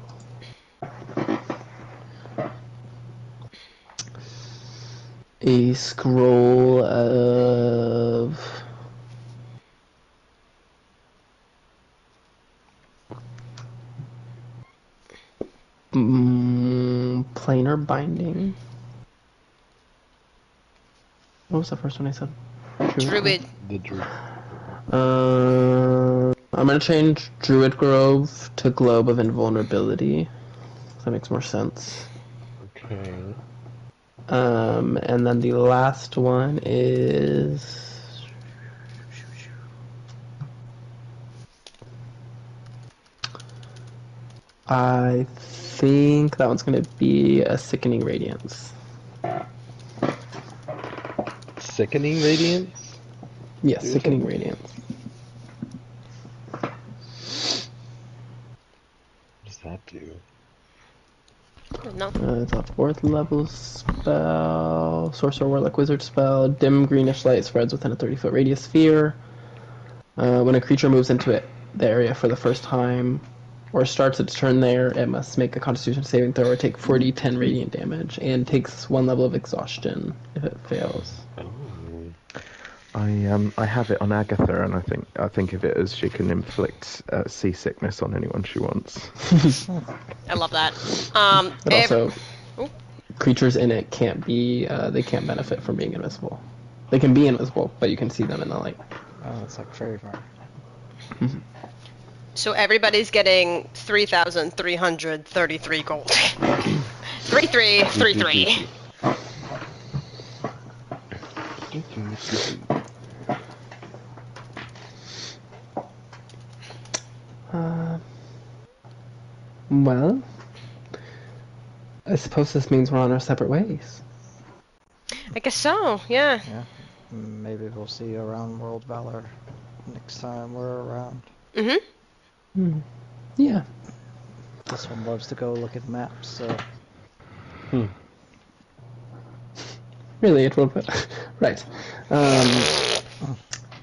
A scroll of... planar binding. What was the first one I said?
Druid.
The druid.
I'm gonna change Druid Grove to Globe of Invulnerability. That makes more sense.
Okay.
And then the last one is... I think that one's gonna be a Sickening Radiance.
Sickening radiance?
Yes,
Do
Sickening
it.
Radiance.
What does that do?
No.
It's a 4th level spell. Sorcerer, Warlock, Wizard spell. Dim greenish light spreads within a 30-foot radius sphere. When a creature moves into the area for the first time, or starts its turn there, it must make a Constitution saving throw or take 4d10 radiant damage, and takes 1 level of exhaustion if it fails.
Oh.
I have it on Agatha, and I think of it as she can inflict seasickness on anyone she wants.
I love that.
But also,
Oh.
creatures in it can't be, they can't benefit from being invisible. They can be invisible, but you can see them in the light.
Oh, it's like Fairy Fire.
So everybody's getting 3,333 gold. 3333.
Well, I suppose this means we're on our separate ways.
I guess so, yeah.
Yeah. Maybe we'll see you around World Valor next time we're around.
Mm-hmm.
Yeah.
This one loves to go look at maps, so...
Really, it will. Right.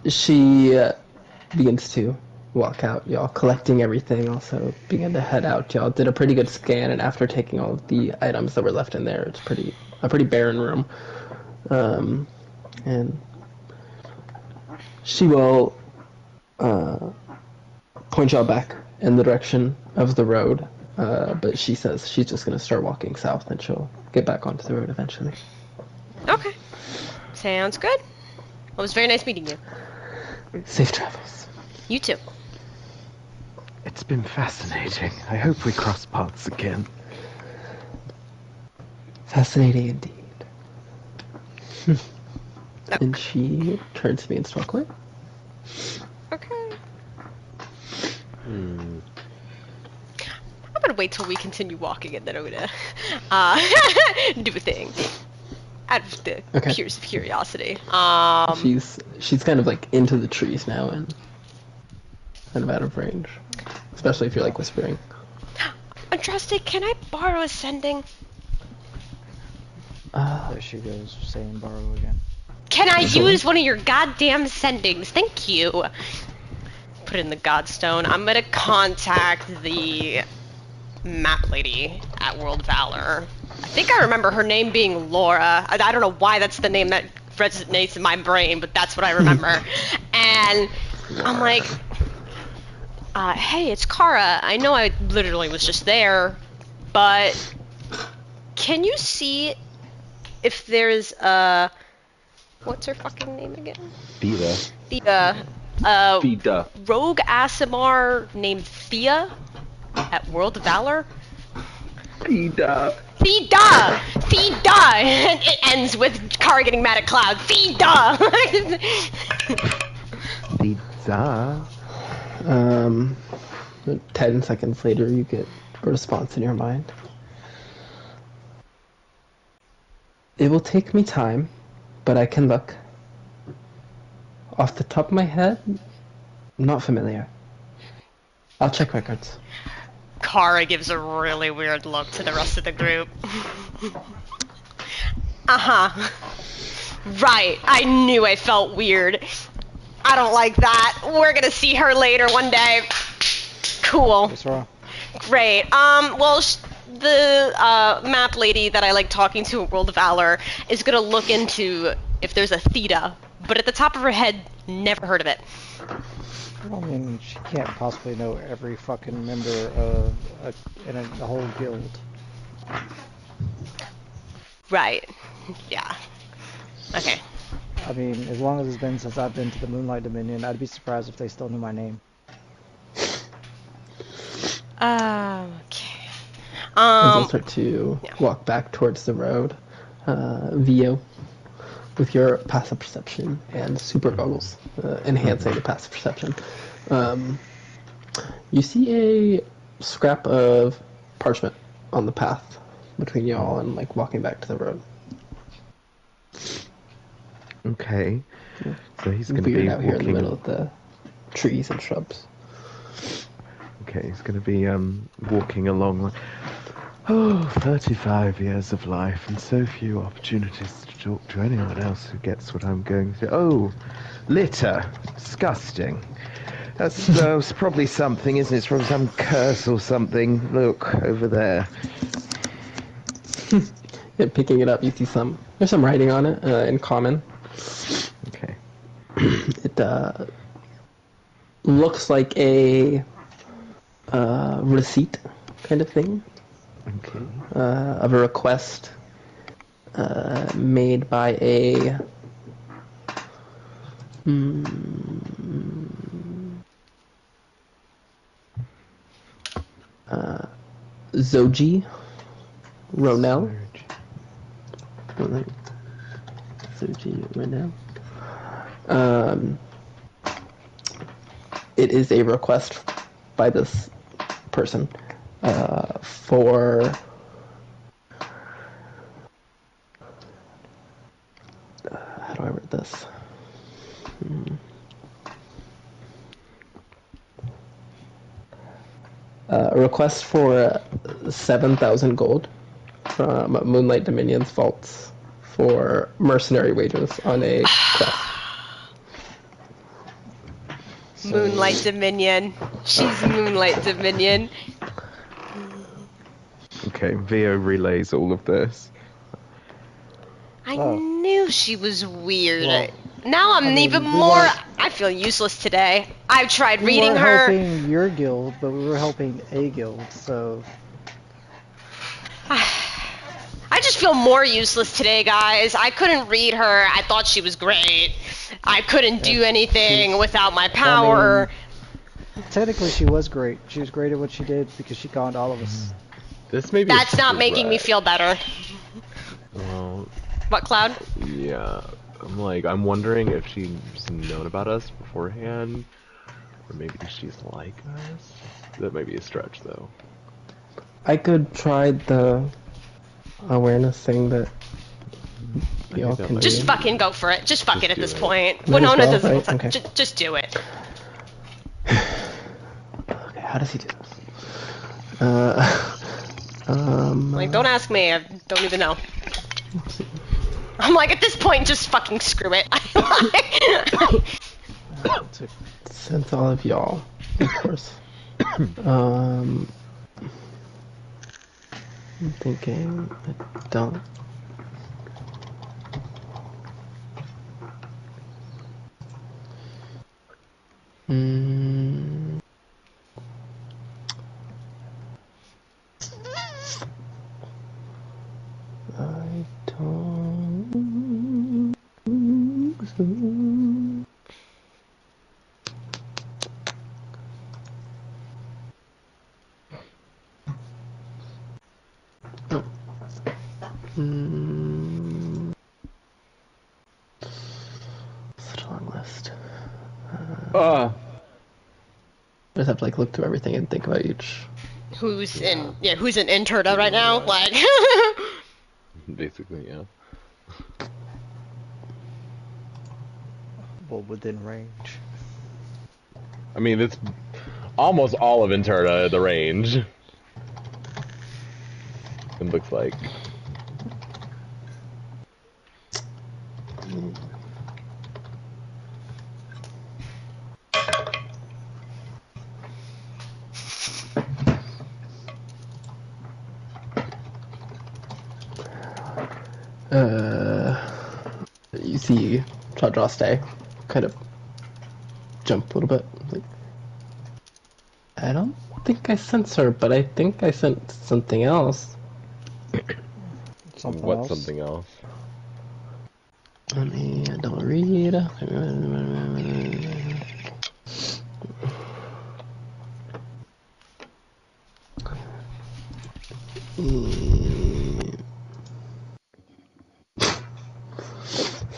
She begins to walk out. Y'all collecting everything. Also begin to head out. Y'all did a pretty good scan, and after taking all of the items that were left in there, it's a pretty barren room. And she will point y'all back in the direction of the road. But she says she's just gonna start walking south, and she'll get back onto the road eventually.
Okay. Sounds good. Well, it was very nice meeting you.
Safe travels.
You too.
It's been fascinating. I hope we cross paths again.
Fascinating indeed.
No.
And she turns to me and starts away.
Okay.
Hmm.
I'm gonna wait till we continue walking and then I'm gonna do a thing. Out of the
Okay.
pure curiosity.
She's kind of like into the trees now and kind of out of range. Especially if you're like whispering.
Andraste, can I borrow a sending?
There she goes, saying borrow again.
Can I
Sure.
use one of your goddamn sendings? Thank you. Put it in the Godstone. I'm gonna contact the map lady at World Valor. I think I remember her name being Laura. I don't know why that's the name that resonates in my brain, but that's what I remember. And I'm like, hey, it's Kara. I know I literally was just there, but can you see if there's a... What's her fucking name again?
Theta.
The, rogue Asimar named Thea at World Valor?
Theta!
Theda! And it ends with Kara getting mad at Cloud. Theda!
10 seconds later you get a response in your mind. It will take me time, but I can look. Off the top of my head, not familiar. I'll check records.
Kara gives a really weird look to the rest of the group. Uh-huh. Right, I knew I felt weird. I don't like that. We're gonna see her later one day. Cool.
What's wrong?
Great. Well, the map lady that I like talking to at World of Valor is gonna look into if there's a Theta, but at the top of her head, never heard of it.
Well, I mean, she can't possibly know every fucking member of a whole guild.
Right. Yeah. Okay.
I mean, as long as it's been since I've been to the Moonlight Dominion, I'd be surprised if they still knew my name.
Okay.
As you'll start to
yeah.
walk back towards the road, Vio, with your passive perception and super goggles, enhancing the passive perception, you see a scrap of parchment on the path between y'all and like walking back to the road.
Okay.
Yeah.
So he's going to
Weird
be
out here in the
walking.
middle of the trees and shrubs.
Okay, he's going to be walking along. Like, oh, 35 years of life and so few opportunities to talk to anyone else who gets what I'm going through. Oh, litter. Disgusting. That's probably something, isn't it? It's probably some curse or something. Look, over there.
Yeah, picking it up, you see there's some writing on it in common.
Okay.
It looks like a receipt kind of thing.
Okay.
Of a request made by a Zoji Ronell. Zoji Ronell. It is a request by this person for how do I word this? A request for 7,000 gold from Moonlight Dominion's vaults for mercenary wages on a quest.
Moonlight Dominion. She's Moonlight Dominion.
Okay, Vio relays all of this.
I
Oh.
knew she was weird.
Well,
Now I'm
I mean,
even
we
more.
weren't-
I feel useless today. I've tried
We
reading
weren't
her.
helping your guild, but we were helping a guild, so...
I just feel more useless today, guys. I couldn't read her. I thought she was great. I couldn't do anything without my power.
Technically, she was great. She was great at what she did because she conned all of us.
This may be.
That's not making me
threat.
feel better.
Well,
What, Cloud?
yeah. I'm wondering if she's known about us beforehand, or maybe she's like us. That might be a stretch, though.
I could try the awareness thing that y'all
that
can
might
do.
Just fucking go for it. Just fuck
Just
it at
do
this
it.
point.
Might as
Winona
well,
doesn't.
right? Okay.
Just do it.
Okay, how does he do this?
Like, don't ask me. I don't even know. I'm like, at this point, just fucking screw it.
Since all of y'all, of course. I'm thinking I don't. I don't. Such a long list. I just have to like look through everything and think about each.
who's in Interda right now? Like,
Basically, yeah.
Well, within range.
I mean, it's almost all of Interna the range. It looks like.
You see Chadraste kind of jump a little bit. Like, I don't think I sent her, but I think I sent something else.
Something
What's
else.
something else?
Let me double read.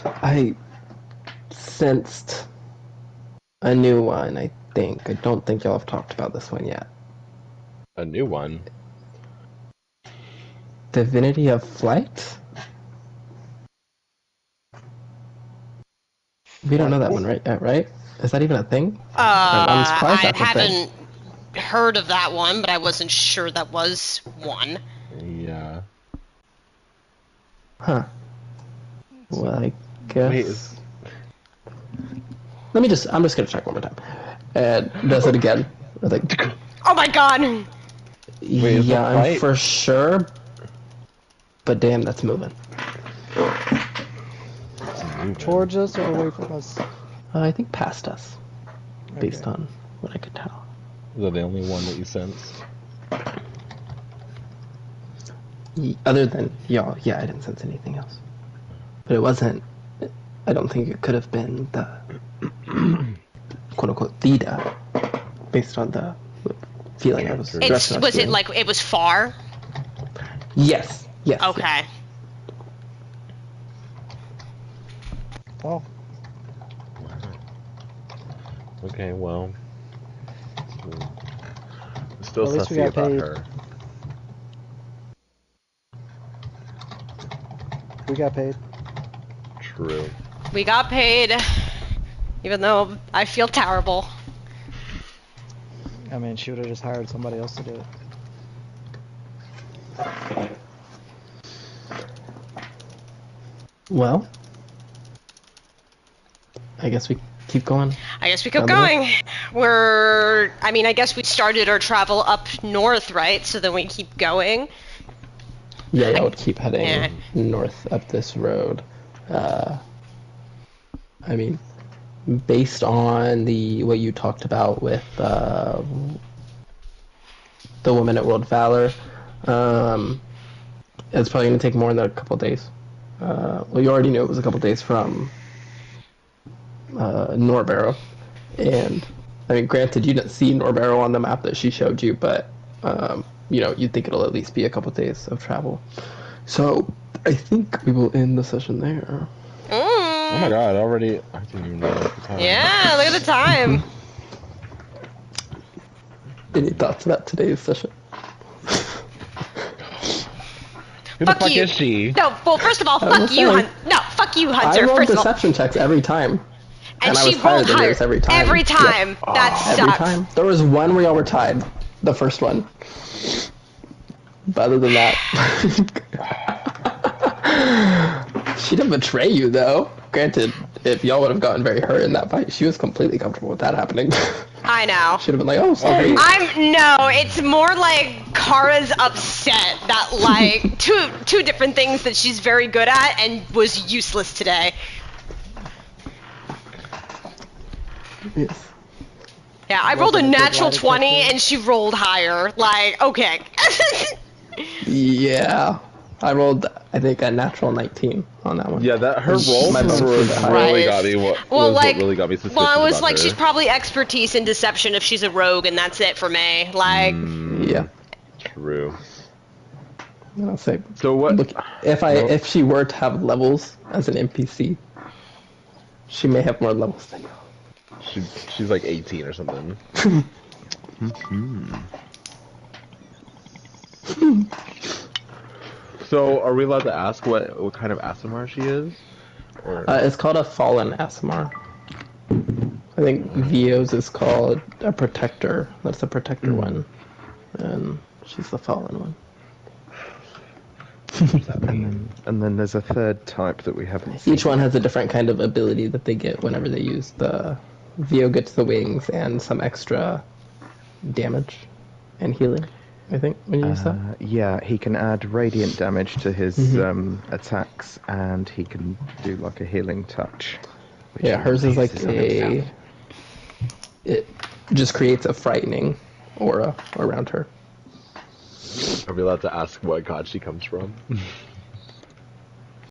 I sensed a new one, I think. I don't think y'all have talked about this one yet.
A new one.
Divinity of Flight? We don't know that one, right? Is that even a thing? I'm surprised
I
that's a thing.
haven't heard of that one, but I wasn't sure that was one.
Yeah.
Huh. Well, I guess...
Wait,
I'm just gonna check one more time. And does it again. I think...
Oh my god!
Wait, is
yeah,
that
I'm
right?
for sure. But damn, that's moving.
Towards us or away from us?
I think past us, based
Okay.
on what I could tell.
Is that the only one that you sensed?
Other than y'all, yeah, I didn't sense anything else. But it wasn't. I don't think it could have been the quote unquote Theta, based on the feeling I was. direction I
Was it
feeling.
like it was far?
Yes. Yes.
Okay.
Well,
Okay, well. Still
At least we
sussy
got
about
paid.
her.
we got paid.
True.
We got paid, even though I feel terrible.
I mean, she would have just hired somebody else to do it.
Well, I guess we keep going.
I guess we keep
Down the road.
going. I guess we started our travel up north, right? So then we keep going.
Yeah, I would keep heading
Yeah.
north up this road. I mean, based on what you talked about with the woman at World Valor, it's probably going to take more than a couple days. Well, you already knew it was a couple days from Norbarrow, and I mean, granted, you didn't see Norbarrow on the map that she showed you, but you'd think it'll at least be a couple days of travel. So I think we will end the session there.
Oh my god, already. I didn't even know at the time.
Yeah, look at the time.
Any thoughts about today's session?
Who the
Fuck
fuck
you.
is she?
No, well, first of all,
I was
fuck you,
saying-
No, fuck you,
I
Hunter.
rolled
First of all,
deception checks every time.
and
I
she
was higher
rolled
than
higher
yours every time.
Every
Yep.
time. That
Every
sucks.
time. There was one where y'all were tied. The first one. But other than that... She didn't betray you, though. Granted, if y'all would have gotten very hurt in that fight, she was completely comfortable with that happening.
I know.
Should have been like, oh, sorry.
No, it's more like Kara's upset that like two different things that she's very good at and was useless today.
Yes.
Yeah, I rolled a
Wasn't a good
natural
lie
20
detector.
and she rolled higher. Like, okay.
Yeah. I rolled, I think, a natural 19 on that one.
Yeah, her roll
My bonus
really
was high.
Right.
got me. What really got me suspicious
well, it was
about
like
her.
she's probably expertise in deception if she's a rogue, and that's it for me. Like,
Yeah.
True.
I'll say,
So what?
look, if she were to have levels as an NPC, she may have more levels than you.
She's like 18 or something. So, are we allowed to ask what kind of Asimar she is? Or...
It's called a Fallen Asimar. I think Vio's is called a Protector. That's the Protector one. And she's the Fallen one.
And then there's a third type that we haven't seen.
Each one has a different kind of ability that they get whenever they use the... Vio gets the wings and some extra damage and healing, I think, when you use that.
Yeah, he can add radiant damage to his attacks, and he can do like a healing touch. which
Yeah,
he
hers is like
uses on himself.
it just creates a frightening aura around her.
Are we allowed to ask what god she comes from?